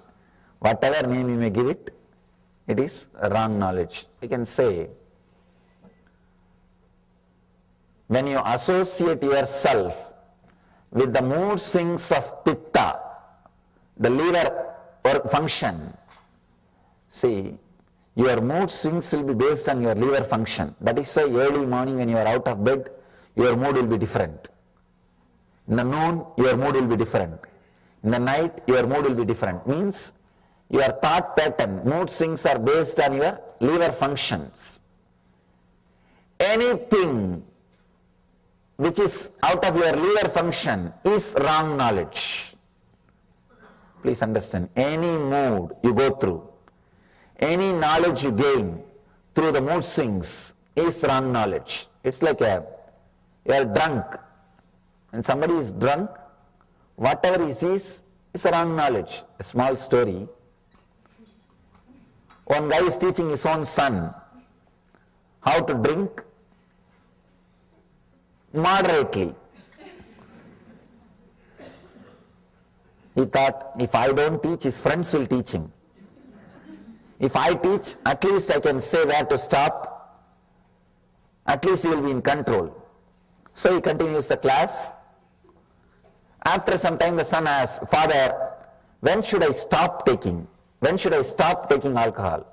Whatever name you may give it, it is wrong knowledge. You can say, when you associate yourself with the mood swings of pitta, the liver or function, see, your mood swings will be based on your liver function. That is why early morning when you are out of bed, your mood will be different. In the noon, your mood will be different. In the night, your mood will be different. Means your thought pattern, mood swings are based on your liver functions. Anything which is out of your liver function is wrong knowledge. Please understand, any mood you go through, any knowledge you gain through the mood swings is wrong knowledge. It's like you are drunk. When somebody is drunk, whatever he sees is a wrong knowledge. A small story. One guy is teaching his own son how to drink moderately. He thought, if I don't teach, his friends will teach him. If I teach, at least I can say where to stop. At least he will be in control. So he continues the class. After some time the son asks, "Father, when should I stop taking? When should I stop taking alcohol?"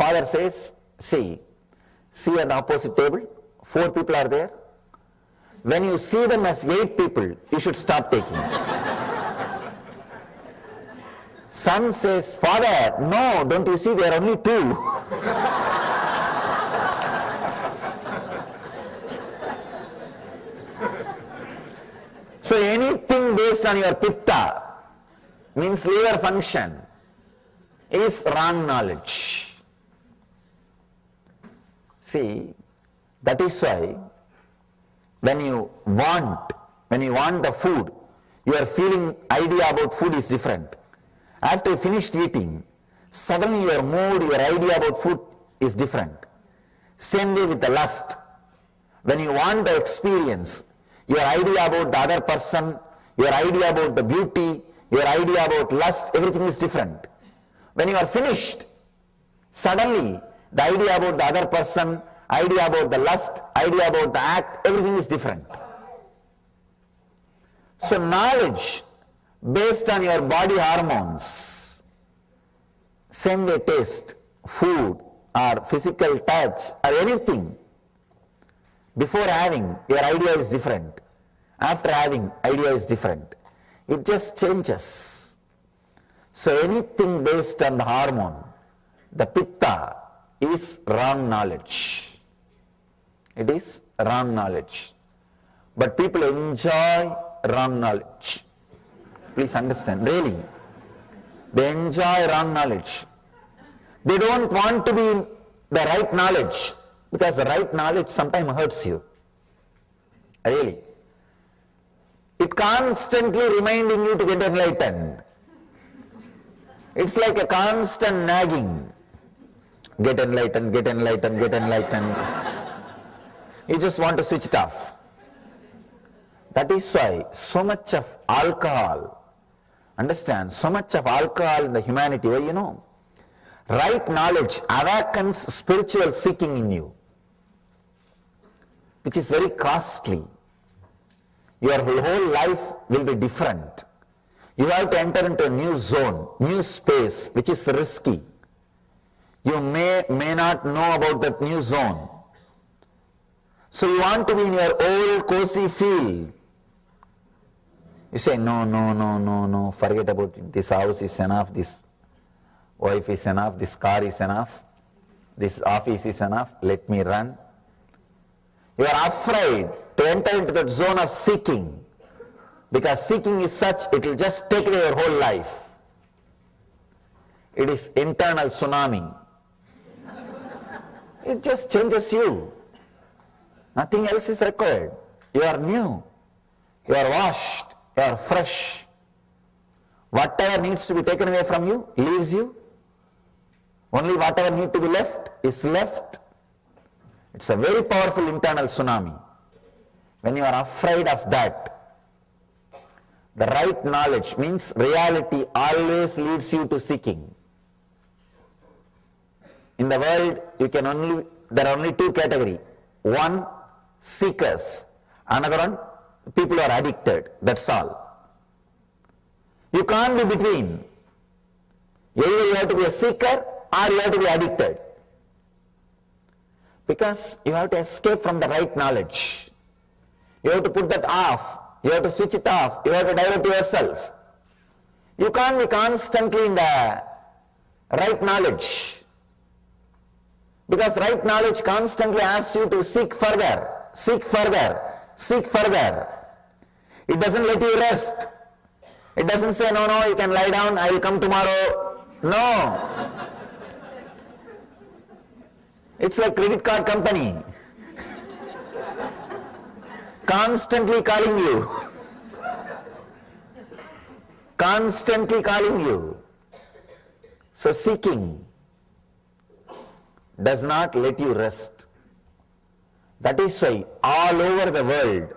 Father says, see at the opposite table, 4 people are there. When you see them as 8 people, you should stop taking. Son says, "Father, no, don't you see there are only 2. So anything based on your pitta, means liver function, is wrong knowledge. See, that is why when you want the food, your feeling idea about food is different. After you finished eating, suddenly your mood, your idea about food is different. Same way with the lust. When you want the experience, your idea about the other person, your idea about the beauty, your idea about lust, everything is different. When you are finished, suddenly the idea about the other person, idea about the lust, idea about the act, everything is different. So knowledge based on your body hormones, same way taste, food or physical touch or anything, before having, your idea is different. After having, idea is different. It just changes. So anything based on the hormone, the pitta, is wrong knowledge. It is wrong knowledge. But people enjoy wrong knowledge. Please understand, really. They enjoy wrong knowledge. They don't want to be in the right knowledge, because the right knowledge sometimes hurts you. Really. It constantly reminding you to get enlightened. It's like a constant nagging. Get enlightened, get enlightened, get enlightened. You just want to switch it off. That is why so much of alcohol, understand, so much of alcohol in the humanity, well, you know, right knowledge awakens spiritual seeking in you, which is very costly. Your whole life will be different. You have to enter into a new zone, new space, which is risky. You may not know about that new zone. So you want to be in your old cozy field. You say, no, forget about it. This house is enough, this wife is enough, this car is enough, this office is enough, let me run. You are afraid to enter into that zone of seeking, because seeking is such, it will just take away your whole life. It is internal tsunami. It just changes you. Nothing else is required. You are new. You are washed. You are fresh. Whatever needs to be taken away from you, leaves you. Only whatever needs to be left is left. It's a very powerful internal tsunami. When you are afraid of that, the right knowledge means reality always leads you to seeking. In the world, there are only 2 categories. One, seekers. Another one, people who are addicted. That's all. You can't be between. Either you have to be a seeker or you have to be addicted. Because you have to escape from the right knowledge. You have to put that off. You have to switch it off. You have to divert yourself. You can't be constantly in the right knowledge. Because right knowledge constantly asks you to seek further, seek further, seek further. It doesn't let you rest. It doesn't say, no, you can lie down, I will come tomorrow. No. It's like credit card company. Constantly calling you. Constantly calling you. So seeking does not let you rest. That is why all over the world,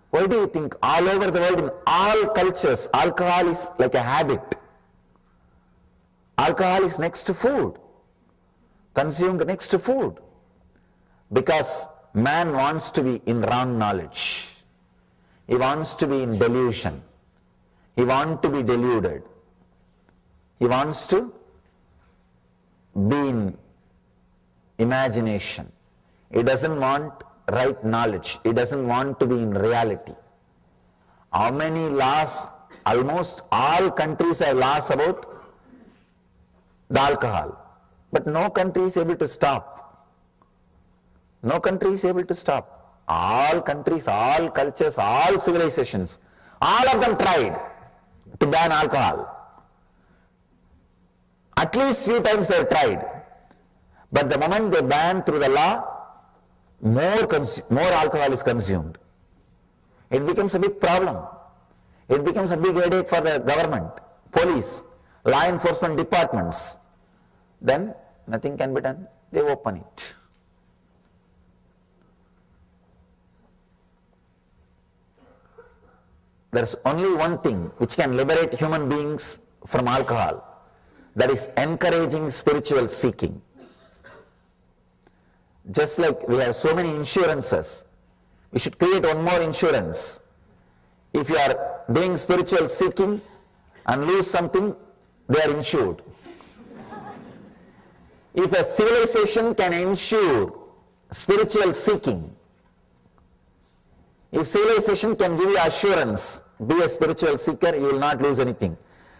why do you think all over the world in all cultures, alcohol is like a habit? Alcohol is next to food, consumed next to food, because man wants to be in wrong knowledge. He wants to be in delusion. He wants to be deluded. He wants to be in imagination. He doesn't want right knowledge. He doesn't want to be in reality. How many laws? Almost all countries have laws about the alcohol. But no country is able to stop. No country is able to stop. All countries, all cultures, all civilizations, all of them tried to ban alcohol. At least few times they have tried. But the moment they ban through the law, more alcohol is consumed. It becomes a big problem. It becomes a big headache for the government, police, law enforcement departments. Then nothing can be done. They open it. There is only one thing which can liberate human beings from alcohol. That is encouraging spiritual seeking. Just like we have so many insurances, we should create one more insurance. If you are doing spiritual seeking and lose something, they are insured. If a civilization can ensure spiritual seeking, if civilization can give you assurance, be a spiritual seeker, you will not lose anything.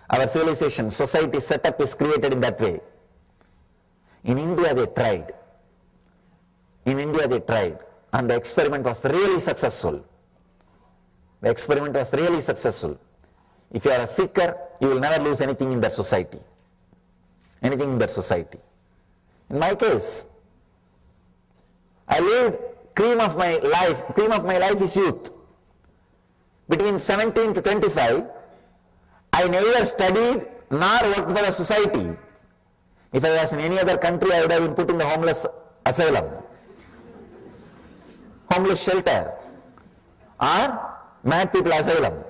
Our civilization, society setup is created in that way. In India they tried. In India they tried, and the experiment was really successful. The experiment was really successful. If you are a seeker, you will never lose anything in that society. Anything in that society. In my case, I lived cream of my life is youth. Between 17 to 25, I neither studied nor worked for the society. If I was in any other country, I would have been put in the homeless asylum, homeless shelter, or mad people asylum.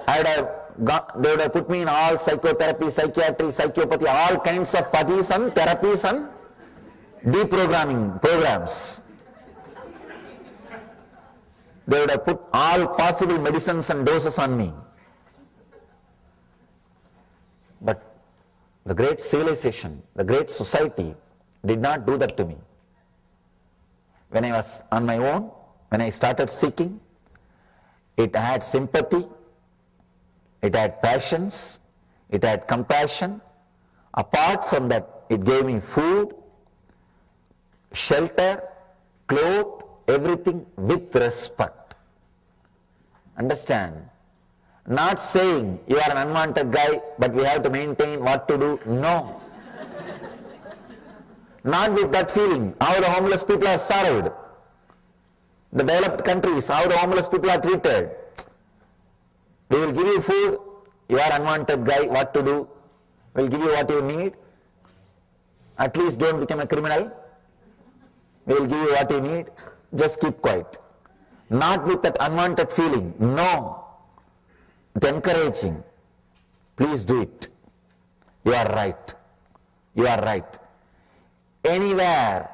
They would have put me in all psychotherapy, psychiatry, psychopathy, all kinds of pathies and therapies and deprogramming programs. They would have put all possible medicines and doses on me. But the great civilization, the great society did not do that to me. When I was on my own, when I started seeking, it had sympathy, it had passions, it had compassion. Apart from that, it gave me food, shelter, clothes, everything with respect. Understand? Not saying you are an unwanted guy, but we have to maintain what to do. No. Not with that feeling. How the homeless people are served. The developed countries, how the homeless people are treated. We will give you food, you are unwanted guy, what to do? We will give you what you need. At least don't become a criminal. We will give you what you need. Just keep quiet. Not with that unwanted feeling. No. With encouraging. Please do it. You are right. You are right. Anywhere,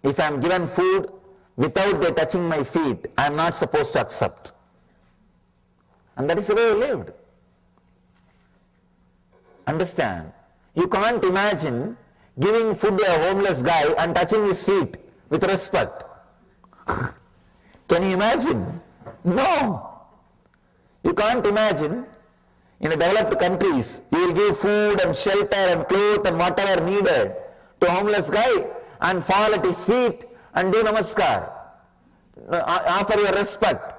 if I am given food without they touching my feet, I am not supposed to accept. And that is the way I lived. Understand? You can't imagine giving food to a homeless guy and touching his feet with respect. Can you imagine? No. You can't imagine. In the developed countries, you will give food and shelter and clothes and whatever needed to a homeless guy and fall at his feet and do namaskar. Offer your respect.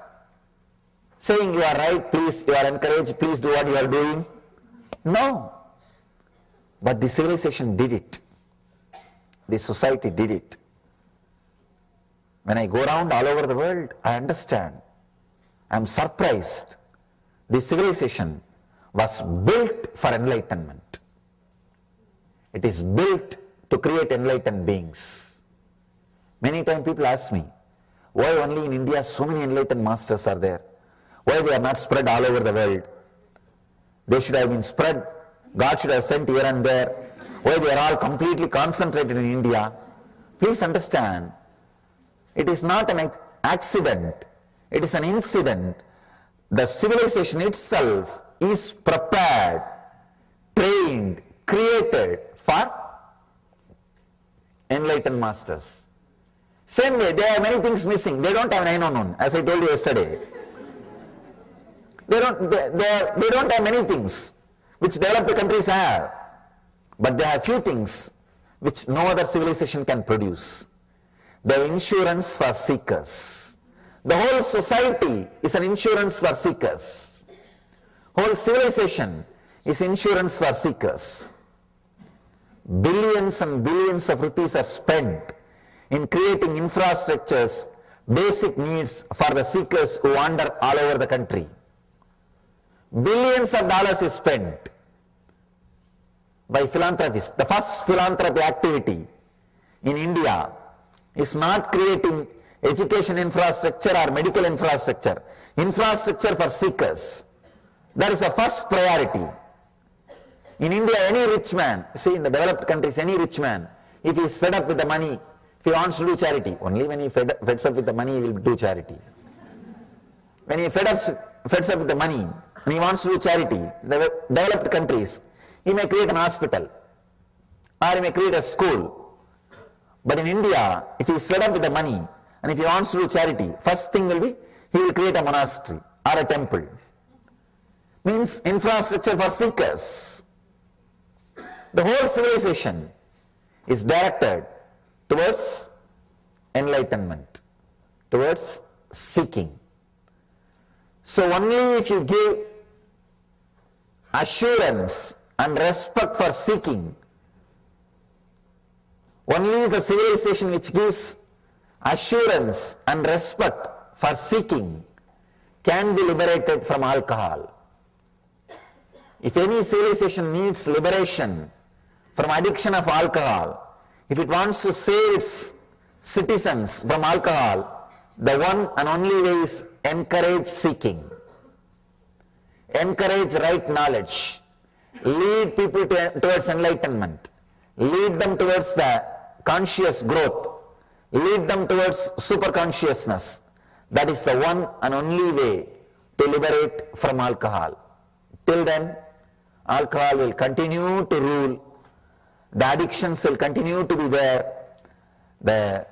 Saying you are right, please, you are encouraged, please do what you are doing. No. But the civilization did it. The society did it. When I go around all over the world, I understand. I am surprised. The civilization was built for enlightenment. It is built to create enlightened beings. Many times people ask me, why only in India so many enlightened masters are there? Why they are not spread all over the world? They should have been spread. God should have sent here and there. Why they are all completely concentrated in India? Please understand, it is not an accident. It is an incident the civilization itself is prepared, trained, created for enlightened masters. Same way, there are many things missing. They don't have 911, as I told you yesterday. They don't have many things which developed countries have, but they have few things which no other civilization can produce. They have insurance for seekers. The whole society is an insurance for seekers. Whole civilization is insurance for seekers. Billions and billions of rupees are spent in creating infrastructures, basic needs for the seekers who wander all over the country. Billions of dollars is spent by philanthropists. The first philanthropy activity in India is not creating education infrastructure or medical infrastructure. Infrastructure for seekers. That is the first priority. In India, any rich man, see in the developed countries, any rich man, if he is fed up with the money, if he wants to do charity, only when he feds up with the money, he will do charity. When he feds up with the money, and he wants to do charity, the developed countries, he may create an hospital, or he may create a school. But in India, if he is fed up with the money, and if he wants to do charity, first thing will be, he will create a monastery, or a temple. Means infrastructure for seekers. The whole civilization is directed towards enlightenment, towards seeking. So only if you give assurance and respect for seeking, only the civilization which gives assurance and respect for seeking can be liberated from alcohol. If any civilization needs liberation from addiction of alcohol, if it wants to save its citizens from alcohol, the one and only way is encourage seeking. Encourage right knowledge. Lead people towards enlightenment. Lead them towards the conscious growth. Lead them towards superconsciousness. That is the one and only way to liberate from alcohol. Till then, alcohol will continue to rule. The addictions will continue to be there. The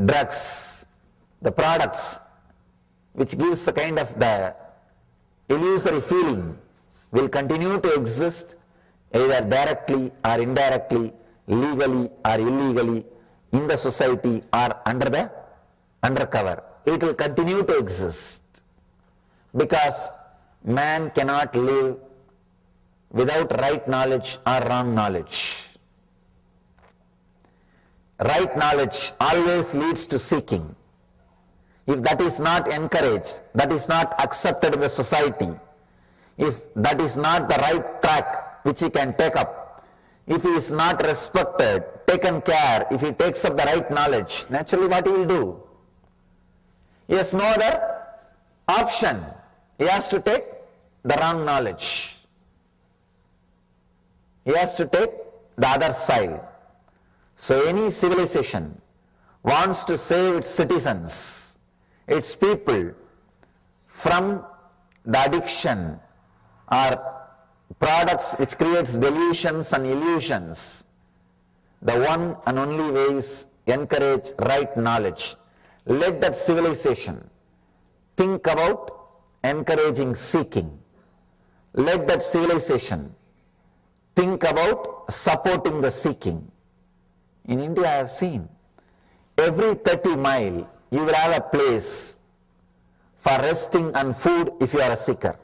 drugs, the products which gives the kind of the illusory feeling will continue to exist either directly or indirectly, legally or illegally in the society or undercover. It will continue to exist because man cannot live without right knowledge or wrong knowledge. Right knowledge always leads to seeking. If that is not encouraged, that is not accepted in the society, if that is not the right track which he can take up, if he is not respected, taken care, if he takes up the right knowledge, naturally what he will do? He has no other option. He has to take the wrong knowledge. He has to take the other side. So any civilization wants to save its citizens, its people from the addiction or products which creates delusions and illusions. The one and only way is encourage right knowledge. Let that civilization think about encouraging seeking. Let that civilization think about supporting the seeking. In India I have seen, every 30 miles you will have a place for resting and food if you are a seeker.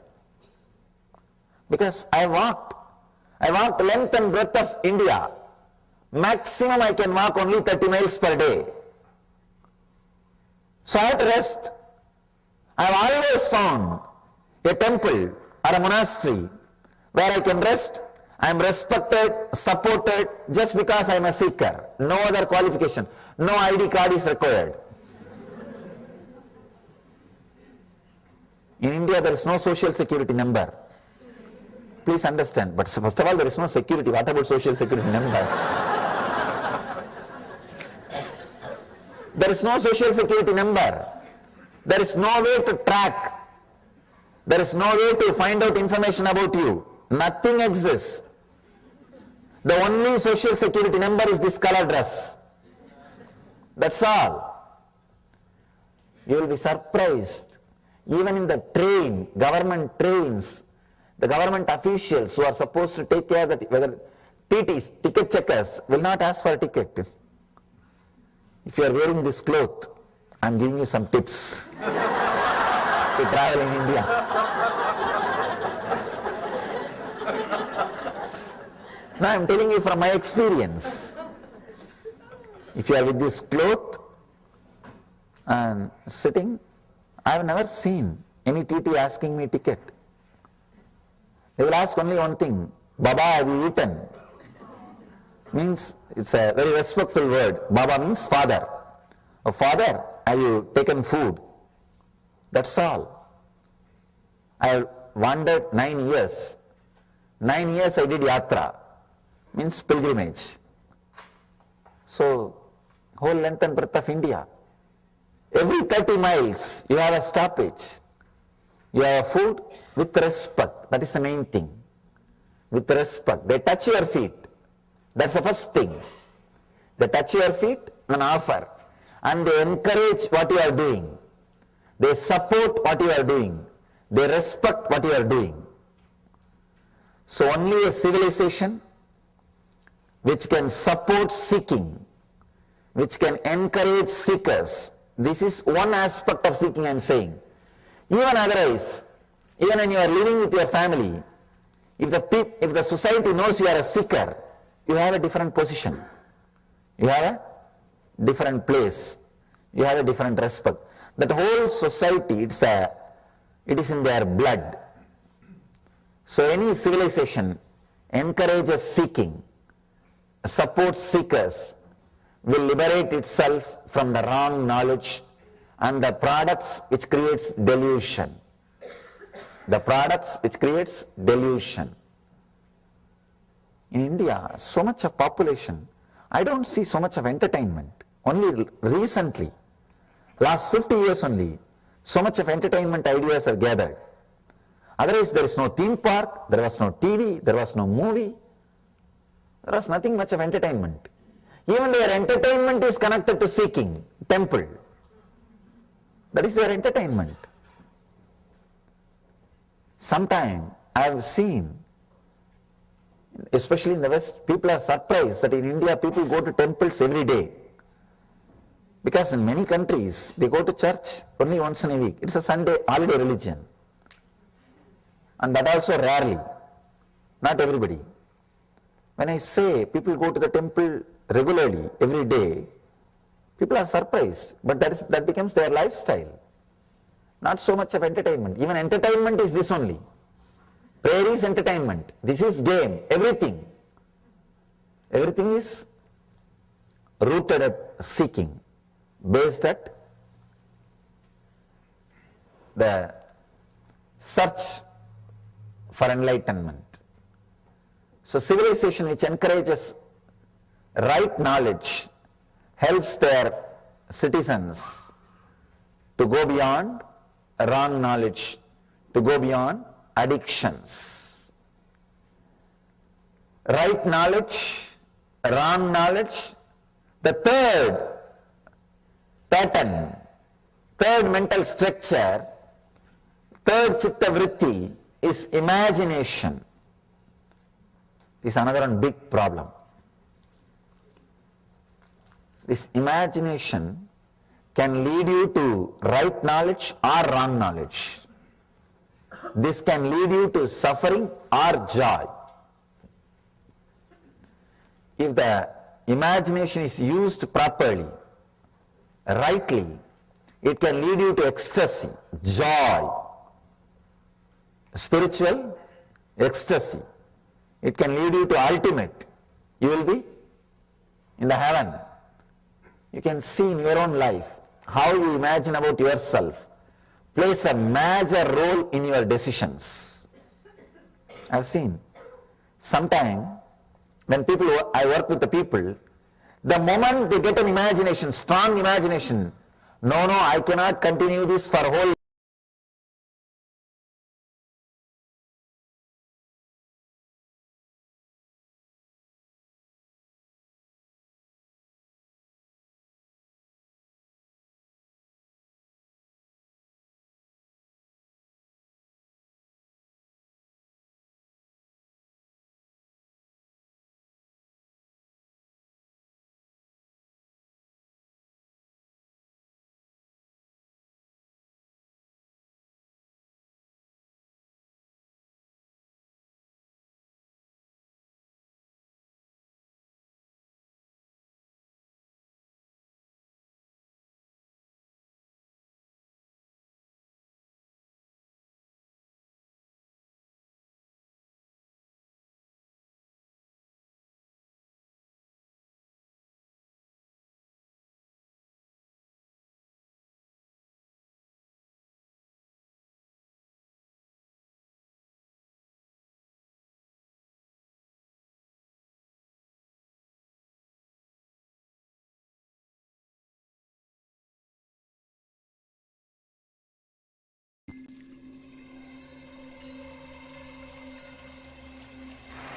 Because I walked length and breadth of India. Maximum I can walk only 30 miles per day. So I have to rest. I have always found a temple or a monastery where I can rest. I am respected, supported just because I am a seeker. No other qualification. No ID card is required. In India there is no social security number. Please understand. But first of all, there is no security. What about social security number? There is no social security number. There is no way to track. There is no way to find out information about you. Nothing exists. The only social security number is this color dress. That's all. You will be surprised. Even in the train, government trains, the government officials who are supposed to take care that whether TTs, ticket checkers, will not ask for a ticket. If you are wearing this cloth, I am giving you some tips to travel in India. Now I am telling you from my experience. If you are with this cloth and sitting, I have never seen any TT asking me ticket. They will ask only one thing, Baba, have you eaten? Means, it's a very respectful word. Baba means father. Oh, father, have you taken food? That's all. I wandered 9 years. 9 years I did yatra, means pilgrimage. So, whole length and breadth of India. Every 30 miles, you have a stoppage. You have food with respect. That is the main thing. With respect. They touch your feet. That's the first thing. They touch your feet and offer. And they encourage what you are doing. They support what you are doing. They respect what you are doing. So only a civilization which can support seeking, which can encourage seekers. This is one aspect of seeking I am saying. Even otherwise, even when you are living with your family, if the society knows you are a seeker, you have a different position. You have a different place. You have a different respect. That whole society, it is in their blood. So any civilization encourages seeking, supports seekers, will liberate itself from the wrong knowledge and the products which creates delusion. The products which creates delusion. In India, so much of population, I don't see so much of entertainment. Only recently, last 50 years only, so much of entertainment ideas are gathered. Otherwise, there is no theme park, there was no TV, there was no movie. There was nothing much of entertainment. Even their entertainment is connected to seeking, temple. That is their entertainment. Sometime I have seen, especially in the West, people are surprised that in India people go to temples every day. Because in many countries, they go to church only once in a week. It's a Sunday holiday religion. And that also rarely. Not everybody. When I say people go to the temple regularly, every day, people are surprised. But that becomes their lifestyle. Not so much of entertainment. Even entertainment is this only. Prayer is entertainment. This is game. Everything. Everything is rooted at seeking. Based at the search for enlightenment. So civilization which encourages right knowledge helps their citizens to go beyond wrong knowledge, to go beyond addictions. Right knowledge, wrong knowledge, the third pattern, third mental structure, third chitta vritti is imagination. This is another one big problem. This imagination can lead you to right knowledge or wrong knowledge. This can lead you to suffering or joy. If the imagination is used properly, rightly, it can lead you to ecstasy, joy, spiritual ecstasy. It can lead you to ultimate. You will be in the heaven. You can see in your own life how you imagine about yourself plays a major role in your decisions. I've seen sometime when I work with the people, the moment they get an imagination, strong imagination, No, I cannot continue this for whole.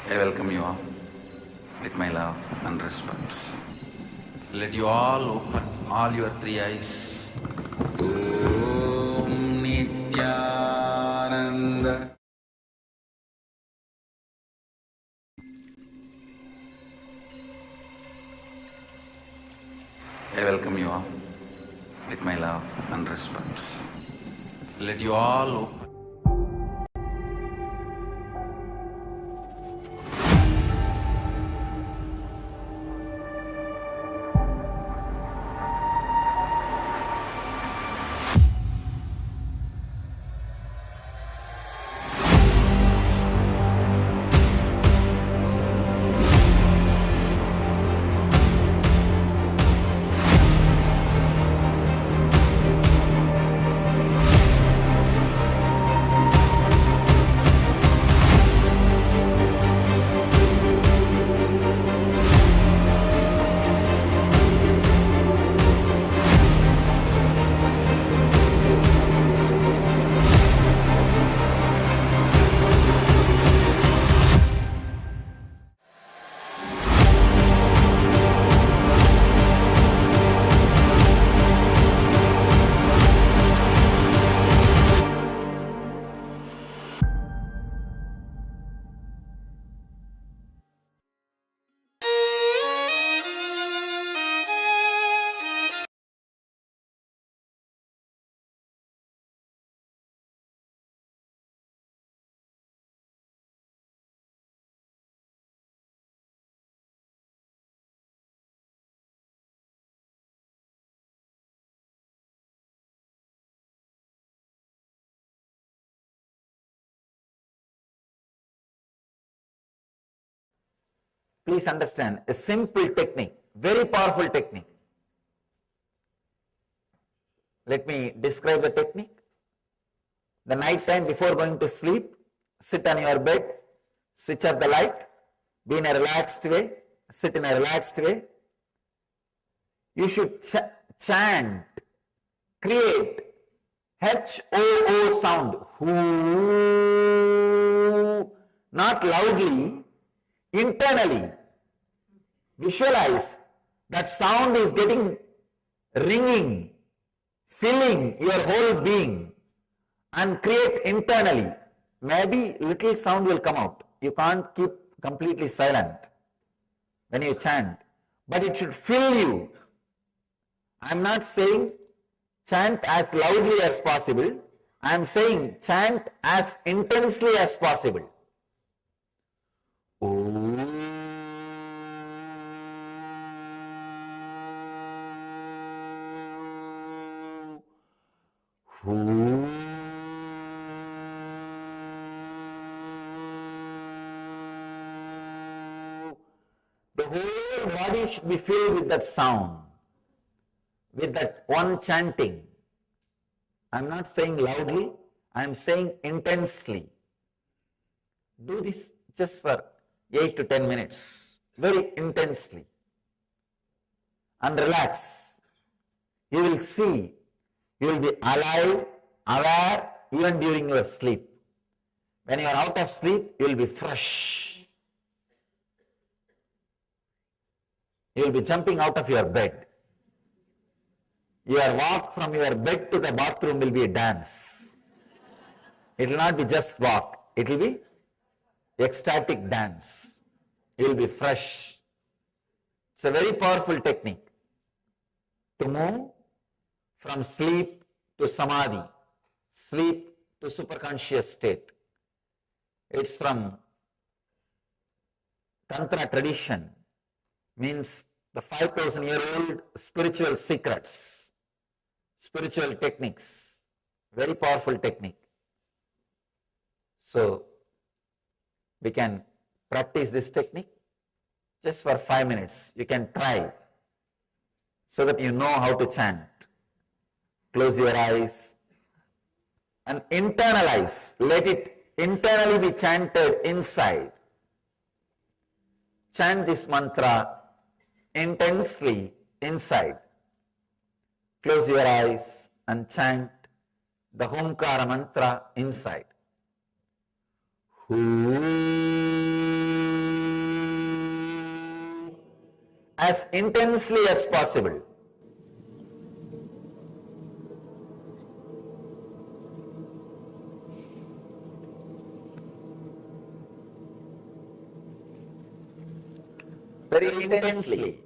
I welcome you all with my love and respect. Let you all open all your three eyes. Om Nithyananda. I welcome you all with my love and respect. Let you all open. Please understand, a simple technique, very powerful technique. Let me describe the technique. The night time before going to sleep, sit on your bed, switch off the light, be in a relaxed way, sit in a relaxed way. You should chant, create H-O-O sound, Hoo, not loudly, internally. Visualize that sound is getting ringing, filling your whole being, and create internally. Maybe little sound will come out. You can't keep completely silent when you chant, but it should fill you. I'm not saying chant as loudly as possible. I'm saying chant as intensely as possible. The whole body should be filled with that sound, with that one chanting. I'm not saying loudly, I'm saying intensely. Do this just for 8 to 10 minutes, very intensely, and relax. You will see You will be alive, aware, even during your sleep. When you are out of sleep, you will be fresh. You will be jumping out of your bed. Your walk from your bed to the bathroom will be a dance. It will not be just walk. It will be ecstatic dance. You will be fresh. It's a very powerful technique to move from sleep to samadhi, sleep to superconscious state. It's from Tantra tradition, means the 5,000-year-old spiritual secrets, spiritual techniques, very powerful technique. So, we can practice this technique just for 5 minutes. You can try so that you know how to chant. Close your eyes and internalize. Let it internally be chanted inside. Chant this mantra intensely inside. Close your eyes and chant the Homkara mantra inside. As intensely as possible. Very intensely.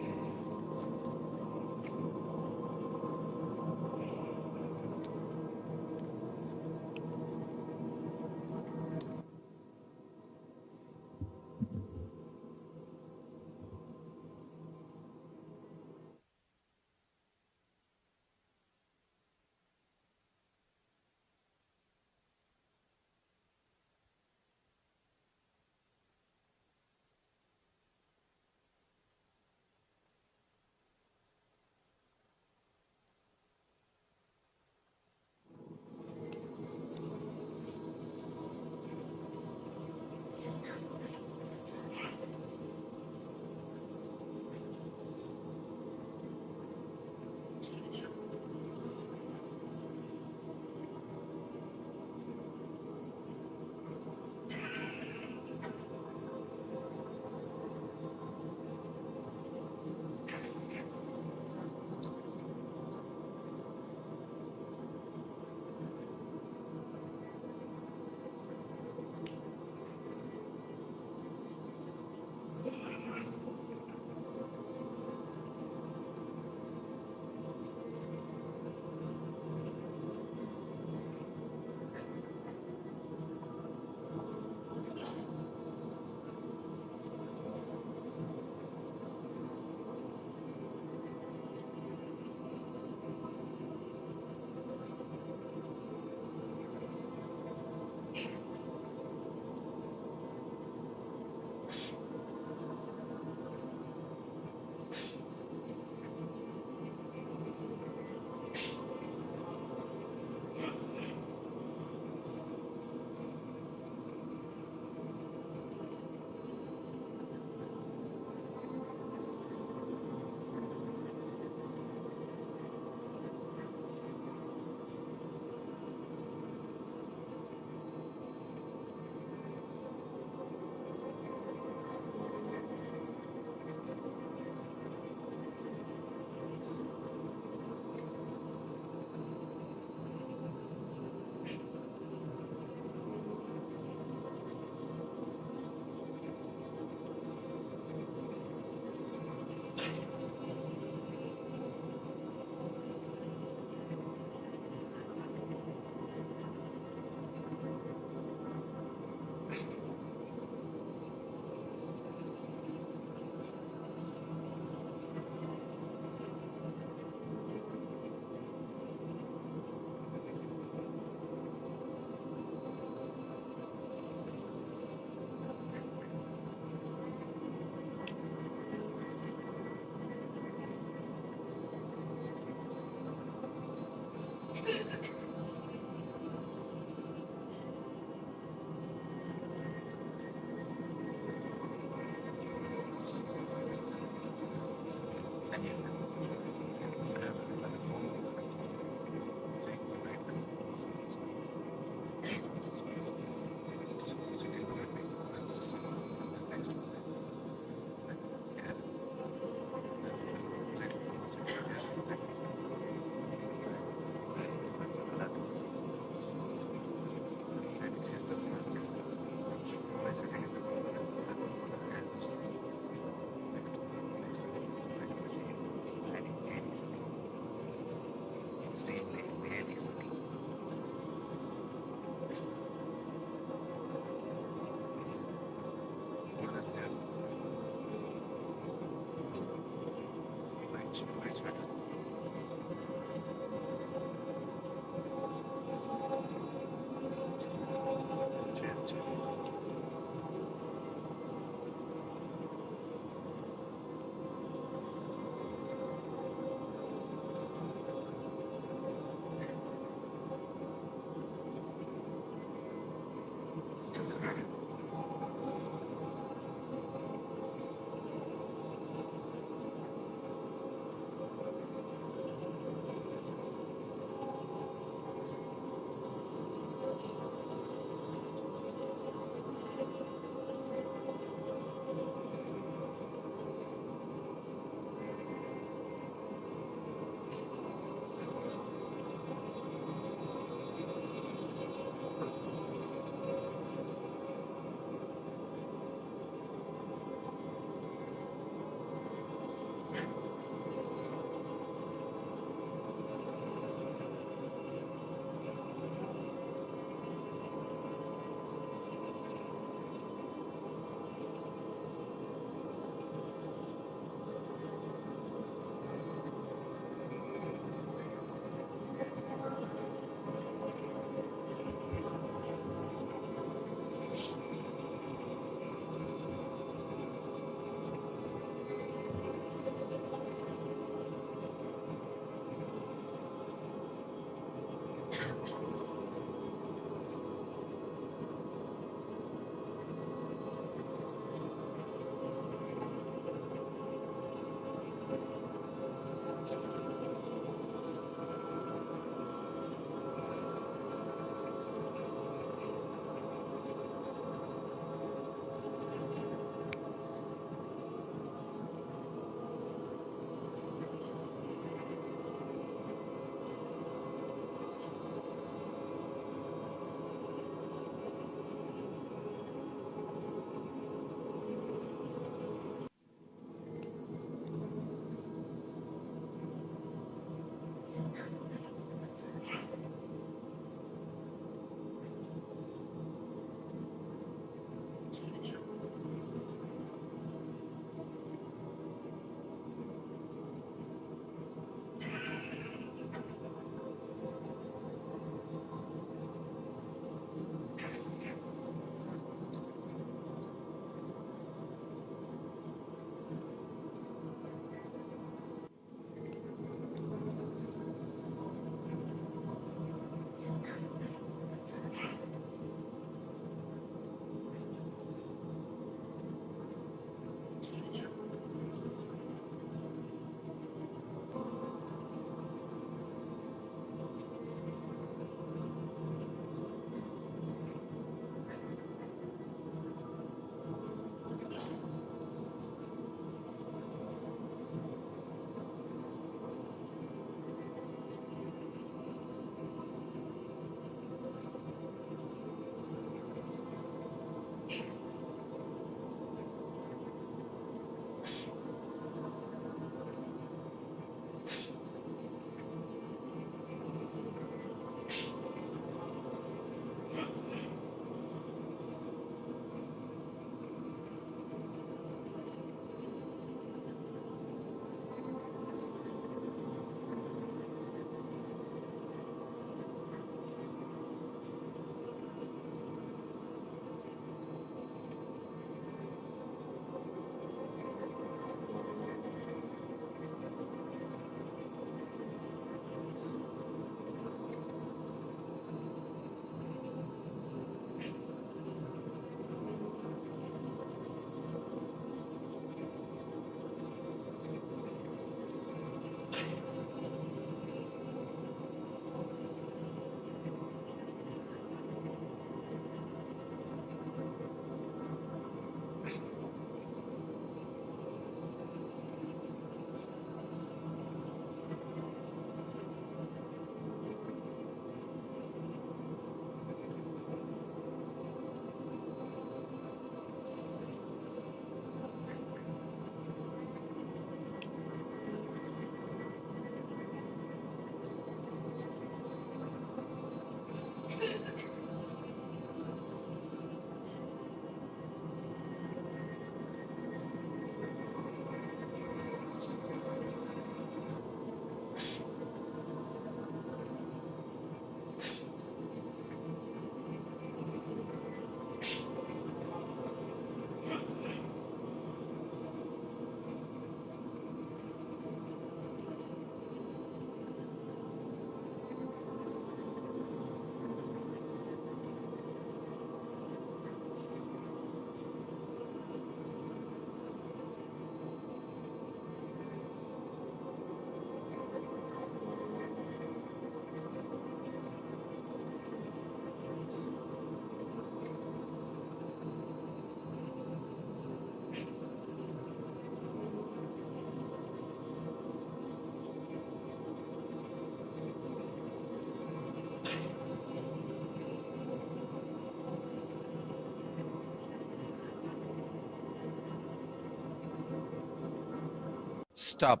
Stop.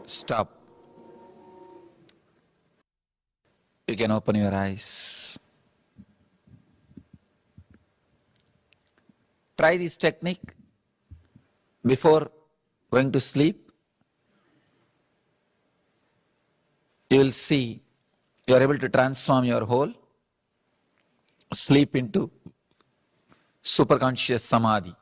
Stop. You can open your eyes. Try this technique before going to sleep. You will see you are able to transform your whole sleep into superconscious samadhi.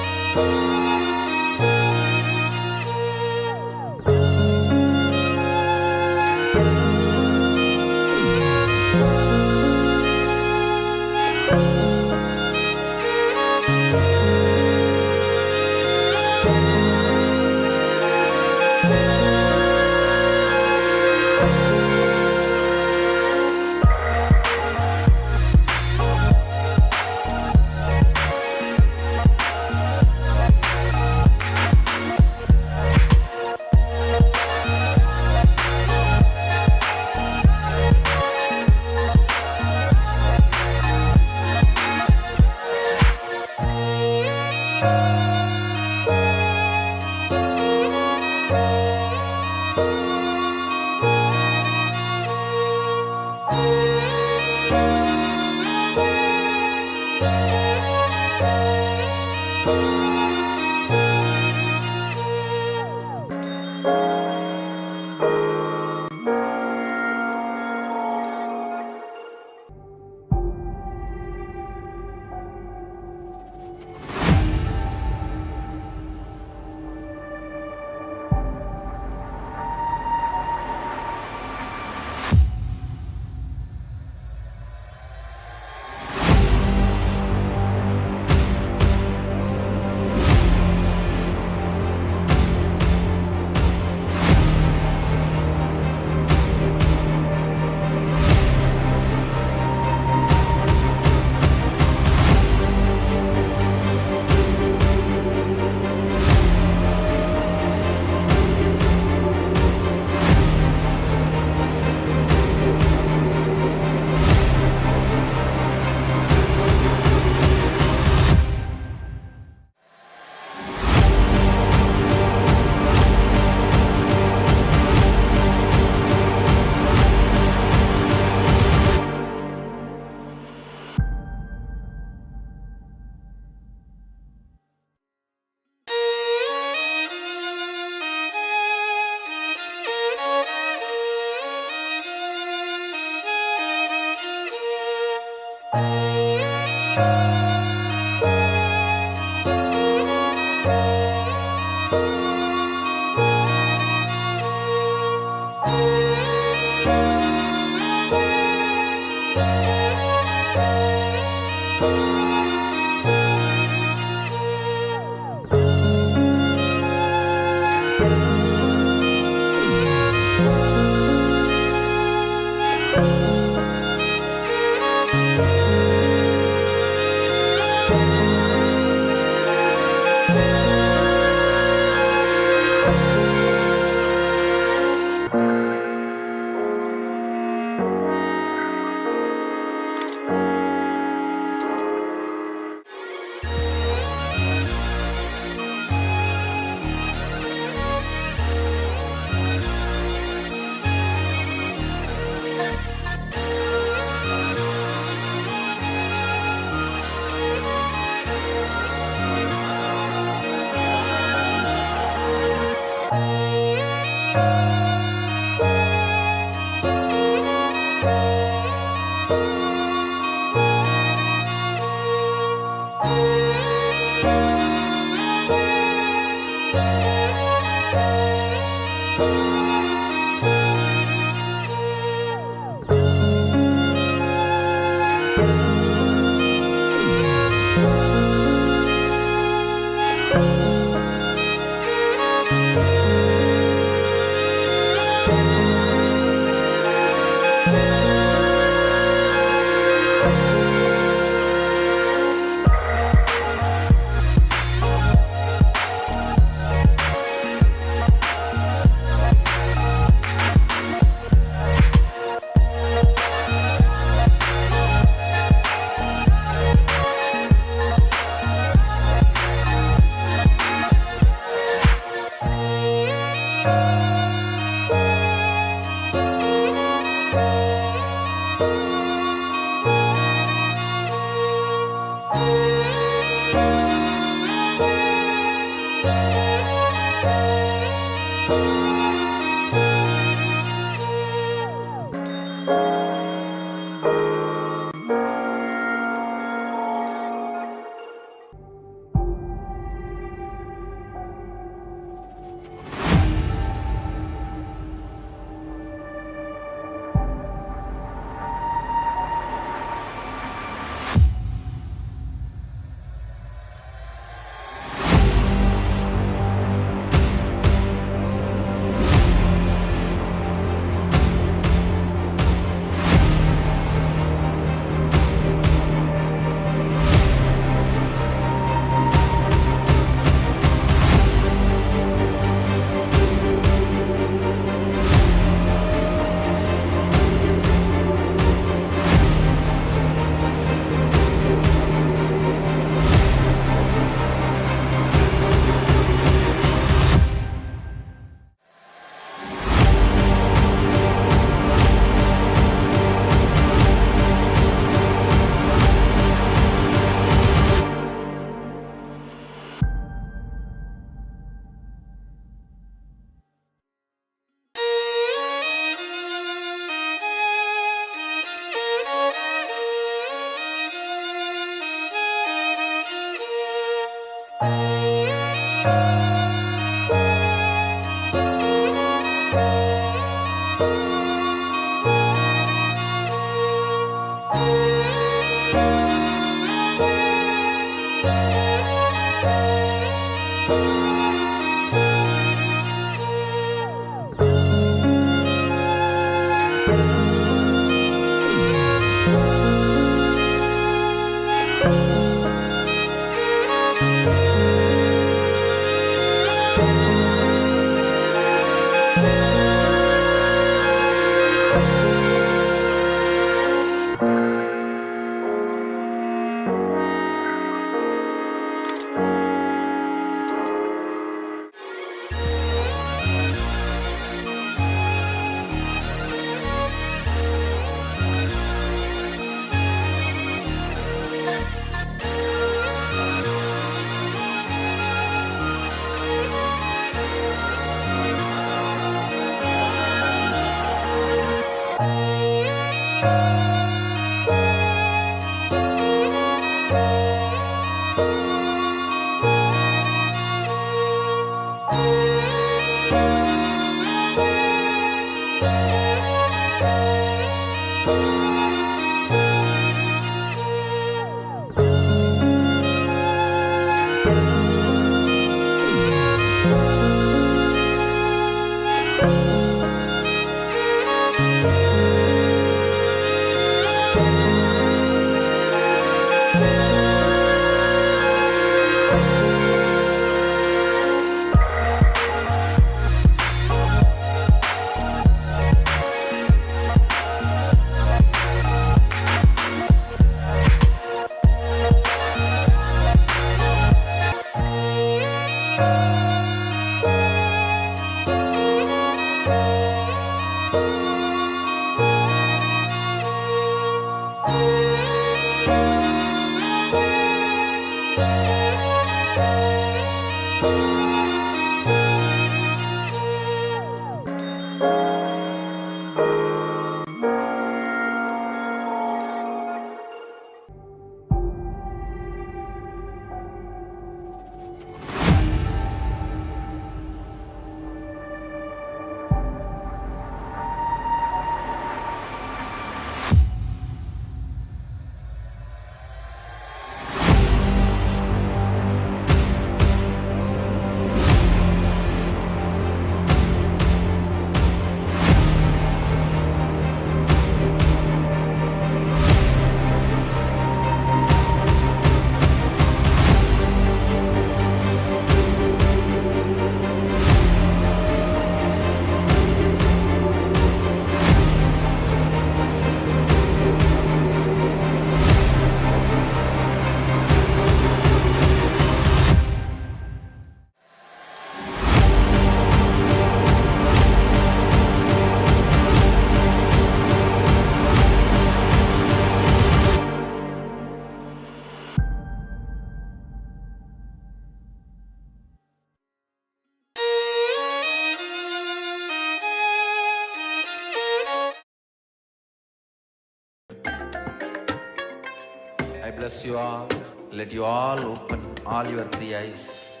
I bless you all. Let you all open all your three eyes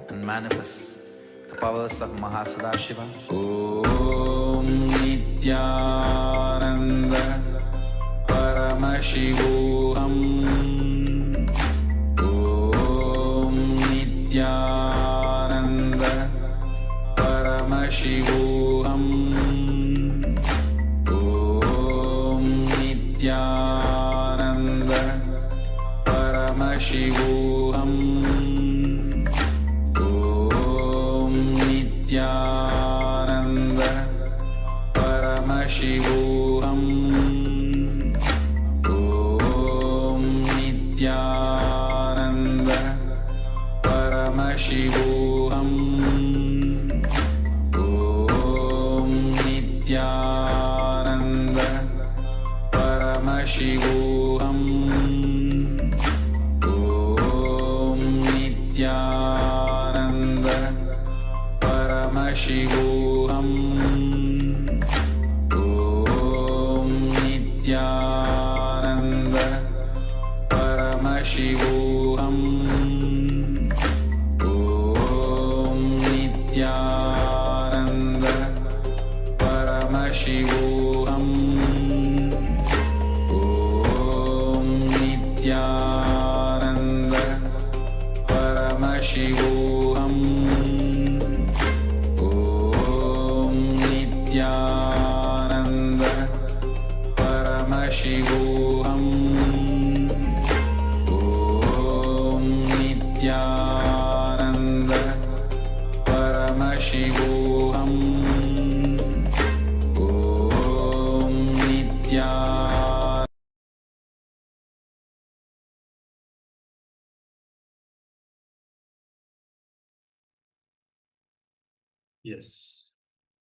and manifest the powers of Mahasadashiva. Om Nithyananda Paramashivoham. Om Nithyananda Paramashivoham. Om Nithyananda Paramashivoham. Om Nithyananda Paramashivoham. Om Nithyananda Paramashivoham. Om Nithyananda Paramashivoham. Om Nithyananda Paramashivoham. Om Nithyananda Paramashivoham. Paramashivoham Om Nithyananda. Yes,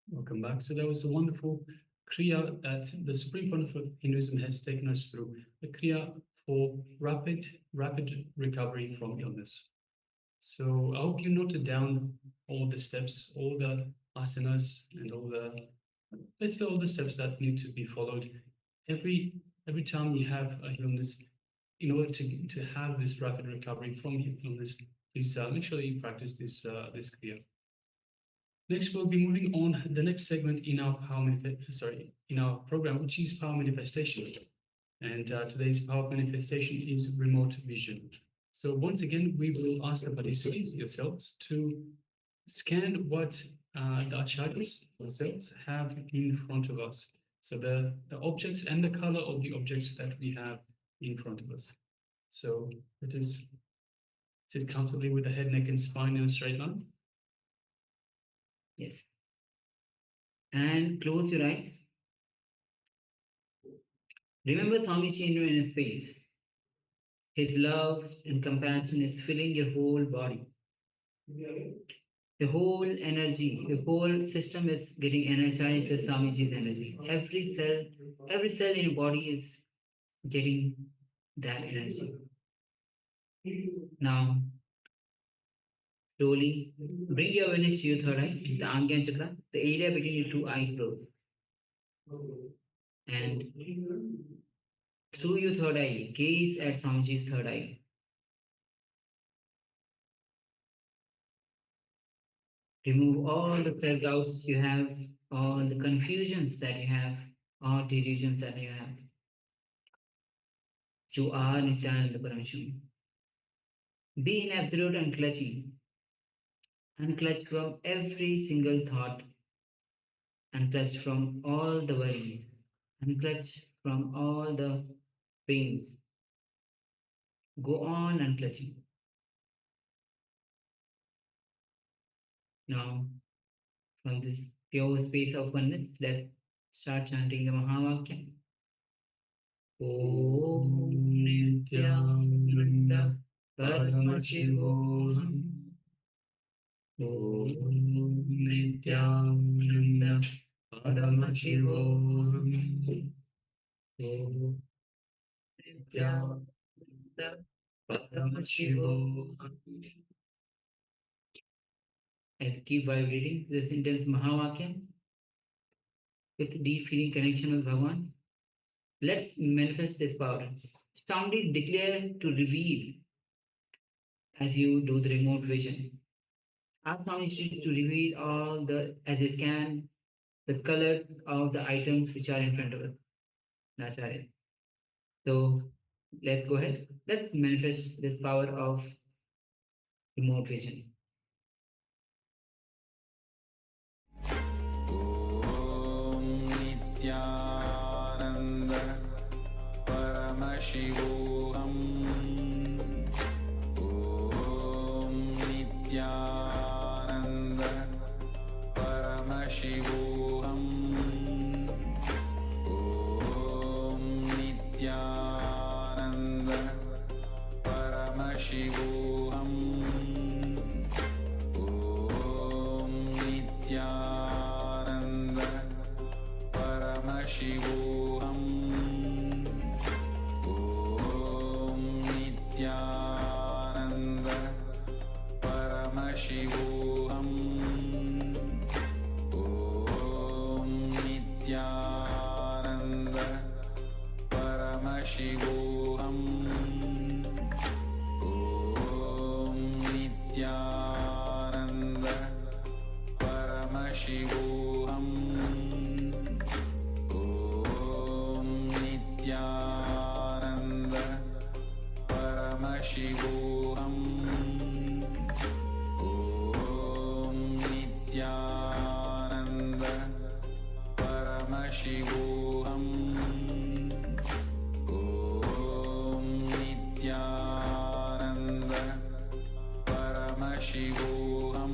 welcome back. So that was a wonderful Kriya that the Supreme Pontiff of Hinduism has taken us through, the Kriya for rapid recovery from illness. So I hope you noted down all the steps, all the asanas, and basically all the steps that need to be followed every time you have a illness. In order to have this rapid recovery from illness, please make sure that you practice this Kriya. Next, we'll be moving on the next segment in our in our program, which is power manifestation. And today's power manifestation is remote vision. So once again, we will ask the participants yourselves to scan what the acharyas themselves have in front of us. So the objects and the color of the objects that we have in front of us. So let us sit comfortably with the head, neck, and spine in a straight line. Yes. And close your eyes. Remember Swamiji in your inner space. His love and compassion is filling your whole body. The whole energy, the whole system is getting energized with Swamiji's energy. Every cell in your body is getting that energy. Now, slowly bring your awareness to your third eye, the Angyan Chakra, the area between your two eyebrows. And through your third eye, gaze at Swamiji's third eye. Remove all the self-doubts you have, all the confusions that you have, all delusions that you have. You are Nithyananda Parameshwar. Be in absolute unclutching. Unclutch from every single thought. Unclutch from all the worries. Unclutch from all the pains. Go on unclutching. Now, from this pure space of oneness, let's start chanting the Mahavakya. Om Nithyananda Paramashivoham. Om Nithyananda Paramashivoham. Om Nithyananda Paramashivoham. As keep vibrating this intense Mahavakya with deep feeling connection with Bhagavan, let's manifest this power. Strongly declare to reveal as you do the remote vision. Ask Swamiji to reveal all as you scan, the colors of the items which are in front of us, Acharya. So let's go ahead. Let's manifest this power of remote vision. Om Nithyananda Paramashivoham Om Nithyananda Paramashivoham Om Nithyananda Paramashivoham Om Nithyananda Paramashivoham Om Nithyananda Paramashivoham Om Nithyananda Paramashivoham Om Nithyananda Paramashivoham Om Nithyananda Paramashivoham Om Nithyananda Paramashivoham Om Nithyananda Paramashivoham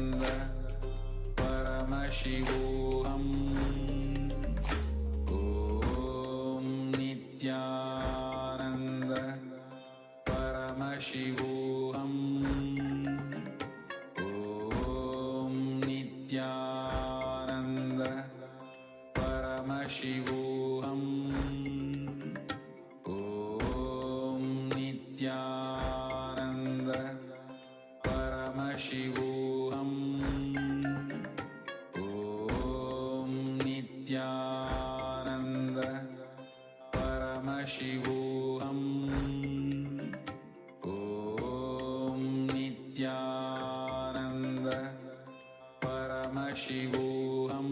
Paramashivoham Om Nithyananda Paramashivoham Om Nithyananda Paramashivoham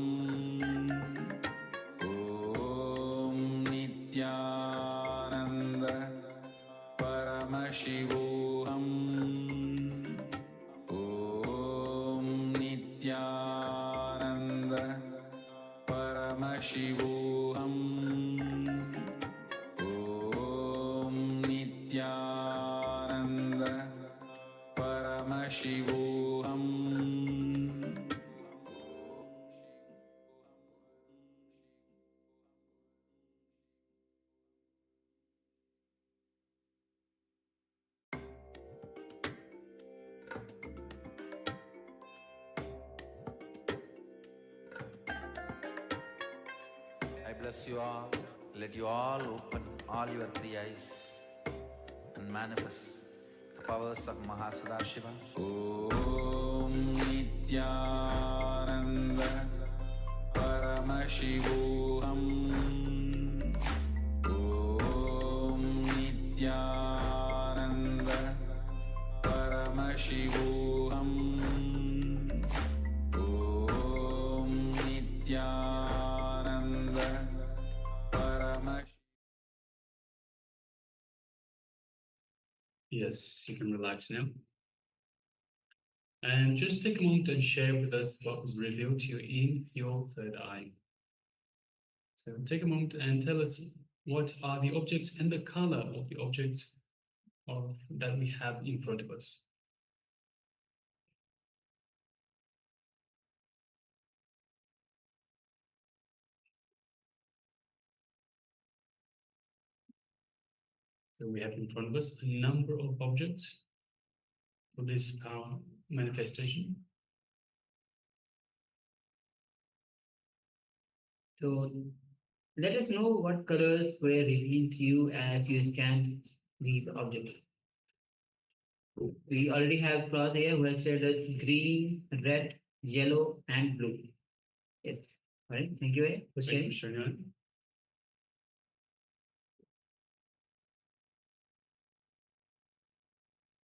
Om Nithyananda Paramashivoham Om Nithyananda Paramashivoham Om Nithyananda Paramashivoham. I bless you all. Let you all open all your three eyes and manifest the powers of Mahasadashiva. Om Nithyananda Paramashivoham Om Nithyananda Paramashivoham Om Nithyananda Paramashivoham. Yes, you can relax now. And just take a moment and share with us what was revealed to you in your third eye. So take a moment and tell us what are the objects and the color of the objects that we have in front of us. So we have in front of us a number of objects for this power manifestation. So let us know what colors were revealed to you as you scanned these objects. We already have class here who has shared us green, red, yellow, and blue. Yes. All right. Thank you for Thank you sharing. for sharing.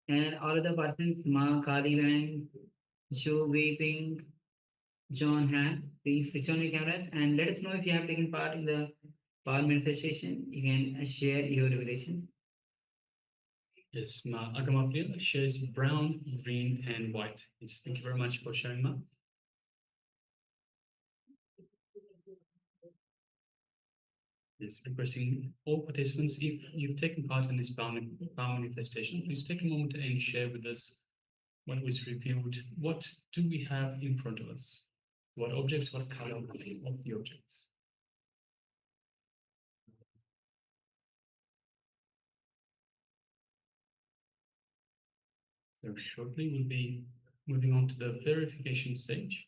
And all other persons, Ma, Kali Wang, Joe Wei Ping, John Han, please switch on your cameras and let us know if you have taken part in the power manifestation. You can share your revelations. Yes, Ma Agamapriya shares brown, green, and white. Yes, thank you very much for sharing, Ma. Yes, requesting all participants, if you've taken part in this power manifestation, please take a moment and share with us what was revealed. What do we have in front of us? What objects, what color of the objects? So shortly we'll be moving on to the verification stage.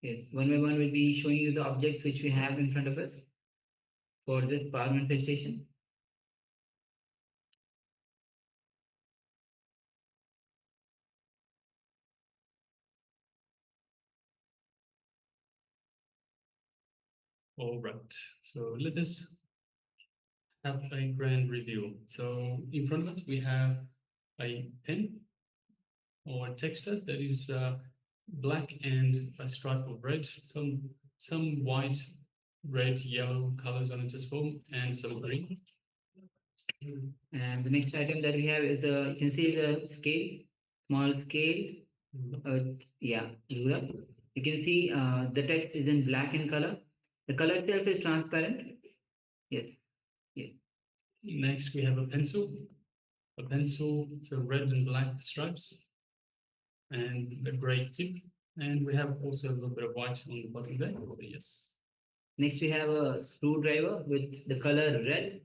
Yes, one by one we'll be showing you the objects which we have in front of us for this power manifestation. All right, so let us have a grand review. So in front of us we have a pen or texture that is black and a stripe of red, some white, red, yellow colors on it as well, and some green. And the next item that we have is you can see the scale, small scale. Yeah, ruler. You can see the text is in black in color. The color itself is transparent. Yes. Yes. Next, we have a pencil. A pencil, it's a red and black stripes, and a gray tip. And we have also a little bit of white on the bottom there. So yes. Next, we have a screwdriver with the color red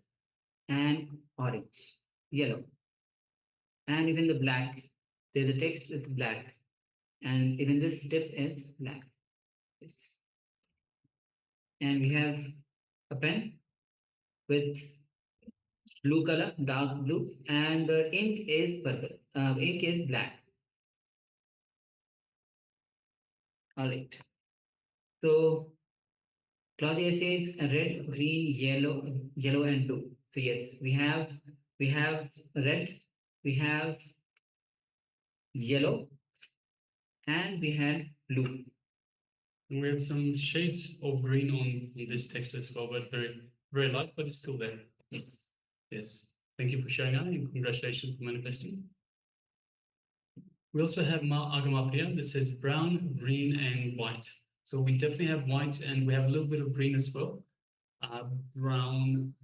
and orange, yellow, and even the black. There's a text with black, and even this tip is black. Yes. And we have a pen with blue color, dark blue, and the ink is purple. Ink is black. All right. So Claudia says red, green, yellow, and blue. So yes, we have red, we have yellow, and we have blue. And we have some shades of green on this text as well, but very light, but it's still there. Yes. Yes. Thank you for sharing that, and congratulations for manifesting. We also have Ma Agamapriya that says brown, green, and white. So we definitely have white, and we have a little bit of green as well. Brown,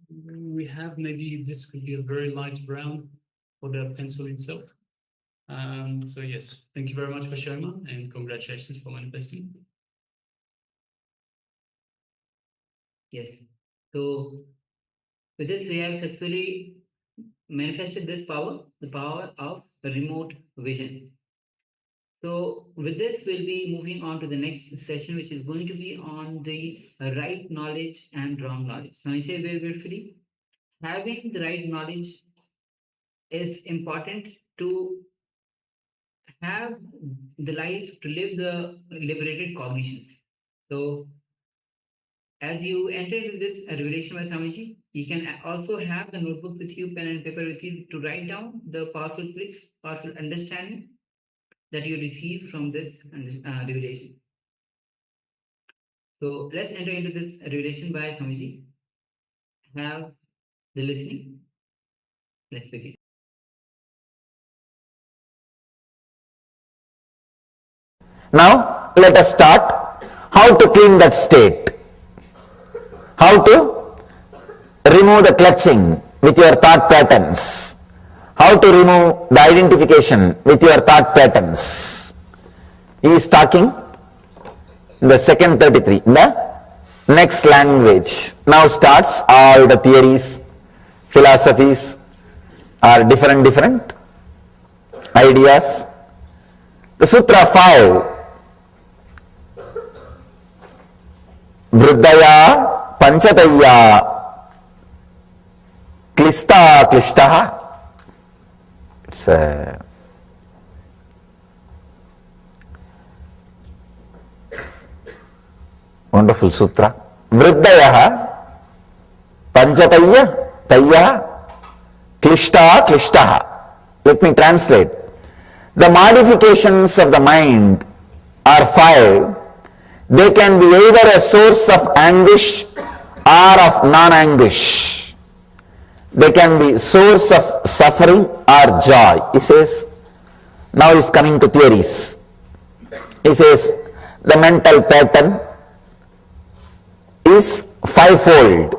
we have maybe this could be a very light brown for the pencil itself. So yes, thank you very much for sharing, Ma, and congratulations for manifesting. Yes. So with this, we have successfully manifested this power, the power of remote vision. So with this, we'll be moving on to the next session, which is going to be on the right knowledge and wrong knowledge. Now, I say very beautifully, having the right knowledge is important to have the life, to live the liberated cognition. So as you enter into this revelation by Swamiji, you can also have the notebook with you, pen and paper with you, to write down the powerful clicks, powerful understanding that you receive from this revelation. So let's enter into this revelation by Swamiji. Have the listening. Let's begin. Now let us start how to clean that state, how to remove the clutching with your thought patterns, how to remove the identification with your thought patterns. He is talking in the second 33, in the next language. Now starts all the theories, philosophies are different ideas. The Sutra 5, Vriddaya Panchataya Klista Klishtaha. It's a wonderful sutra. Vriddaya Panchataya Taya Klishta Klishtaha. Let me translate. The modifications of the mind are 5. They can be either a source of anguish or of non-anguish. They can be source of suffering or joy. He says, now he's coming to theories. He says, the mental pattern is 5-fold.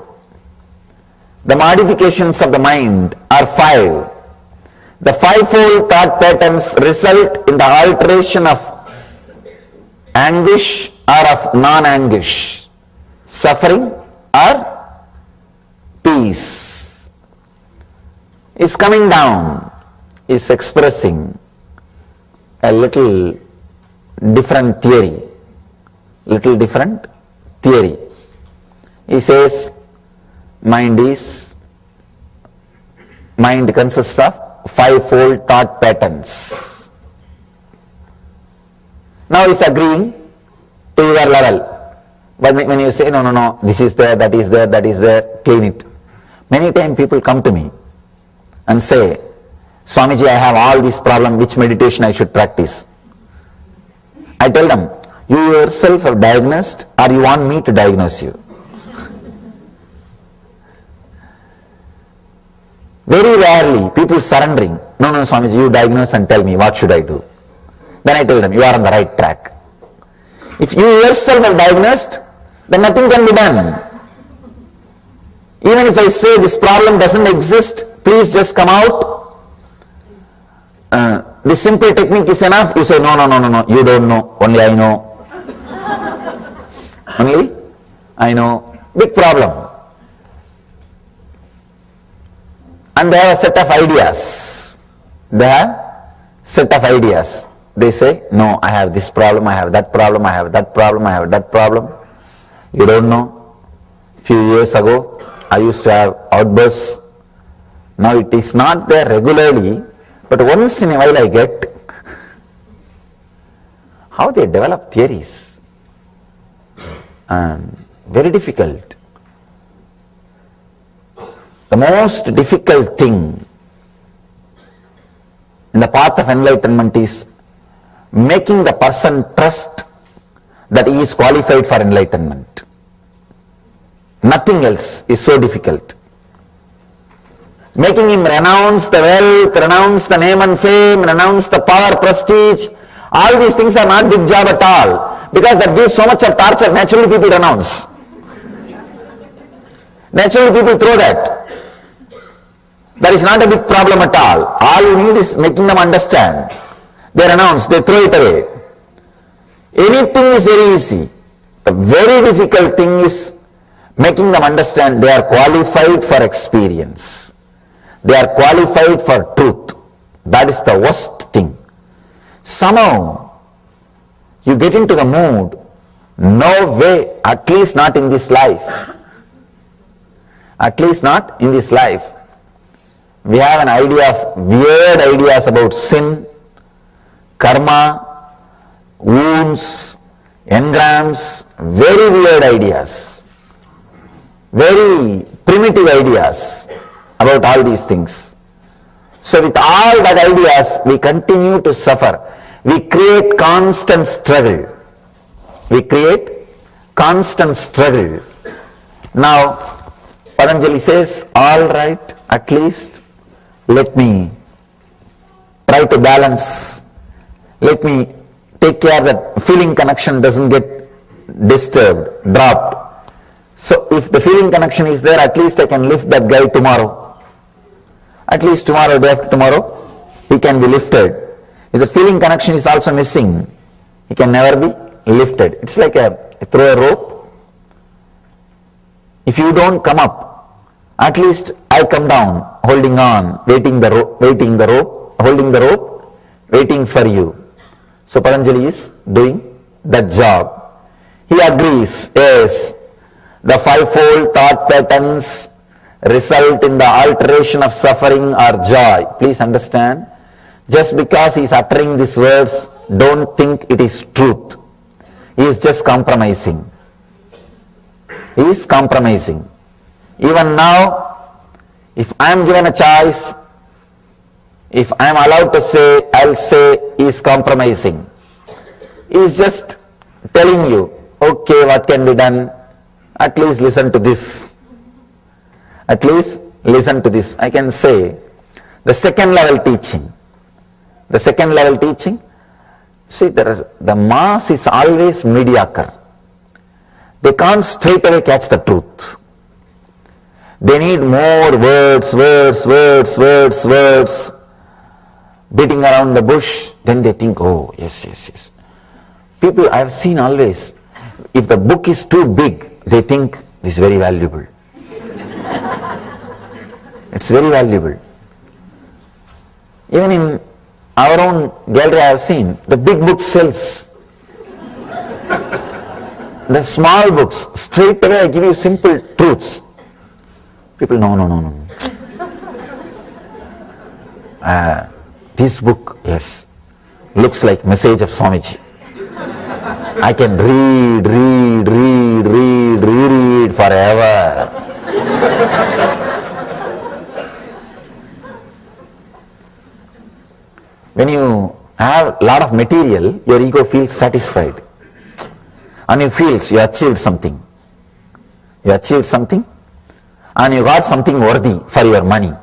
The modifications of the mind are 5. The 5-fold thought patterns result in the alteration of anguish or of non-anguish, suffering or peace. Is coming down, is expressing a little different theory. He says, mind consists of 5-fold thought patterns. Now he's agreeing to your level. But when you say, no, this is there, that is there, clean it. Many times people come to me and say, Swamiji, I have all these problems, which meditation I should practice? I tell them, you yourself are diagnosed or you want me to diagnose you? Very rarely people surrendering. No, Swamiji, you diagnose and tell me what should I do. Then I tell them, you are on the right track. If you yourself are diagnosed, then nothing can be done. Even if I say this problem doesn't exist, please just come out. The simple technique is enough. You say, no, you don't know, only I know. Only I know. Big problem. And they have a set of ideas. They say, no, I have this problem, I have that problem, I have that problem, I have that problem. You don't know. Few years ago, I used to have outbursts. Now it is not there regularly, but once in a while I get. how they develop theories. And very difficult. The most difficult thing in the path of enlightenment is making the person trust that he is qualified for enlightenment. Nothing else is so difficult. Making him renounce the wealth, renounce the name and fame, renounce the power, prestige, all these things are not big job at all, because that gives so much of torture. Naturally people renounce. Naturally people throw that. That is not a big problem at all. All you need is making them understand. They renounce, they throw it away. Anything is very easy. The very difficult thing is making them understand they are qualified for experience. They are qualified for truth. That is the worst thing. Somehow you get into the mood, no way, at least not in this life. At least not in this life. We have an idea of weird ideas about sin, karma, wounds, engrams, very weird ideas, very primitive ideas about all these things. So with all that ideas, we continue to suffer. We create constant struggle. We create constant struggle. Now, Patanjali says, all right, at least let me try to balance. Let me take care that feeling connection doesn't get disturbed, dropped. So if the feeling connection is there, at least I can lift that guy tomorrow. At least tomorrow, day after tomorrow, he can be lifted. If the feeling connection is also missing, he can never be lifted. It's like throw a rope. If you don't come up, at least I come down, holding on, holding the rope, waiting for you. So Patanjali is doing that job. He agrees, yes, the fivefold thought patterns result in the alteration of suffering or joy. Please understand, just because he is uttering these words, don't think it is truth. He is just compromising. He is compromising. Even now, if I am given a choice, if I am allowed to say, I'll say he is compromising. He is just telling you, okay, what can be done? At least listen to this. At least listen to this. I can say, the second level teaching. The second level teaching, see, the mass is always mediocre. They can't straight away catch the truth. They need more words, beating around the bush. Then they think, oh, yes. People I have seen always, if the book is too big, they think this is very valuable. It's very valuable. Even in our own gallery I have seen, the big book sells. The small books, straight away I give you simple truths. People, no. This book, yes, looks like message of Swamiji. I can reread forever. When you have a lot of material, your ego feels satisfied. And you feel you achieved something. You achieved something and you got something worthy for your money.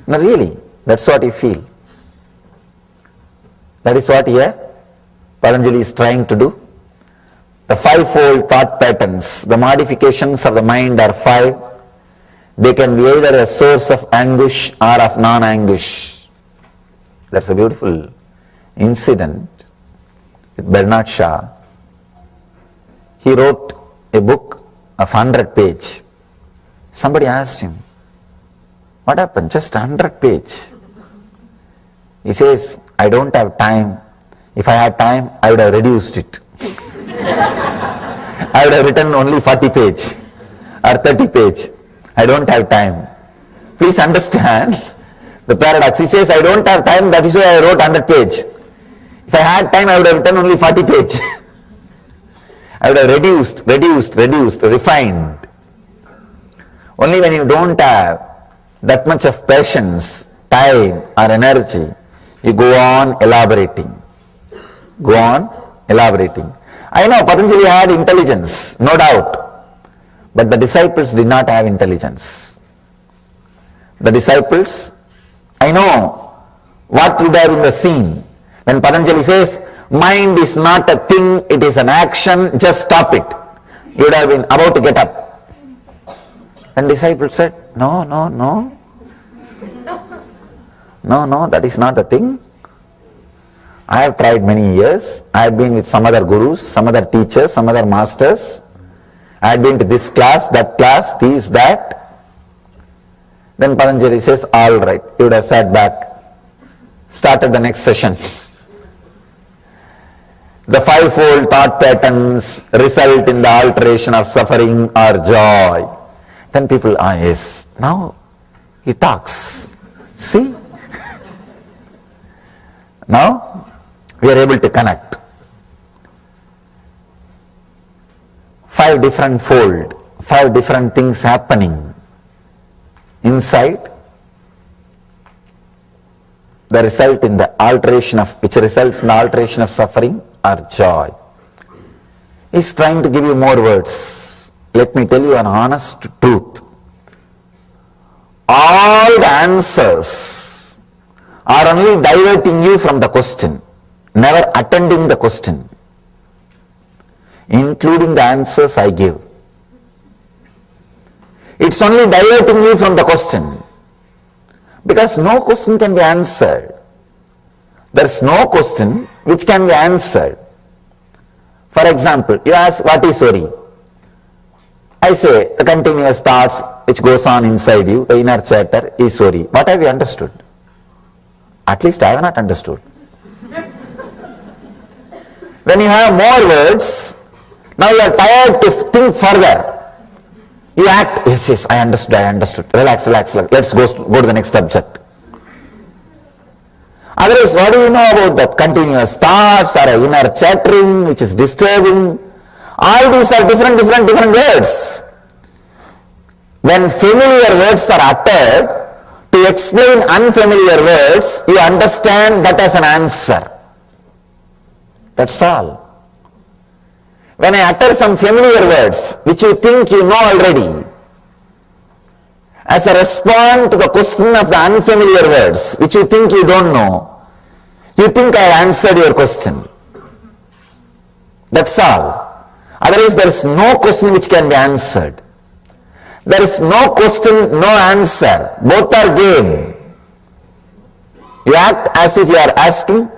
No, really, that's what you feel. That is what here Patanjali is trying to do. The fivefold thought patterns, the modifications of the mind are five. They can be either a source of anguish or of non-anguish. That's a beautiful incident with Bernard Shaw. He wrote a book of 100 pages. Somebody asked him, what happened? Just 100 pages. He says, I don't have time. If I had time, I would have reduced it. I would have written only 40 pages or 30 pages. I don't have time. Please understand the paradox. He says, I don't have time, that is why I wrote 100 pages. If I had time, I would have written only 40 pages. I would have reduced, refined. Only when you don't have that much of patience, time or energy, you go on elaborating. I know Patanjali had intelligence, no doubt, but the disciples did not have intelligence. The disciples, I know what would have been the scene when Patanjali says, mind is not a thing, it is an action, just stop it. You would have been about to get up. And disciples said, no, that is not the thing. I have tried many years. I have been with some other gurus, some other teachers, some other masters. I have been to this class, that class, this, that. Then Patanjali says, all right, you would have sat back, started the next session. The fivefold thought patterns result in the alteration of suffering or joy. Then people, yes, now he talks. See? Now we are able to connect. 5 different fold, 5 different things happening inside. The result in the alteration of, which results in the alteration of suffering or joy. He's trying to give you more words. Let me tell you an honest truth. All the answers are only diverting you from the question, never attending the question, including the answers I give. It's only diverting you from the question, because no question can be answered. There's no question which can be answered. For example, you ask, what is worry? I say, the continuous thoughts which goes on inside you, the inner chatter is worry. What have you understood? At least I have not understood. When you have more words, now you are tired to think further. You act, yes, I understood. Relax. Let's go to the next subject. Otherwise, what do you know about that continuous thoughts or inner chattering which is disturbing? All these are different words. When familiar words are uttered, to explain unfamiliar words, you understand that as an answer. That's all. When I utter some familiar words, which you think you know already, as a response to the question of the unfamiliar words, which you think you don't know, you think I answered your question. That's all. Otherwise, there is no question which can be answered. There is no question, no answer. Both are game. You act as if you are asking.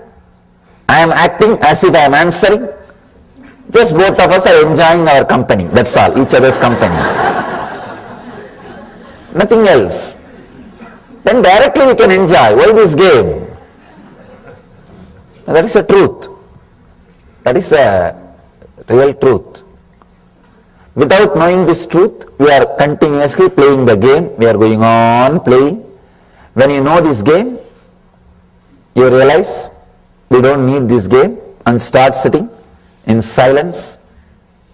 I am acting as if I am answering. Just both of us are enjoying our company. That's all. Each other's company. Nothing else. Then directly we can enjoy. Why this game? That is the truth. That is a real truth. Without knowing this truth, we are continuously playing the game. We are going on playing. When you know this game, you realize we don't need this game and start sitting in silence,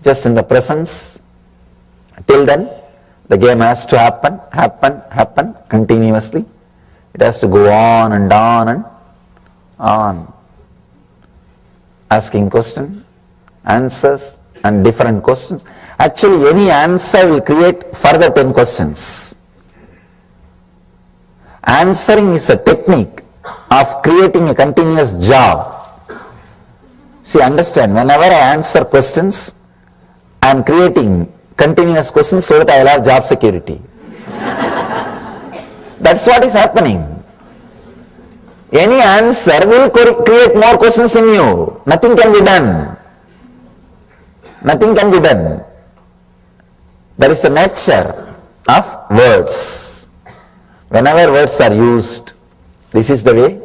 just in the presence. Till then, the game has to happen continuously. It has to go on and on and on. Asking questions, answers, and different questions. Actually, any answer will create further 10 questions. Answering is a technique of creating a continuous job. See, understand, whenever I answer questions, I am creating continuous questions so that I will have job security. That's what is happening. Any answer will create more questions in you. Nothing can be done. Nothing can be done. That is the nature of words. Whenever words are used, this is the way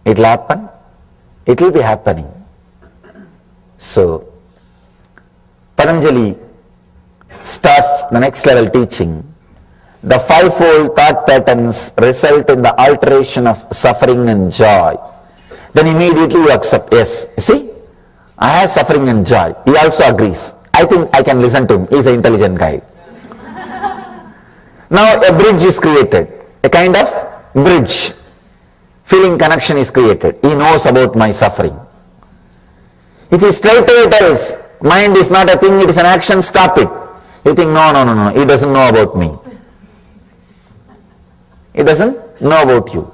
it will happen. It will be happening. So, Patanjali starts the next level teaching. The fivefold thought patterns result in the alteration of suffering and joy. then immediately you accept. Yes, see, I have suffering and joy. He also agrees. I think I can listen to him. He's an intelligent guy. Now a bridge is created, a kind of bridge. Feeling connection is created. He knows about my suffering. If he straight away tells, mind is not a thing, it is an action, stop it. You think, no, he doesn't know about me. He doesn't know about you.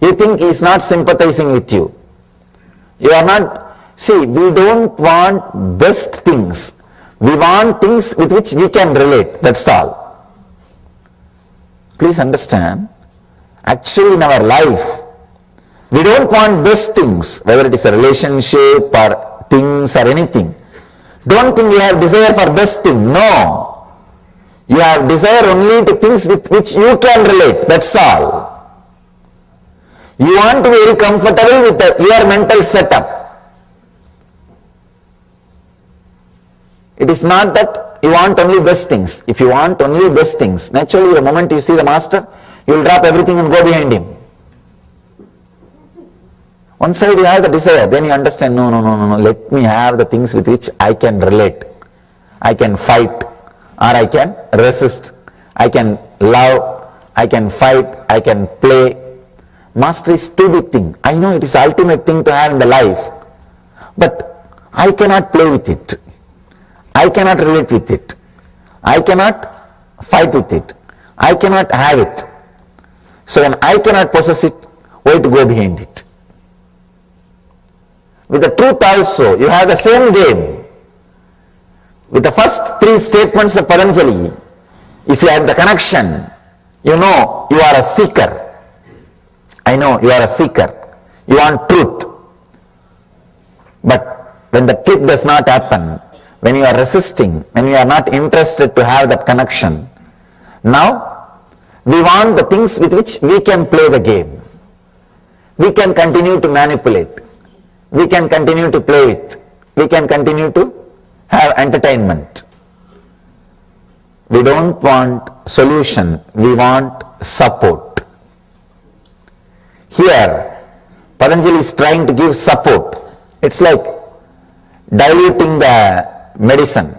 You think he is not sympathizing with you. You are not, see, we don't want best things. We want things with which we can relate, that's all. Please understand, actually in our life, we don't want best things, whether it is a relationship or things or anything. Don't think you have desire for best thing, no. You have desire only to things with which you can relate, that's all. You want to be very comfortable with your mental setup. It is not that you want only best things. If you want only best things, naturally the moment you see the master, you will drop everything and go behind him. One side you have the desire, then you understand, no, let me have the things with which I can relate. I can fight, or I can resist. I can love, I can fight, I can play. Master is too big thing. I know it is ultimate thing to have in the life, but I cannot play with it. I cannot relate with it. I cannot fight with it. I cannot have it. So when I cannot possess it, why to go behind it? With the truth also, you have the same game. With the first three statements of Patanjali, if you have the connection, you know you are a seeker. I know you are a seeker. You want truth. But when the truth does not happen, when you are resisting, when you are not interested to have that connection, now we want the things with which we can play the game. We can continue to manipulate. We can continue to play with. We can continue to have entertainment. We don't want solution, we want support. Here, Patanjali is trying to give support. It's like diluting the medicine.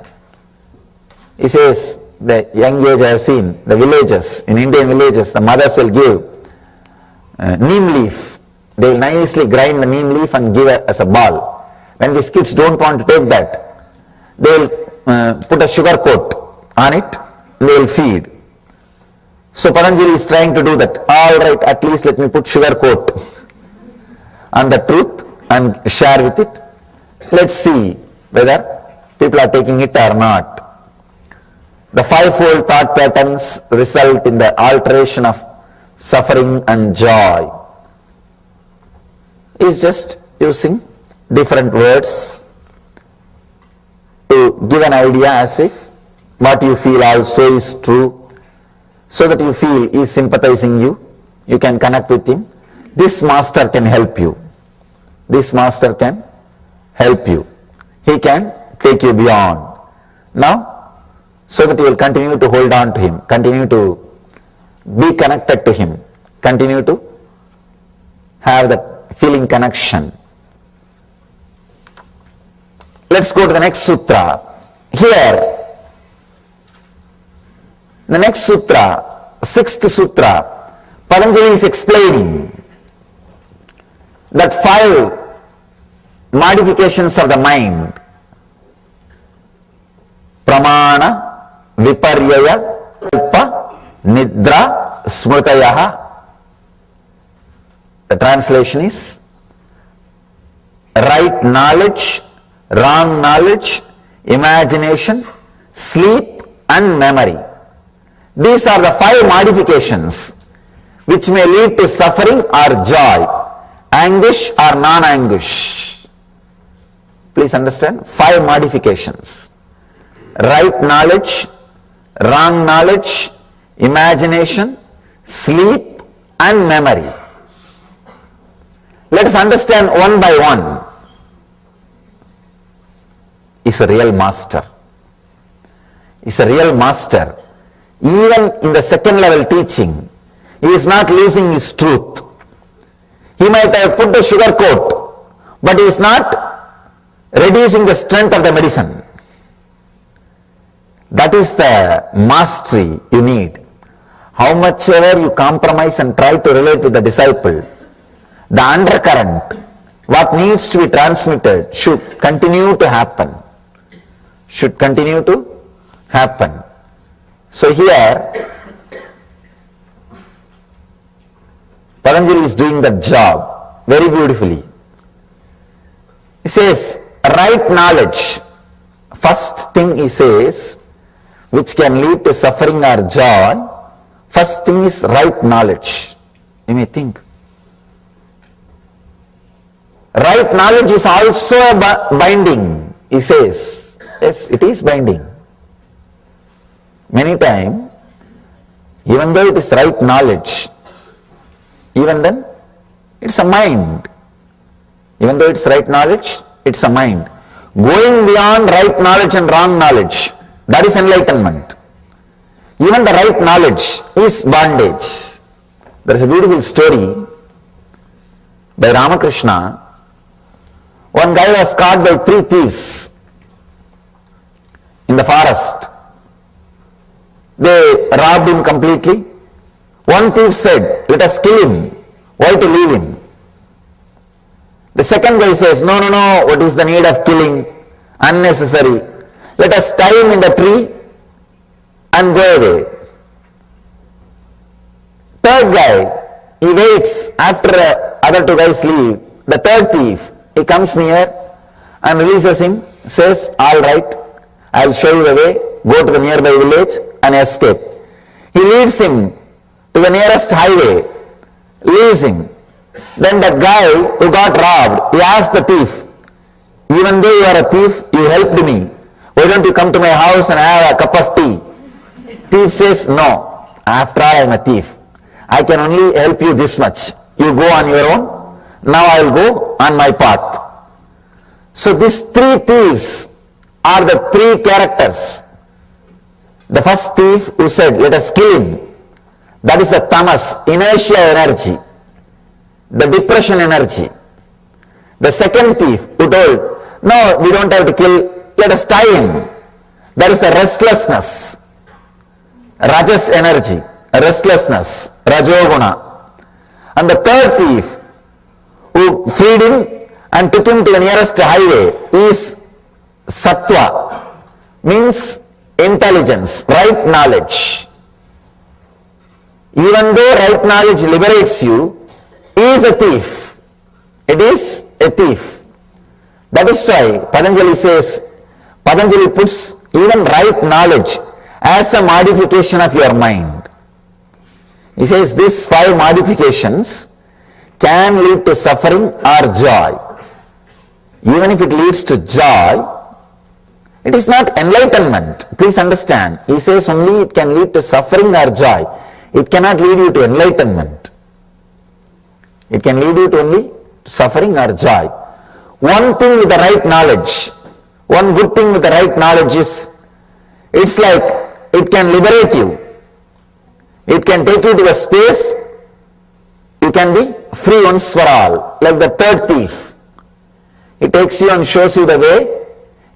He says, the young age I have seen, the villages, in Indian villages, the mothers will give neem leaf. They will nicely grind the neem leaf and give it as a ball. When these kids don't want to take that, they will put a sugar coat on it, and they will feed. So Patanjali is trying to do that. All right, at least let me put sugar coat on the truth and share with it. Let's see whether people are taking it or not. The fivefold thought patterns result in the alteration of suffering and joy. Is just using different words to give an idea as if what you feel also is true, so that you feel he is sympathizing you, you can connect with him. This master can help you. This master can help you. He can take you beyond. Now, so that you will continue to hold on to him, continue to be connected to him, continue to have that feeling connection. Let's go to the next sutra. Here, the next sutra, sixth sutra, Patanjali is explaining that 5 modifications of the mind: pramana, viparyaya, kalpa, nidra, smrutayaha. The translation is right knowledge, wrong knowledge, imagination, sleep and memory. These are the 5 modifications which may lead to suffering or joy, anguish or non-anguish. Please understand, 5 modifications: right knowledge, wrong knowledge, imagination, sleep and memory. Let us understand one by one. Is a real master. Is a real master. Even in the second level teaching, he is not losing his truth. He might have put the sugar coat, but he is not reducing the strength of the medicine. That is the mastery you need. How much ever you compromise and try to relate with the disciple, the undercurrent, what needs to be transmitted should continue to happen. Should continue to happen. So here, Patanjali is doing that job very beautifully. He says, right knowledge. First thing he says, which can lead to suffering or joy, first thing is right knowledge. You may think. Right knowledge is also binding, he says. Yes, it is binding. Many times, even though it is right knowledge, even then, it's a mind. Even though it's right knowledge, it's a mind. Going beyond right knowledge and wrong knowledge, that is enlightenment. Even the right knowledge is bondage. There is a beautiful story by Ramakrishna. One guy was caught by 3 thieves in the forest. They robbed him completely. One thief said, let us kill him. Why to leave him? The second guy says, no, what is the need of killing? Unnecessary. Let us tie him in the tree and go away. Third guy, he waits after other 2 guys leave. The third thief, he comes near and releases him, says, all right, I'll show you the way, go to the nearby village and escape. He leads him to the nearest highway, leaves him. Then that guy who got robbed, he asked the thief, even though you are a thief, you helped me. Why don't you come to my house and have a cup of tea? Thief says, no, after all I am a thief. I can only help you this much. You go on your own, now I will go on my path. So these 3 thieves are the 3 characters. The first thief who said, let us kill him, that is the tamas, inertia energy, the depression energy. The second thief who told, no, we don't have to kill, let us tie him, that is the restlessness, rajas energy, restlessness, rajoguna. And the third thief who freed him and took him to the nearest highway is sattva, means intelligence, right knowledge. Even though right knowledge liberates you, he is a thief. It is a thief. That is why Patanjali puts even right knowledge as a modification of your mind. He says these 5 modifications can lead to suffering or joy. Even if it leads to joy, it is not enlightenment. Please understand. He says only it can lead to suffering or joy. It cannot lead you to enlightenment. It can lead you to only suffering or joy. One thing with the right knowledge, one good thing with the right knowledge is, it's like it can liberate you. It can take you to a space, you can be free once for all. Like the third thief. He takes you and shows you the way,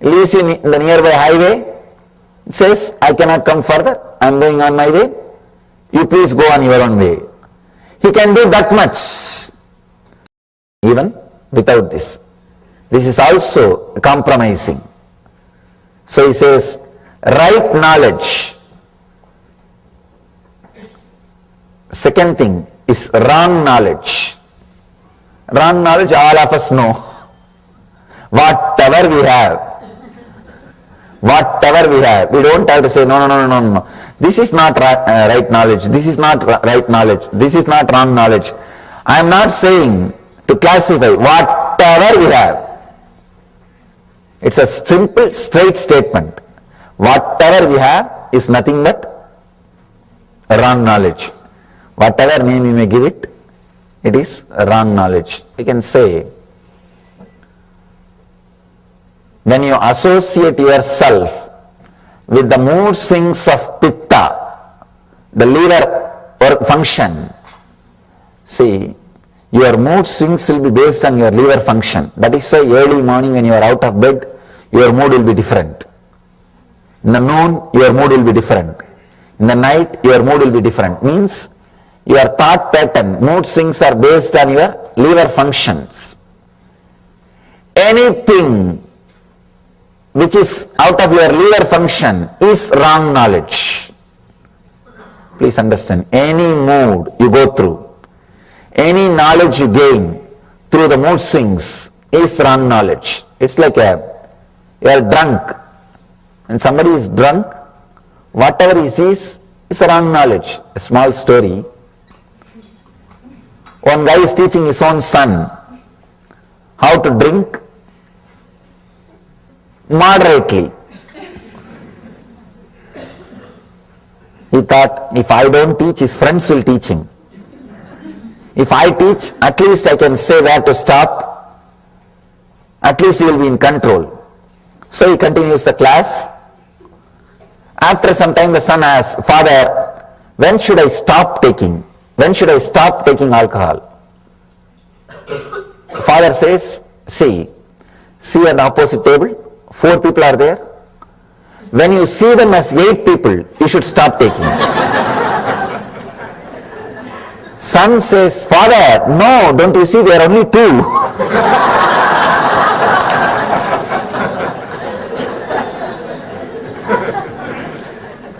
leaves you in the nearby highway, says, I cannot come further, I am going on my way, you please go on your own way. He can do that much, even without this. This is also compromising. So he says, right knowledge. Second thing is wrong knowledge. Wrong knowledge, all of us know. Whatever we have, we don't have to say, no. This is not right knowledge, this is not right knowledge, this is not wrong knowledge. I am not saying to classify whatever we have. It's a simple, straight statement. Whatever we have is nothing but wrong knowledge. Whatever name you may give it, it is wrong knowledge. You can say, when you associate yourself with the mood swings of pitta, the liver or function, see, Your mood swings will be based on your liver function. That is why early morning when you are out of bed, your mood will be different. In the noon, your mood will be different. In the night, your mood will be different. Means your thought pattern, mood swings are based on your liver functions. Anything which is out of your liver function is wrong knowledge. Please understand, any mood you go through, any knowledge you gain through the mood swings is wrong knowledge. It's like you are drunk. When somebody is drunk, whatever he sees is wrong knowledge. A small story. One guy is teaching his own son how to drink moderately. He thought, if I don't teach, his friends will teach him. If I teach, at least I can say where to stop. At least he will be in control. So he continues the class. After some time the son asks, Father, when should I stop taking? When should I stop taking alcohol? The father says, see at the opposite table, 4 people are there. When you see them as 8 people, you should stop taking. Son says, Father, no, don't you see there are only 2.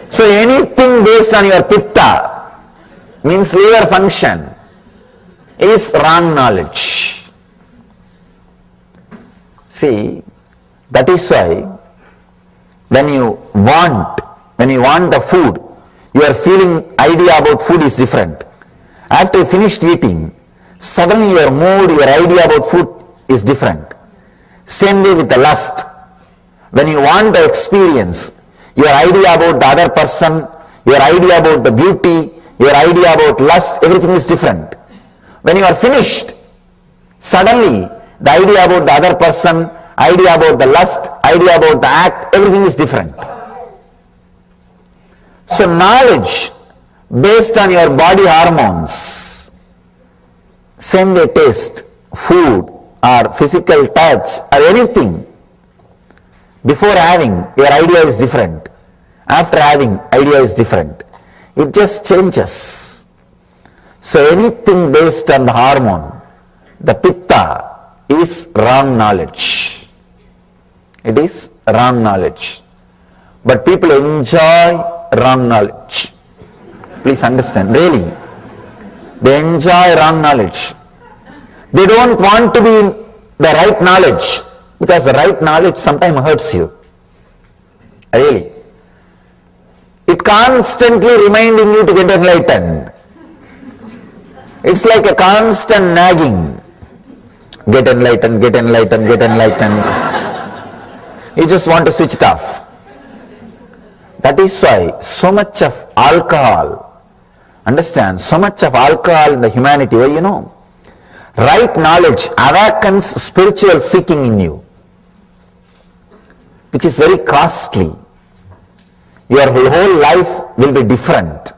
So anything based on your pitta, means liver function, is wrong knowledge. See, that is why when you want the food, your feeling idea about food is different. After you finished eating, suddenly your mood, your idea about food is different. Same way with the lust. When you want the experience, your idea about the other person, your idea about the beauty, your idea about lust, everything is different. When you are finished, suddenly the idea about the other person, idea about the lust, idea about the act, everything is different. So knowledge based on your body hormones, same way taste, food or physical touch or anything, before having, your idea is different. After having, idea is different. It just changes. So anything based on the hormone, the pitta, is wrong knowledge. It is wrong knowledge. But people enjoy wrong knowledge. Please understand, really. They enjoy wrong knowledge. They don't want to be in the right knowledge, because the right knowledge sometimes hurts you. Really. It constantly reminding you to get enlightened. It's like a constant nagging. Get enlightened, get enlightened, get enlightened. You just want to switch it off. That is why so much of alcohol, understand, so much of alcohol in the humanity, well, you know, right knowledge awakens spiritual seeking in you, which is very costly. Your whole life will be different.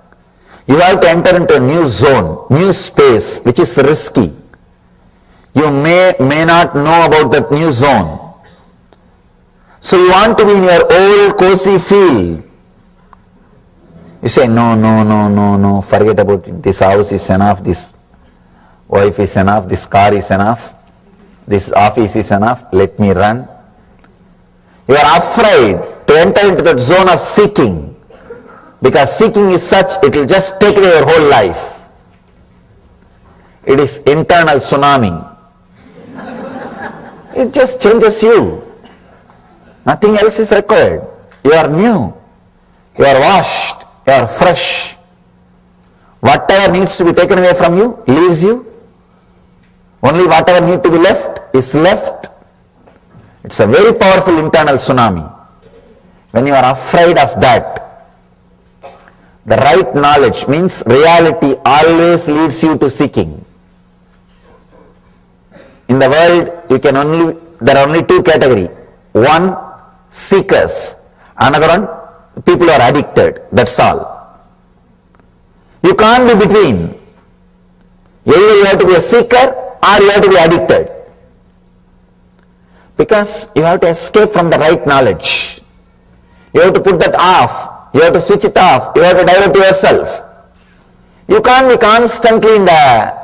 You have to enter into a new zone, new space, which is risky. You may not know about that new zone. So you want to be in your old cozy field. You say, no, forget about it. This house is enough, this wife is enough, this car is enough, this office is enough, let me run. You are afraid to enter into that zone of seeking, because seeking is such, it will just take away your whole life. It is internal tsunami. It just changes you. Nothing else is required. You are new. You are washed. You are fresh. Whatever needs to be taken away from you, leaves you. Only whatever needs to be left is left. It's a very powerful internal tsunami. When you are afraid of that, the right knowledge means reality always leads you to seeking. In the world, there are only 2 categories. One, seekers. Another one, people who are addicted. That's all. You can't be between. Either you have to be a seeker or you have to be addicted. Because you have to escape from the right knowledge. You have to put that off. You have to switch it off. You have to divert yourself. You can't be constantly in the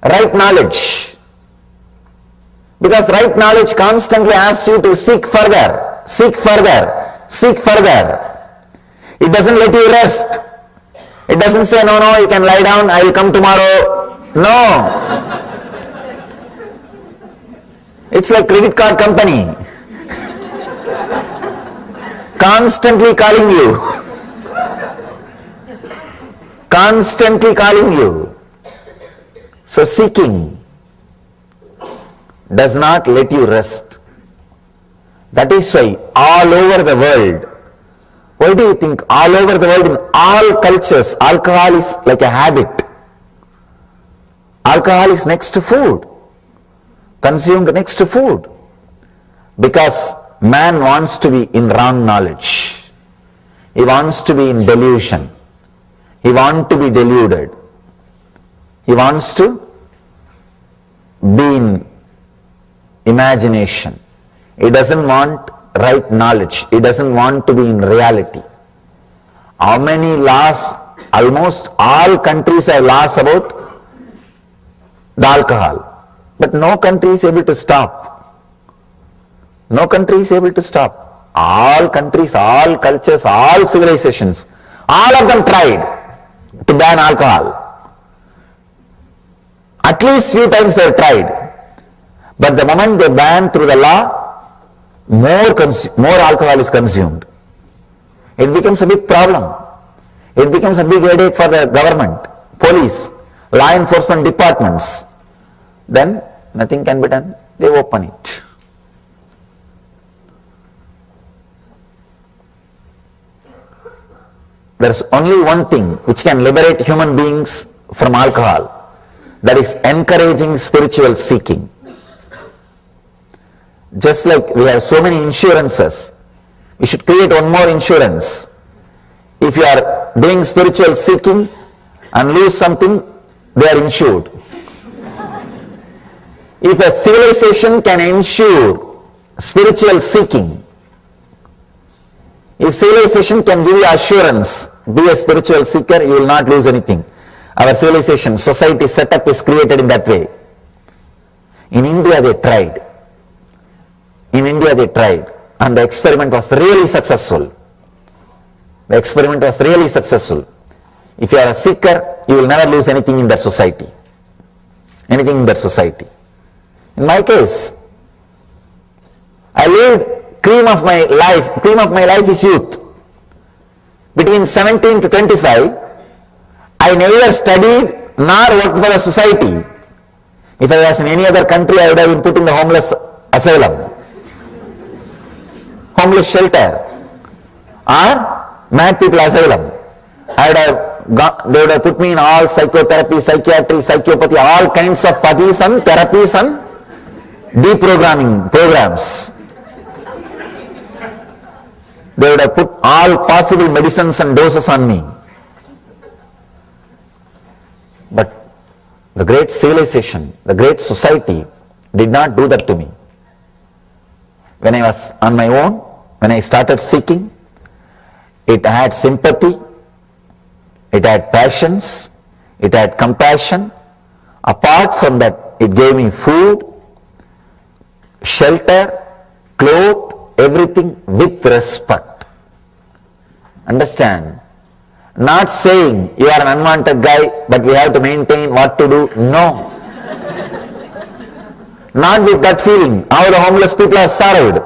right knowledge. Because right knowledge constantly asks you to seek further, seek further, seek further. It doesn't let you rest. It doesn't say, no, no, you can lie down, I will come tomorrow. No. It's like credit card company. Constantly calling you. Constantly calling you. So seeking does not let you rest. That is why all over the world, why do you think all over the world in all cultures, alcohol is like a habit? Alcohol is next to food, consumed next to food. Because man wants to be in wrong knowledge. He wants to be in delusion. He wants to be deluded. He wants to be in imagination. He doesn't want right knowledge. He doesn't want to be in reality. How many laws? Almost all countries have laws about the alcohol. But no country is able to stop. No country is able to stop. All countries, all cultures, all civilizations, all of them tried to ban alcohol. At least few times they have tried. But the moment they ban through the law, more alcohol is consumed. It becomes a big problem. It becomes a big headache for the government, police, law enforcement departments. Then nothing can be done. They open it. There is only one thing which can liberate human beings from alcohol. That is encouraging spiritual seeking. Just like we have so many insurances, we should create one more insurance. If you are doing spiritual seeking and lose something, they are insured. If a civilization can ensure spiritual seeking, if civilization can give you assurance, be a spiritual seeker, you will not lose anything. Our civilization, society setup is created in that way. In India they tried. In India they tried, and the experiment was really successful. The experiment was really successful. If you are a seeker, you will never lose anything in that society. Anything in that society. In my case, I lived cream of my life is youth. Between 17 to 25, I neither studied nor worked for the society. If I was in any other country, I would have been put in the homeless asylum, homeless shelter, or mad people asylum. They would have put me in all psychotherapy, psychiatry, psychopathy, all kinds of pathis and therapies and deprogramming programs. They would have put all possible medicines and doses on me. But the great civilization, the great society did not do that to me. When I was on my own, when I started seeking, it had sympathy, it had passions, it had compassion. Apart from that, it gave me food, shelter, clothes, everything with respect. Understand? Not saying you are an unwanted guy, but we have to maintain what to do. No. Not with that feeling, how the homeless people are served.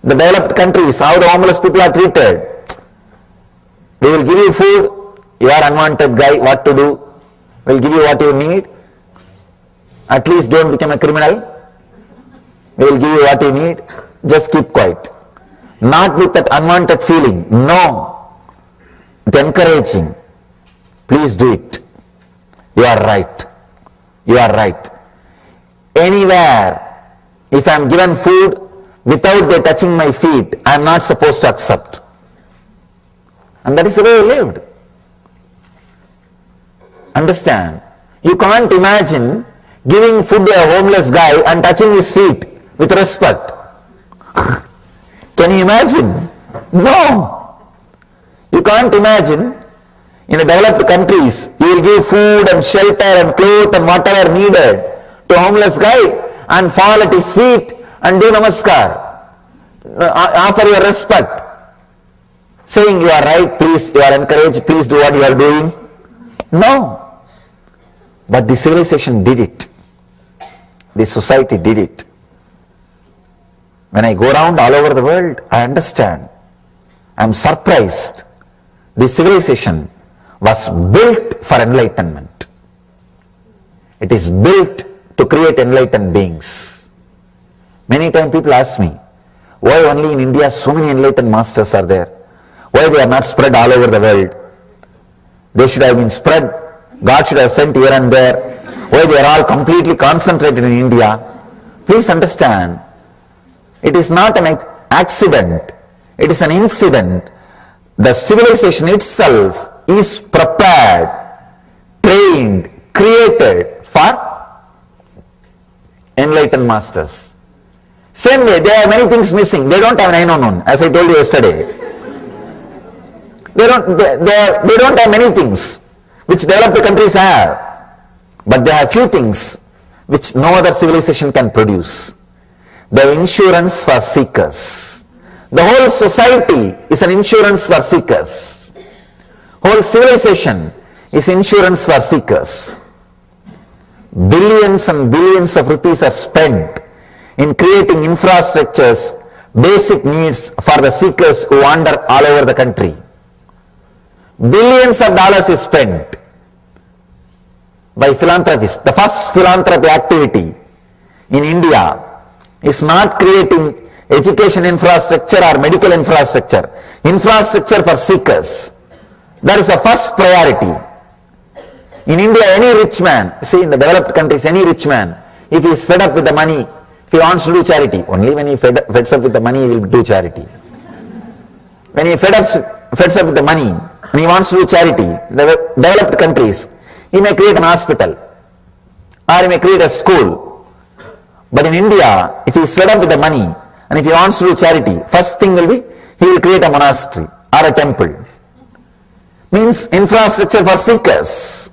The developed countries, how the homeless people are treated. We will give you food, you are unwanted guy, what to do? We will give you what you need. At least don't become a criminal. We will give you what you need. Just keep quiet. Not with that unwanted feeling. No. With encouraging. Please do it. You are right. You are right. Anywhere, if I am given food without they touching my feet, I am not supposed to accept. And that is the way I lived. Understand? You can't imagine giving food to a homeless guy and touching his feet with respect. Can you imagine? No. You can't imagine. In the developed countries, you will give food and shelter and clothes and whatever needed to a homeless guy and fall at his feet and do namaskar. Offer your respect. Saying you are right, please, you are encouraged, please do what you are doing. No. But the civilization did it. The society did it. When I go around all over the world, I understand. I am surprised. The civilization was built for enlightenment. It is built to create enlightened beings. Many times people ask me, why only in India so many enlightened masters are there? Why they are not spread all over the world? They should have been spread. God should have sent here and there. Why they are all completely concentrated in India? Please understand, it is not an accident. It is an incident. The civilization itself is prepared, trained, created for enlightened masters. Same way, there are many things missing. They don't have 911, as I told you yesterday. They don't have many things which developed countries have, but they have few things which no other civilization can produce. They have insurance for seekers. The whole society is an insurance for seekers. Whole civilization is insurance for seekers. Billions and billions of rupees are spent in creating infrastructures, basic needs for the seekers who wander all over the country. Billions of dollars is spent by philanthropists. The first philanthropy activity in India is not creating education infrastructure or medical infrastructure. Infrastructure for seekers. That is the first priority. In India, any rich man, see in the developed countries, any rich man, if he is fed up with the money, if he wants to do charity, only when he feds up with the money, he will do charity. When he feds up with the money, and he wants to do charity, the developed countries, he may create an hospital, or he may create a school. But in India, if he is fed up with the money, and if he wants to do charity, first thing will be, he will create a monastery or a temple. Means infrastructure for seekers.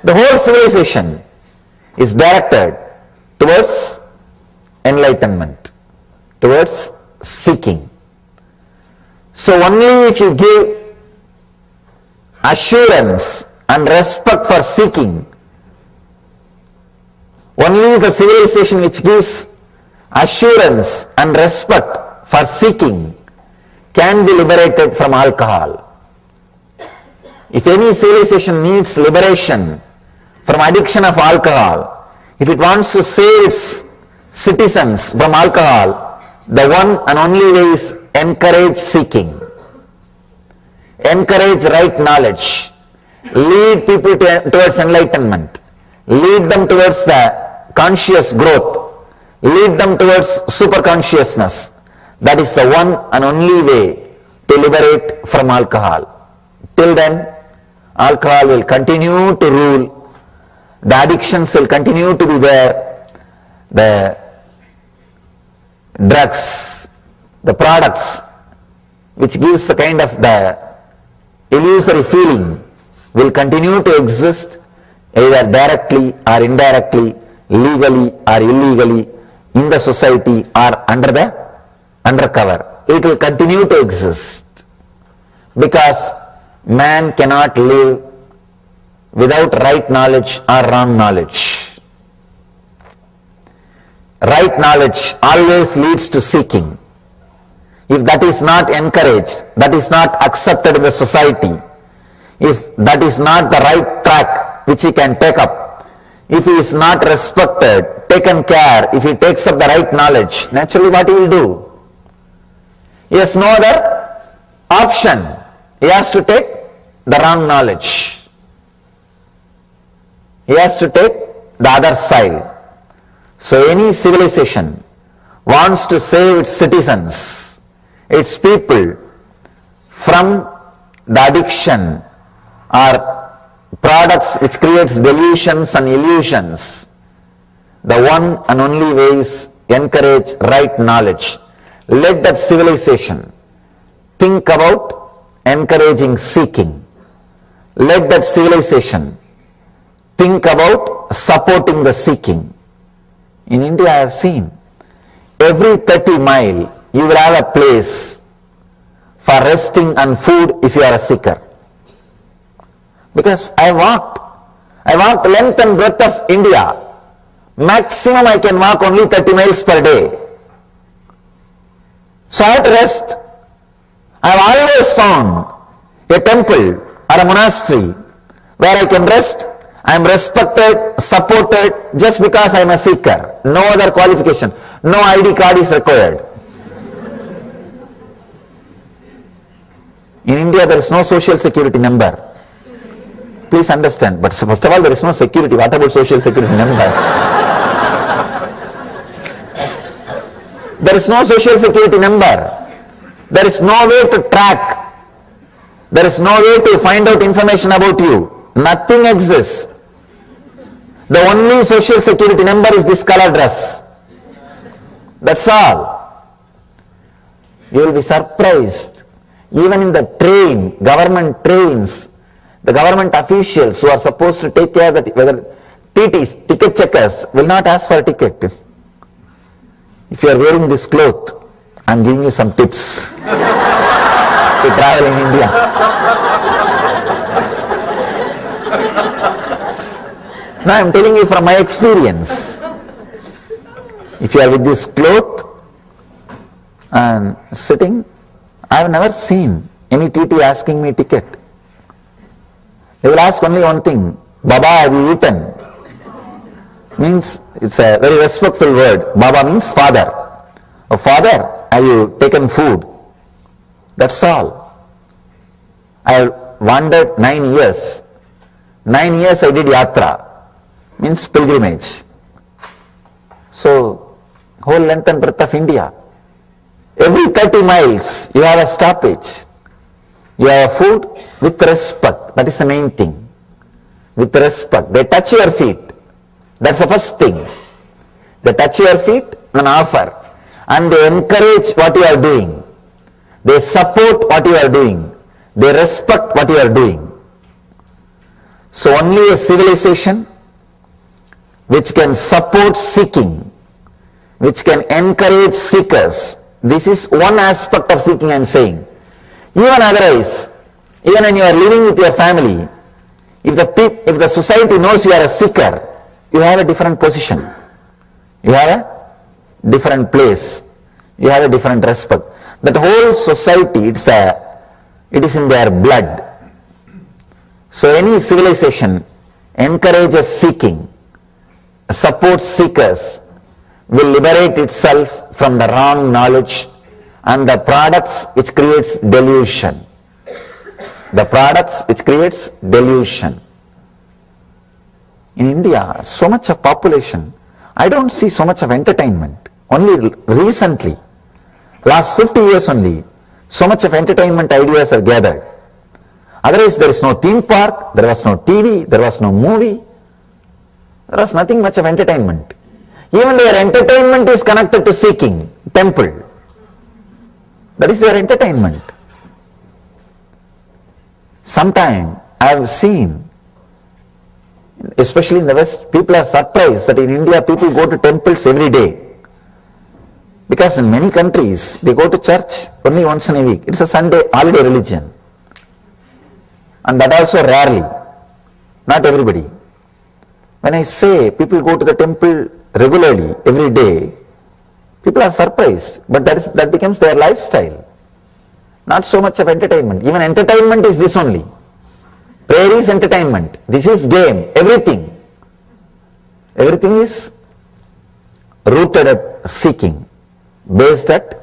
The whole civilization is directed towards enlightenment, towards seeking. So only if you give assurance and respect for seeking, only the civilization which gives assurance and respect for seeking can be liberated from alcohol. If any civilization needs liberation from addiction of alcohol, if it wants to save its citizens from alcohol, the one and only way is encourage seeking. Encourage right knowledge. Lead people towards enlightenment. Lead them towards the conscious growth. Lead them towards superconsciousness. That is the one and only way to liberate from alcohol. Till then, alcohol will continue to rule. The addictions will continue to be there. The drugs, the products which gives the kind of the illusory feeling will continue to exist either directly or indirectly, legally or illegally in the society or undercover. It will continue to exist because man cannot live without right knowledge or wrong knowledge. Right knowledge always leads to seeking. If that is not encouraged, that is not accepted in the society, if that is not the right track which he can take up, if he is not respected, taken care, if he takes up the right knowledge, naturally what he will do? He has no other option. He has to take the wrong knowledge. He has to take the other side. So any civilization wants to save its citizens, its people from the addiction or products which creates delusions and illusions, the one and only way is encourage right knowledge. Let that civilization think about encouraging seeking. Let that civilization think about supporting the seeking. In India, I have seen every 30 miles you will have a place for resting and food if you are a seeker. Because I walked length and breadth of India. Maximum I can walk only 30 miles per day. So I have to rest. I have always found a temple or a monastery where I can rest. I am respected, supported just because I am a seeker. No other qualification. No ID card is required. In India there is no social security number. Please understand. But first of all, there is no security. What about social security number? There is no social security number. There is no way to track. There is no way to find out information about you. Nothing exists. The only social security number is this color dress. That's all. You will be surprised. Even in the train, government trains, the government officials who are supposed to take care that whether TTs, ticket checkers, will not ask for a ticket. If you are wearing this cloth, I am giving you some tips to travel in India. Now I am telling you from my experience. If you are with this cloth and sitting, I have never seen any TT asking me ticket. They will ask only one thing, Baba, have you eaten? Means, it's a very respectful word. Baba means father. Oh, father, have you taken food? That's all. I wandered 9 years. 9 years I did yatra, means pilgrimage. So, whole length and breadth of India. Every 30 miles you have a stoppage. You have food with respect. That is the main thing. With respect. They touch your feet. That's the first thing. They touch your feet and offer. And they encourage what you are doing. They support what you are doing. They respect what you are doing. So only a civilization which can support seeking, which can encourage seekers. This is one aspect of seeking I am saying. Even otherwise, even when you are living with your family, if the society knows you are a seeker, you have a different position. You have a different place. You have a different respect. That whole society, it is in their blood. So any civilization encourages seeking, supports seekers, will liberate itself from the wrong knowledge and the products which creates delusion. The products which creates delusion. In India, so much of population, I don't see so much of entertainment. Only recently, last 50 years only, so much of entertainment ideas are gathered. Otherwise, there is no theme park, there was no TV, there was no movie. There was nothing much of entertainment. Even their entertainment is connected to seeking, temple. That is their entertainment. Sometime I have seen, especially in the West, people are surprised that in India people go to temples every day. Because in many countries, they go to church only once in a week. It's a Sunday holiday religion. And that also rarely. Not everybody. When I say people go to the temple regularly, every day, people are surprised. But that becomes their lifestyle. Not so much of entertainment. Even entertainment is this only. Prayer is entertainment. This is game. Everything. Everything is rooted at seeking. Based at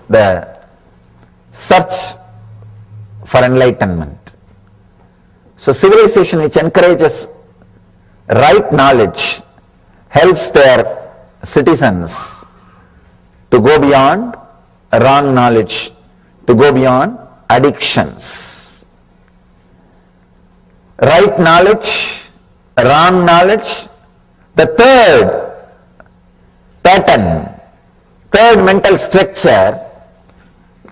the search for enlightenment. So civilization which encourages right knowledge helps their citizens to go beyond, wrong knowledge, to go beyond addictions. right knowledge, wrong knowledge. The third pattern, third mental structure,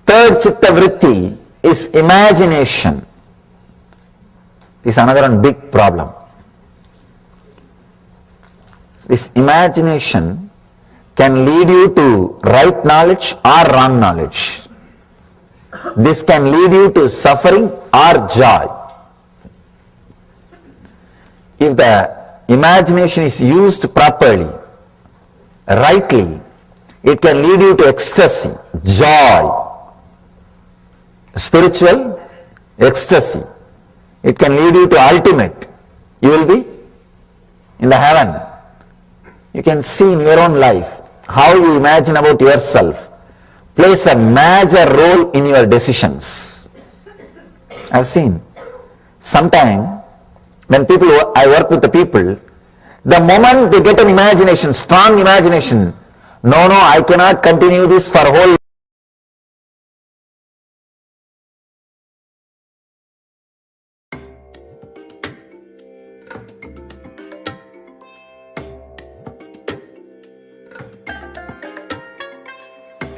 third chitta vritti is imagination. This is another one big problem. This imagination can lead you to right knowledge or wrong knowledge. This can lead you to suffering or joy. If the imagination is used properly, rightly, it can lead you to ecstasy, joy, spiritual ecstasy. It can lead you to ultimate. You will be in the heaven. You can see in your own life how you imagine about yourself plays a major role in your decisions. I've seen sometime when I work with the people, the moment they get an imagination, strong imagination, no, I cannot continue this for whole.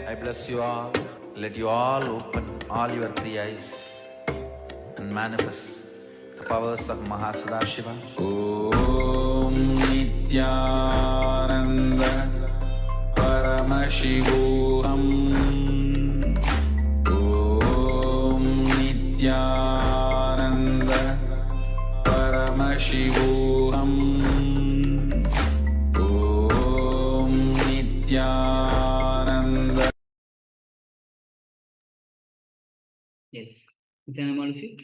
I bless you all. Let you all open all your three eyes and manifest the powers of Mahasadashiva. Om Nithyananda Paramashivoham. Om Nithyananda Paramashivoham. Om Nithyananda. Yes. Then all of you.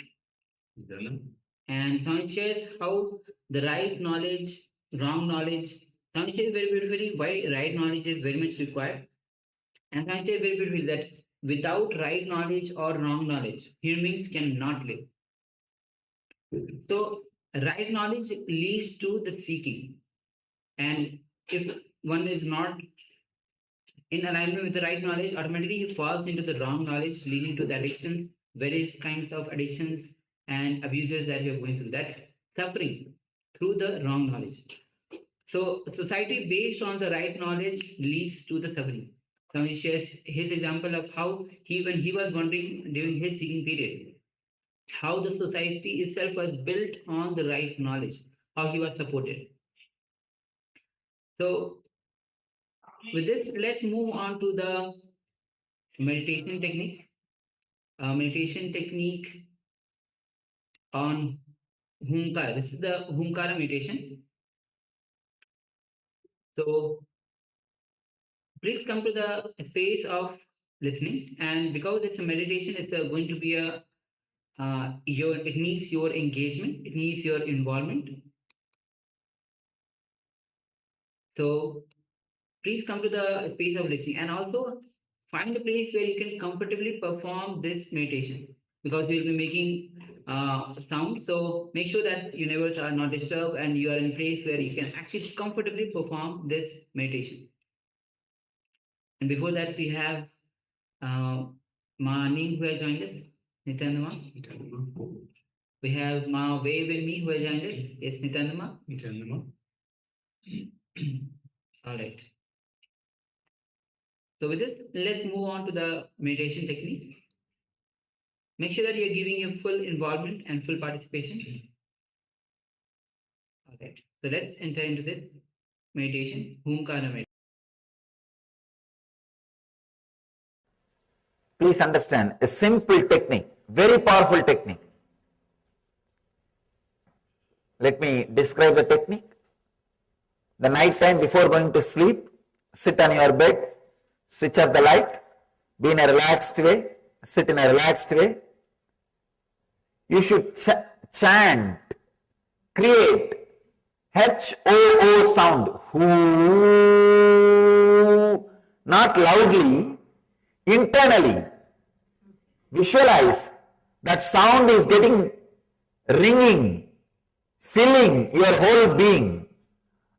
And Swami shares how the right knowledge, wrong knowledge. Swami shares very beautifully why right knowledge is very much required. And Swami shares very beautifully that without right knowledge or wrong knowledge, human beings cannot live. So right knowledge leads to the seeking. And if one is not in alignment with the right knowledge, automatically he falls into the wrong knowledge, leading to the addictions, various kinds of addictions and abuses that you're going through, that suffering through the wrong knowledge. So society based on the right knowledge leads to the suffering. So he shares his example of how when he was wondering during his seeking period, how the society itself was built on the right knowledge, how he was supported. So with this, let's move on to the meditation technique. Meditation technique on Humkara. This is the Humkara meditation. So please come to the space of listening, and because it's a meditation, it's going to be a it needs your engagement, it needs your involvement. So please come to the space of listening, and also find a place where you can comfortably perform this meditation, because we'll be making sound. So make sure that your neighbors are not disturbed and you are in a place where you can actually comfortably perform this meditation. And before that, we have Ma Ning who has joined us. Nithyananda. We have Ma Wave and me who has joined us. Yes, Nithyananda. All right. So with this, let's move on to the meditation technique. Make sure that you're giving your full involvement and full participation. All right. So let's enter into this meditation, Humkara meditation. Please understand, a simple technique, very powerful technique. Let me describe the technique. The night time before going to sleep, sit on your bed, switch off the light, be in a relaxed way, sit in a relaxed way. You should chant, create H-O-O sound, Hoo, not loudly, internally. Visualize that sound is getting ringing, filling your whole being,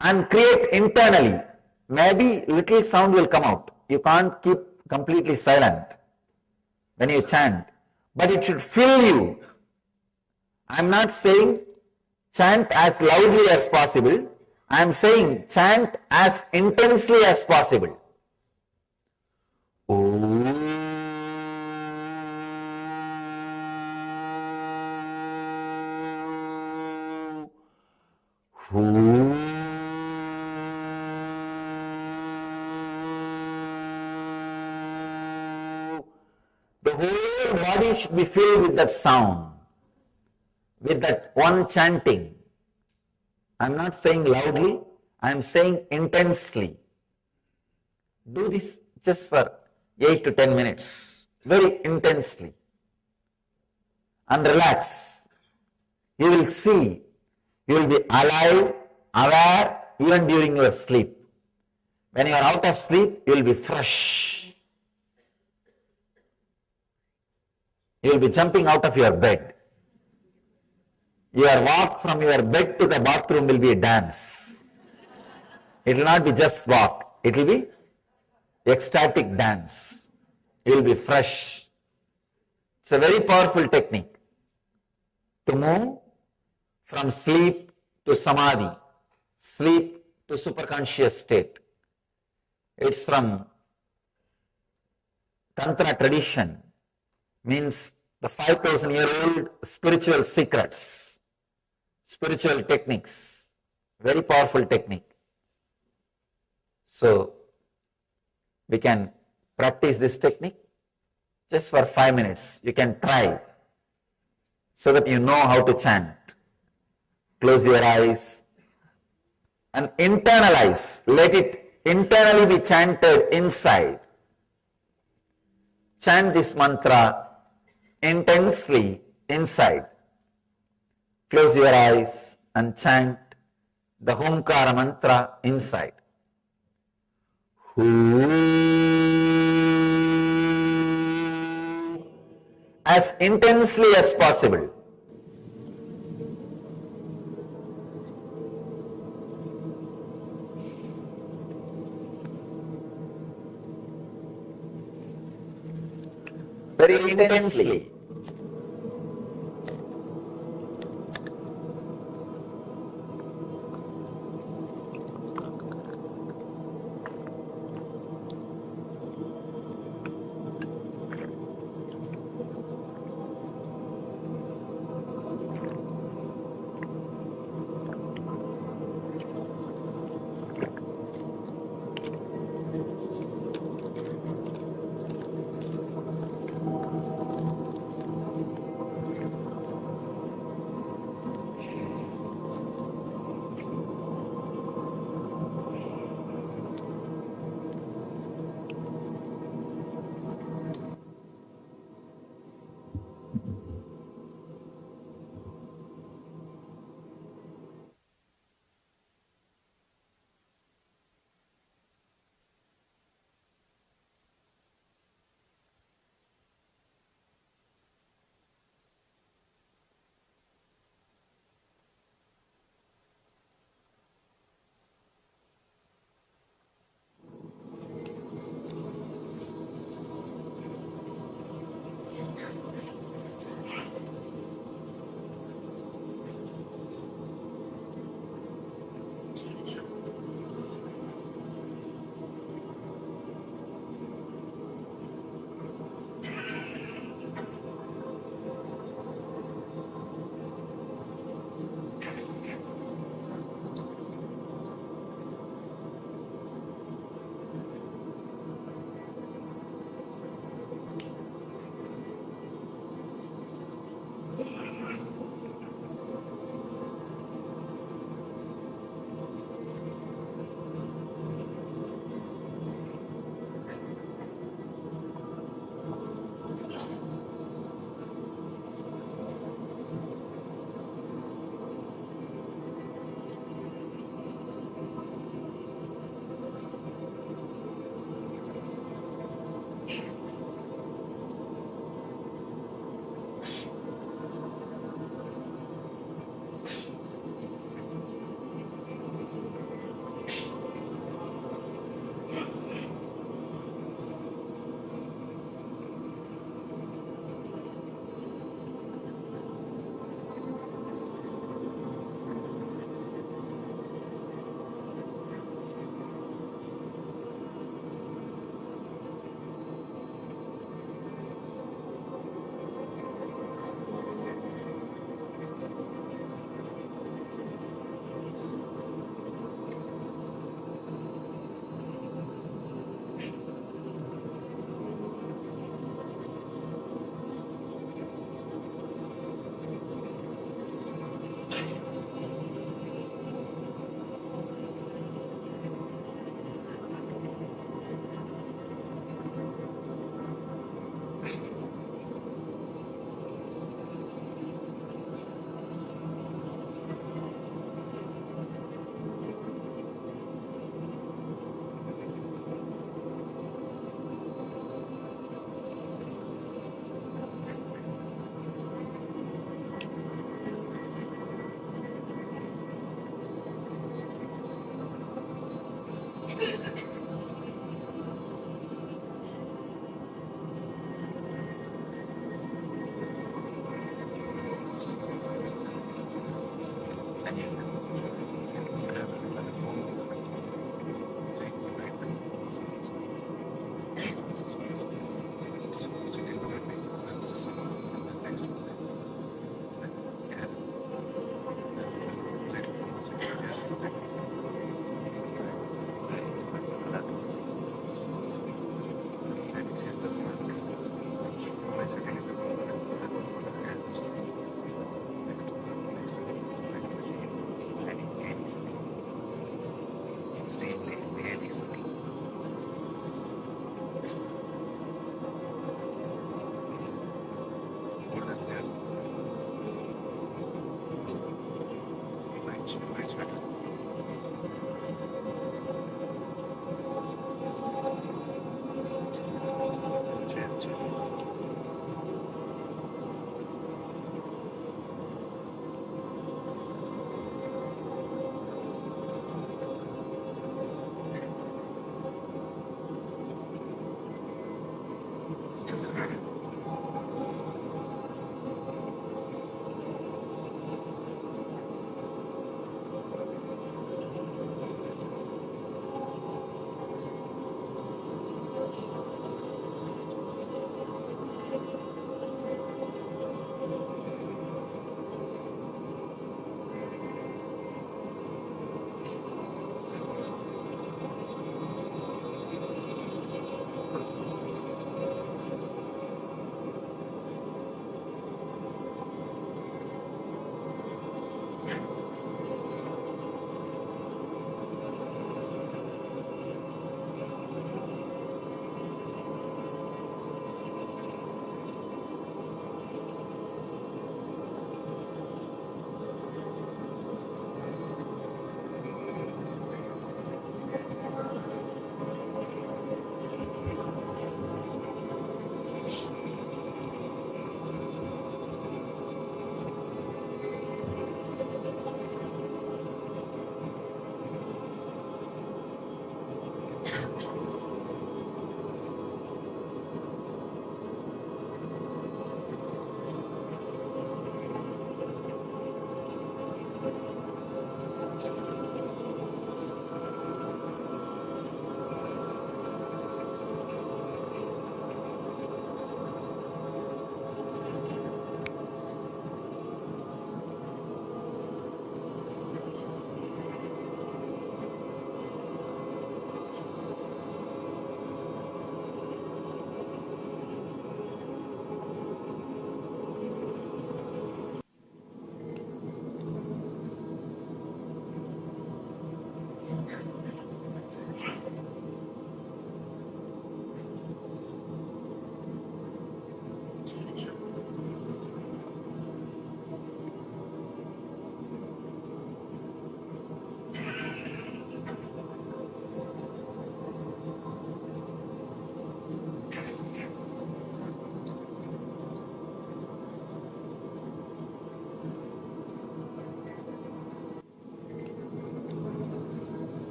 and create internally. Maybe little sound will come out. You can't keep completely silent when you chant, but it should fill you. I'm not saying chant as loudly as possible. I am saying chant as intensely as possible. The whole body should be filled with that sound, with that one chanting. I am not saying loudly, I am saying intensely. Do this just for 8 to 10 minutes, very intensely. And relax. You will see, you will be alive, aware, even during your sleep. When you are out of sleep, you will be fresh. You will be jumping out of your bed. Your walk from your bed to the bathroom will be a dance. It will not be just walk. It will be ecstatic dance. You will be fresh. It's a very powerful technique to move from sleep to samadhi, sleep to superconscious state. It's from Tantra tradition, means the 5,000-year-old spiritual secrets, spiritual techniques, very powerful technique. So, we can practice this technique just for 5 minutes. You can try so that you know how to chant. Close your eyes and internalize. Let it internally be chanted inside. Chant this mantra intensely inside. Close your eyes and chant the Homkara mantra inside. As intensely as possible. Very intensely.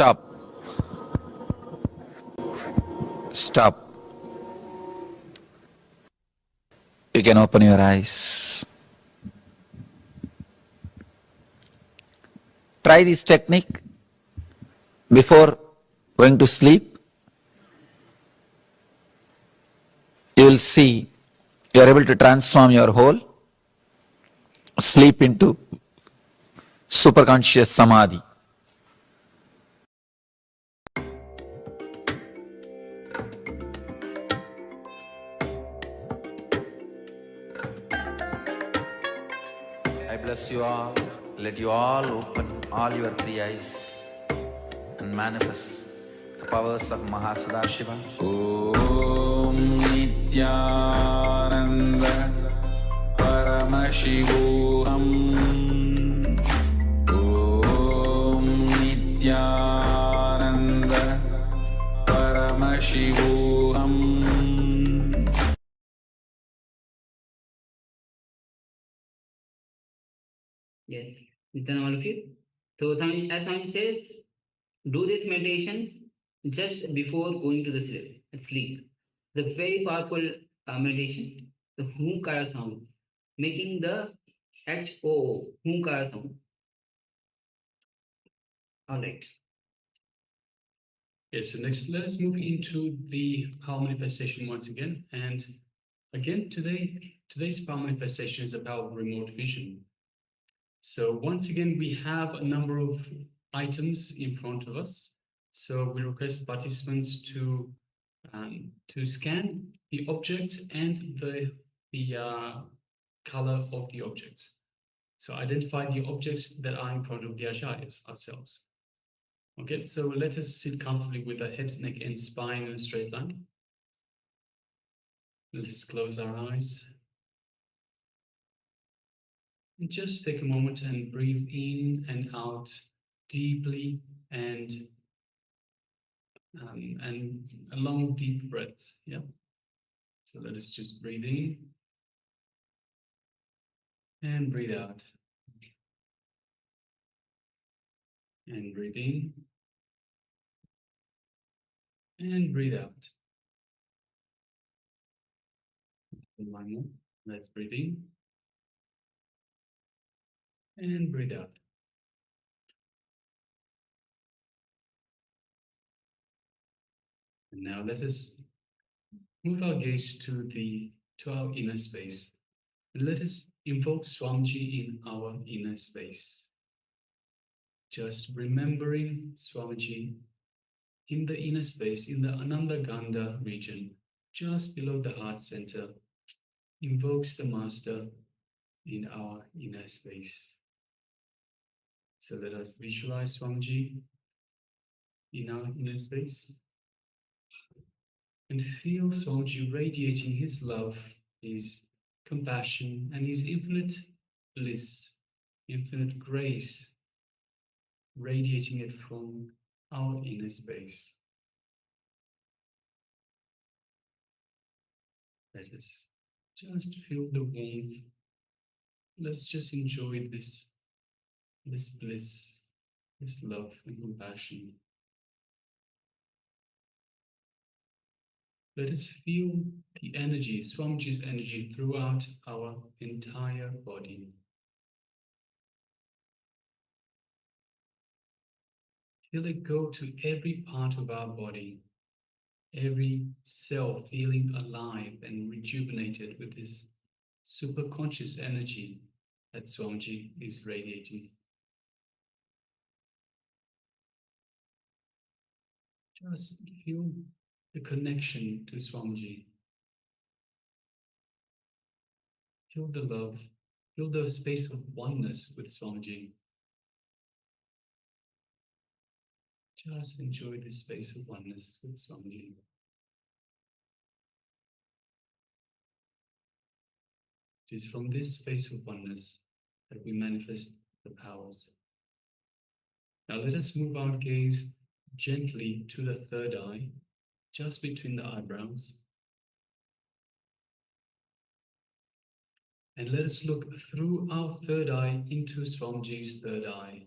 Stop. Stop. You can open your eyes. Try this technique before going to sleep. You will see you are able to transform your whole sleep into superconscious samadhi. I bless you all. Let you all open all your three eyes and manifest the powers of Mahasadashiva. Om Nithyananda Paramashivoham. Om Nithyananda Paramashivoham. Yes, Nithyananda, all of you. So, as Swami says, do this meditation just before going to the sleep. The very powerful meditation, the Humkara sound, making the H-O-O, Humkara sound. All right. Yes, so next let's move into the power manifestation once again. And again, today's power manifestation is about remote vision. So once again, we have a number of items in front of us. So we request participants to scan the objects and the color of the objects. So identify the objects that are in front of the acharyas ourselves. Okay, so let us sit comfortably with the head, neck, and spine in a straight line. Let us close our eyes. And just take a moment and breathe in and out deeply and long, deep breaths. Yeah. So let us just breathe in and breathe out. And breathe in and breathe out. And one more. Let's breathe in and breathe out. And now let us move our gaze to our inner space. And let us invoke Swamiji in our inner space. Just remembering Swamiji in the inner space, in the Ananda Gandha region, just below the heart center, invokes the Master in our inner space. So let us visualize Swamiji in our inner space and feel Swamiji radiating his love, his compassion, and his infinite bliss, infinite grace, radiating it from our inner space. Let us just feel the warmth. Let's just enjoy this bliss, this love and compassion. Let us feel the energy, Swamiji's energy, throughout our entire body. Feel it go to every part of our body, every cell feeling alive and rejuvenated with this superconscious energy that Swamiji is radiating. Just feel the connection to Swamiji. Feel the love. Feel the space of oneness with Swamiji. Just enjoy this space of oneness with Swamiji. It is from this space of oneness that we manifest the powers. Now let us move our gaze gently to the third eye, just between the eyebrows. And let us look through our third eye into Swamiji's third eye.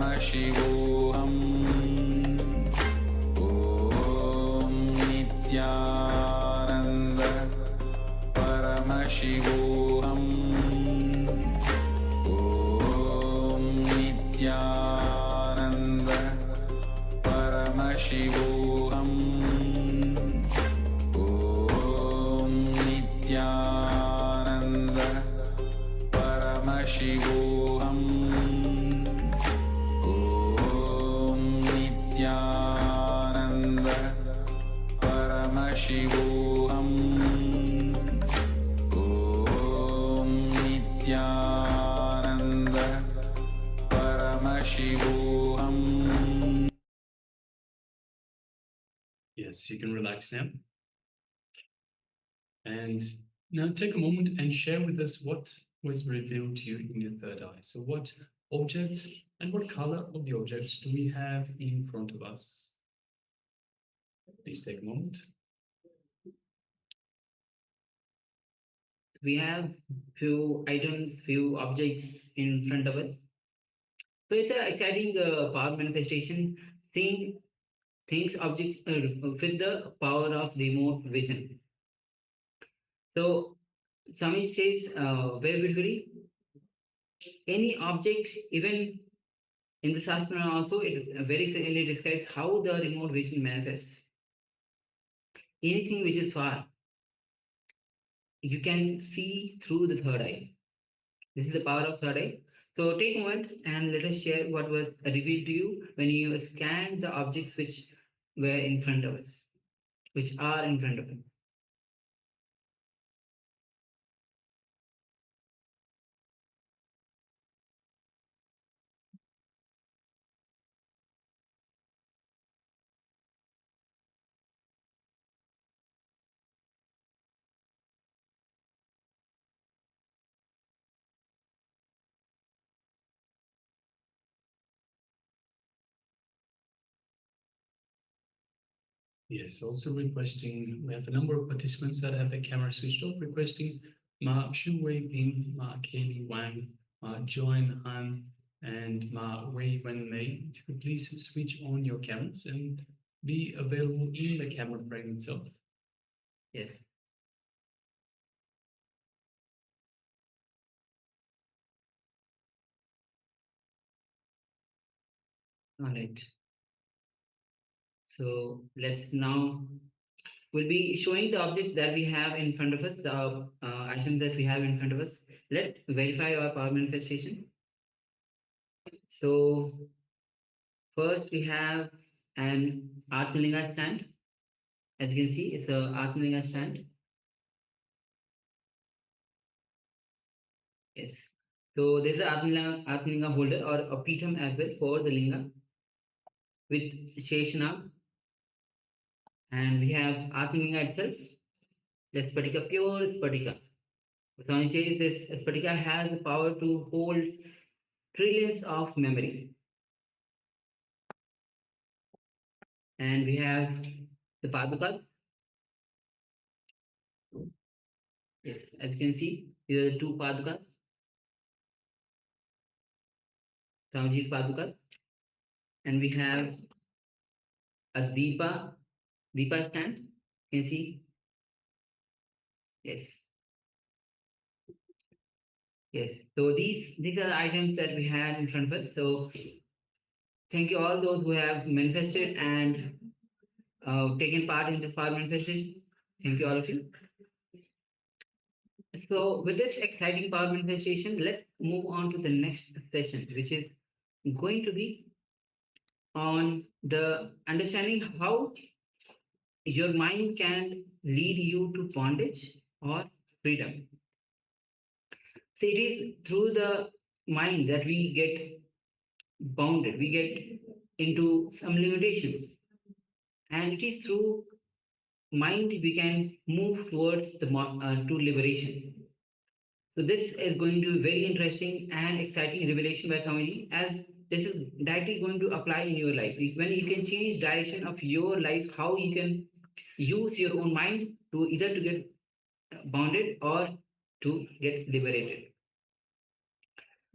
Paramashivoham Om Nithyananda Paramashivoham Om Nithyananda Paramashivoham Om Nithyananda Paramashivoham Om Nithyananda Paramashivoham Om Nithyananda Paramashivoham. Yes, you can relax now. And now take a moment and share with us what was revealed to you in your third eye. So what objects and what color of the objects do we have in front of us? Please take a moment. We have few items, few objects in front of us. So it's an exciting power manifestation, seeing things, objects with the power of remote vision. So Swami says very beautifully, any object, even in the Shastra also, it very clearly describes how the remote vision manifests. Anything which is far, you can see through the third eye. This is the power of third eye. So take a moment and let us share what was revealed to you when you scanned the objects which were in front of us, which are in front of us. Yes, also requesting, we have a number of participants that have their camera switched off, requesting Ma Shu Wei Ping, Ma Kaylee Wang, Ma Join Han, and Ma Wei Wen Mei. If you could please switch on your cameras and be available in the camera frame itself. Yes. All right. So let's now, we'll be showing the objects that we have in front of us, the items that we have in front of us. Let's verify our power manifestation. So first we have an Atmalinga stand. As you can see, it's a Atmalinga stand. Yes. So there's a Atmalinga holder or a Pitham as well for the Linga with Sheshana. And we have Atmalinga itself. The Spatika, pure Spatika. Swami says this Spatika has the power to hold trillions of memory. And we have the Padukas. Yes, as you can see, these are the two Padukas. Swamiji's Padukas. And we have a Deepa stand. You can see. Yes. Yes. So these are the items that we had in front of us. So thank you all those who have manifested and taken part in this power manifestation. Thank you all of you. So with this exciting power manifestation, let's move on to the next session, which is going to be on the understanding how your mind can lead you to bondage or freedom. So it is through the mind that we get bounded, we get into some limitations. And it is through mind we can move towards the to liberation. So this is going to be very interesting and exciting revelation by Swamiji, as this is directly going to apply in your life. When you can change direction of your life, how you can use your own mind to either to get bounded or to get liberated.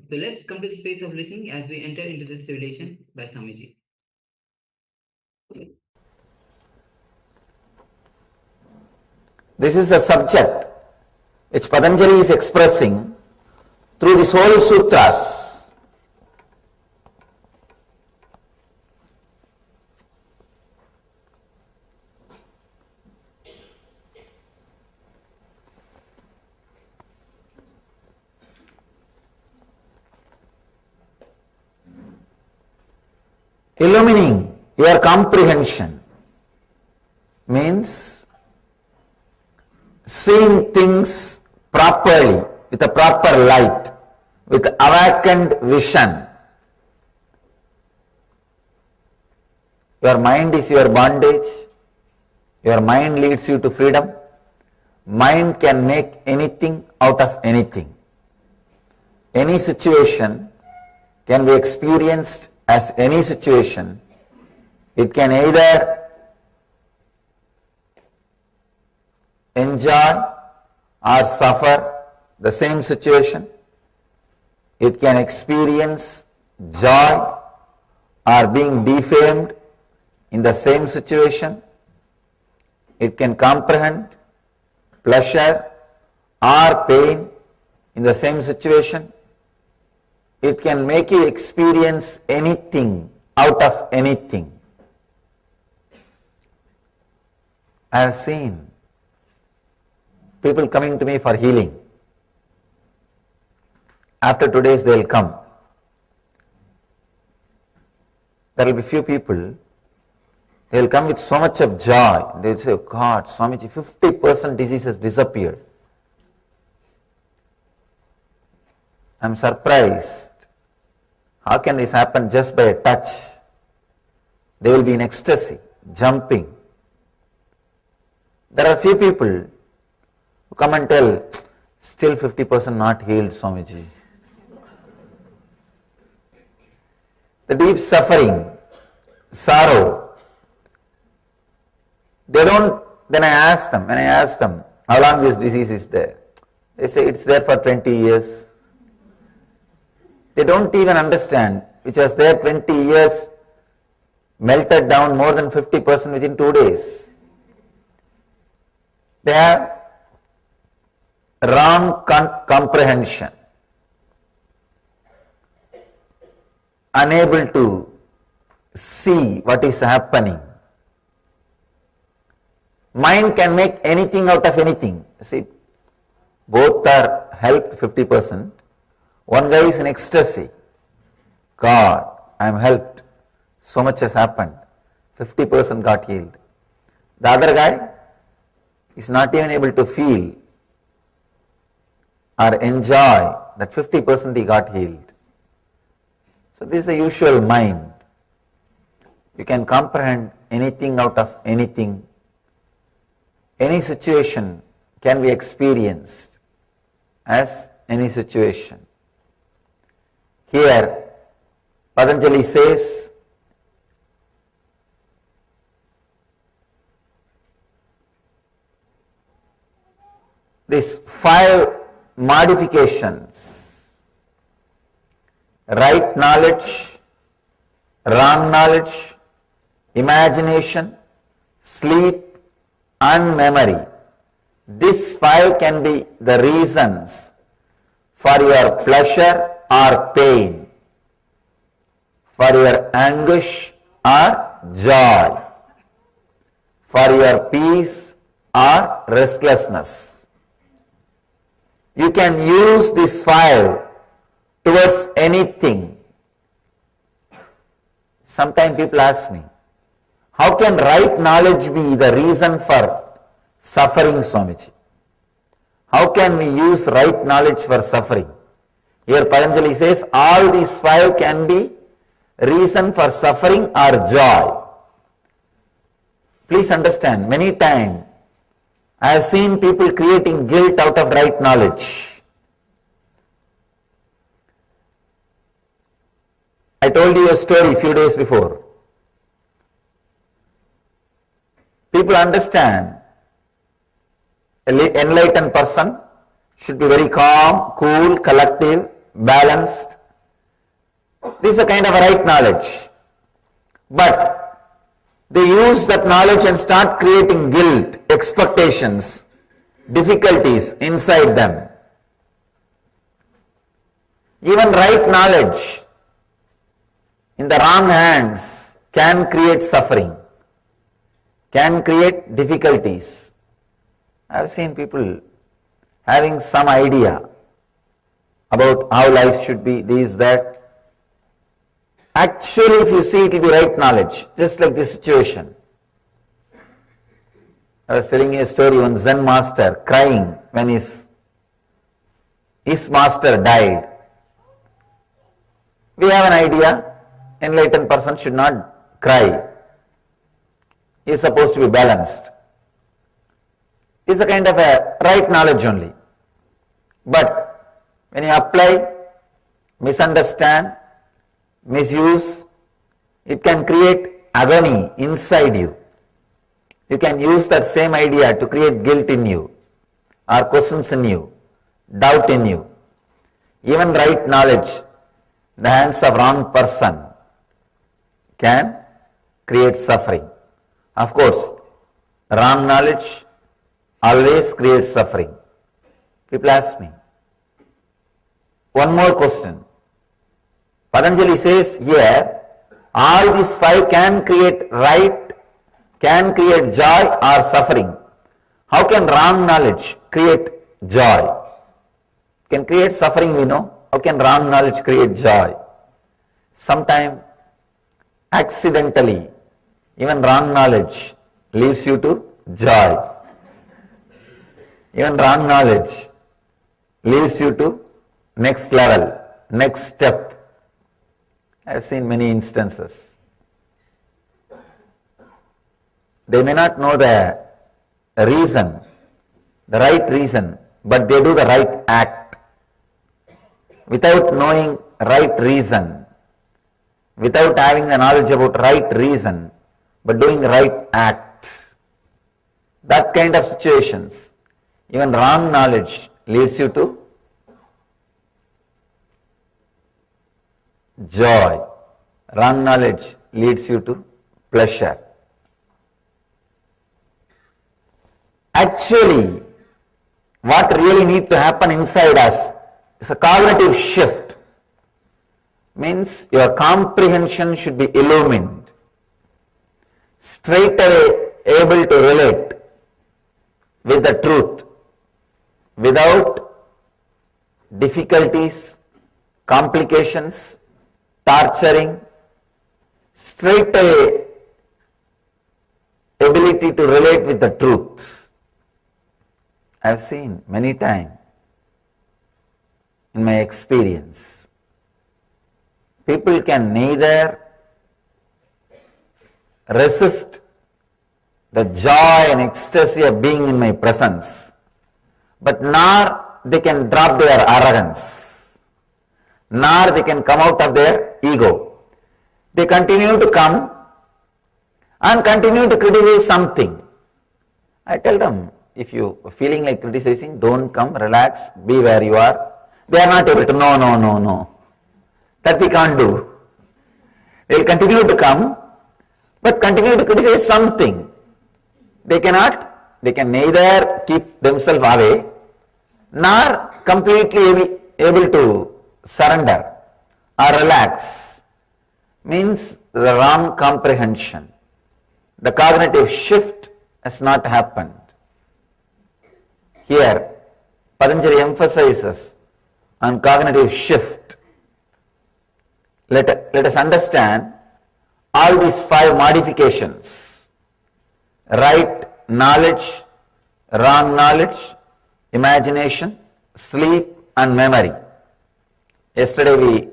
So let's come to the space of listening as we enter into this revelation by Swamiji. This is the subject which Patanjali is expressing through this whole sutras. Illumining your comprehension means seeing things properly, with a proper light, with awakened vision. Your mind is your bondage. Your mind leads you to freedom. Mind can make anything out of anything. Any situation can be experienced as any situation. It can either enjoy or suffer the same situation. It can experience joy or being defamed in the same situation. It can comprehend pleasure or pain in the same situation. It can make you experience anything out of anything. I have seen people coming to me for healing. After today's they will come. There will be few people, they will come with so much of joy. They will say, oh God, Swamiji, 50% disease has disappeared. I am surprised. How can this happen just by a touch? They will be in ecstasy, jumping. There are few people who come and tell, still 50% not healed, Swamiji. The deep suffering, sorrow, they don't, when I ask them, how long this disease is there? They say it's there for 20 years. They don't even understand, which was there 20 years, melted down more than 50% within 2 days. They have wrong comprehension, unable to see what is happening. Mind can make anything out of anything. See, both are helped 50%. One guy is in ecstasy. God, I am helped. So much has happened. 50% got healed. The other guy is not even able to feel or enjoy that 50% he got healed. So this is the usual mind. You can comprehend anything out of anything. Any situation can be experienced as any situation. Here, Patanjali says, these 5 modifications: right knowledge, wrong knowledge, imagination, sleep, and memory. These 5 can be the reasons for your pleasure or pain, for your anguish or joy, for your peace or restlessness. You can use these 5 towards anything. Sometimes people ask me, how can right knowledge be the reason for suffering, Swamiji? How can we use right knowledge for suffering? Here Patanjali says all these 5 can be reason for suffering or joy. Please understand, many times I have seen people creating guilt out of right knowledge. I told you a story a few days before. People understand an enlightened person should be very calm, cool, collective, balanced. This is a kind of a right knowledge. But they use that knowledge and start creating guilt, expectations, difficulties inside them. Even right knowledge in the wrong hands can create suffering, can create difficulties. I have seen people having some idea about how life should be, this, that. Actually, if you see, it will be right knowledge, just like this situation. I was telling you a story, one Zen master crying when his master died. We have an idea, enlightened person should not cry. He is supposed to be balanced. It's a kind of a right knowledge only. But when you apply, misunderstand, misuse, it can create agony inside you. You can use that same idea to create guilt in you, or questions in you, doubt in you. Even right knowledge, in the hands of wrong person, can create suffering. Of course, wrong knowledge always creates suffering. People ask me. One more question. Patanjali says here, all these five can create right, can create joy or suffering. How can wrong knowledge create joy? Can create suffering, we know. How can wrong knowledge create joy? Sometimes, accidentally, even wrong knowledge leads you to joy. Even wrong knowledge leads you to next level, next step. I have seen many instances. They may not know the reason, the right reason, but they do the right act. Without knowing right reason, without having the knowledge about right reason, but doing right act. That kind of situations, even wrong knowledge leads you to joy. Wrong knowledge leads you to pleasure. Actually, what really needs to happen inside us is a cognitive shift. Means your comprehension should be illumined. Straight away able to relate with the truth without difficulties, complications, torturing, straight away ability to relate with the truth. I have seen many times in my experience, people can neither resist the joy and ecstasy of being in my presence, but nor they can drop their arrogance, nor they can come out of their ego. They continue to come and continue to criticize something. I tell them, if you are feeling like criticizing, don't come, relax, be where you are. They are not able to, no. That we can't do. They will continue to come, but continue to criticize something. They can neither keep themselves away, nor completely able to surrender or relax. Means the wrong comprehension. The cognitive shift has not happened. Here, Patanjali emphasizes on cognitive shift. Let us understand all these five modifications: right knowledge, wrong knowledge, imagination, sleep and memory. Yesterday we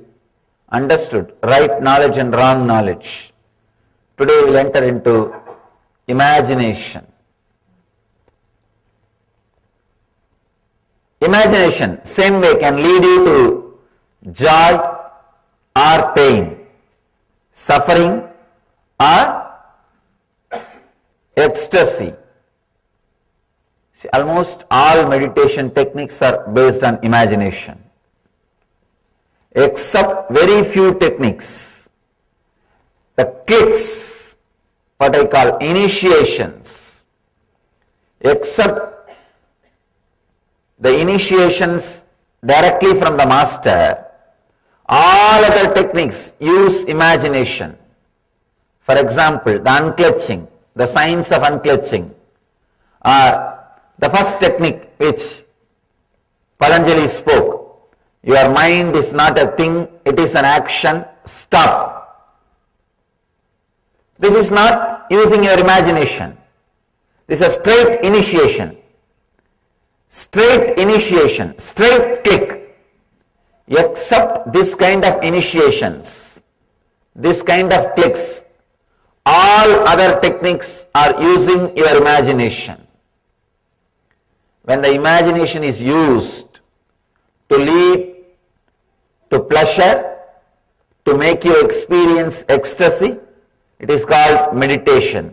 understood right knowledge and wrong knowledge. Today we will enter into imagination. Imagination, same way, can lead you to joy or pain, suffering or ecstasy. See, almost all meditation techniques are based on imagination. except very few techniques. The clicks, what I call initiations, except the initiations directly from the master, all other techniques use imagination. For example, the unclutching, the science of unclutching, or the first technique which Patanjali spoke. Your mind is not a thing, it is an action, stop. This is not using your imagination. This is a straight initiation. Straight initiation, straight click. Except this kind of initiations, this kind of clicks, all other techniques are using your imagination. When the imagination is used to lead to pleasure, to make you experience ecstasy, it is called meditation.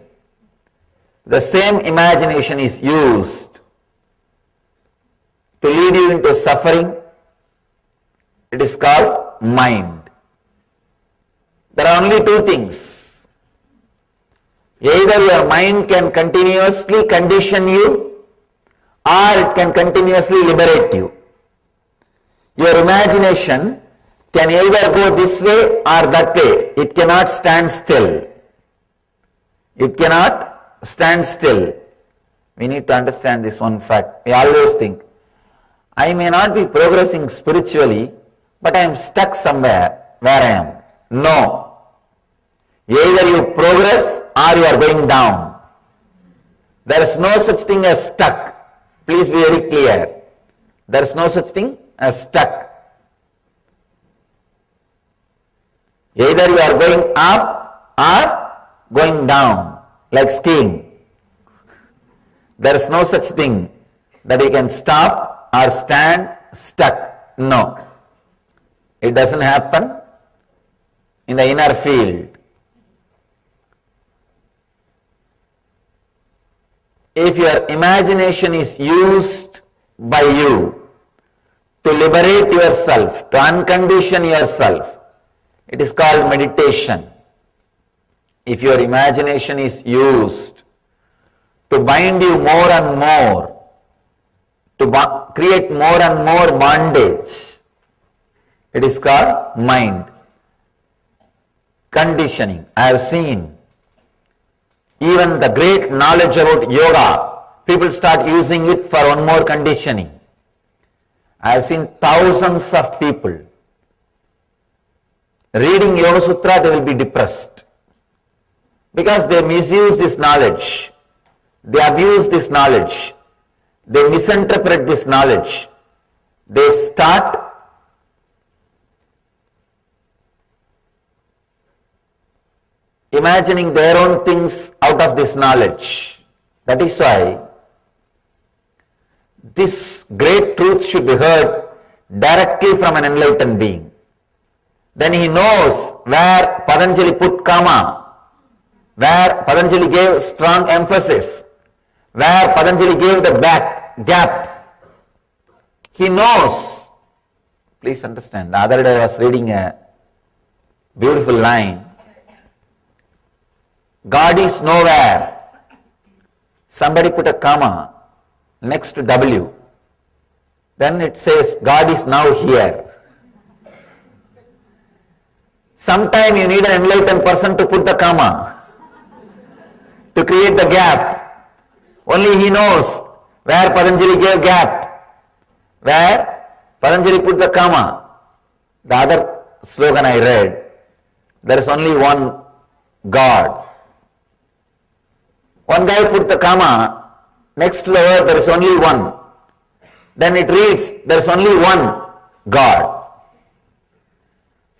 The same imagination is used to lead you into suffering, it is called mind. There are only two things. Either your mind can continuously condition you, or it can continuously liberate you. Your imagination can either go this way or that way. It cannot stand still. It cannot stand still. We need to understand this one fact. We always think, I may not be progressing spiritually, but I am stuck somewhere where I am. No. Either you progress or you are going down. There is no such thing as stuck. Please be very clear. There is no such thing as stuck. Either you are going up or going down, like skiing. There is no such thing that you can stop or stand stuck. No. It doesn't happen in the inner field. If your imagination is used by you to liberate yourself, to uncondition yourself, it is called meditation. If your imagination is used to bind you more and more, to create more and more bondage, it is called mind. Conditioning. I have seen even the great knowledge about yoga, people start using it for one more conditioning. I have seen thousands of people reading Yoga Sutra, they will be depressed because they misuse this knowledge, they abuse this knowledge, they misinterpret this knowledge, they start imagining their own things out of this knowledge. That is why this great truth should be heard directly from an enlightened being. Then he knows where Patanjali put comma, where Patanjali gave strong emphasis, where Patanjali gave the gap. He knows. Please understand, the other day I was reading a beautiful line. God is nowhere. Somebody put a comma next to W. Then it says, God is now here. Sometime you need an enlightened person to put the comma, to create the gap. Only he knows where Patanjali gave gap, where Patanjali put the comma. The other slogan I read, there is only one God. One guy put the comma next to the word, there is only one. Then it reads, there is only one God.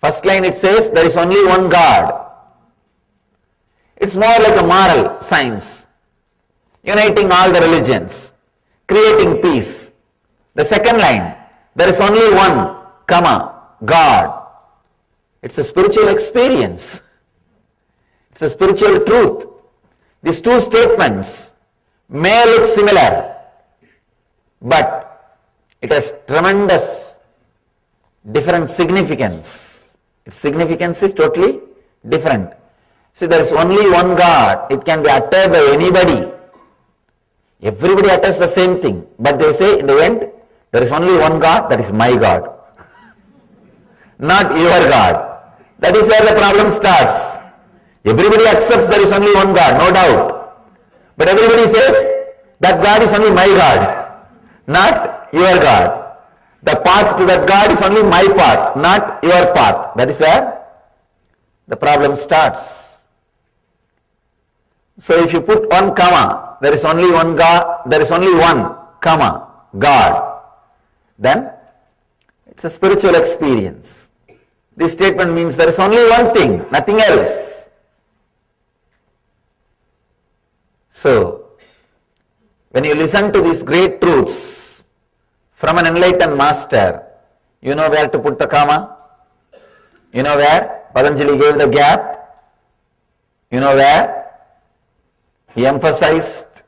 First line it says, there is only one God. It's more like a moral science, uniting all the religions, creating peace. The second line, there is only one, comma, God. It's a spiritual experience. It's a spiritual truth. These two statements may look similar, but it has tremendous different significance. Its significance is totally different. See, there is only one God. It can be uttered by anybody. Everybody utters the same thing. But they say in the end, there is only one God, that is my God. Not your God. That is where the problem starts. Everybody accepts there is only one God, no doubt. But everybody says that God is only my God, not your God. The path to that God is only my path, not your path. That is where the problem starts. So if you put one comma, there is only one God, there is only one comma, God, then it's a spiritual experience. This statement means there is only one thing, nothing else. So, when you listen to these great truths from an enlightened master, you know where to put the comma, you know where Patanjali gave the gap, you know where he emphasized,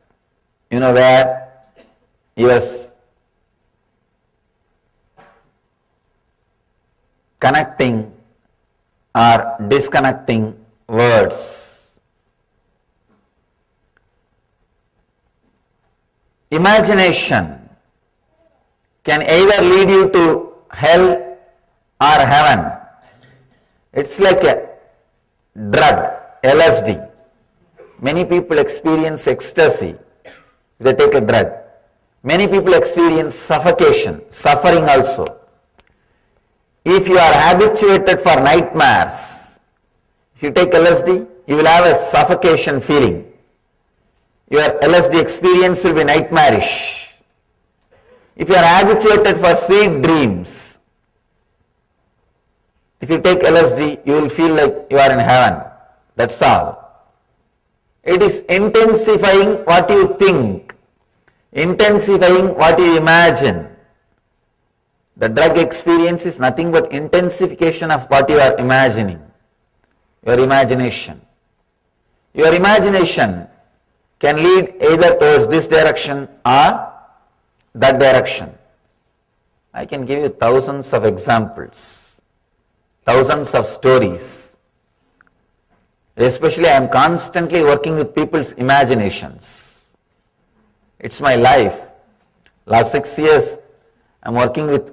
you know where he was connecting or disconnecting words. Imagination can either lead you to hell or heaven. It's like a drug, LSD. Many people experience ecstasy if they take a drug. Many people experience suffocation, suffering also. If you are habituated for nightmares, if you take LSD, you will have a suffocation feeling. Your LSD experience will be nightmarish. If you are habituated for sweet dreams, if you take LSD, you will feel like you are in heaven. That's all. It is intensifying what you think, intensifying what you imagine. The drug experience is nothing but intensification of what you are imagining, your imagination. Your imagination can lead either towards this direction or that direction. I can give you thousands of examples, thousands of stories. Especially I am constantly working with people's imaginations. It's my life. Last 6 years I am working with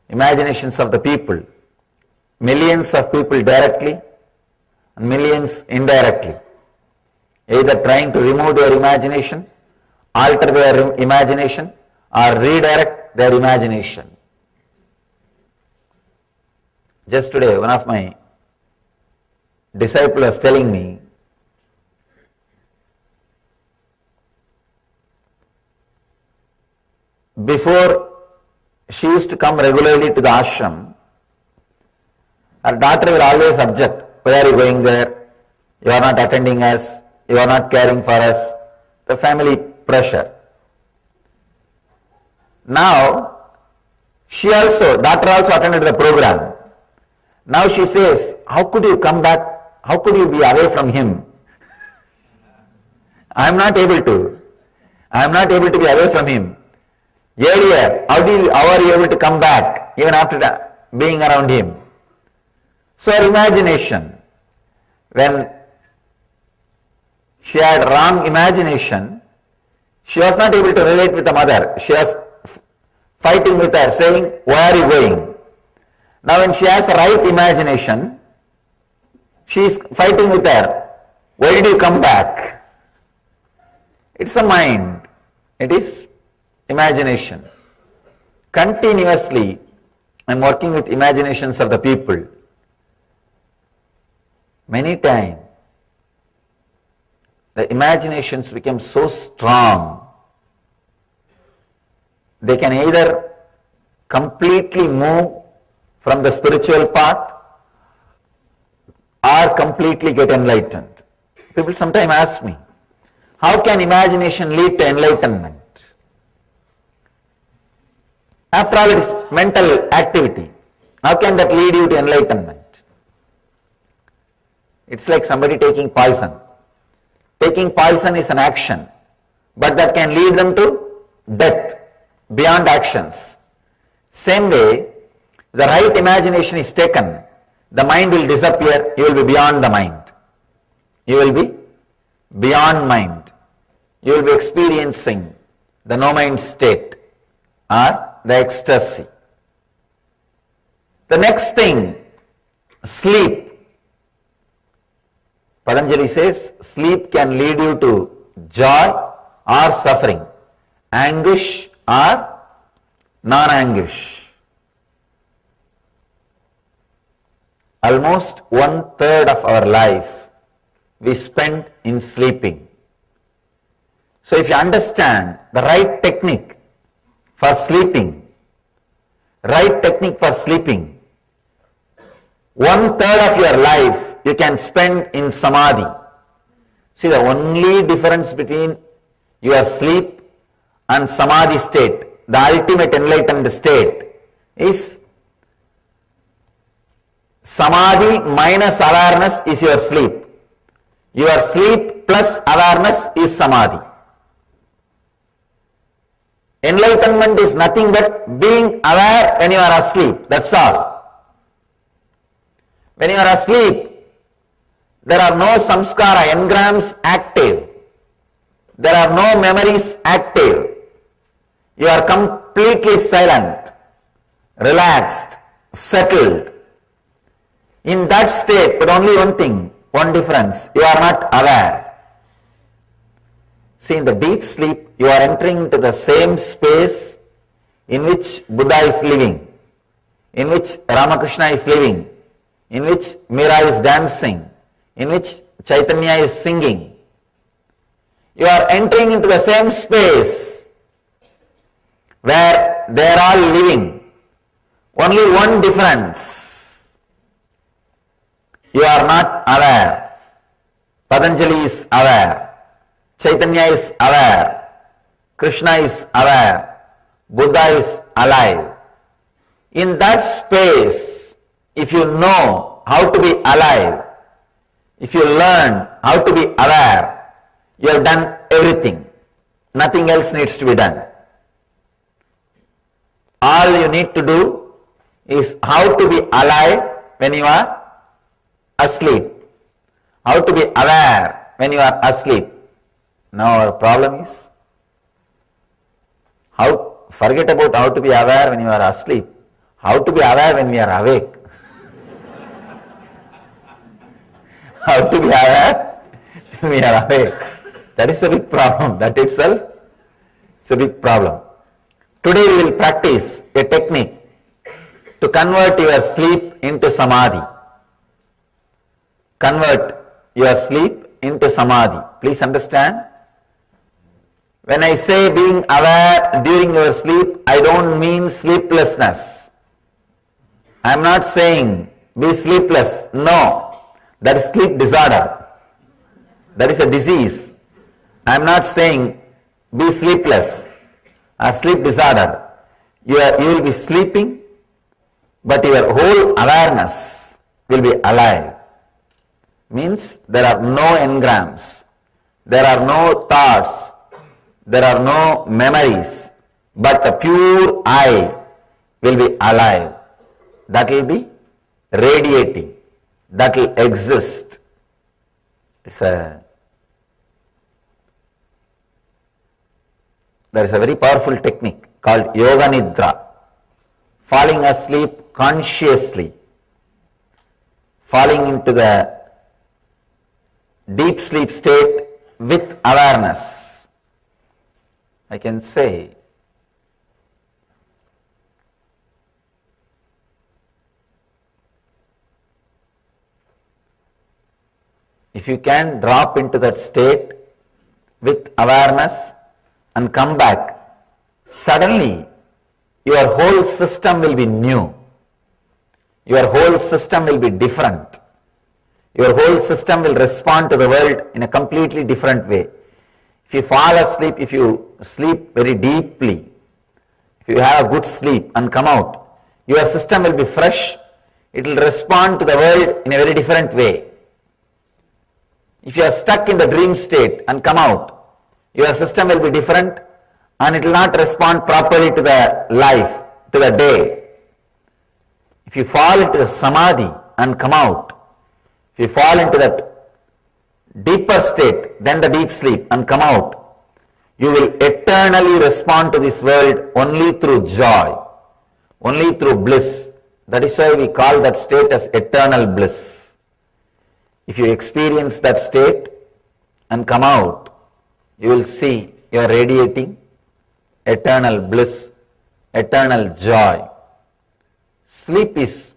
imaginations of the people. Millions of people directly and millions indirectly. Either trying to remove their imagination, alter their imagination, or redirect their imagination. Just today, one of my disciples was telling me, before she used to come regularly to the ashram, her daughter will always object, why are you going there? You are not attending us. You are not caring for us, the family pressure. Now, daughter also attended the program. Now she says, how could you come back? How could you be away from him? I am not able to. I am not able to be away from him. Earlier, how are you able to come back even after being around him? So her imagination, when she had wrong imagination, she was not able to relate with the mother. She was fighting with her, saying, why are you going? Now when she has the right imagination, she is fighting with her, why did you come back? It's a mind. It is imagination. Continuously, I am working with imaginations of the people. Many times, the imaginations become so strong, they can either completely move from the spiritual path or completely get enlightened. People sometimes ask me, how can imagination lead to enlightenment? After all, it is mental activity. How can that lead you to enlightenment? It's like somebody taking poison. Taking poison is an action, but that can lead them to death beyond actions. Same way, If the right imagination is taken, the mind will disappear, you will be beyond the mind. You will be beyond mind. You will be experiencing the no mind state or the ecstasy. The next thing, sleep. Patanjali says sleep can lead you to joy or suffering, anguish or non-anguish. Almost 1/3 of our life we spend in sleeping. So if you understand the right technique for sleeping, 1/3 of your life you can spend in samadhi. See, the only difference between your sleep and samadhi state, the ultimate enlightened state, is samadhi minus awareness is your sleep. Your sleep plus awareness is samadhi. Enlightenment is nothing but being aware when you are asleep. That's all. When you are asleep, there are no samskara, engrams active. There are no memories active. You are completely silent, relaxed, settled. In that state, but only one thing, one difference, you are not aware. See, in the deep sleep, you are entering into the same space in which Buddha is living, in which Ramakrishna is living, in which Meera is dancing, in which Chaitanya is singing. You are entering into the same space where they are all living. Only one difference. You are not aware. Patanjali is aware. Chaitanya is aware. Krishna is aware. Buddha is alive. In that space, if you know how to be alive, if you learn how to be aware, you have done everything. Nothing else needs to be done. All you need to do is how to be alive when you are asleep. How to be aware when you are asleep. Now our problem is, forget about how to be aware when you are asleep. How to be aware when we are awake. How to be aware when we are awake. That is a big problem. That itself is a big problem. Today we will practice a technique to convert your sleep into samadhi. Convert your sleep into samadhi. Please understand. When I say being aware during your sleep, I don't mean sleeplessness. I am not saying be sleepless. No, that is sleep disorder. That is a disease. I am not saying be sleepless or sleep disorder. You will be sleeping, but your whole awareness will be alive. Means there are no engrams, there are no thoughts, there are no memories, but the pure I will be alive. That will be radiating, that will exist. There is a very powerful technique called Yoga Nidra, falling asleep consciously, falling into the deep sleep state with awareness. I can say, if you can drop into that state with awareness and come back, suddenly your whole system will be new. Your whole system will be different. Your whole system will respond to the world in a completely different way. If you fall asleep, if you sleep very deeply, if you have a good sleep and come out, your system will be fresh. It will respond to the world in a very different way. If you are stuck in the dream state and come out, your system will be different and it will not respond properly to the life, to the day. if you fall into the samadhi and come out, if you fall into that deeper state, then the deep sleep and come out, you will eternally respond to this world only through joy, only through bliss. That is why we call that state as eternal bliss. If you experience that state and come out, you will see you are radiating eternal bliss, eternal joy. Sleep is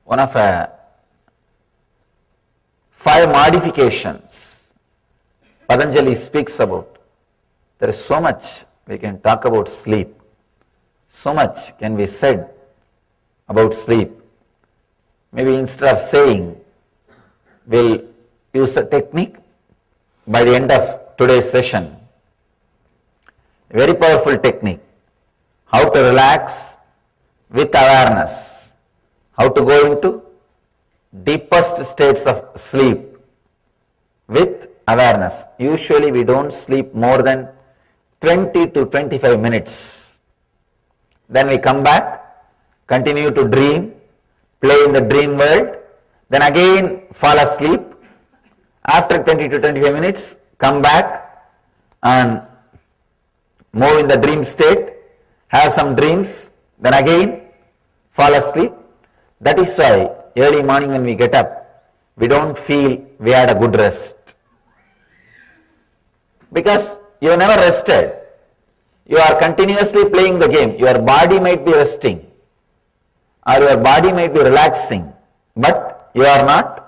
one of 5 modifications Patanjali speaks about. There is so much we can talk about sleep. So much can be said about sleep. Maybe instead of saying, we'll use a technique by the end of today's session. A very powerful technique. How to relax with awareness. How to go into deepest states of sleep with awareness. Usually we don't sleep more than 20 to 25 minutes. Then we come back, continue to dream, play in the dream world, then again fall asleep. After 20 to 25 minutes, come back and move in the dream state, have some dreams, then again fall asleep. That is why early morning when we get up, we don't feel we had a good rest. Because you have never rested. You are continuously playing the game. Your body might be resting or your body might be relaxing, but you are not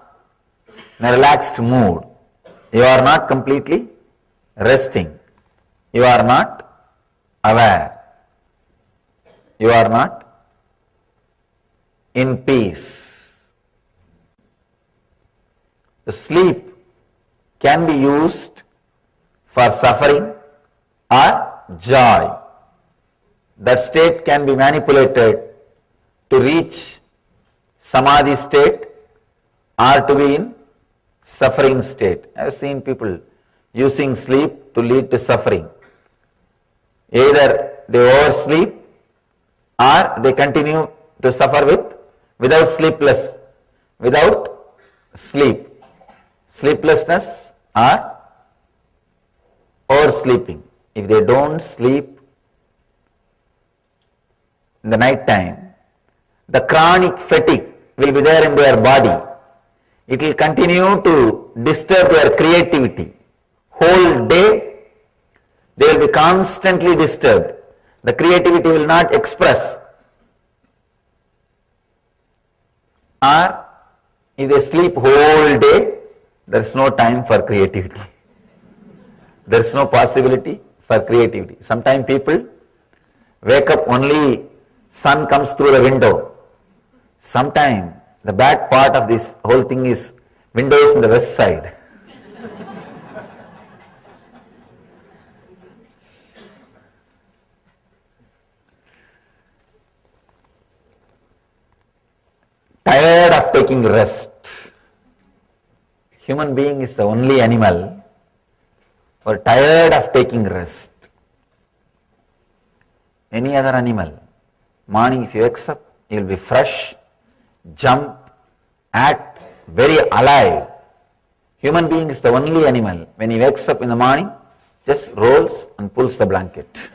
in a relaxed mood. You are not completely resting. You are not aware. You are not in peace. The sleep can be used for suffering or joy. That state can be manipulated to reach samadhi state or to be in suffering state. I have seen people using sleep to lead to suffering. Either they oversleep or they continue to suffer without sleep, sleeplessness or oversleeping. If they don't sleep in the night time, the chronic fatigue will be there in their body. It will continue to disturb their creativity. Whole day, they will be constantly disturbed. The creativity will not express. Or if they sleep whole day, there is no time for creativity. There is no possibility for creativity. Sometimes people wake up only sun comes through the window. Sometimes the bad part of this whole thing is windows in the west side. Tired of taking rest. Human being is the only animal who are tired of taking rest. Any other animal, morning if you wake up, you will be fresh, jump, act very alive. Human being is the only animal, when he wakes up in the morning, just rolls and pulls the blanket.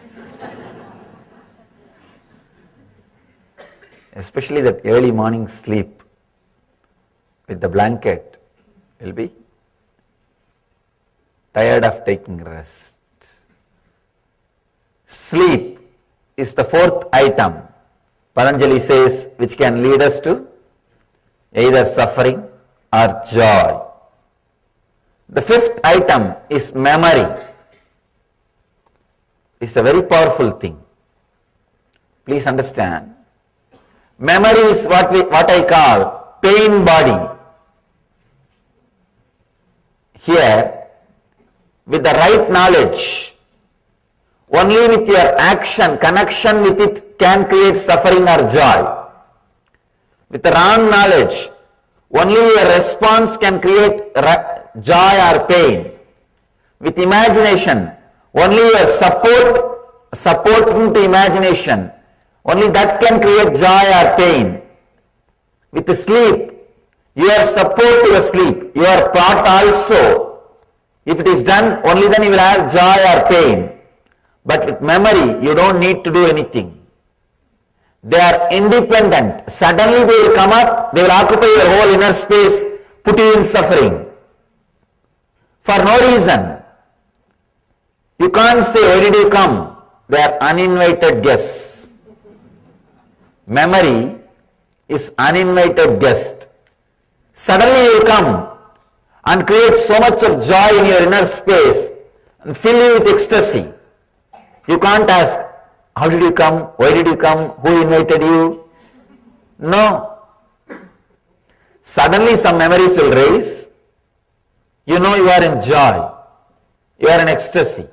Especially that early morning sleep with the blanket will be tired of taking rest. Sleep is the 4th item, Patanjali says, which can lead us to either suffering or joy. The 5th item is memory. It's a very powerful thing. Please understand. Memory is what I call pain body. Here, with the right knowledge, only with your action, connection with it can create suffering or joy. With the wrong knowledge, only your response can create joy or pain. With imagination, only your supporting to imagination, only that can create joy or pain. With sleep, you are support to the sleep. You are part also. If it is done, only then you will have joy or pain. But with memory, you don't need to do anything. They are independent. Suddenly they will come up, they will occupy your whole inner space, put you in suffering. For no reason. You can't say, why did you come? They are uninvited guests. Memory is uninvited guest. Suddenly you will come and create so much of joy in your inner space and fill you with ecstasy. You can't ask, how did you come? Why did you come? Who invited you? No. Suddenly some memories will raise. You know you are in joy. You are in ecstasy.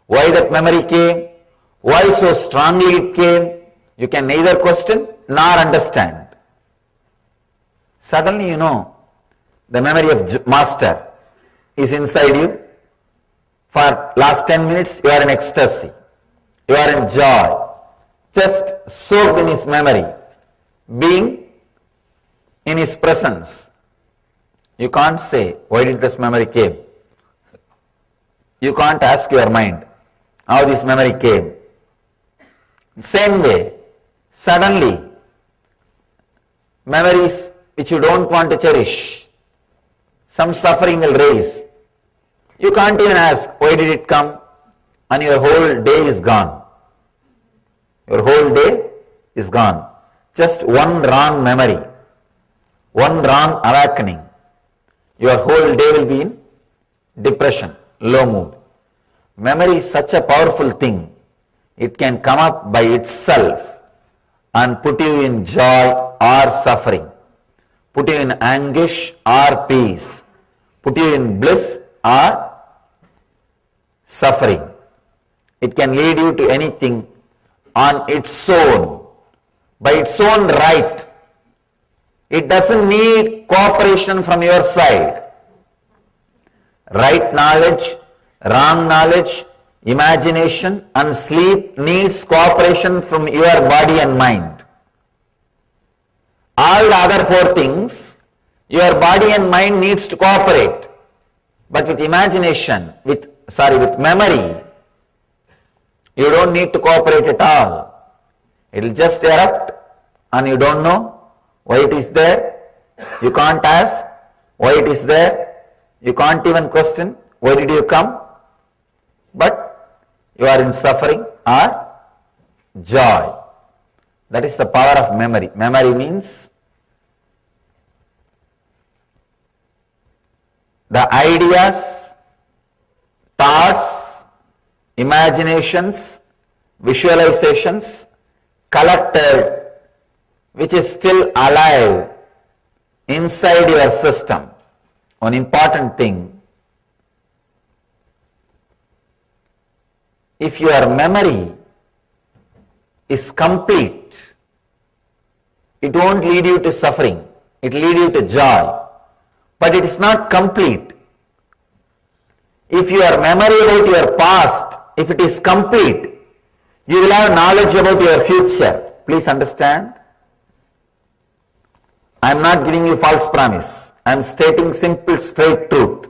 Why that memory came? Why so strongly it came? You can neither question nor understand. Suddenly you know the memory of Master is inside you. For last 10 minutes you are in ecstasy. You are in joy. Just soaked in his memory. Being in his presence. You can't say, why did this memory came? You can't ask your mind how this memory came. Same way, suddenly, memories which you don't want to cherish, some suffering will raise. You can't even ask, why did it come? And your whole day is gone. Your whole day is gone. Just one wrong memory, one wrong awakening. Your whole day will be in depression, low mood. Memory is such a powerful thing. It can come up by itself and put you in joy or suffering, put you in anguish or peace, put you in bliss or suffering. It can lead you to anything on its own, by its own right. It doesn't need cooperation from your side. Right knowledge, wrong knowledge, imagination and sleep needs cooperation from your body and mind. All the other four things, your body and mind needs to cooperate. But with imagination, with memory, you don't need to cooperate at all. It will just erupt and you don't know why it is there. You can't ask why it is there. You can't even question why did you come. But you are in suffering or joy. That is the power of memory. Memory means the ideas, thoughts, imaginations, visualizations collected, which is still alive inside your system. One important thing, if your memory is complete, it won't lead you to suffering, it will lead you to joy. But it is not complete. If your memory about your past, if it is complete, you will have knowledge about your future. Please understand. I am not giving you false promise. I am stating simple, straight truth.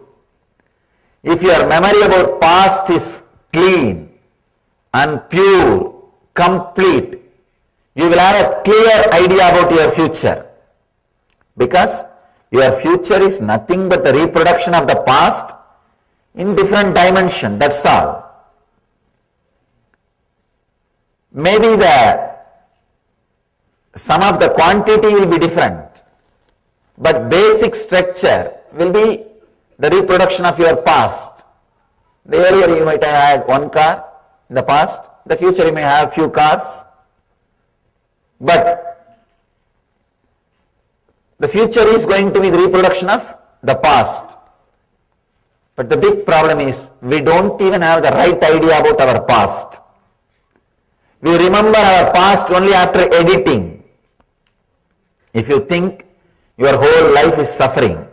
If your memory about past is clean and pure, complete, you will have a clear idea about your future. Because your future is nothing but the reproduction of the past in different dimension, that's all. Maybe some of the quantity will be different, but basic structure will be the reproduction of your past. The earlier you might have had one car in the past, the future you may have few cars, but the future is going to be the reproduction of the past. But the big problem is we don't even have the right idea about our past. We remember our past only after editing. If you think your whole life is suffering,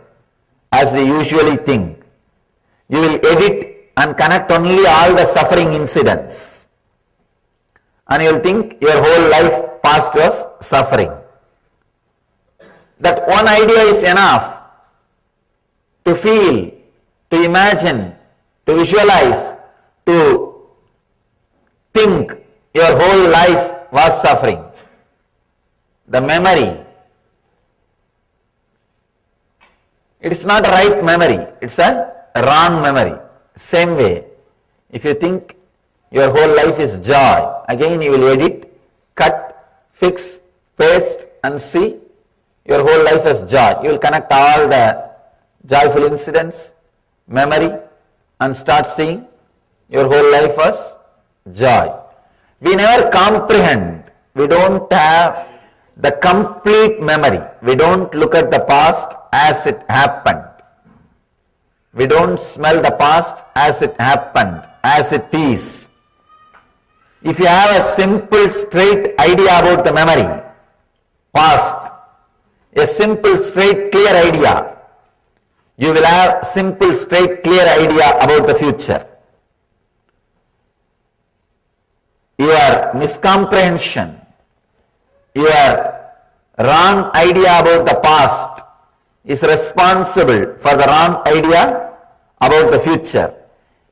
as we usually think, you will edit and connect only all the suffering incidents. And you will think your whole life past was suffering. That one idea is enough to feel, to imagine, to visualize, to think your whole life was suffering. The memory, it is not a right memory, it's a wrong memory. Same way, if you think your whole life is joy, again you will edit, cut, fix, paste and see your whole life as joy. You will connect all the joyful incidents, memory, and start seeing your whole life as joy. We never comprehend, we don't have the complete memory. We don't look at the past as it happened. We don't smell the past as it happened, as it is. If you have a simple, straight idea about the memory, past, a simple, straight, clear idea, you will have simple, straight, clear idea about the future. Your miscomprehension, your wrong idea about the past is responsible for the wrong idea about the future.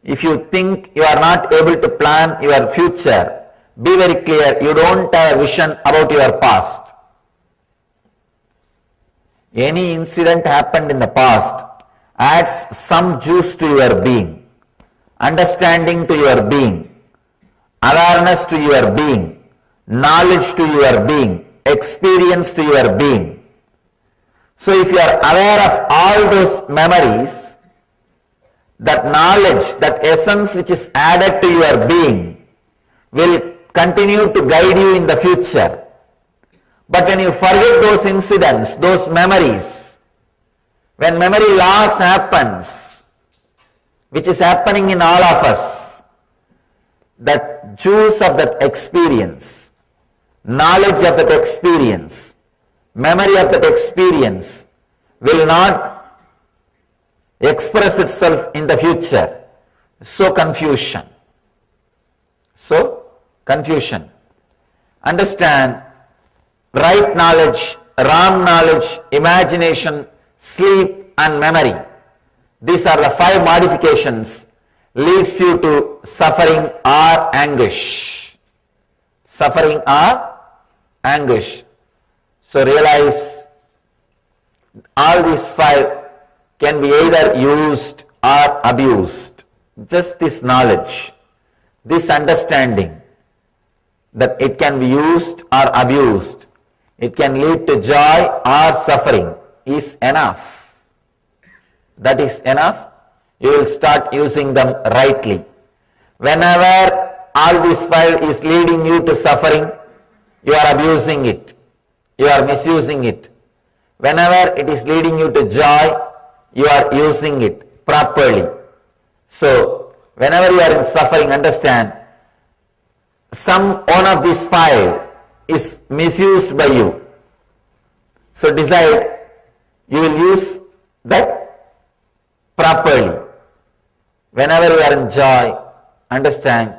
If you think you are not able to plan your future, be very clear, you don't have a vision about your past. Any incident happened in the past adds some juice to your being, understanding to your being, awareness to your being, knowledge to your being, experience to your being. So if you are aware of all those memories, that knowledge, that essence which is added to your being will continue to guide you in the future. But when you forget those incidents, those memories, when memory loss happens, which is happening in all of us, that juice of that experience, knowledge of that experience, memory of that experience will not express itself in the future. So confusion. Understand, right knowledge, wrong knowledge, imagination, sleep and memory. These are the 5 modifications leads you to suffering or anguish. Suffering or anguish. So realize all these 5 can be either used or abused. Just this knowledge, this understanding that it can be used or abused, it can lead to joy or suffering is enough. That is enough. You will start using them rightly. Whenever all this 5 is leading you to suffering, you are abusing it, you are misusing it. Whenever it is leading you to joy, you are using it properly. So, whenever you are in suffering, understand, one of these 5 is misused by you. So, decide you will use that properly. Whenever you are in joy, understand,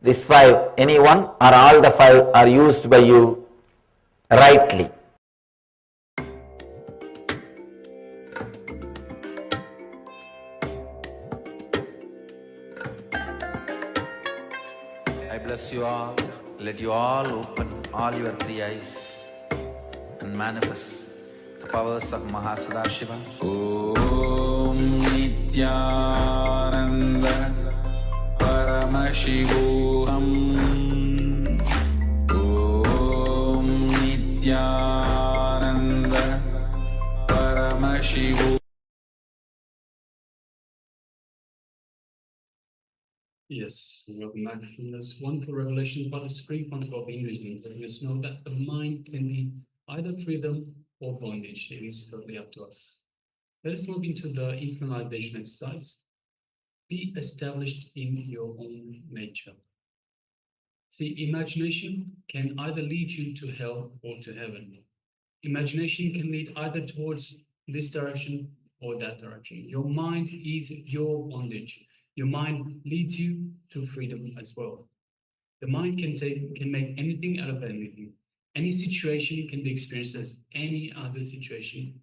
these 5, any one or all the 5 are used by you rightly. I bless you all. Let you all open all your 3 eyes and manifest the powers of Mahasadashiva. Om Nithyananda Paramashivoham. Om Nithyananda Paramashivoham. Yes, welcome back from this wonderful revelation about the Supreme Pontiff of Hinduism. Letting us know that the mind can be either freedom or bondage. It is totally up to us. Let us move into the internalization exercise. Be established in your own nature. See, imagination can either lead you to hell or to heaven. Imagination can lead either towards this direction or that direction. Your mind is your bondage. Your mind leads you to freedom as well. The mind can make anything out of anything. Any situation can be experienced as any other situation.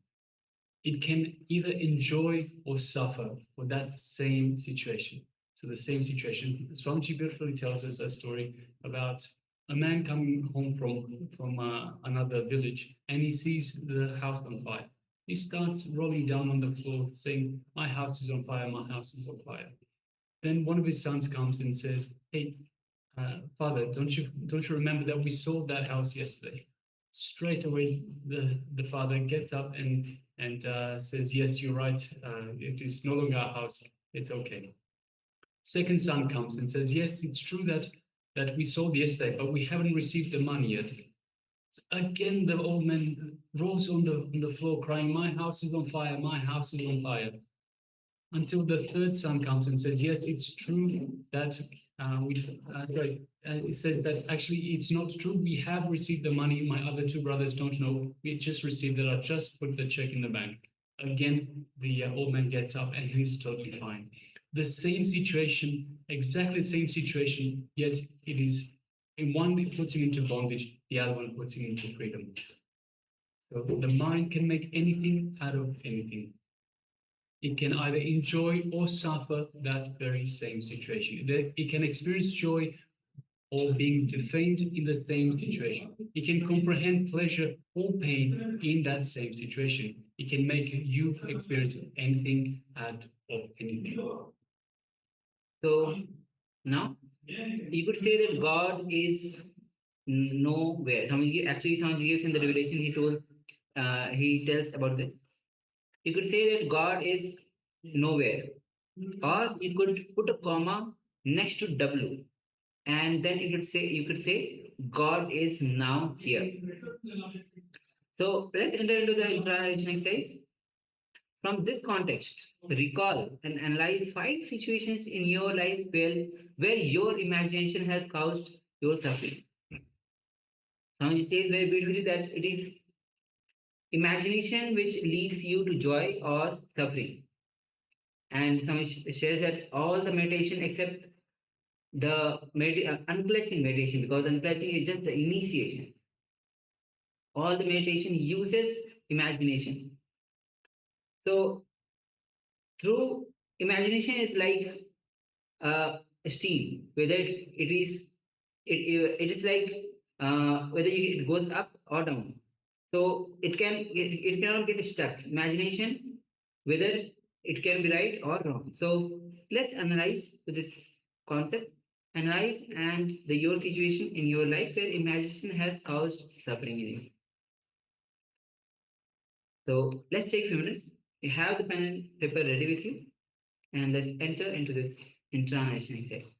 It can either enjoy or suffer for that same situation. So the same situation. Swamiji beautifully tells us a story about a man coming home from another village, and he sees the house on fire. He starts rolling down on the floor, saying, "My house is on fire, my house is on fire." Then one of his sons comes and says, "Hey, father, don't you remember that we sold that house yesterday?" Straight away, the father gets up and says, "Yes, you're right. It is no longer our house. It's okay." Second son comes and says, "Yes, it's true that we sold yesterday, but we haven't received the money yet." Again, the old man rolls on the floor, crying, "My house is on fire. My house is on fire." Until the third son comes and says, "Yes, it's true that it says that actually it's not true. We have received the money. My other two brothers don't know. We just received it. I just put the check in the bank." Again, the old man gets up and he's totally fine. The same situation, exactly the same situation, yet it is, in one puts him into bondage, the other one puts him into freedom. So the mind can make anything out of anything. It can either enjoy or suffer that very same situation. It can experience joy or being defamed in the same situation. It can comprehend pleasure or pain in that same situation. It can make you experience anything out of anything. So now you could say that God is nowhere. Swamiji gives in the revelation, he tells about this. You could say that God is nowhere, or you could put a comma next to W, and then you could say God is now here. So let's enter into the internalization exercise. From this context, recall and analyze 5 situations in your life where your imagination has caused your suffering. Swamiji says very beautifully that it is imagination which leads you to joy or suffering. And Swamiji shares that all the meditation except the unclutching meditation, because unclutching is just the initiation. All the meditation uses imagination. So through imagination, it's like steam, whether it is like whether it goes up or down. So it cannot get stuck. Imagination, whether it can be right or wrong. So let's analyze this concept. Analyze and your situation in your life where imagination has caused suffering in you. So let's take a few minutes. You have the pen and paper ready with you, and let's enter into this internalization exercise.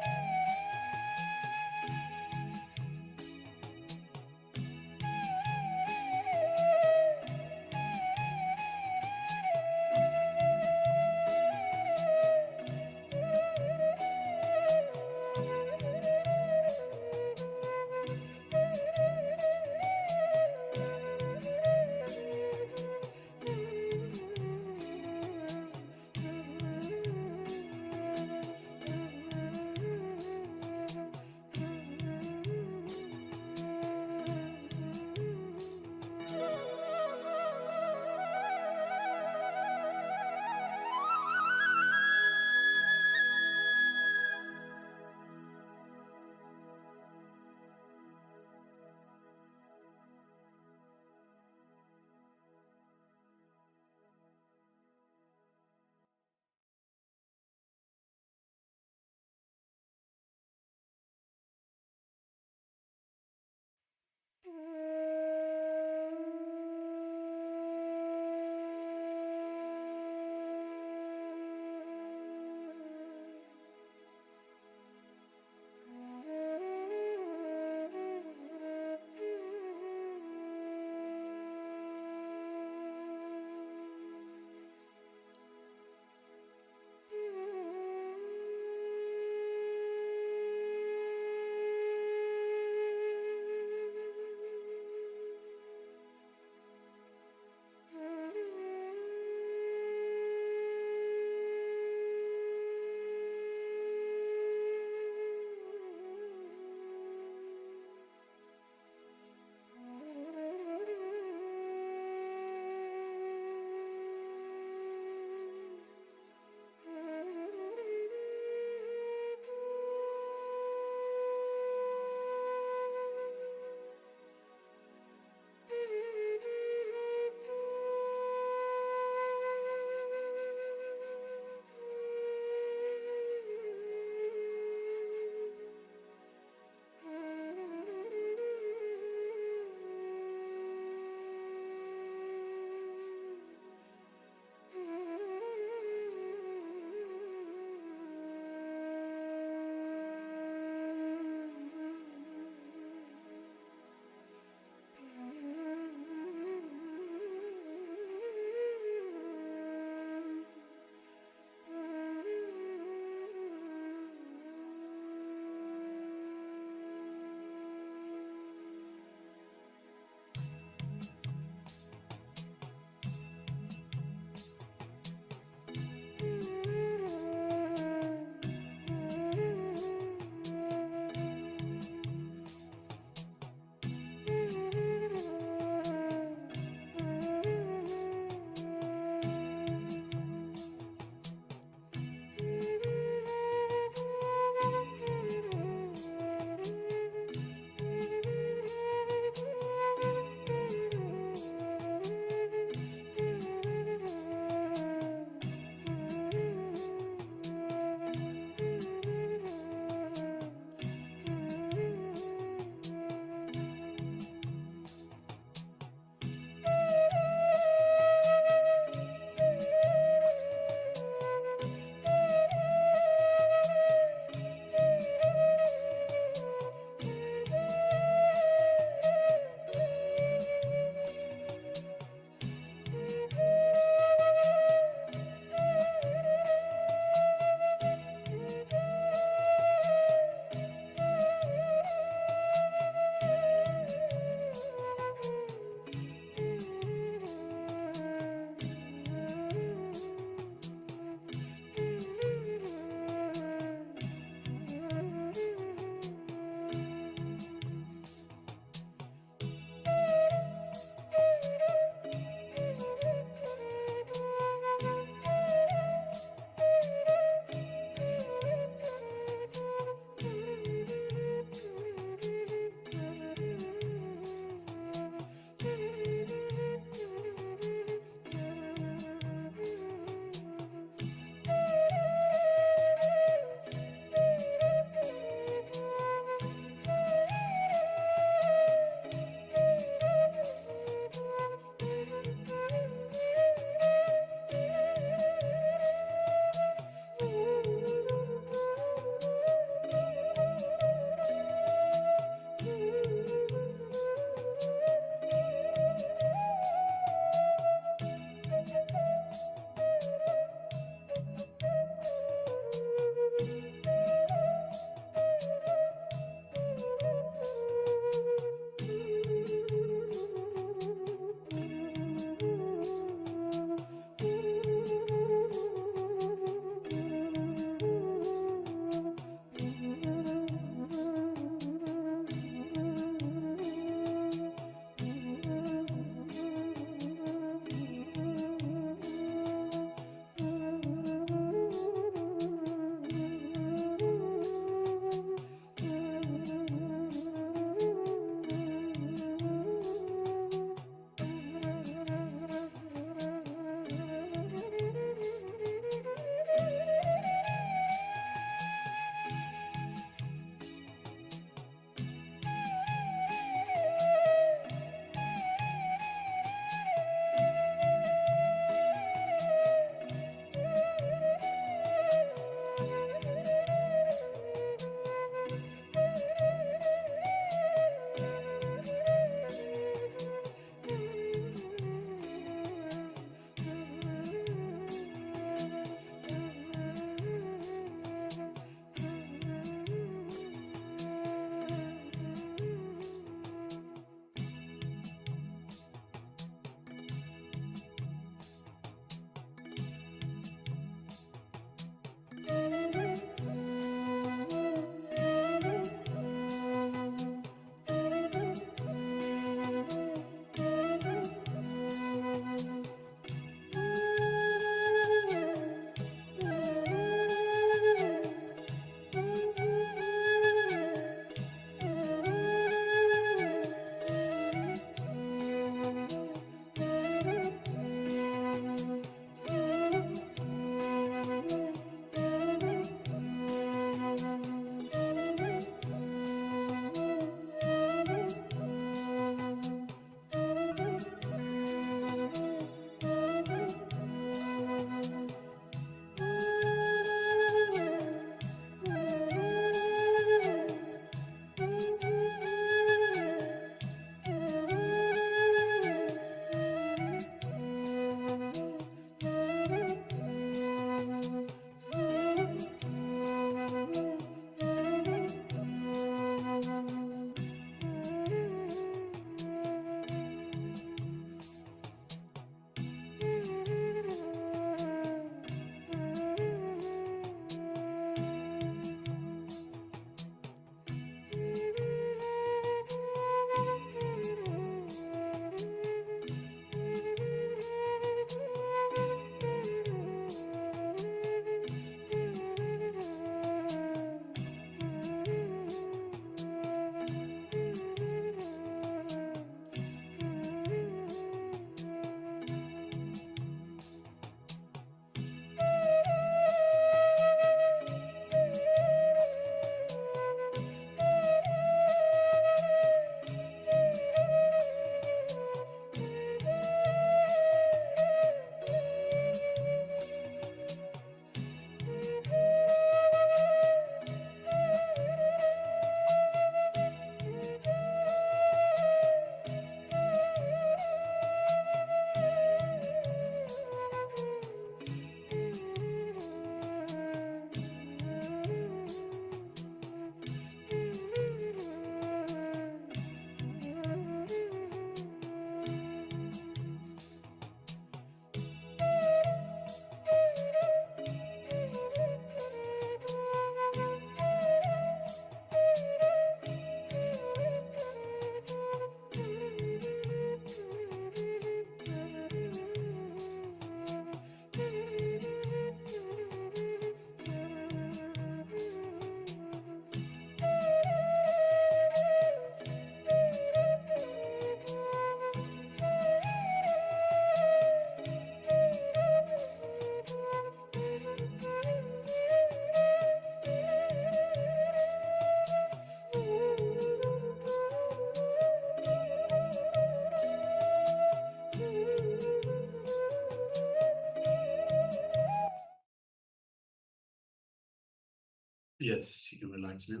Yes, you can relax now.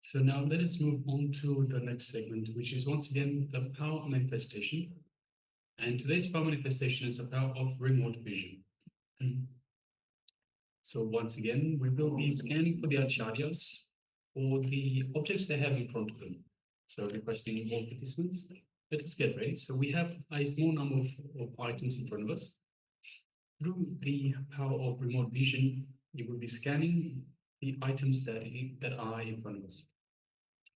So now let us move on to the next segment, which is once again the power manifestation. And today's power manifestation is the power of remote vision. So once again, we will be scanning for the acharyas or the objects they have in front of them. So requesting all participants, let us get ready. So we have a small number of items in front of us. Through the power of remote vision, you will be scanning the items that are in front of us.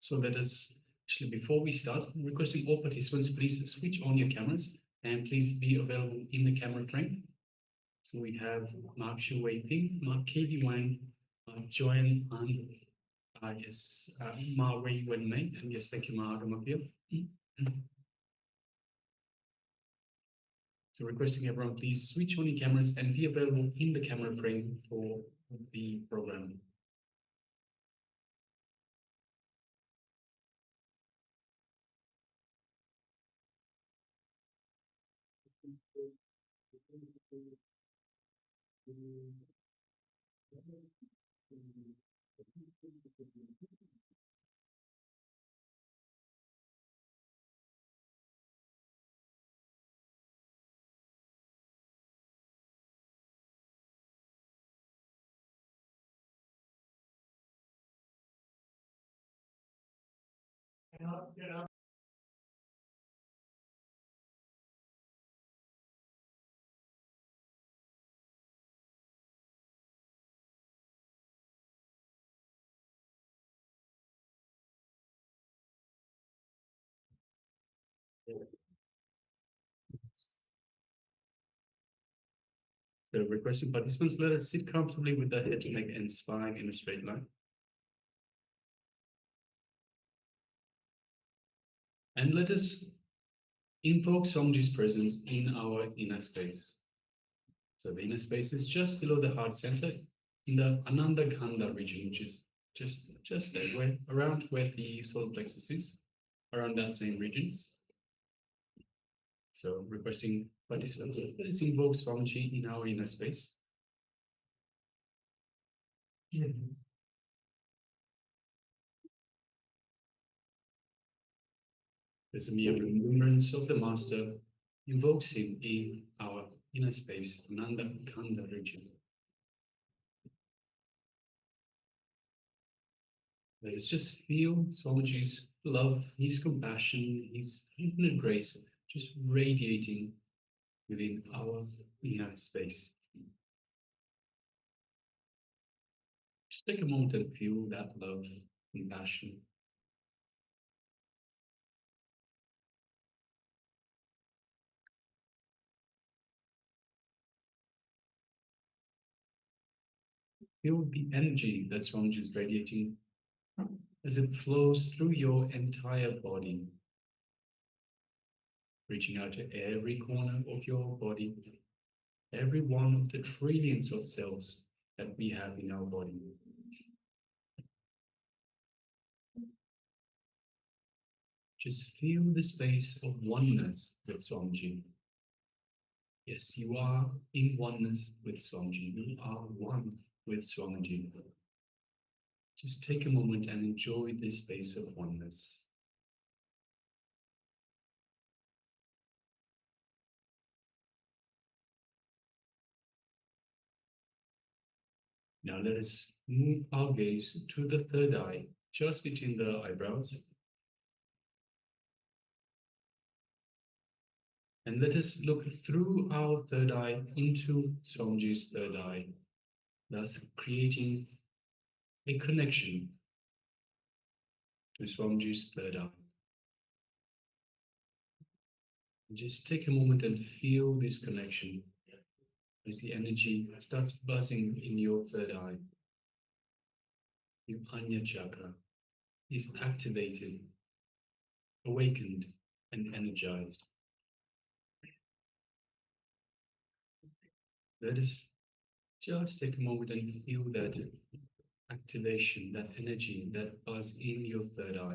So let us, actually, before we start, requesting all participants, please switch on your cameras and please be available in the camera frame. So we have Mark Shu Wei Ping, Mark KD Wang, Joanne An, yes, Ma Wei Wen Mei, and yes, thank you, Ma Gamapio. So requesting everyone, please switch on your cameras and be available in the camera frame for the program. So requesting participants, let us sit comfortably with the head, neck, and spine in a straight line. And let us invoke Swamiji's presence in our inner space. So the inner space is just below the heart center in the Ananda Khanda region, which is just there, around where the solar plexus is, around that same region. So requesting participants, let us invoke Swamiji in our inner space. There's a mere remembrance of the Master invokes him in our inner space, Ananda Khanda region. Let us just feel Swamiji's love, his compassion, his infinite grace just radiating within our inner space. Just take a moment and feel that love, compassion. Feel the energy that Swamiji is radiating as it flows through your entire body, reaching out to every corner of your body, every one of the trillions of cells that we have in our body. Just feel the space of oneness with Swamiji. Yes, you are in oneness with Swamiji. You are one with Swamiji. Just take a moment and enjoy this space of oneness. Now let us move our gaze to the third eye, just between the eyebrows. And let us look through our third eye into Swamiji's third eye, thus creating a connection to Swamiji's third eye. And just take a moment and feel this connection as the energy starts buzzing in your third eye. Your Anya chakra is activated, awakened, and energized. Let us just take a moment and feel that activation, that energy, that buzz in your third eye.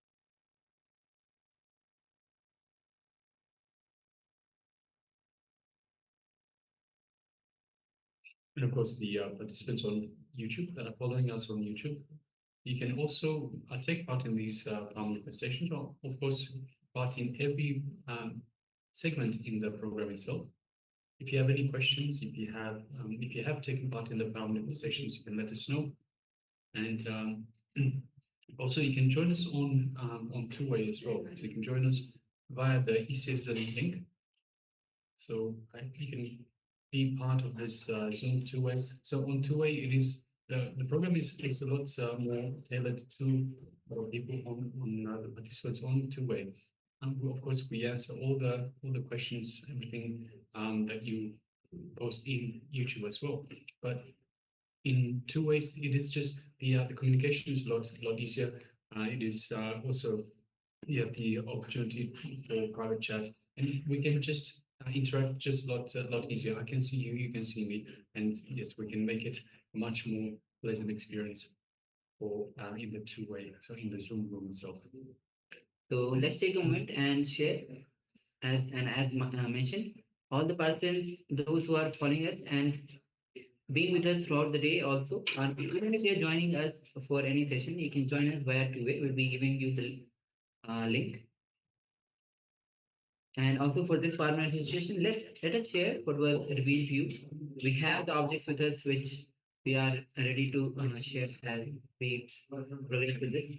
and of course the participants on YouTube that are following us on YouTube. You can also take part in these palm manifestations, or of course part in every segment in the program itself. If you have any questions, if you have taken part in the palm manifestations, you can let us know. And also you can join us on two-way as well. So you can join us via the eCitizen link. So you can be part of this Zoom two-way. So on two-way, it is the program is a lot more tailored to people on the participants on two-way. Of course, we answer all the questions, everything that you post in YouTube as well. But in two ways, it is just the communication is a lot easier. It is also you have the opportunity for private chat, and we can just interact just a lot easier. I can see you, you can see me, and yes, we can make it a much more pleasant experience for in the two-way, so in the Zoom room itself. So let's take a moment and share, as mentioned, all the participants, those who are following us and being with us throughout the day also. And even if you're joining us for any session, you can join us via two-way. We'll be giving you the link. And also for this power manifestation, let us share what was revealed to you. We have the objects with us which we are ready to share as we progress with this.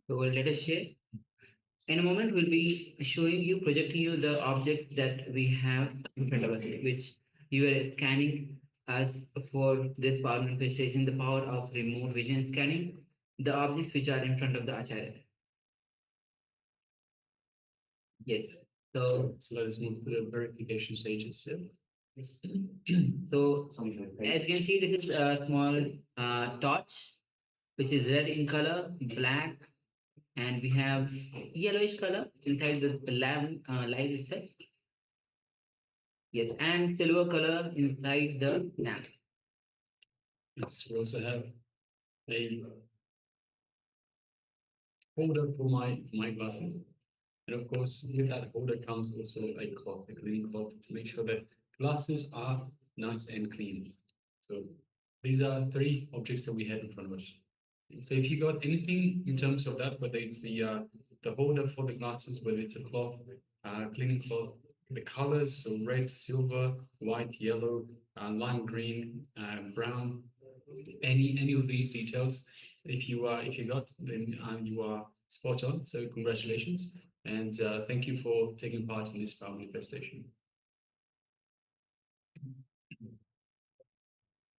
So let us share. In a moment, we'll be showing you, projecting you the objects that we have in front of us, which you are scanning as for this power manifestation, the power of remote vision scanning, the objects which are in front of the Acharya. Yes. So let us move to the verification stages. Yes. So as you can see, this is a small torch, which is red in color, black, and we have yellowish color inside the lamp light itself. Yes, and silver color inside the lamp. Yes, we also have a holder for my glasses. And of course, with that holder comes also a cloth, a clean cloth, to make sure that glasses are nice and clean. So these are three objects that we have in front of us. So if you got anything in terms of that, whether it's the holder for the glasses, whether it's a cloth, cleaning cloth, the colors, so red, silver, white, yellow, lime green, brown, any of these details, if you got, then you are spot on. So congratulations, and thank you for taking part in this power manifestation.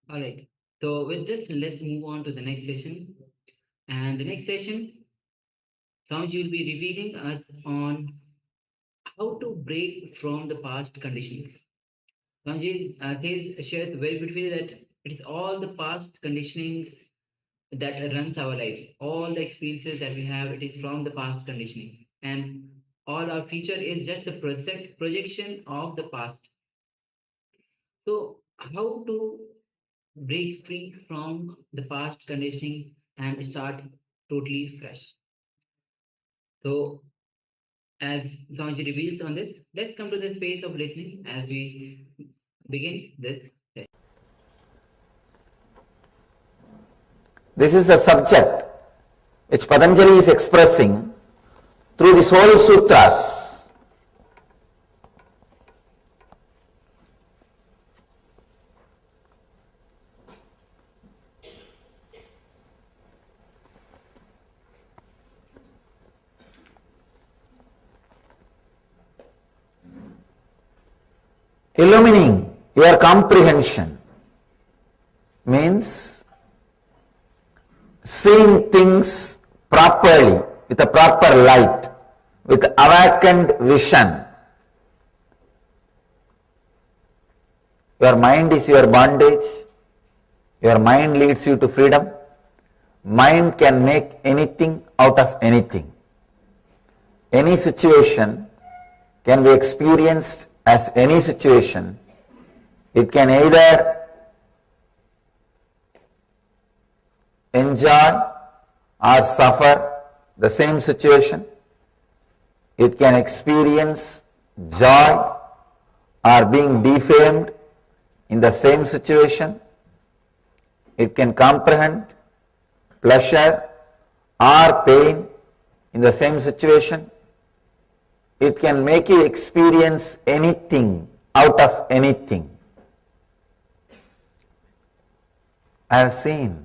All right. So with this, let's move on to the next session. And the next session, Swamiji will be revealing us on how to break from the past conditionings. Swamiji shares very beautifully that it is all the past conditionings that runs our life. All the experiences that we have, it is from the past conditioning. And all our future is just a projection of the past. So how to break free from the past conditioning and start totally fresh? So as Swamiji reveals on this, let's come to the space of listening as we begin this session. This is the subject which Patanjali is expressing through these whole sutras. Illumining your comprehension means seeing things properly, with a proper light, with awakened vision. Your mind is your bondage. Your mind leads you to freedom. mind can make anything out of anything. Any situation can be experienced as any situation. It can either enjoy or suffer the same situation. It can experience joy or being defamed in the same situation. It can comprehend pleasure or pain in the same situation. It can make you experience anything out of anything. I have seen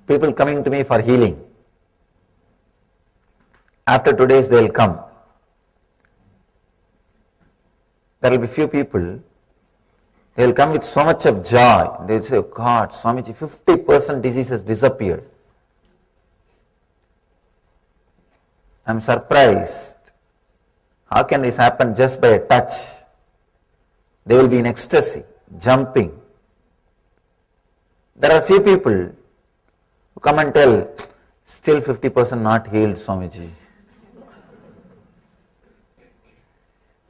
people coming to me for healing. After 2 days they will come. There will be few people, they will come with so much of joy. They will say, oh God, Swamiji, 50% disease has disappeared. I am surprised. How can this happen just by a touch? They will be in ecstasy, jumping. There are few people who come and tell, still 50% not healed, Swamiji.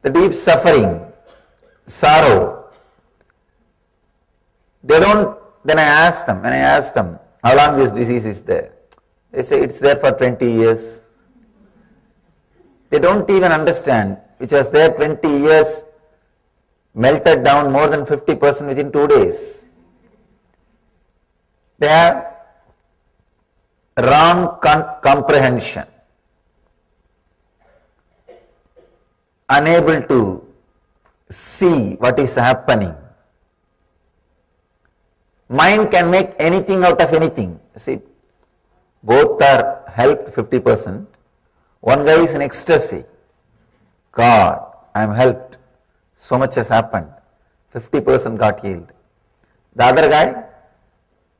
The deep suffering, sorrow, they don't, when I ask them, how long this disease is there? They say it's there for 20 years. They don't even understand, which was there 20 years, melted down more than 50% within 2 days. They have wrong comprehension, unable to see what is happening. Mind can make anything out of anything. See, both are helped 50%. One guy is in ecstasy. God, I am helped. So much has happened. 50% got healed. The other guy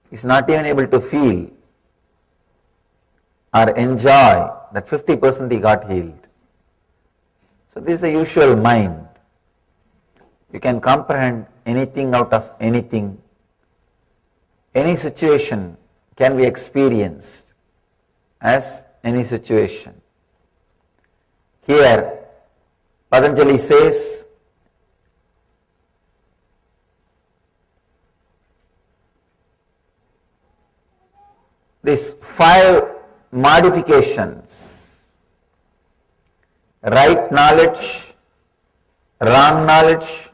is not even able to feel or enjoy that 50% he got healed. So this is the usual mind. You can comprehend anything out of anything. Any situation can be experienced as any situation. Here, Patanjali says, these 5 modifications: right knowledge, wrong knowledge,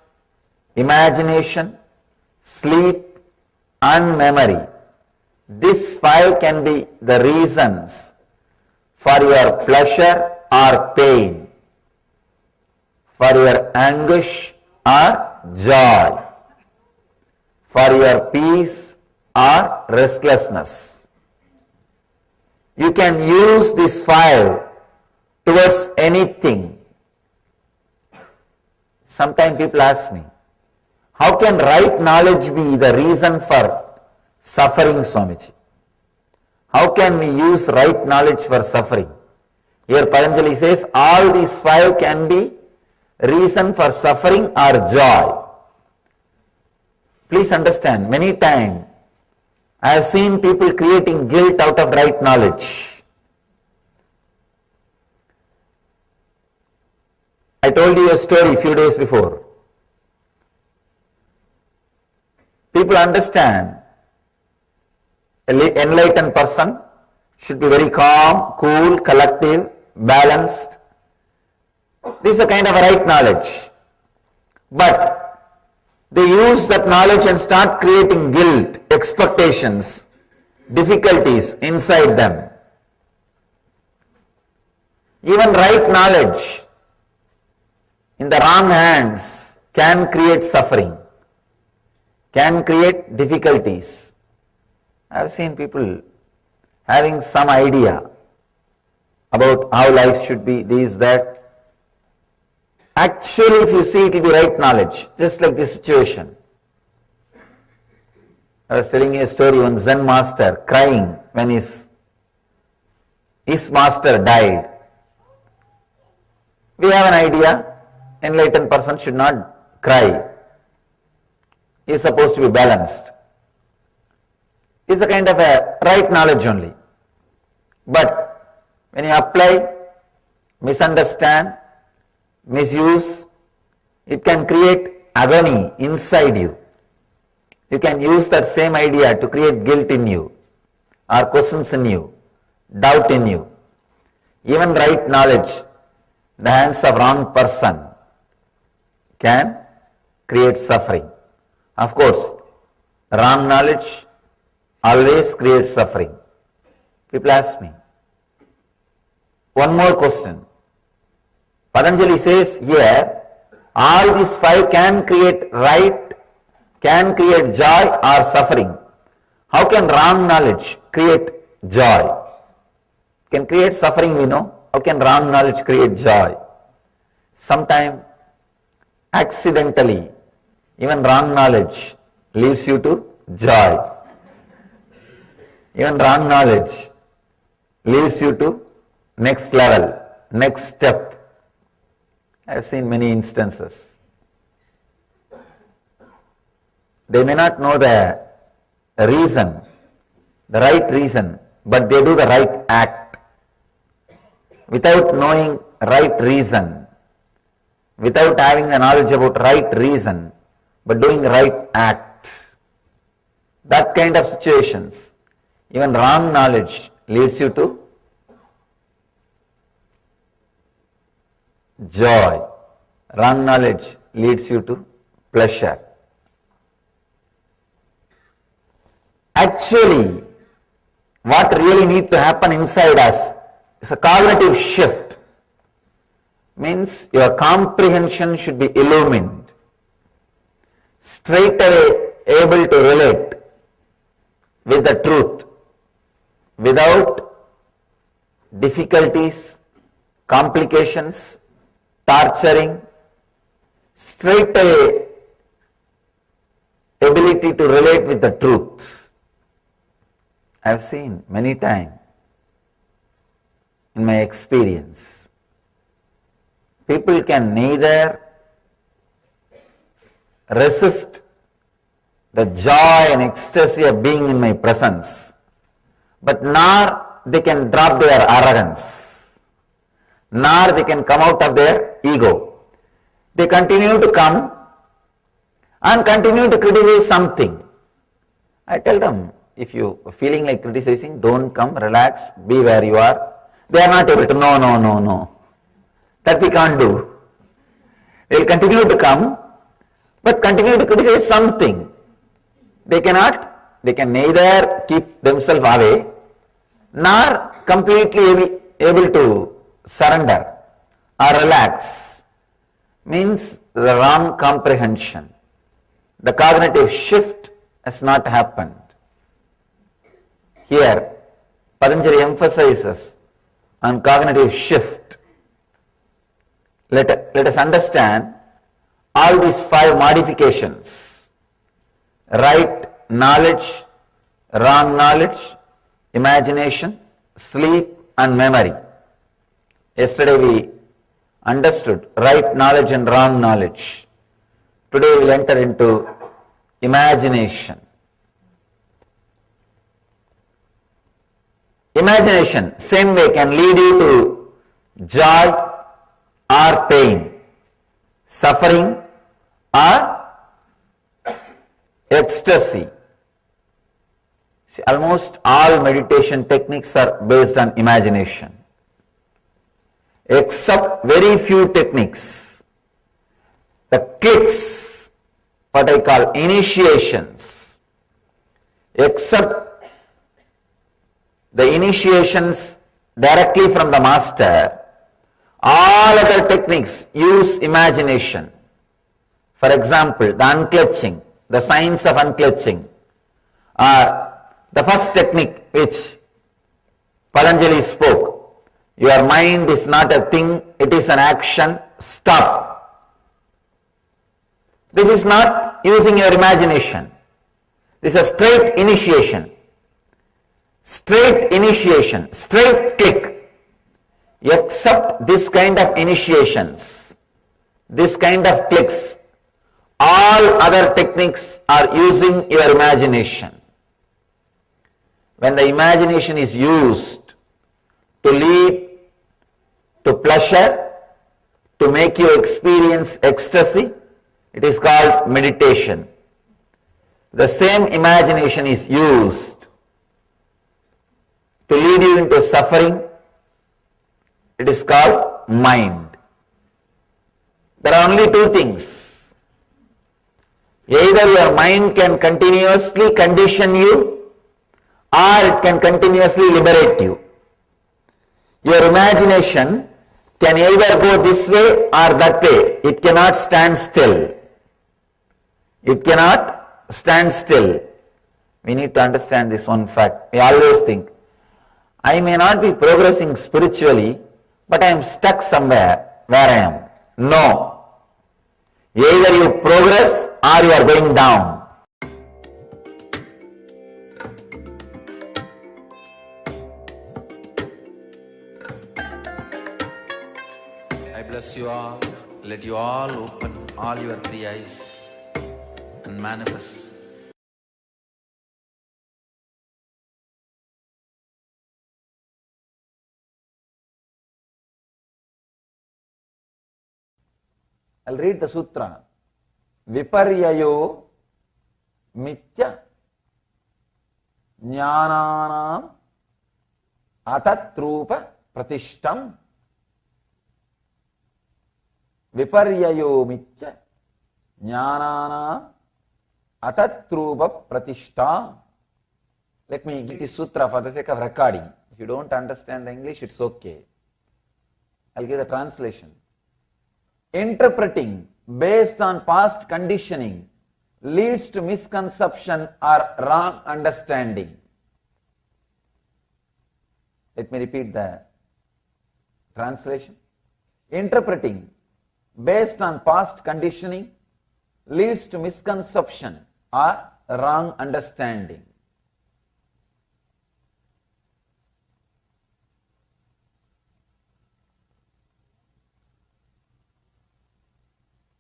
imagination, sleep, and memory. These 5 can be the reasons for your pleasure or pain, for your anguish or joy, for your peace or restlessness. You can use these 5 towards anything. Sometimes people ask me, how can right knowledge be the reason for suffering, Swamiji? How can we use right knowledge for suffering? Here Patanjali says all these 5 can be reason for suffering or joy. Please understand, many times I have seen people creating guilt out of right knowledge. I told you a story a few days before. People understand an enlightened person should be very calm, cool, collective, balanced. This is a kind of a right knowledge. But they use that knowledge and start creating guilt, expectations, difficulties inside them. Even right knowledge in the wrong hands can create suffering, can create difficulties. I have seen people having some idea about how life should be, this, that. Actually, if you see, it will be right knowledge, just like this situation. I was telling you a story, one Zen master crying when his master died. We have an idea, enlightened person should not cry. He is supposed to be balanced. It's a kind of a right knowledge only. But when you apply, misunderstand, misuse, it can create agony inside you. You can use that same idea to create guilt in you, or questions in you, doubt in you. Even right knowledge in the hands of wrong person can create suffering. Of course, wrong knowledge always creates suffering. People ask me. One more question. Patanjali says here, all these five can create right, can create joy or suffering. How can wrong knowledge create joy? Can create suffering, we know. How can wrong knowledge create joy? Sometimes, accidentally, even wrong knowledge leads you to joy. Even wrong knowledge leads you to next level, next step. I have seen many instances. They may not know the reason, the right reason, but they do the right act. Without knowing right reason, without having the knowledge about right reason, but doing right act. That kind of situations, even wrong knowledge leads you to joy. Wrong knowledge leads you to pleasure. Actually, what really needs to happen inside us is a cognitive shift. Means your comprehension should be illumined. Straight away able to relate with the truth without difficulties, complications, torturing. Straight away ability to relate with the truth. I have seen many times in my experience. People can neither resist the joy and ecstasy of being in my presence, but nor they can drop their arrogance, nor they can come out of their ego. They continue to come and continue to criticize something. I tell them, if you are feeling like criticizing, don't come, relax, be where you are. They are not able to, no. That we can't do. They will continue to come, but continue to criticize something. They can neither keep themselves away, nor completely able to surrender or relax. Means the wrong comprehension. The cognitive shift has not happened. Here, Patanjali emphasizes on cognitive shift. Let us understand all these five modifications: right knowledge, wrong knowledge, imagination, sleep and memory. Yesterday we understood right knowledge and wrong knowledge. Today we will enter into imagination. Imagination, same way, can lead you to joy or pain, suffering or ecstasy. See, almost all meditation techniques are based on imagination, except very few techniques. The clicks, what I call initiations, except the initiations directly from the master, all other techniques use imagination. For example, the unclutching, the science of unclutching, the first technique which Patanjali spoke. Your mind is not a thing, it is an action, stop. This is not using your imagination. This is a straight initiation. Straight initiation, straight click. Except this kind of initiations, this kind of clicks, all other techniques are using your imagination. when the imagination is used to lead to pleasure, to make you experience ecstasy, it is called meditation. The same imagination is used to lead you into suffering, it is called mind. There are only two things. Either your mind can continuously condition you, or it can continuously liberate you. Your imagination can either go this way or that way. It cannot stand still. It cannot stand still. We need to understand this one fact. We always think, I may not be progressing spiritually, but I am stuck somewhere where I am. No. Either you progress or you are going down. I bless you all. Let you all open all your three eyes and manifest. I'll read the sutra. Viparyayo mitya jnananam atatrupa pratishtam. Viparyayo mitya jnananam atatrupa pratishtam. Let me give this sutra for the sake of recording. If you don't understand the English, it's okay. I'll give the translation. Interpreting based on past conditioning leads to misconception or wrong understanding. Let me repeat the translation. Interpreting based on past conditioning leads to misconception or wrong understanding.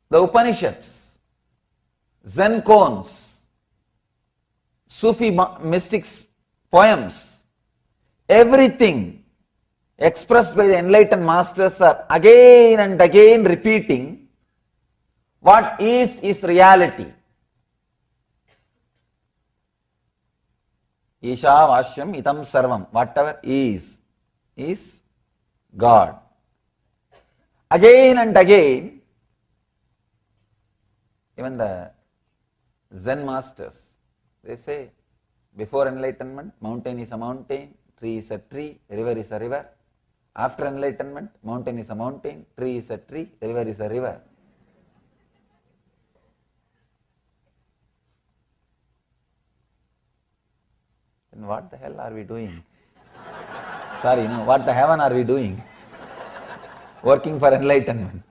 The Upanishads, Zen koans, Sufi mystics' poems, everything expressed by the enlightened masters are again and again repeating what is reality. Isha Vashyam Itam Sarvam, whatever is God. Again and again, even the Zen masters, they say, before enlightenment, mountain is a mountain, tree is a tree, river is a river. After enlightenment, mountain is a mountain, tree is a tree, river is a river. Then what the hell are we doing? Sorry, no, what the heaven are we doing? Working for enlightenment.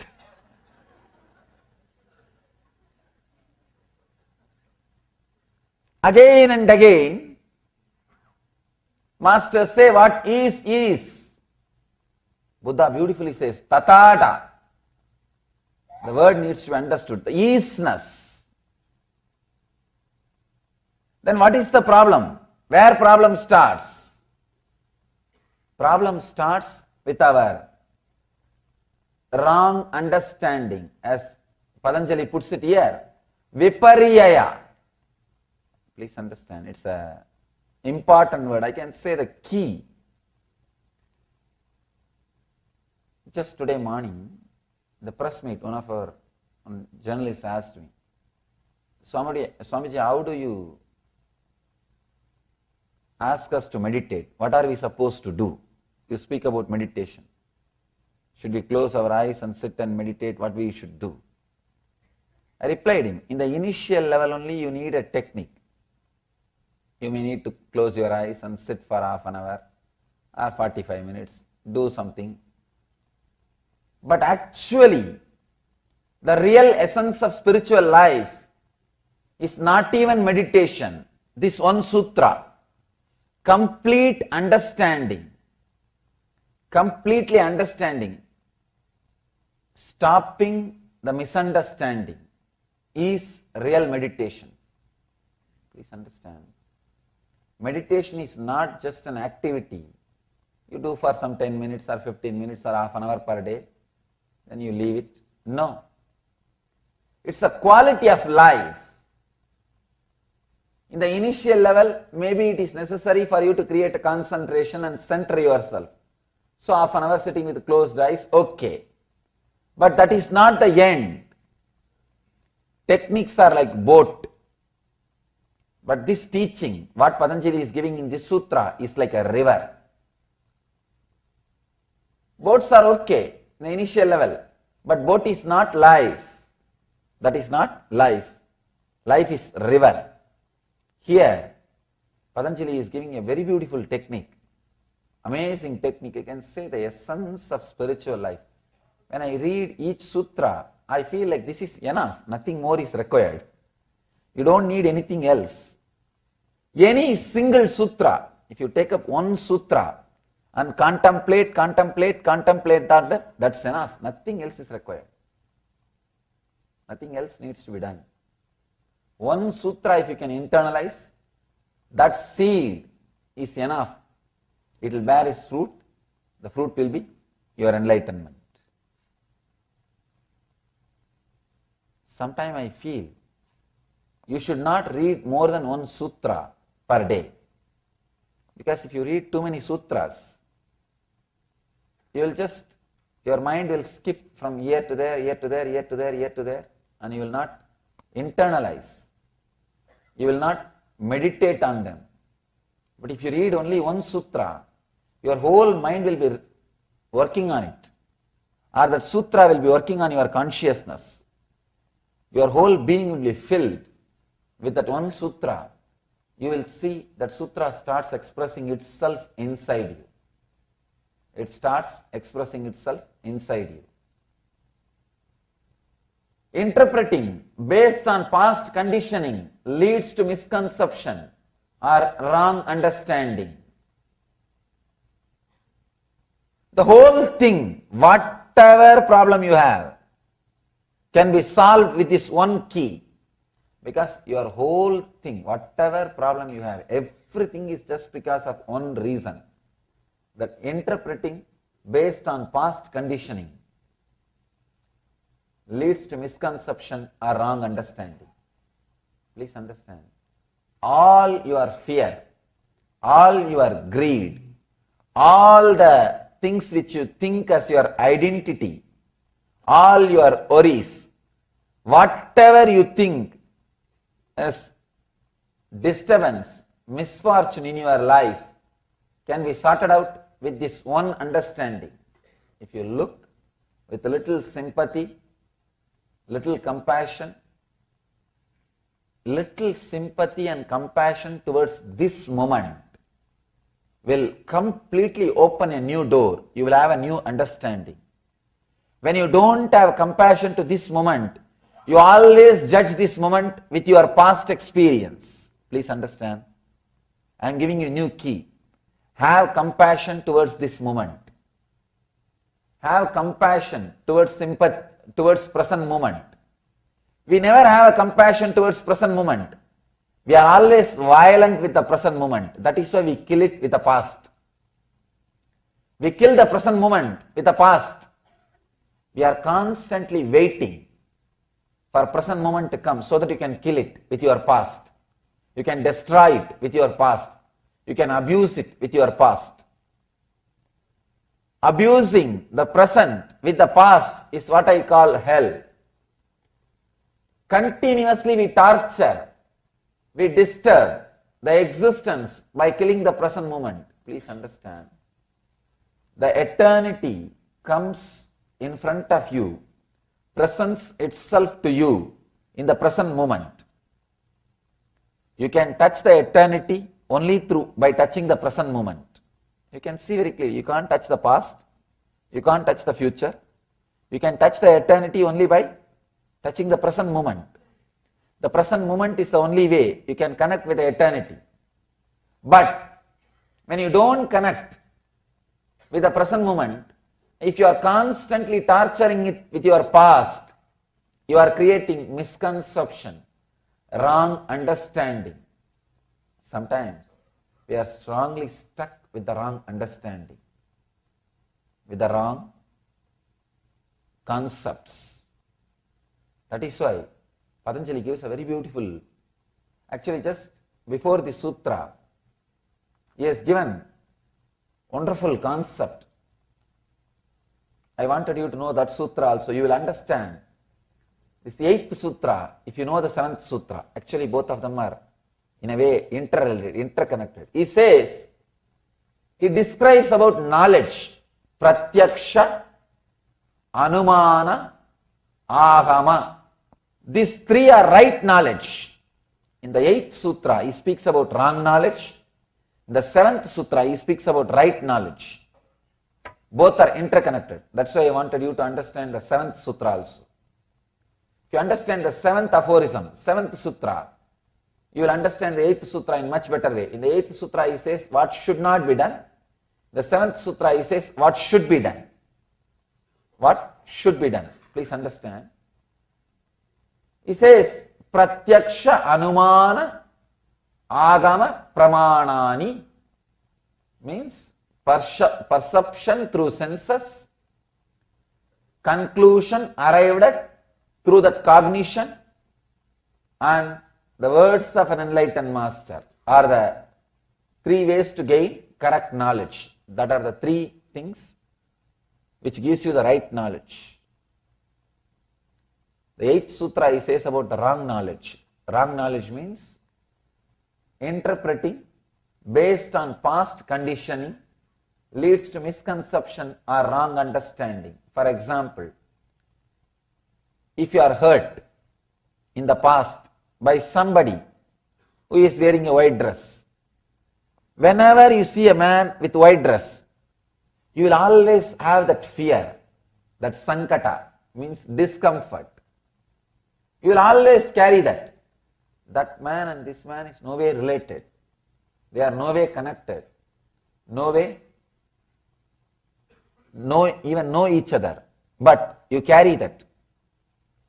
Again and again, masters say what is. Buddha beautifully says, tathata. The word needs to be understood, the isness. Then what is the problem? Where problem starts? Problem starts with our wrong understanding, as Patanjali puts it here, viparyaya. Please understand, it's an important word. I can say the key. Just today morning, the press meet, one of our journalists asked me, Swamiji, how do you ask us to meditate? What are we supposed to do? You speak about meditation. Should we close our eyes and sit and meditate? What we should do? I replied him, in the initial level only you need a technique. You may need to close your eyes and sit for half an hour or 45 minutes, do something. But actually, the real essence of spiritual life is not even meditation. This one sutra, complete understanding, completely understanding, stopping the misunderstanding is real meditation. Please understand. Meditation is not just an activity you do for some 10 minutes or 15 minutes or half an hour per day, then you leave it. No. It's a quality of life. In the initial level, maybe it is necessary for you to create a concentration and center yourself. So half an hour sitting with closed eyes, okay. But that is not the end. Techniques are like boat. But this teaching, what Patanjali is giving in this sutra, is like a river. Boats are okay in the initial level, but boat is not life. That is not life. Life is river. Here, Patanjali is giving a very beautiful technique, amazing technique. You can say the essence of spiritual life. When I read each sutra, I feel like this is enough, nothing more is required. You don't need anything else. Any single sutra, if you take up one sutra and contemplate that, that's enough. Nothing else is required. Nothing else needs to be done. One sutra, if you can internalize, that seed is enough. It will bear its fruit. The fruit will be your enlightenment. Sometimes I feel you should not read more than one sutra per day. Because if you read too many sutras, your mind will skip from here to there, here to there, here to there, here to there, and you will not internalize. You will not meditate on them. But if you read only one sutra, your whole mind will be working on it. Or that sutra will be working on your consciousness. Your whole being will be filled with that one sutra. You will see that sutra starts expressing itself inside you. It starts expressing itself inside you. Interpreting based on past conditioning leads to misconception or wrong understanding. The whole thing, whatever problem you have, can be solved with this one key. Because your whole thing, whatever problem you have, everything is just because of one reason. That interpreting based on past conditioning leads to misconception or wrong understanding. Please understand. All your fear, all your greed, all the things which you think as your identity, all your worries, whatever you think as disturbance, misfortune in your life, can be sorted out with this one understanding. If you look with a little sympathy, little compassion and compassion towards this moment will completely open a new door. You will have a new understanding. When you don't have compassion to this moment, you always judge this moment with your past experience. Please understand. I am giving you a new key. Have compassion towards this moment. Have compassion towards sympathy, towards present moment. We never have a compassion towards present moment. We are always violent with the present moment. That is why we kill it with the past. We kill the present moment with the past. We are constantly waiting for present moment to come so that you can kill it with your past. You can destroy it with your past. You can abuse it with your past. Abusing the present with the past is what I call hell. Continuously we torture, we disturb the existence by killing the present moment. Please understand. The eternity comes in front of you, presents itself to you in the present moment. You can touch the eternity only by touching the present moment. You can see very clearly, you can't touch the past, you can't touch the future. You can touch the eternity only by touching the present moment. The present moment is the only way you can connect with the eternity. But when you don't connect with the present moment, if you are constantly torturing it with your past, you are creating misconception, wrong understanding. Sometimes We are strongly stuck with the wrong understanding, with the wrong concepts. That is why Patanjali gives a very beautiful, actually just before the sutra, he has given wonderful concept. I wanted you to know that sutra also. You will understand. This 8th sutra, if you know the 7th sutra, actually both of them are in a way interconnected. He says, he describes about knowledge, pratyaksha, anumana, agama. These three are right knowledge. In the 8th sutra, he speaks about wrong knowledge. In the 7th sutra, he speaks about right knowledge. Both are interconnected. That's why I wanted you to understand the 7th sutra also. If you understand the 7th aphorism, 7th sutra, you will understand the 8th sutra in much better way. In the 8th sutra, he says what should not be done. The 7th sutra, he says what should be done. What should be done. Please understand. He says, pratyaksha anumana agama pramanani, means perception through senses, conclusion arrived at through that cognition, and the words of an enlightened master are the 3 ways to gain correct knowledge. That are the 3 things which gives you the right knowledge. The 8th sutra he says about the wrong knowledge. Wrong knowledge means interpreting based on past conditioning leads to misconception or wrong understanding. For example, if you are hurt in the past by somebody who is wearing a white dress, whenever you see a man with white dress, you will always have that fear, that sankata, means discomfort. You will always carry that. That man and this man is no way related. They are no way connected. No way, even know each other. But you carry that.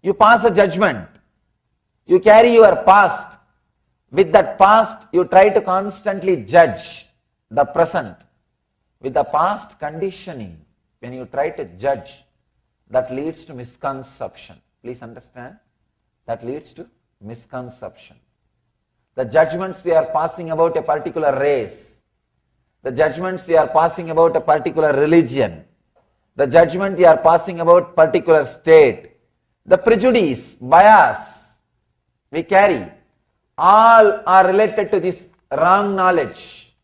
You pass a judgment. You carry your past. With that past, you try to constantly judge the present. With the past conditioning, when you try to judge, that leads to misconception. Please understand. That leads to misconception. The judgments we are passing about a particular race, the judgments we are passing about a particular religion, the judgment we are passing about particular state, the prejudice, bias we carry, all are related to this wrong knowledge.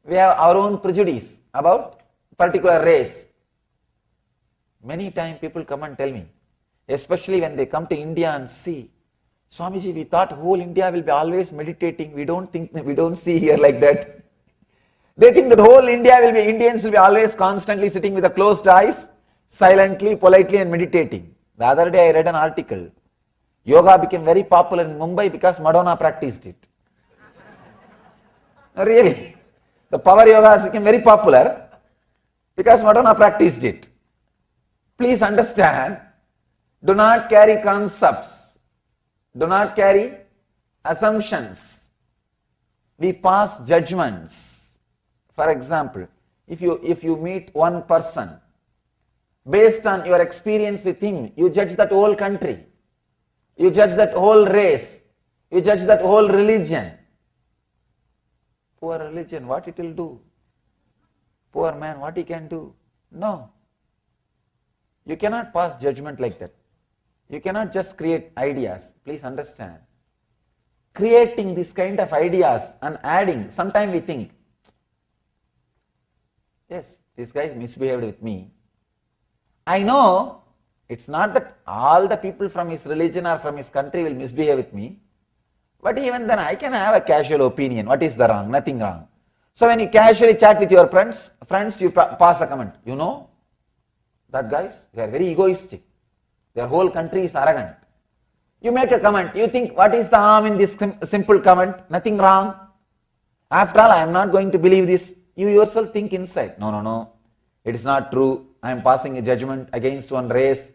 We have our own prejudice about particular race. Many times people come and tell me, especially when they come to India and see, Swamiji, we thought whole India will be always meditating. We don't see here like that. They think that whole Indians will be always constantly sitting with the closed eyes, silently, politely and meditating. The other day I read an article. Yoga became very popular in Mumbai because Madonna practiced it. Really. The power yoga has become very popular because Madonna practiced it. Please understand, do not carry concepts. Do not carry assumptions. We pass judgments. For example, if you meet one person, based on your experience with him, you judge that whole country. You judge that whole race. You judge that whole religion. Poor religion, what it will do? Poor man, what he can do? No. You cannot pass judgment like that. You cannot just create ideas. Please understand. Creating this kind of ideas and adding, sometimes we think, yes, this guy misbehaved with me. I know it's not that all the people from his religion or from his country will misbehave with me, but even then I can have a casual opinion. What is the wrong? Nothing wrong. So when you casually chat with your friends, you pass a comment. You know, that guys, they are very egoistic. Their whole country is arrogant. You make a comment. You think, what is the harm in this simple comment? Nothing wrong. After all, I am not going to believe this. You yourself think inside. No. It is not true. I am passing a judgment against one race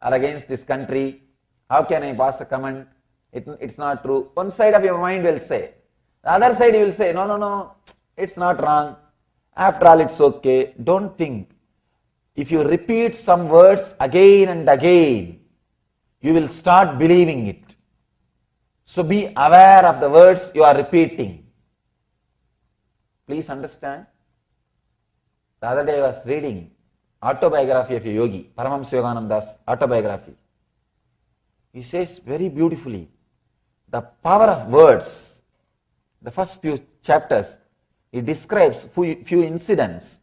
or against this country. How can I pass a comment? It's not true. One side of your mind will say. The other side you will say, no, no, no, it's not wrong. After all, it's okay. Don't think. If you repeat some words again and again, you will start believing it. So be aware of the words you are repeating. Please understand. The other day I was reading autobiography of a yogi, Paramashivoham autobiography. He says very beautifully, the power of words. The first few chapters, he describes few incidents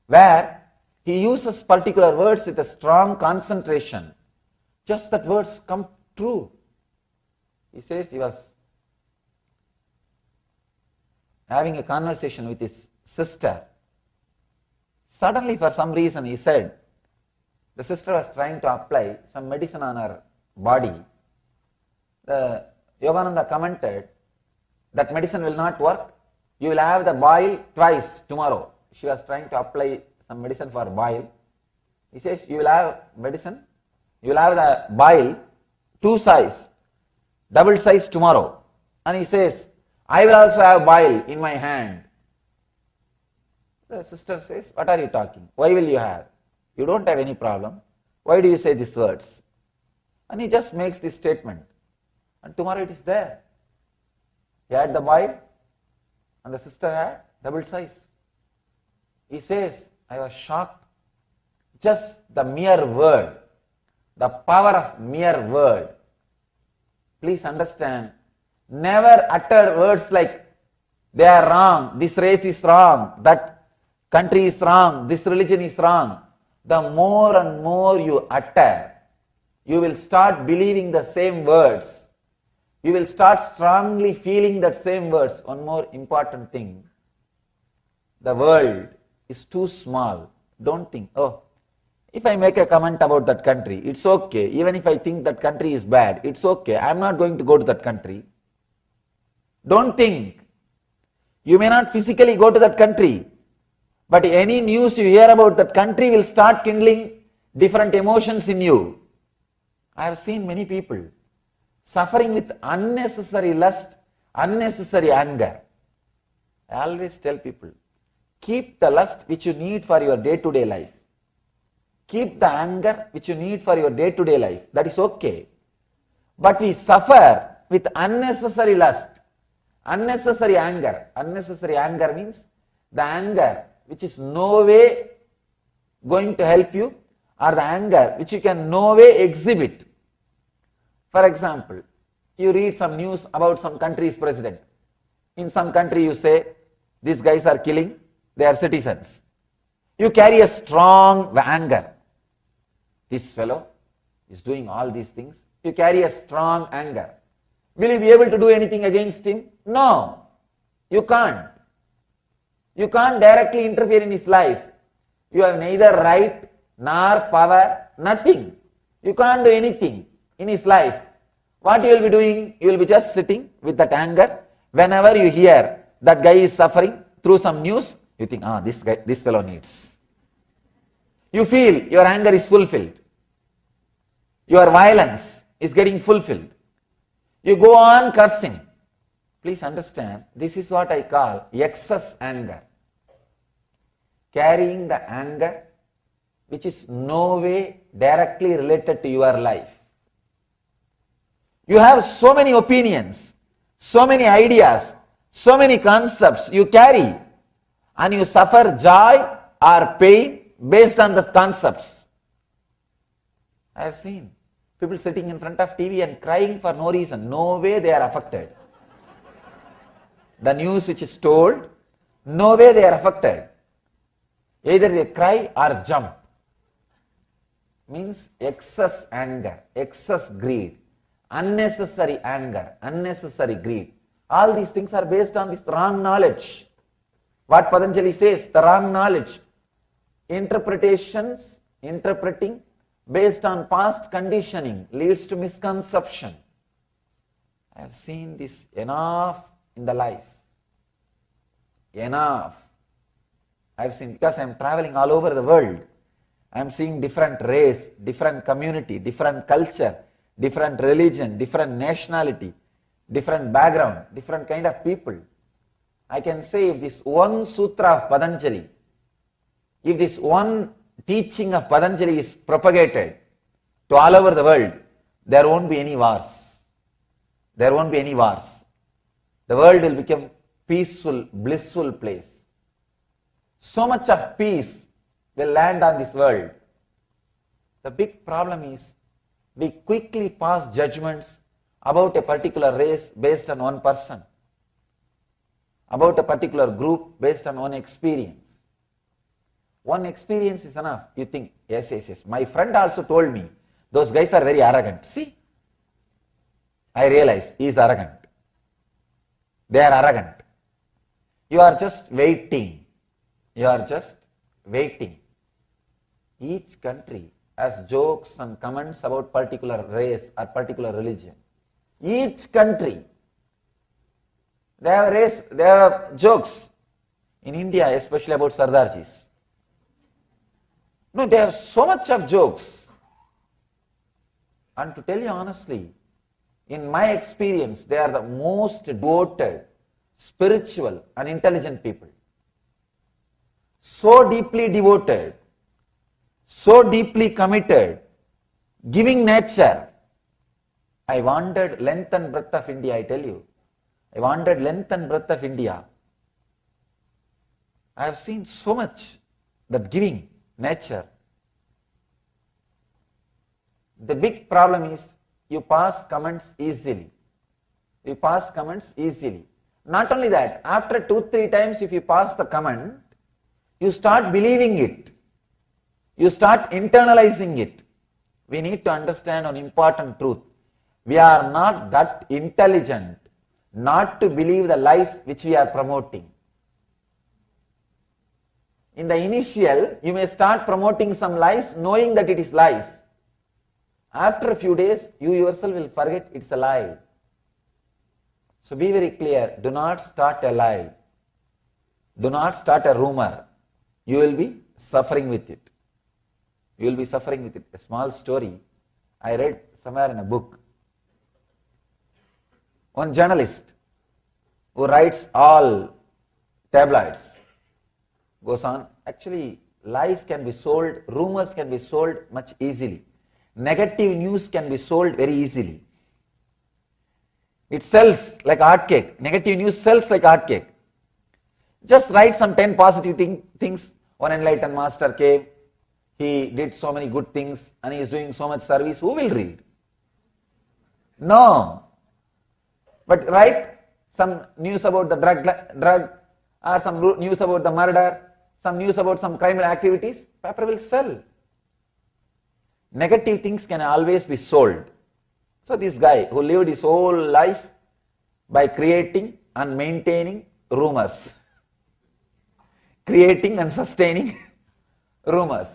where he uses particular words with a strong concentration. Just that words come true. He says he was having a conversation with his sister. Suddenly, for some reason, he said, the sister was trying to apply some medicine on her body. The Yogananda commented, that medicine will not work. You will have the boil twice tomorrow. She was trying to apply some medicine for boil. He says, you will have medicine, you will have the boil, 2 size, double size tomorrow. And he says, I will also have boil in my hand. The sister says, what are you talking? Why will you have? You don't have any problem. Why do you say these words? And he just makes this statement. And tomorrow it is there. He had the boil and the sister had double size. He says, I was shocked. Just the mere word, the power of mere word. Please understand, never utter words like, they are wrong, this race is wrong, that country is wrong, this religion is wrong. The more and more you utter, you will start believing the same words. You will start strongly feeling that same words. One more important thing. The world is too small. Don't think, oh, if I make a comment about that country, it's okay. Even if I think that country is bad, it's okay. I'm not going to go to that country. Don't think. You may not physically go to that country, but any news you hear about that country will start kindling different emotions in you. I have seen many people suffering with unnecessary lust, unnecessary anger. I always tell people, keep the lust which you need for your day-to-day life. Keep the anger which you need for your day-to-day life. That is okay. But we suffer with unnecessary lust, unnecessary anger. Unnecessary anger means the anger which is no way going to help you, or the anger which you can no way exhibit. For example, you read some news about some country's president. In some country you say, these guys are killing their citizens. You carry a strong anger. This fellow is doing all these things. You carry a strong anger. Will you be able to do anything against him? No, you can't. You can't directly interfere in his life. You have neither right nor power, nothing. You can't do anything in his life. What you will be doing? You will be just sitting with that anger. Whenever you hear that guy is suffering through some news, you think, this fellow needs. You feel your anger is fulfilled. Your violence is getting fulfilled. You go on cursing. Please understand, this is what I call excess anger. Carrying the anger which is no way directly related to your life. You have so many opinions, so many ideas, so many concepts you carry, and you suffer joy or pain based on the concepts. I have seen people sitting in front of TV and crying for no reason. No way they are affected. The news which is told, no way they are affected. Either they cry or jump. Means excess anger, excess greed, unnecessary anger, unnecessary greed. All these things are based on this wrong knowledge. What Patanjali says, the wrong knowledge. Interpretations, interpreting based on past conditioning leads to misconception. I have seen this enough in the life. Enough. I have seen, because I am traveling all over the world. I am seeing different race, different community, different culture, different religion, different nationality, different background, different kind of people. I can say if this one sutra of Patanjali, if this one teaching of Patanjali is propagated to all over the world, there won't be any wars. There won't be any wars. The world will become peaceful, blissful place. So much of peace will land on this world. The big problem is we quickly pass judgments about a particular race based on one person, about a particular group based on one experience. One experience is enough. You think, yes. My friend also told me, those guys are very arrogant. See, I realize he is arrogant. They are arrogant. You are just waiting. You are just waiting. Each country has jokes and comments about particular race or particular religion. Each country, they have jokes. In India, especially about Sardarjis. No, they have so much of jokes. And to tell you honestly, in my experience, they are the most devoted, spiritual and intelligent people. So deeply devoted, so deeply committed, giving nature. I wandered length and breadth of India, I tell you. I wandered length and breadth of India. I have seen so much that giving nature. The big problem is you pass comments easily. You pass comments easily. Not only that, after 2-3 times if you pass the comment, you start believing it. You start internalizing it. We need to understand an important truth. We are not that intelligent not to believe the lies which we are promoting. In the initial, you may start promoting some lies knowing that it is lies. After a few days, you yourself will forget it's a lie. So be very clear, do not start a lie. Do not start a rumor. You will be suffering with it. You will be suffering with it. A small story I read somewhere in a book. One journalist who writes all tabloids goes on, actually lies can be sold, rumors can be sold much easily. Negative news can be sold very easily. It sells like hotcake. Negative news sells like hotcake. Just write some 10 positive things. One enlightened master came, he did so many good things and he is doing so much service. Who will read? No. But write some news about the drug or some news about the murder, some news about some criminal activities, paper will sell. Negative things can always be sold. So this guy who lived his whole life by creating and maintaining rumors, creating and sustaining rumors.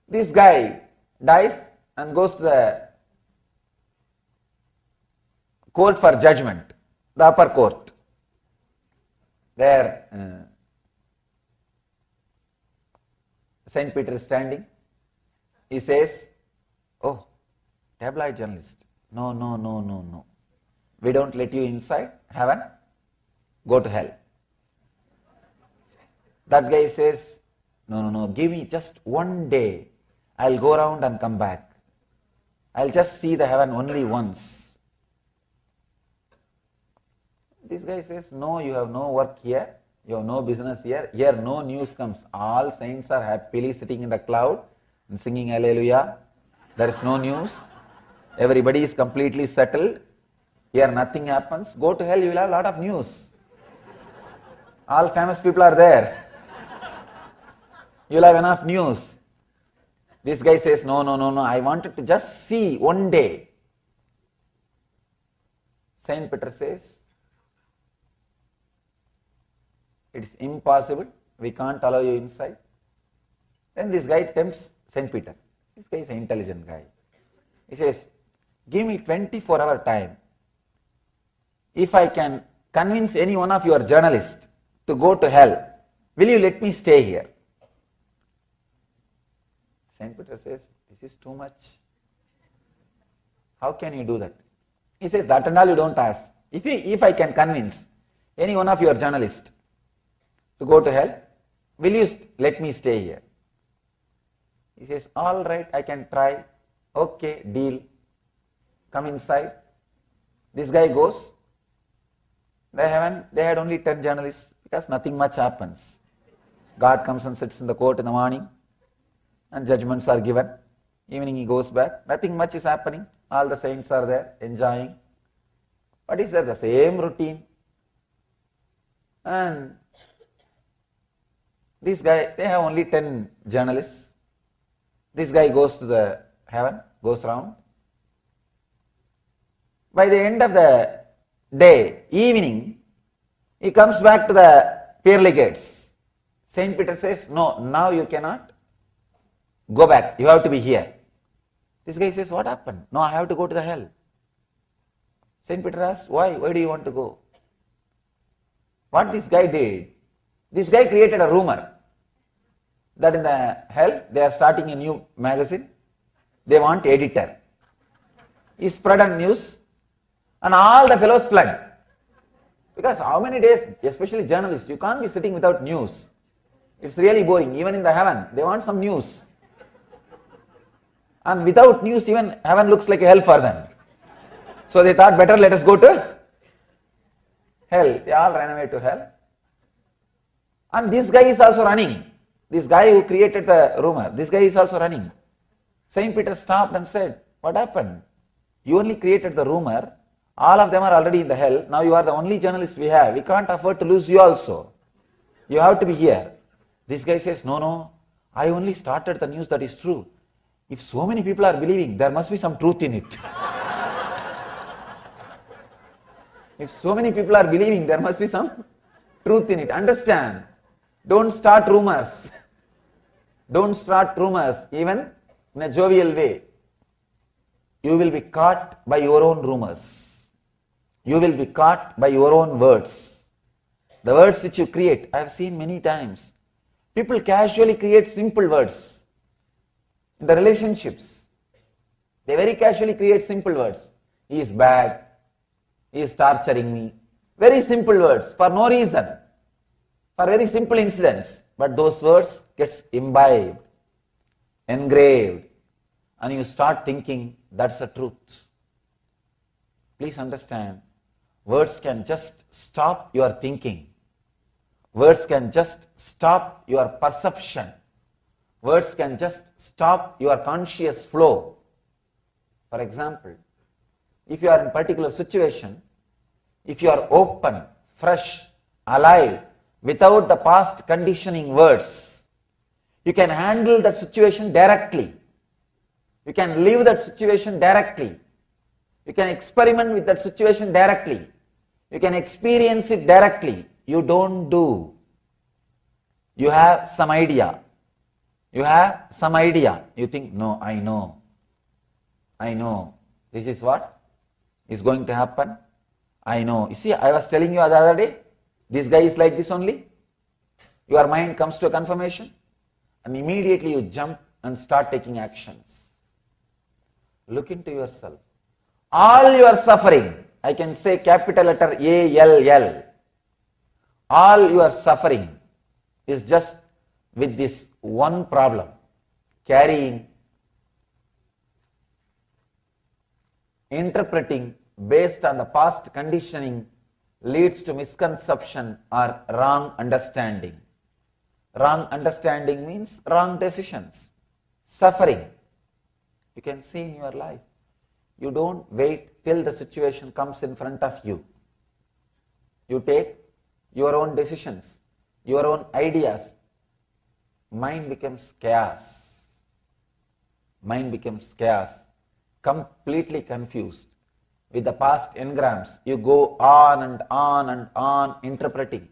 This guy dies and goes to the court for judgment, the upper court. There Saint Peter is standing. He says, oh, tabloid journalist, no. We don't let you inside heaven, go to hell. That guy says, no, give me just one day. I'll go around and come back. I'll just see the heaven only once. This guy says, no, you have no work here. You have no business here. Here no news comes. All saints are happily sitting in the cloud and singing Hallelujah. There is no news. Everybody is completely settled. Here nothing happens. Go to hell, you will have a lot of news. All famous people are there. You will have enough news. This guy says, no, I wanted to just see one day. Saint Peter says, it is impossible. We can't allow you inside. Then this guy tempts Saint Peter. This guy is an intelligent guy. He says, give me 24-hour time. If I can convince any one of your journalists to go to hell, will you let me stay here? Saint Peter says, this is too much. How can you do that? He says, that and all you don't ask. If I can convince any one of your journalists to go to hell, will you let me stay here? He says, all right, I can try. Okay, deal. Come inside. This guy goes. They had only 10 journalists because nothing much happens. God comes and sits in the court in the morning and judgments are given. Evening he goes back. Nothing much is happening. All the saints are there enjoying. What is there? The same routine. And this guy, they have only 10 journalists. This guy goes to the heaven, goes round. By the end of the day, evening, he comes back to the pearly gates. Saint Peter says, no, now you cannot go back. You have to be here. This guy says, what happened? No, I have to go to the hell. Saint Peter asks, why? Why do you want to go? What this guy did, this guy created a rumor that in the hell they are starting a new magazine. They want editor. He spread on news and all the fellows fled. Because how many days, especially journalists, you can't be sitting without news. It's really boring. Even in the heaven, they want some news. And without news, even heaven looks like a hell for them. So they thought, better let us go to hell. They all ran away to hell. And this guy is also running. This guy who created the rumor, this guy is also running. Saint Peter stopped and said, what happened? You only created the rumor. All of them are already in the hell. Now you are the only journalist we have. We can't afford to lose you also. You have to be here. This guy says, no, I only started the news that is true. If so many people are believing, there must be some truth in it. If so many people are believing, there must be some truth in it. Understand? Don't start rumors. Don't start rumors, even in a jovial way. You will be caught by your own rumors. You will be caught by your own words. The words which you create, I have seen many times. People casually create simple words. In the relationships, they very casually create simple words. He is bad. He is torturing me. Very simple words for no reason. For very simple incidents. But those words gets imbibed, engraved, and you start thinking that's the truth. Please understand, words can just stop your thinking. Words can just stop your perception. Words can just stop your conscious flow. For example, if you are in a particular situation, if you are open, fresh, alive, without the past conditioning words, you can handle that situation directly. You can live that situation directly. You can experiment with that situation directly. You can experience it directly. You don't do. You have some idea. You have some idea. You think, no, I know. This is what is going to happen. I know. You see, I was telling you the other day, this guy is like this only. Your mind comes to a confirmation and immediately you jump and start taking actions. Look into yourself. All your suffering, I can say capital letter A-L-L. All your suffering is just with this one problem, carrying, interpreting based on the past conditioning leads to misconception or wrong understanding. Wrong understanding means wrong decisions. Suffering. You can see in your life. You don't wait till the situation comes in front of you. You take your own decisions, your own ideas. Mind becomes chaos. Mind becomes chaos. Completely confused. With the past engrams, you go on and on and on interpreting.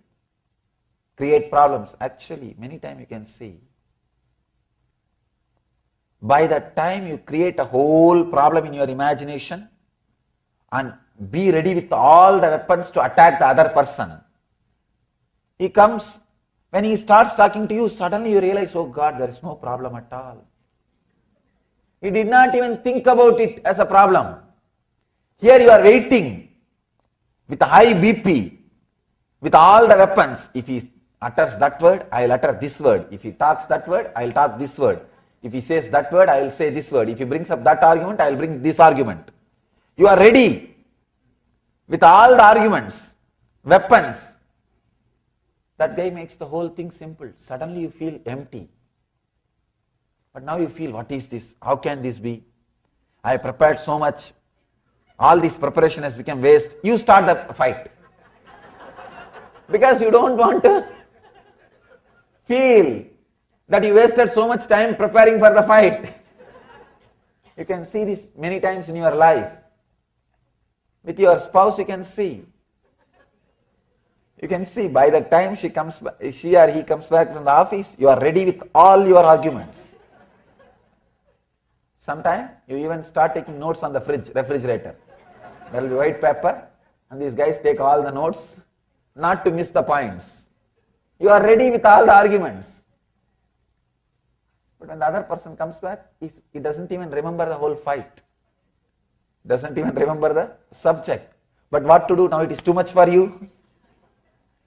Create problems. Actually, many times you can see. By the time you create a whole problem in your imagination and be ready with all the weapons to attack the other person, he comes, when he starts talking to you, suddenly you realize, oh God, there is no problem at all. He did not even think about it as a problem. Here you are waiting with a high BP, with all the weapons. If he utters that word, I will utter this word. If he talks that word, I will talk this word. If he says that word, I will say this word. If he brings up that argument, I will bring this argument. You are ready with all the arguments, weapons. That guy makes the whole thing simple. Suddenly you feel empty. But now you feel, what is this? How can this be? I prepared so much. All this preparation has become waste. You start the fight. Because you don't want to feel that you wasted so much time preparing for the fight. You can see this many times in your life. With your spouse you can see. You can see by the time she or he comes back from the office, you are ready with all your arguments. Sometimes you even start taking notes on the refrigerator. There will be white paper and these guys take all the notes not to miss the points. You are ready with all the arguments. But when the other person comes back, he doesn't even remember the whole fight. Doesn't even remember the subject. But what to do now? It is too much for you.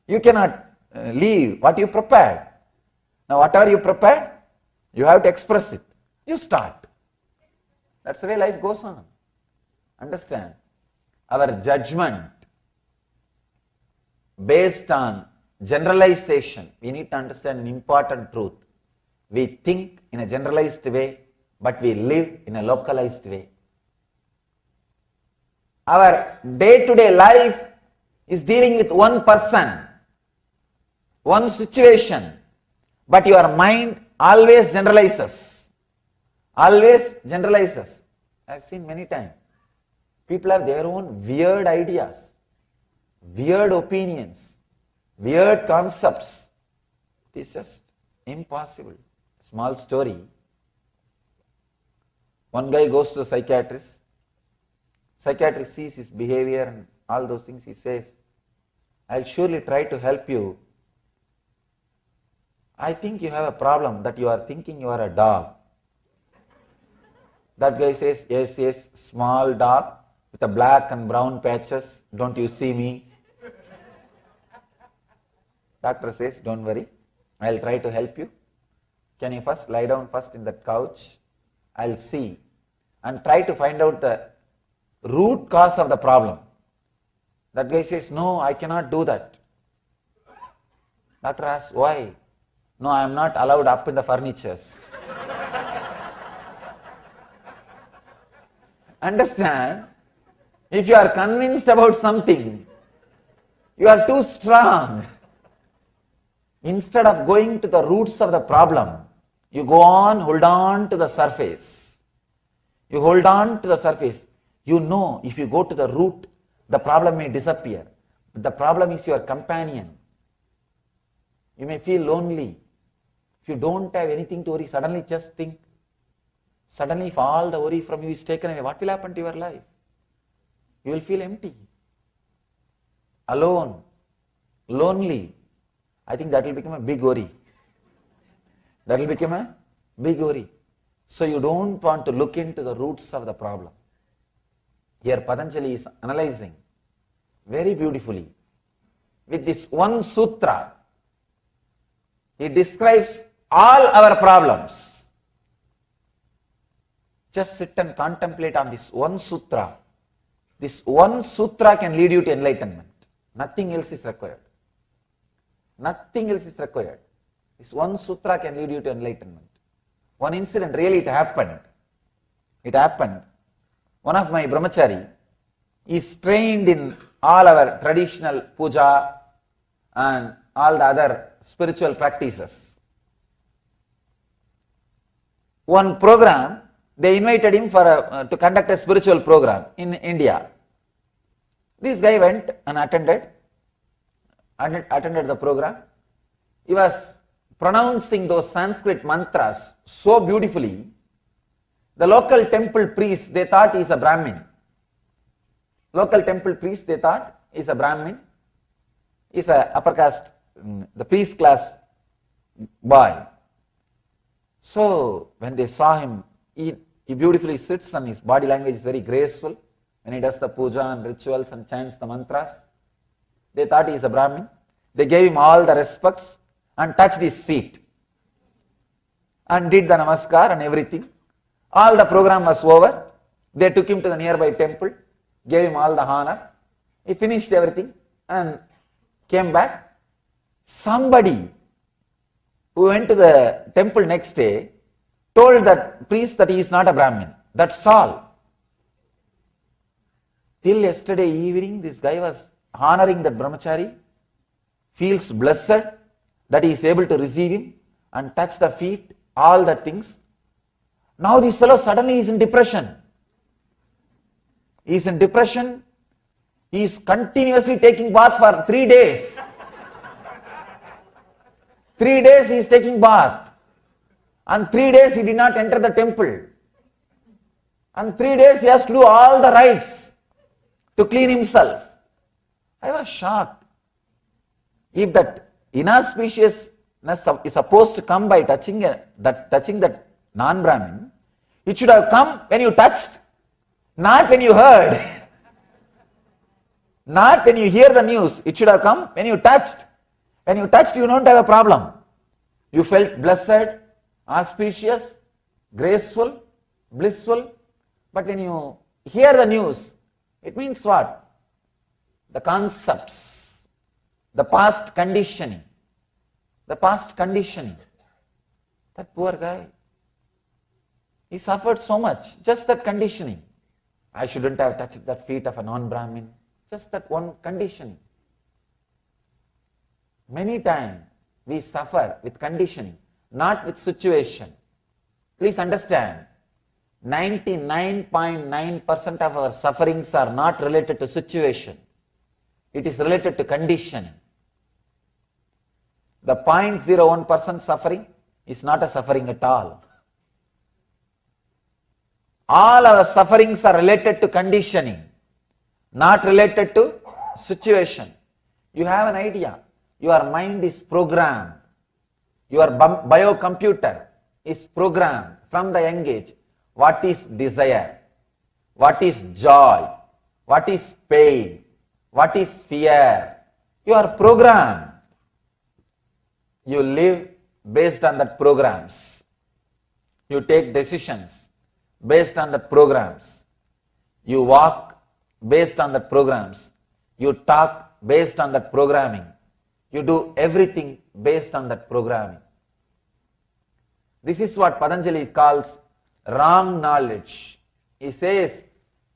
You cannot leave what you prepared. Now whatever you prepared, you have to express it. You start. That's the way life goes on. Understand? Our judgment based on generalization, we need to understand an important truth. We think in a generalized way, but we live in a localized way. Our day-to-day life is dealing with one person, one situation, but your mind always generalizes. Always generalizes. I have seen many times. People have their own weird ideas, weird opinions, weird concepts. It is just impossible. Small story. One guy goes to a psychiatrist. Psychiatrist sees his behavior and all those things. He says, I'll surely try to help you. I think you have a problem that you are thinking you are a dog. That guy says, yes, small dog with a black and brown patches. Don't you see me? Doctor says, don't worry. I'll try to help you. Can you first lie down first in that couch? I'll see and try to find out the root cause of the problem. That guy says, no, I cannot do that. Doctor asks, why? No, I am not allowed up in the furnitures. Understand? If you are convinced about something, you are too strong. Instead of going to the roots of the problem, you go on, hold on to the surface. You hold on to the surface. You know, if you go to the root, the problem may disappear. But the problem is your companion. You may feel lonely. If you don't have anything to worry, suddenly just think. Suddenly if all the worry from you is taken away, what will happen to your life? You will feel empty. Alone. Lonely. I think that will become a big worry. That will become a big worry. So you don't want to look into the roots of the problem. Here Patanjali is analyzing very beautifully. With this one sutra, he describes all our problems. Just sit and contemplate on this one sutra. This one sutra can lead you to enlightenment. Nothing else is required. Nothing else is required. This one sutra can lead you to enlightenment. One incident, really it happened. It happened. One of my brahmachari is trained in all our traditional puja and all the other spiritual practices. One program, they invited him for to conduct a spiritual program in India. This guy went and attended the program. He was pronouncing those Sanskrit mantras so beautifully. The local temple priest, they thought he is a Brahmin. Local temple priest, they thought he is a Brahmin. He is a upper caste, the priest class boy. So when they saw him, he beautifully sits and his body language is very graceful, when he does the puja and rituals and chants the mantras. They thought he is a Brahmin. They gave him all the respects and touched his feet and did the namaskar and everything. All the program was over. They took him to the nearby temple, gave him all the honor. He finished everything and came back. Somebody who went to the temple next day told that priest that he is not a Brahmin. That's all. Till yesterday evening, this guy was honoring that brahmachari, feels blessed that he is able to receive him and touch the feet, all the things. Now this fellow suddenly is in depression. He is in depression. He is continuously taking bath for 3 days. 3 days he is taking bath. And 3 days he did not enter the temple. And 3 days he has to do all the rites to clean himself. I was shocked. If that inauspiciousness is supposed to come by touching that non-Brahmin, it should have come when you touched, not when you heard. Not when you hear the news. It should have come when you touched. When you touched, you don't have a problem. You felt blessed, auspicious, graceful, blissful. But when you hear the news, it means what? The concepts, the past conditioning. The past conditioning. That poor guy, he suffered so much, just that conditioning. I shouldn't have touched the feet of a non-Brahmin. Just that one conditioning. Many times we suffer with conditioning, not with situation. Please understand, 99.9% of our sufferings are not related to situation. It is related to conditioning. The 0.01% suffering is not a suffering at all. All our sufferings are related to conditioning, not related to situation. You have an idea. Your mind is programmed. Your biocomputer is programmed from the young age. What is desire? What is joy? What is pain? What is fear? You are programmed. You live based on that programs. You take decisions based on the programs. You walk based on the programs. You talk based on that programming. You do everything based on that programming. This is what Patanjali calls wrong knowledge. He says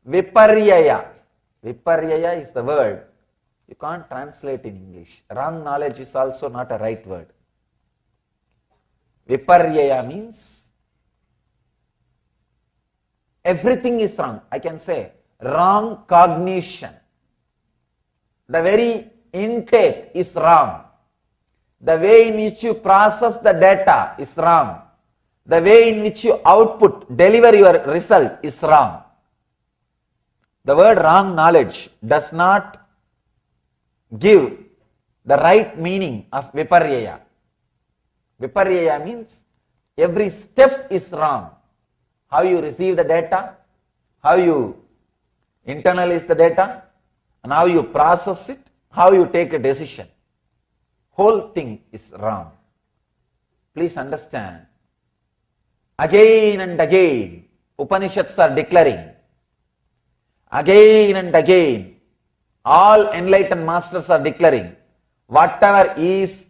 viparyaya. Viparyaya is the word. You can't translate in English. Wrong knowledge is also not a right word. Viparyaya means everything is wrong. I can say wrong cognition. The very intake is wrong. The way in which you process the data is wrong. The way in which you deliver your result is wrong. The word wrong knowledge does not give the right meaning of viparyaya. Viparyaya means every step is wrong. How you receive the data, how you internalize the data, and how you process it, how you take a decision. Whole thing is wrong. Please understand. Again and again, Upanishads are declaring. Again and again, all enlightened masters are declaring, whatever is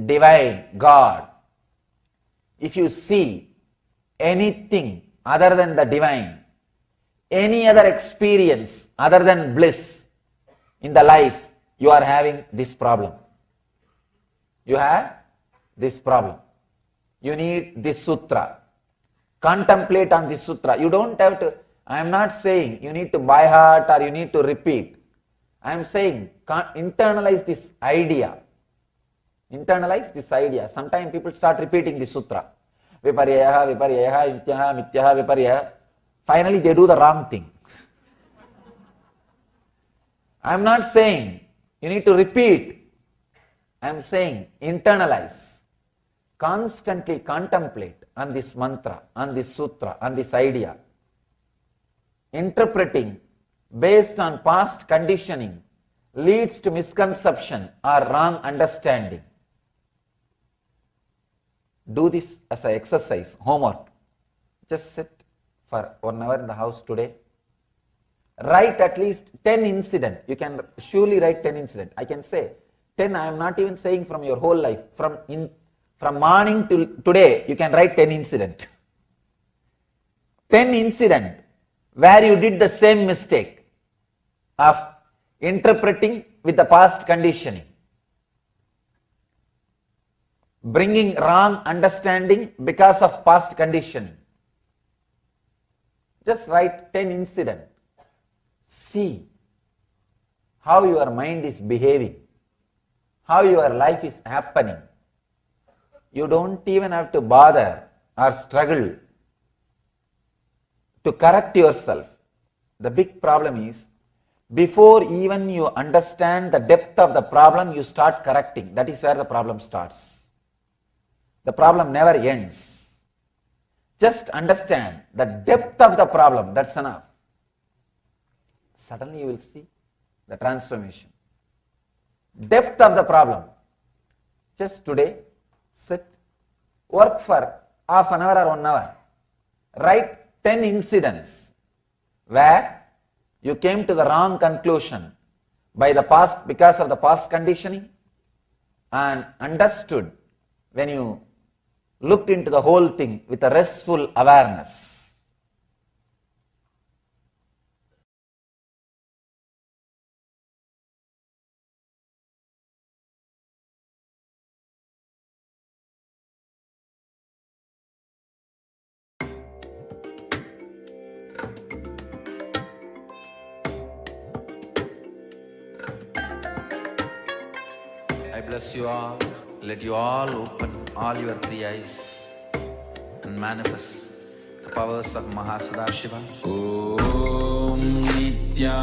divine, God. If you see anything other than the divine, any other experience other than bliss in the life, you are having this problem. You have this problem. You need this sutra. Contemplate on this sutra. You don't have to, I am not saying you need to by heart or you need to repeat. I am saying internalize this idea. Internalize this idea. Sometimes people start repeating this sutra. Viparyaha, viparyaha, mityaha, mityaha, viparyaha. Finally they do the wrong thing. I am not saying you need to repeat. I am saying internalize. Constantly contemplate on this mantra, on this sutra, on this idea. Interpreting based on past conditioning leads to misconception or wrong understanding. Do this as an exercise, homework. Just sit for 1 hour in the house today. Write at least 10 incidents. You can surely write 10 incidents. I can say 10, I am not even saying from your whole life. From morning till today, you can write 10 incidents. 10 incidents where you did the same mistake of interpreting with the past conditioning, bringing wrong understanding because of past conditioning. Just write 10 incidents. See how your mind is behaving, how your life is happening. You don't even have to bother or struggle to correct yourself. The big problem is, before even you understand the depth of the problem, you start correcting. That is where the problem starts. The problem never ends. Just understand the depth of the problem, that's enough. Suddenly you will see the transformation. Depth of the problem. Just today, sit, work for half an hour or 1 hour. Write 10 incidents where you came to the wrong conclusion by the past, because of the past conditioning, and understood when you looked into the whole thing with a restful awareness. I bless you all. Let you all open all your three eyes and manifest the powers of Mahasadashiva. Om Nithyananda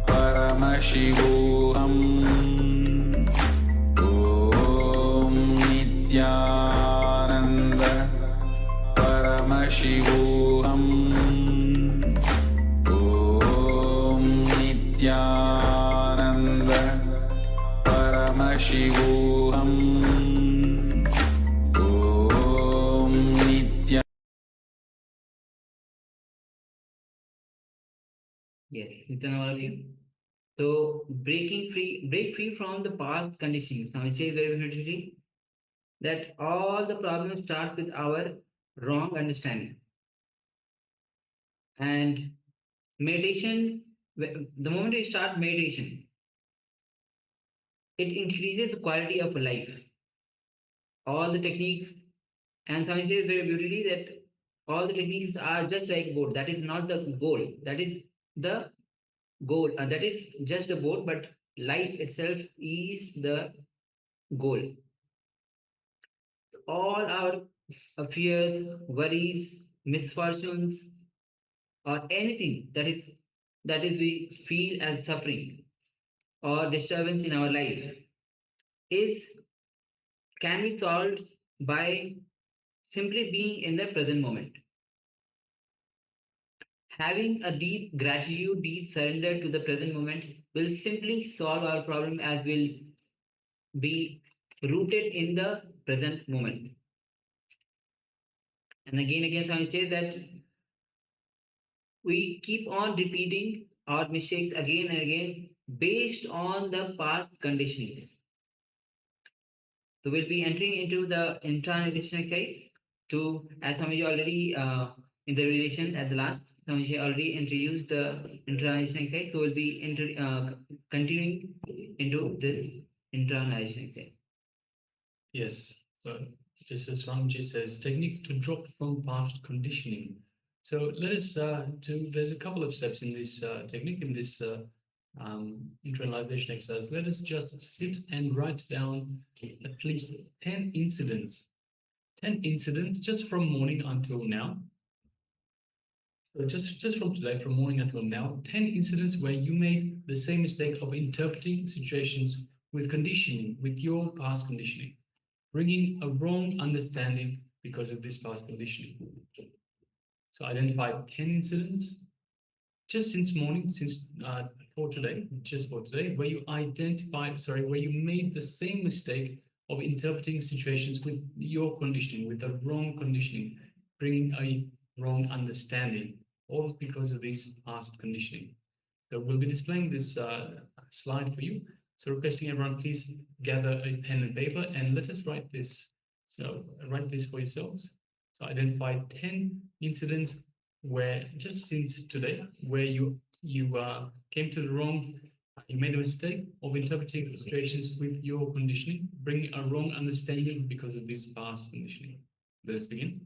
Paramashivoham. Om Nithyananda Paramashivoham. Om Nithyananda Paramashivoham. Om Nithyananda. Yes, Nithyananda, all of you. So break free from the past conditionings. Now it says very beautifully that all the problems start with our wrong understanding. And meditation, the moment we start meditation, it increases the quality of life. All the techniques, and Swami says very beautifully that all the techniques are just like boat. That is not the goal. That is the goal. That is just a boat, but life itself is the goal. All our fears, worries, misfortunes, or anything that is we feel as suffering or disturbance in our life can be solved by simply being in the present moment. Having a deep gratitude, deep surrender to the present moment will simply solve our problem, as will be rooted in the present moment. And again, Swami says that we keep on repeating our mistakes again and again based on the past conditioning. So we'll be entering into the internalization exercise to, as Swamiji already in the relation at the last, Swamiji already introduced the internalization exercise. So we'll be continuing into this internalization exercise. Yes. So just as Swamiji says, technique to drop from past conditioning. So let us there's a couple of steps in this technique, in this internalization exercise. Let us just sit and write down at least 10 incidents. 10 incidents just from morning until now. So just from today, from morning until now, 10 incidents where you made the same mistake of interpreting situations with conditioning, with your past conditioning, bringing a wrong understanding because of this past conditioning. So identify 10 incidents just since morning, for today, where you where you made the same mistake of interpreting situations with your conditioning, with the wrong conditioning, bringing a wrong understanding, all because of this past conditioning. So we'll be displaying this slide for you. So requesting everyone, please gather a pen and paper and let us write this. So write this for yourselves. So identify 10 incidents where, just since today, where you came to the wrong, you made a mistake of interpreting situations with your conditioning, bringing a wrong understanding because of this past conditioning. Let us begin.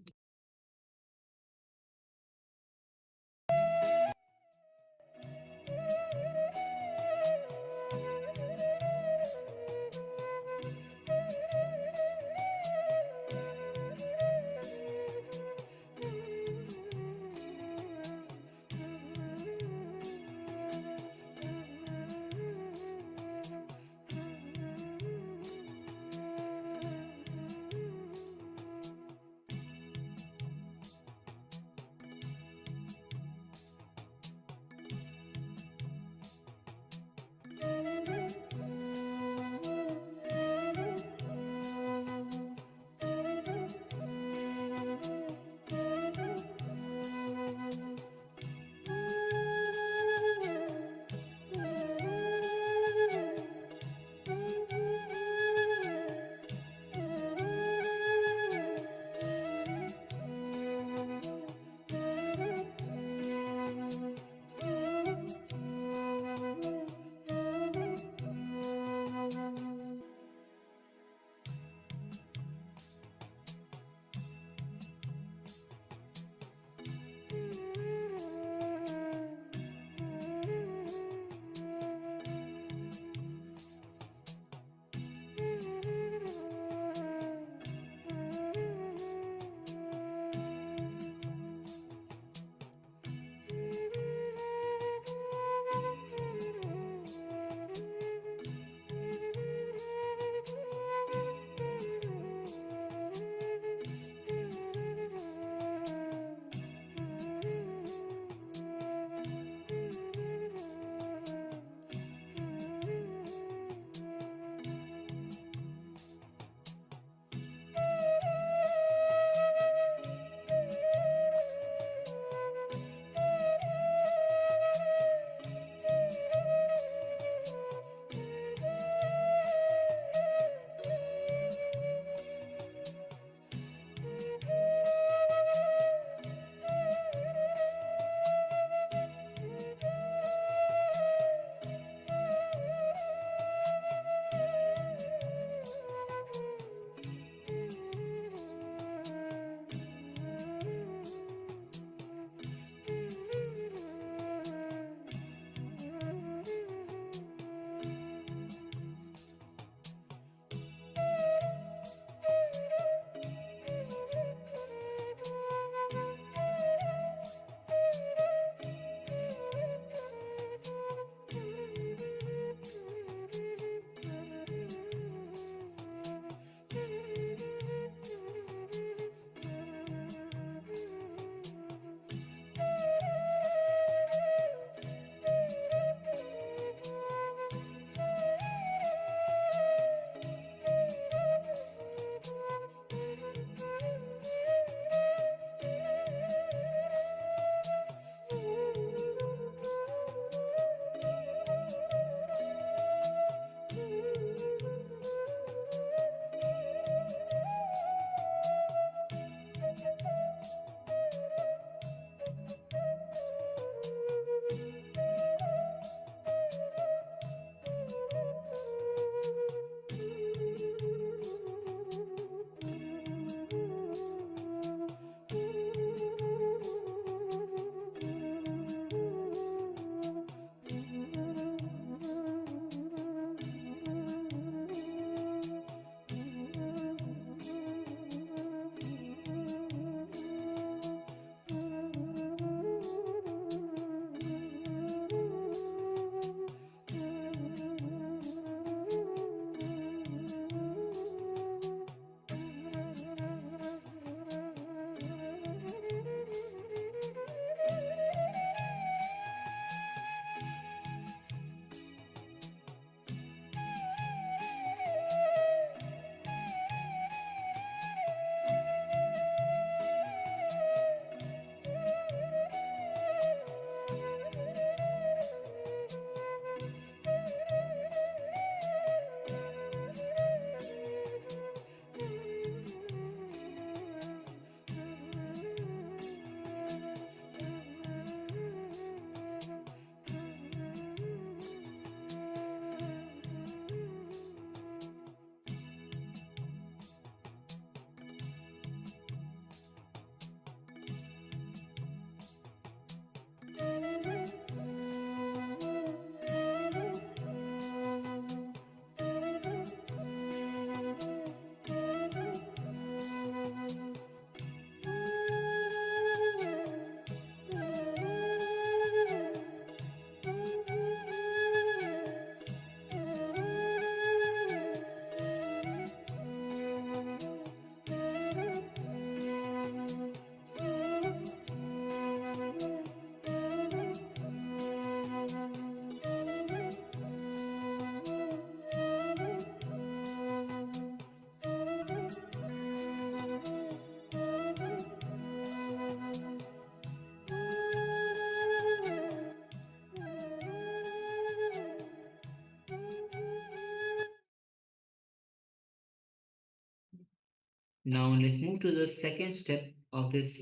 Now let's move to the second step of this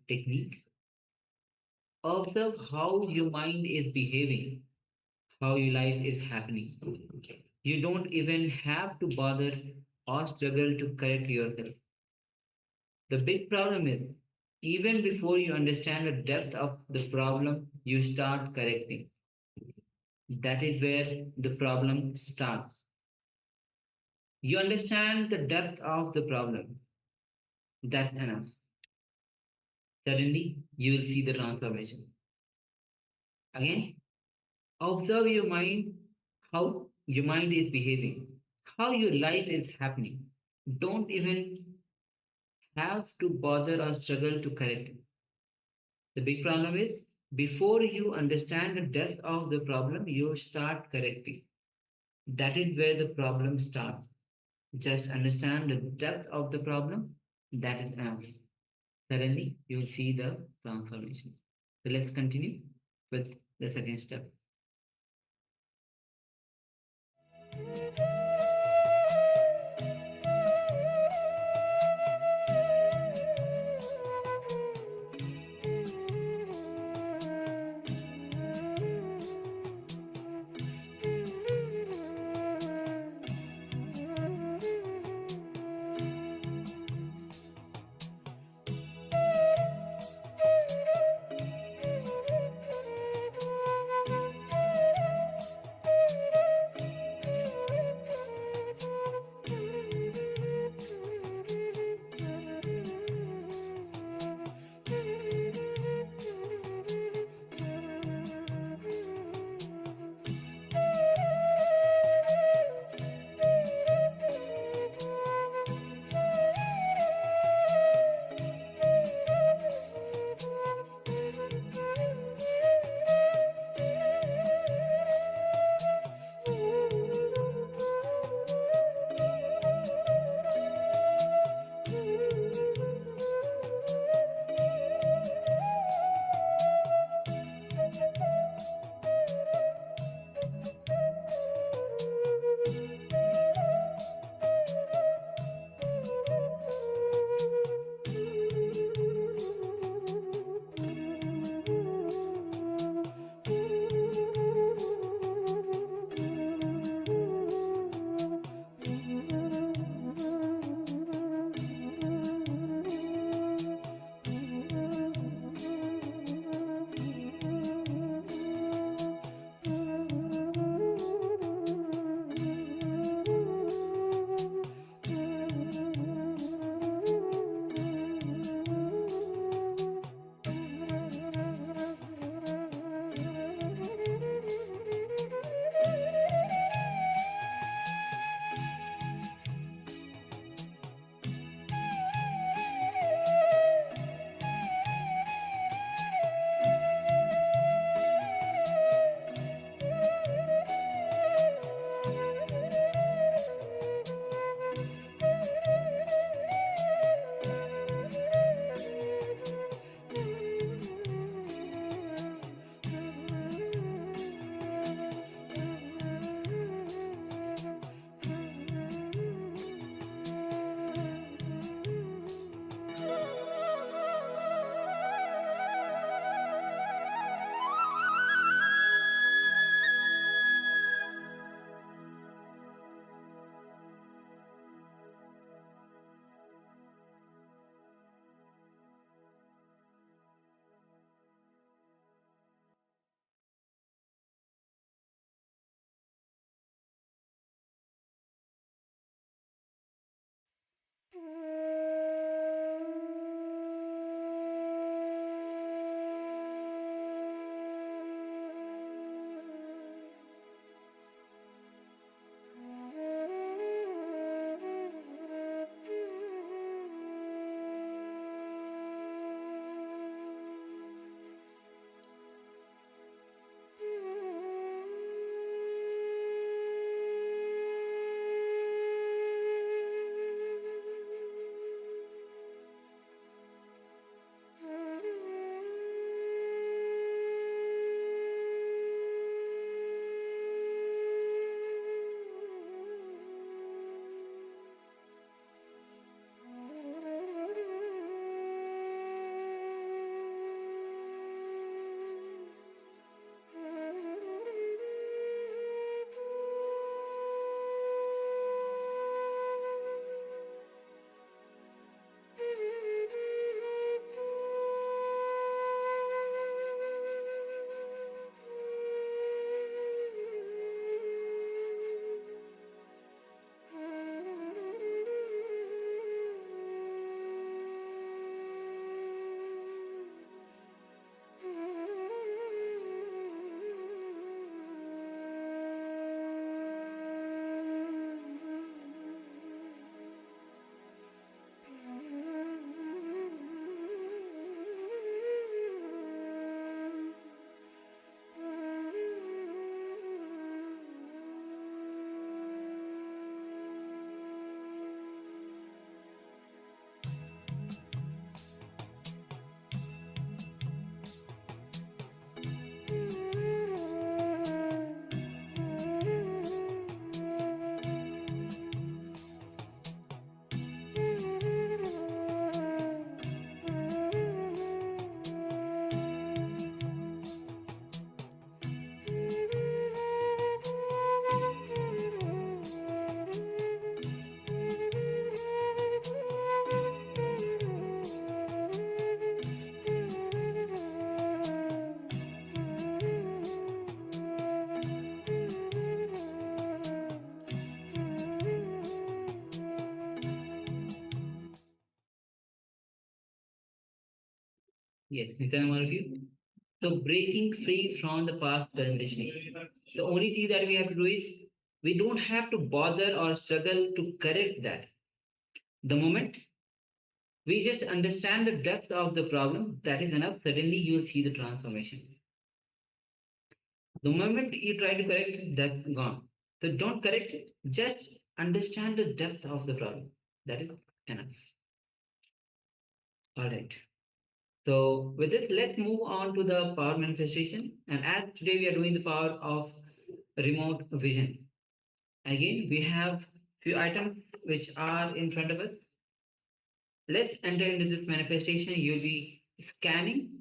technique. Observe how your mind is behaving, how your life is happening. You don't even have to bother or struggle to correct yourself. The big problem is, even before you understand the depth of the problem, you start correcting. That is where the problem starts. You understand the depth of the problem. That's enough. Suddenly, you will see the transformation. Again, observe your mind, how your mind is behaving, how your life is happening. Don't even have to bother or struggle to correct it. The big problem is, before you understand the depth of the problem, you start correcting. That is where the problem starts. Just understand the depth of the problem, that is enough. Suddenly, you will see the transformation. So let's continue with the second step. Yes, Nithyananda, one of you. So breaking free from the past conditioning. The only thing that we have to do is we don't have to bother or struggle to correct that. The moment we just understand the depth of the problem, that is enough. Suddenly you will see the transformation. The moment you try to correct, that's gone. So don't correct it. Just understand the depth of the problem. That is enough. All right. So with this, let's move on to the power manifestation. And as today we are doing the power of remote vision. Again, we have few items which are in front of us. Let's enter into this manifestation. You'll be scanning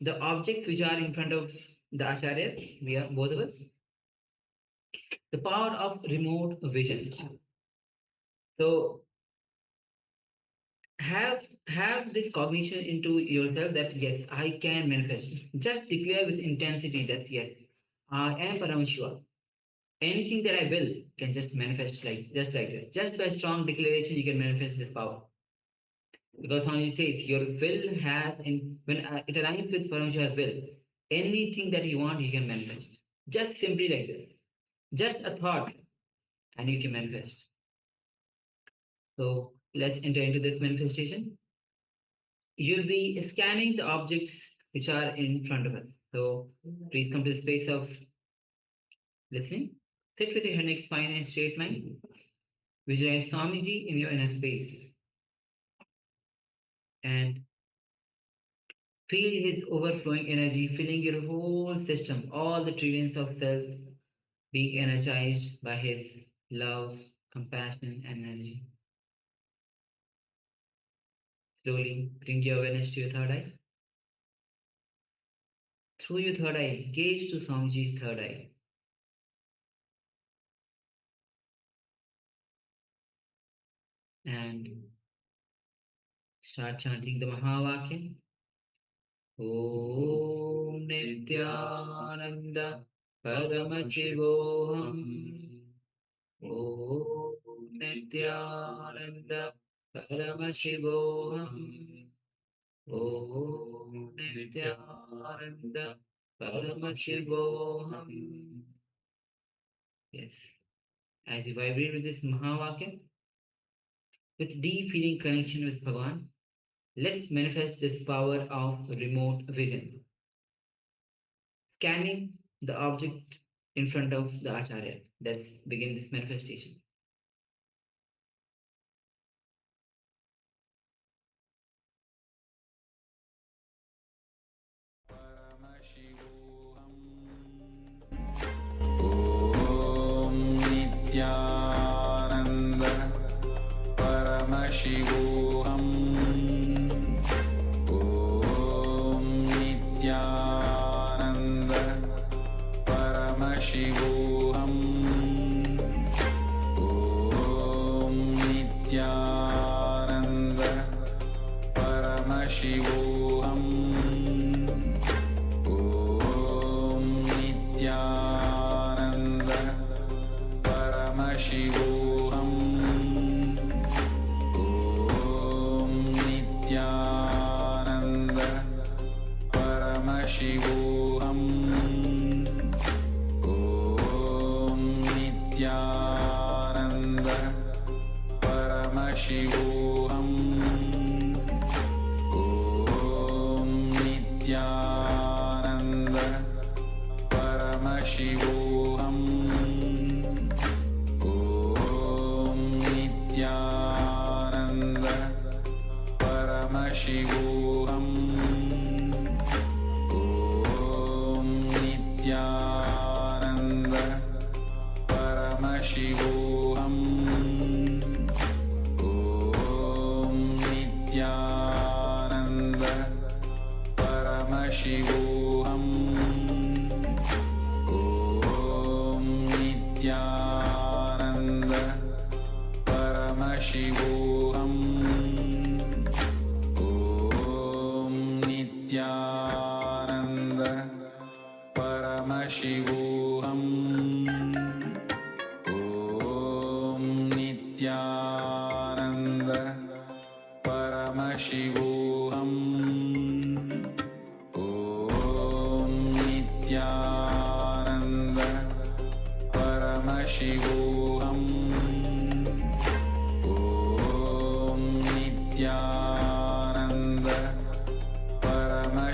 the objects which are in front of the acharyas. We are both of us. The power of remote vision. So have this cognition into yourself that yes, I can manifest. Just declare with intensity that yes, I am Paramashiva. Anything that I will can just manifest like just like this. Just by strong declaration, you can manifest this power. Because Swamiji says your will has, in when it aligns with Paramashiva's will, anything that you want, you can manifest. Just simply like this. Just a thought, and you can manifest. So let's enter into this manifestation. You'll be scanning the objects which are in front of us. So please come to the space of listening. Sit with your head, neck, spine, and straight mind. Visualize Swamiji in your inner space. And feel his overflowing energy filling your whole system, all the trillions of cells being energized by his love, compassion, and energy. Slowly bring your awareness to your third eye. Through your third eye, gaze to Swamiji's third eye. And start chanting the Mahavakya. Om Nithyananda Paramashivoham. Om Nithyananda Paramashivoham. Om Nithyananda Paramashivoham. Yes. As you vibrate with this Mahavakya, with deep feeling connection with Bhagavan, let's manifest this power of remote vision. Scanning the object in front of the Acharya. Let's begin this manifestation. Nithyananda Paramashivoham. Om Nithyananda Paramashivoham. Om Nithyananda Paramashivoham. Om Nithyananda Paramashivoham. Om Nithyananda Paramashivoham. Om Nithyananda Paramashivoham. Om Nithyananda Paramashivoham. Om Nithyananda Paramashivoham. Om Nithyananda Paramashivoham. Om Nithyananda Paramashivoham. Om Nithyananda Paramashivoham. Om Nithyananda Paramashivoham. Om Nithyananda Paramashivoham.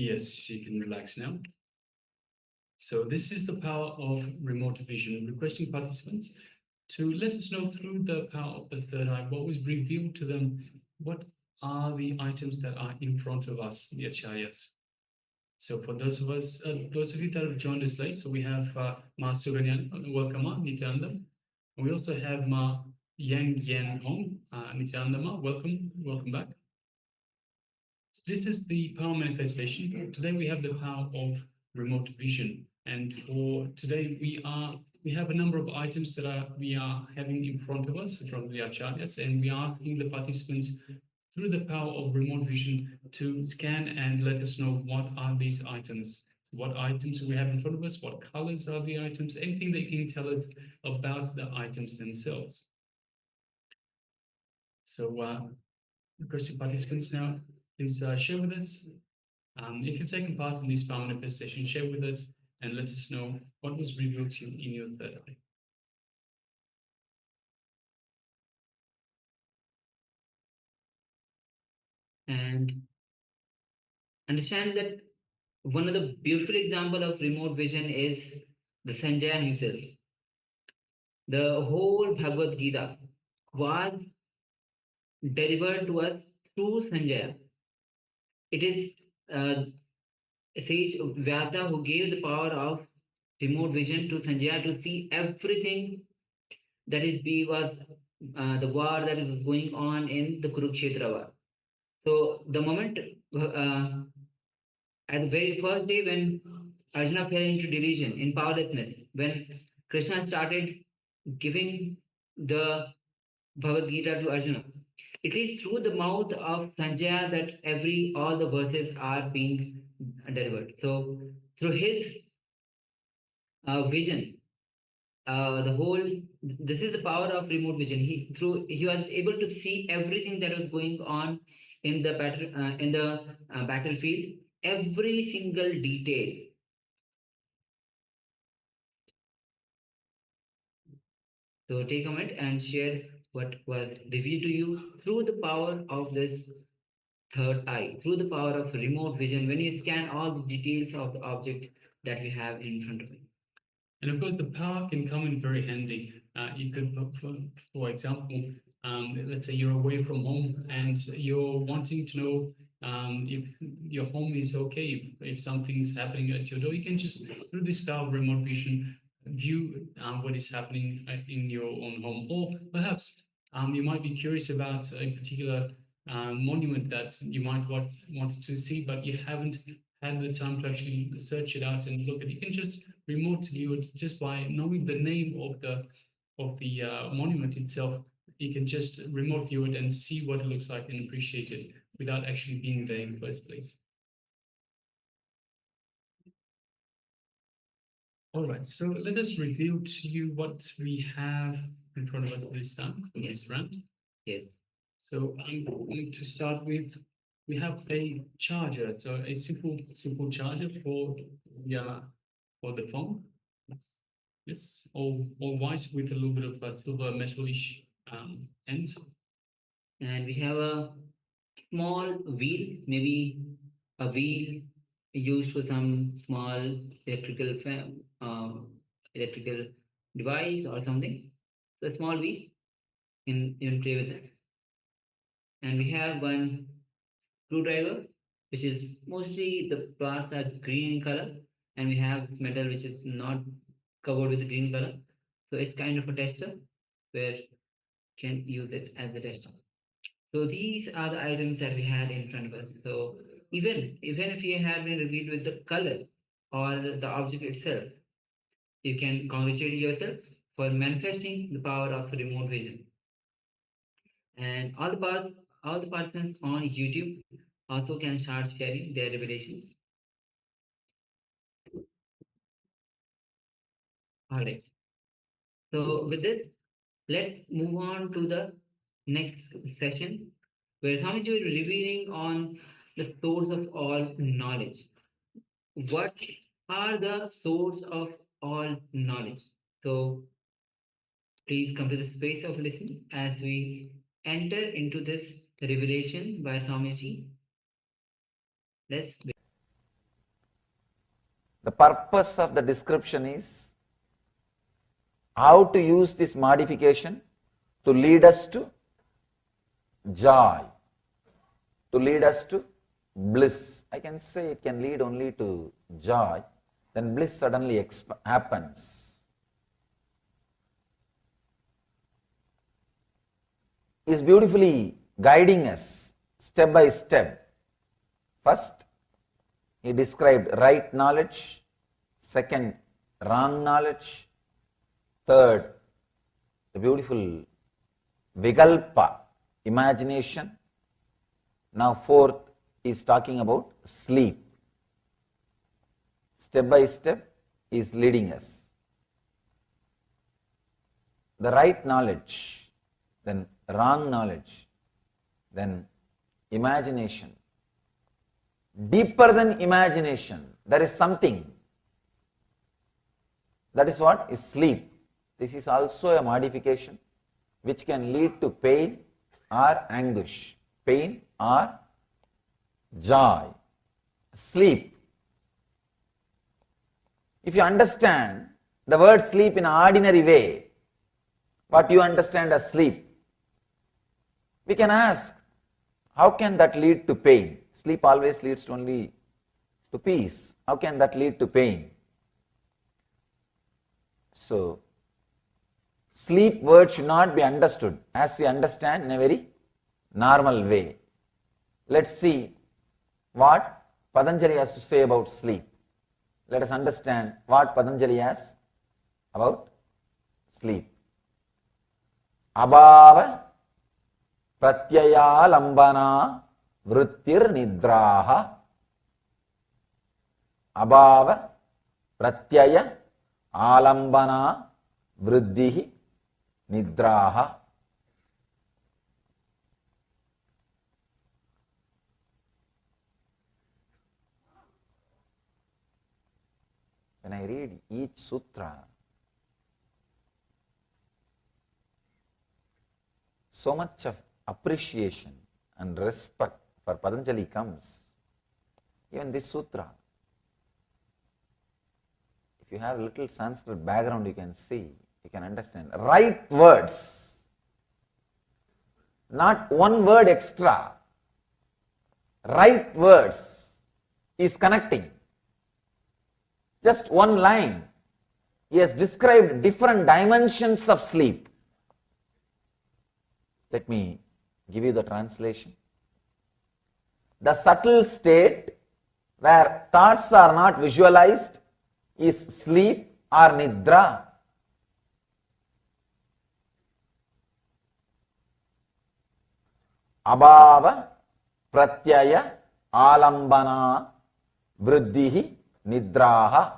Yes, you can relax now. So this is the power of remote vision, requesting participants to let us know through the power of the third eye what was revealed to them, what are the items that are in front of us, the acharyas. So for those of you that have joined us late, so we have Ma Suganyan, welcome Ma, Nithyananda. We also have Ma Yang Yen Hong, Nithyananda Ma, welcome back. So this is the power manifestation. Today we have the power of remote vision, and for today we have a number of items that we are having in front of us from the acharyas, and we are asking the participants through the power of remote vision to scan and let us know what are these items. So what items we have in front of us, what colors are the items, anything they can tell us about the items themselves. So requesting participants now, please share with us. If you've taken part in this power manifestation, share with us and let us know what was revealed to you in your third eye. And understand that one of the beautiful example of remote vision is the Sanjaya himself. The whole Bhagavad Gita was delivered to us through Sanjaya. It is sage Vyasa who gave the power of remote vision to Sanjaya to see everything that was the war that is going on in the Kurukshetra war. So the moment at the very first day when Arjuna fell into delusion, in powerlessness, when Krishna started giving the Bhagavad Gita to Arjuna, it is through the mouth of Sanjaya that all the verses are being delivered. So through his vision, this is the power of remote vision. He was able to see everything that was going on in the battlefield, every single detail. So take a minute and share what was revealed to you through the power of this third eye, through the power of remote vision, when you scan all the details of the object that we have in front of you. And of course, the power can come in very handy. You could, for example, let's say you're away from home and you're wanting to know if your home is okay, if something's happening at your door, you can just, through this power of remote vision, view what is happening in your own home. Or perhaps you might be curious about a particular monument that you might want to see, but you haven't had the time to actually search it out and look at it. You can just remote view it just by knowing the name of the monument itself. You can just remote view it and see what it looks like and appreciate it without actually being there in the first place. All right, so let us reveal to you what we have in front of us this time for this round. Yes. So I'm going to start with, we have a charger, so a simple charger for the phone. Yes, all white with a little bit of silver metalish ends. And we have a small wheel, maybe a wheel used for some small electrical device or something. So a small wheel, you can play with this. And we have one screwdriver, which is mostly the parts are green in color, and we have metal which is not covered with green color. So it's kind of a tester where you can use it as a tester. So these are the items that we had in front of us. So even if you had been revealed with the colors or the object itself, you can congratulate yourself for manifesting the power of remote vision. And all the persons on YouTube also can start sharing their revelations. All right. So with this, let's move on to the next session, where Swamiji will be revealing on the source of all knowledge. What are the source of all knowledge? So please come to the space of listening as we enter into this revelation by Swamiji. Let's begin. The purpose of the description is how to use this modification to lead us to joy, to lead us to bliss. I can say it can lead only to joy, then bliss suddenly happens. Is beautifully guiding us step by step. First, he described right knowledge. Second, wrong knowledge. Third, the beautiful vikalpa, imagination. Now fourth is talking about sleep. Step by step he is leading us. The right knowledge, then wrong knowledge, then imagination. Deeper than imagination, there is something. That is what is sleep. This is also a modification which can lead to pain or anguish, pain or joy. Sleep. If you understand the word sleep in an ordinary way, what you understand as sleep, we can ask, how can that lead to pain? Sleep always leads only to peace. How can that lead to pain? So, sleep word should not be understood as we understand in a very normal way. Let's see what Patanjali has to say about sleep. Let us understand what Patanjali has about sleep. Abhava pratyaya lambana vrittir nidraha. Abhava pratyaya alambana vriddhi nidraha. When I read each sutra, so much of appreciation and respect for Patanjali comes. Even this sutra, if you have a little Sanskrit background, you can see, you can understand. Right words, not one word extra. Right words is connecting. Just one line. He has described different dimensions of sleep. Let me give you the translation. The subtle state where thoughts are not visualized is sleep or nidra. Abhava pratyaya alambana vriddhi nidraha.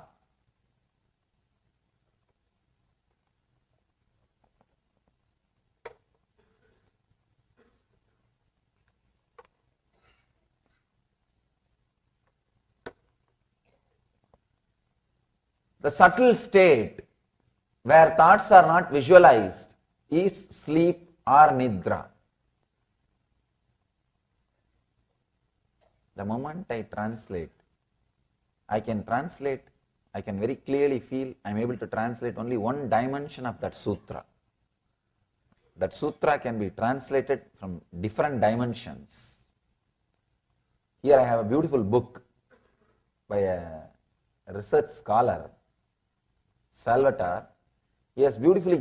The subtle state where thoughts are not visualized is sleep or nidra. The moment I translate, I can very clearly feel I am able to translate only one dimension of that sutra. That sutra can be translated from different dimensions. Here I have a beautiful book by a research scholar, Salvatore. He has beautifully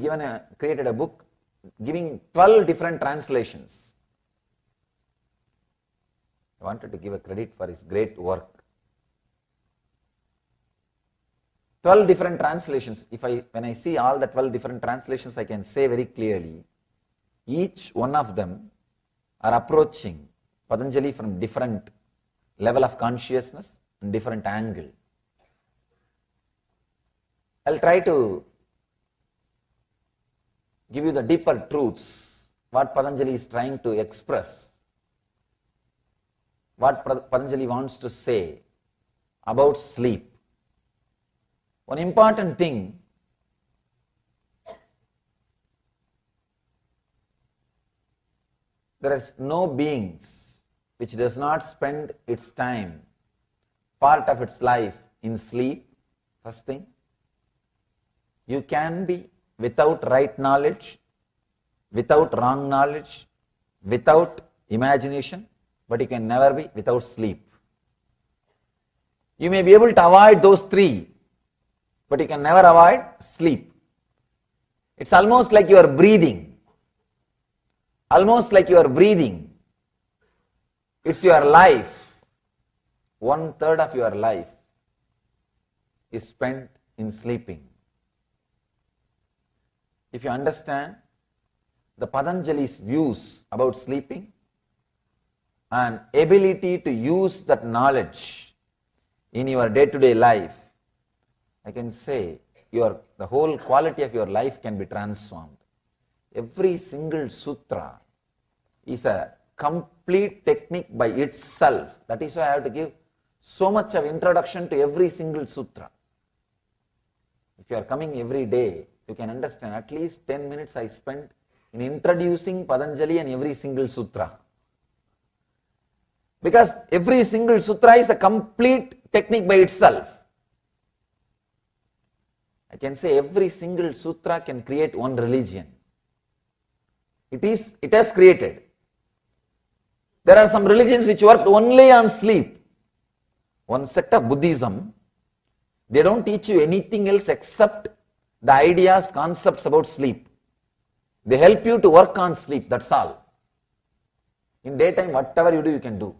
created a book giving 12 different translations. I wanted to give a credit for his great work. 12 different translations. When I see all the 12 different translations, I can say very clearly, each one of them are approaching Patanjali from different level of consciousness and different angle. I'll try to give you the deeper truths, what Patanjali is trying to express, what Patanjali wants to say about sleep. One important thing, there is no beings which does not spend its time, part of its life in sleep First thing, you can be without right knowledge, without wrong knowledge, without imagination, but you can never be without sleep. You may be able to avoid those three, but you can never avoid sleep. It's almost like you are breathing. Almost like you are breathing. It's your life. 1/3 of your life is spent in sleeping. If you understand the Patanjali's views about sleeping and ability to use that knowledge in your day-to-day life, I can say the whole quality of your life can be transformed. Every single sutra is a complete technique by itself. That is why I have to give so much of introduction to every single sutra. If you are coming every day, you can understand at least 10 minutes I spent in introducing Patanjali and every single sutra. Because every single sutra is a complete technique by itself. I can say every single sutra can create one religion. It has created. There are some religions which work only on sleep. One sect of Buddhism, they don't teach you anything else except the ideas, concepts about sleep. They help you to work on sleep, that's all. In daytime, whatever you do, you can do.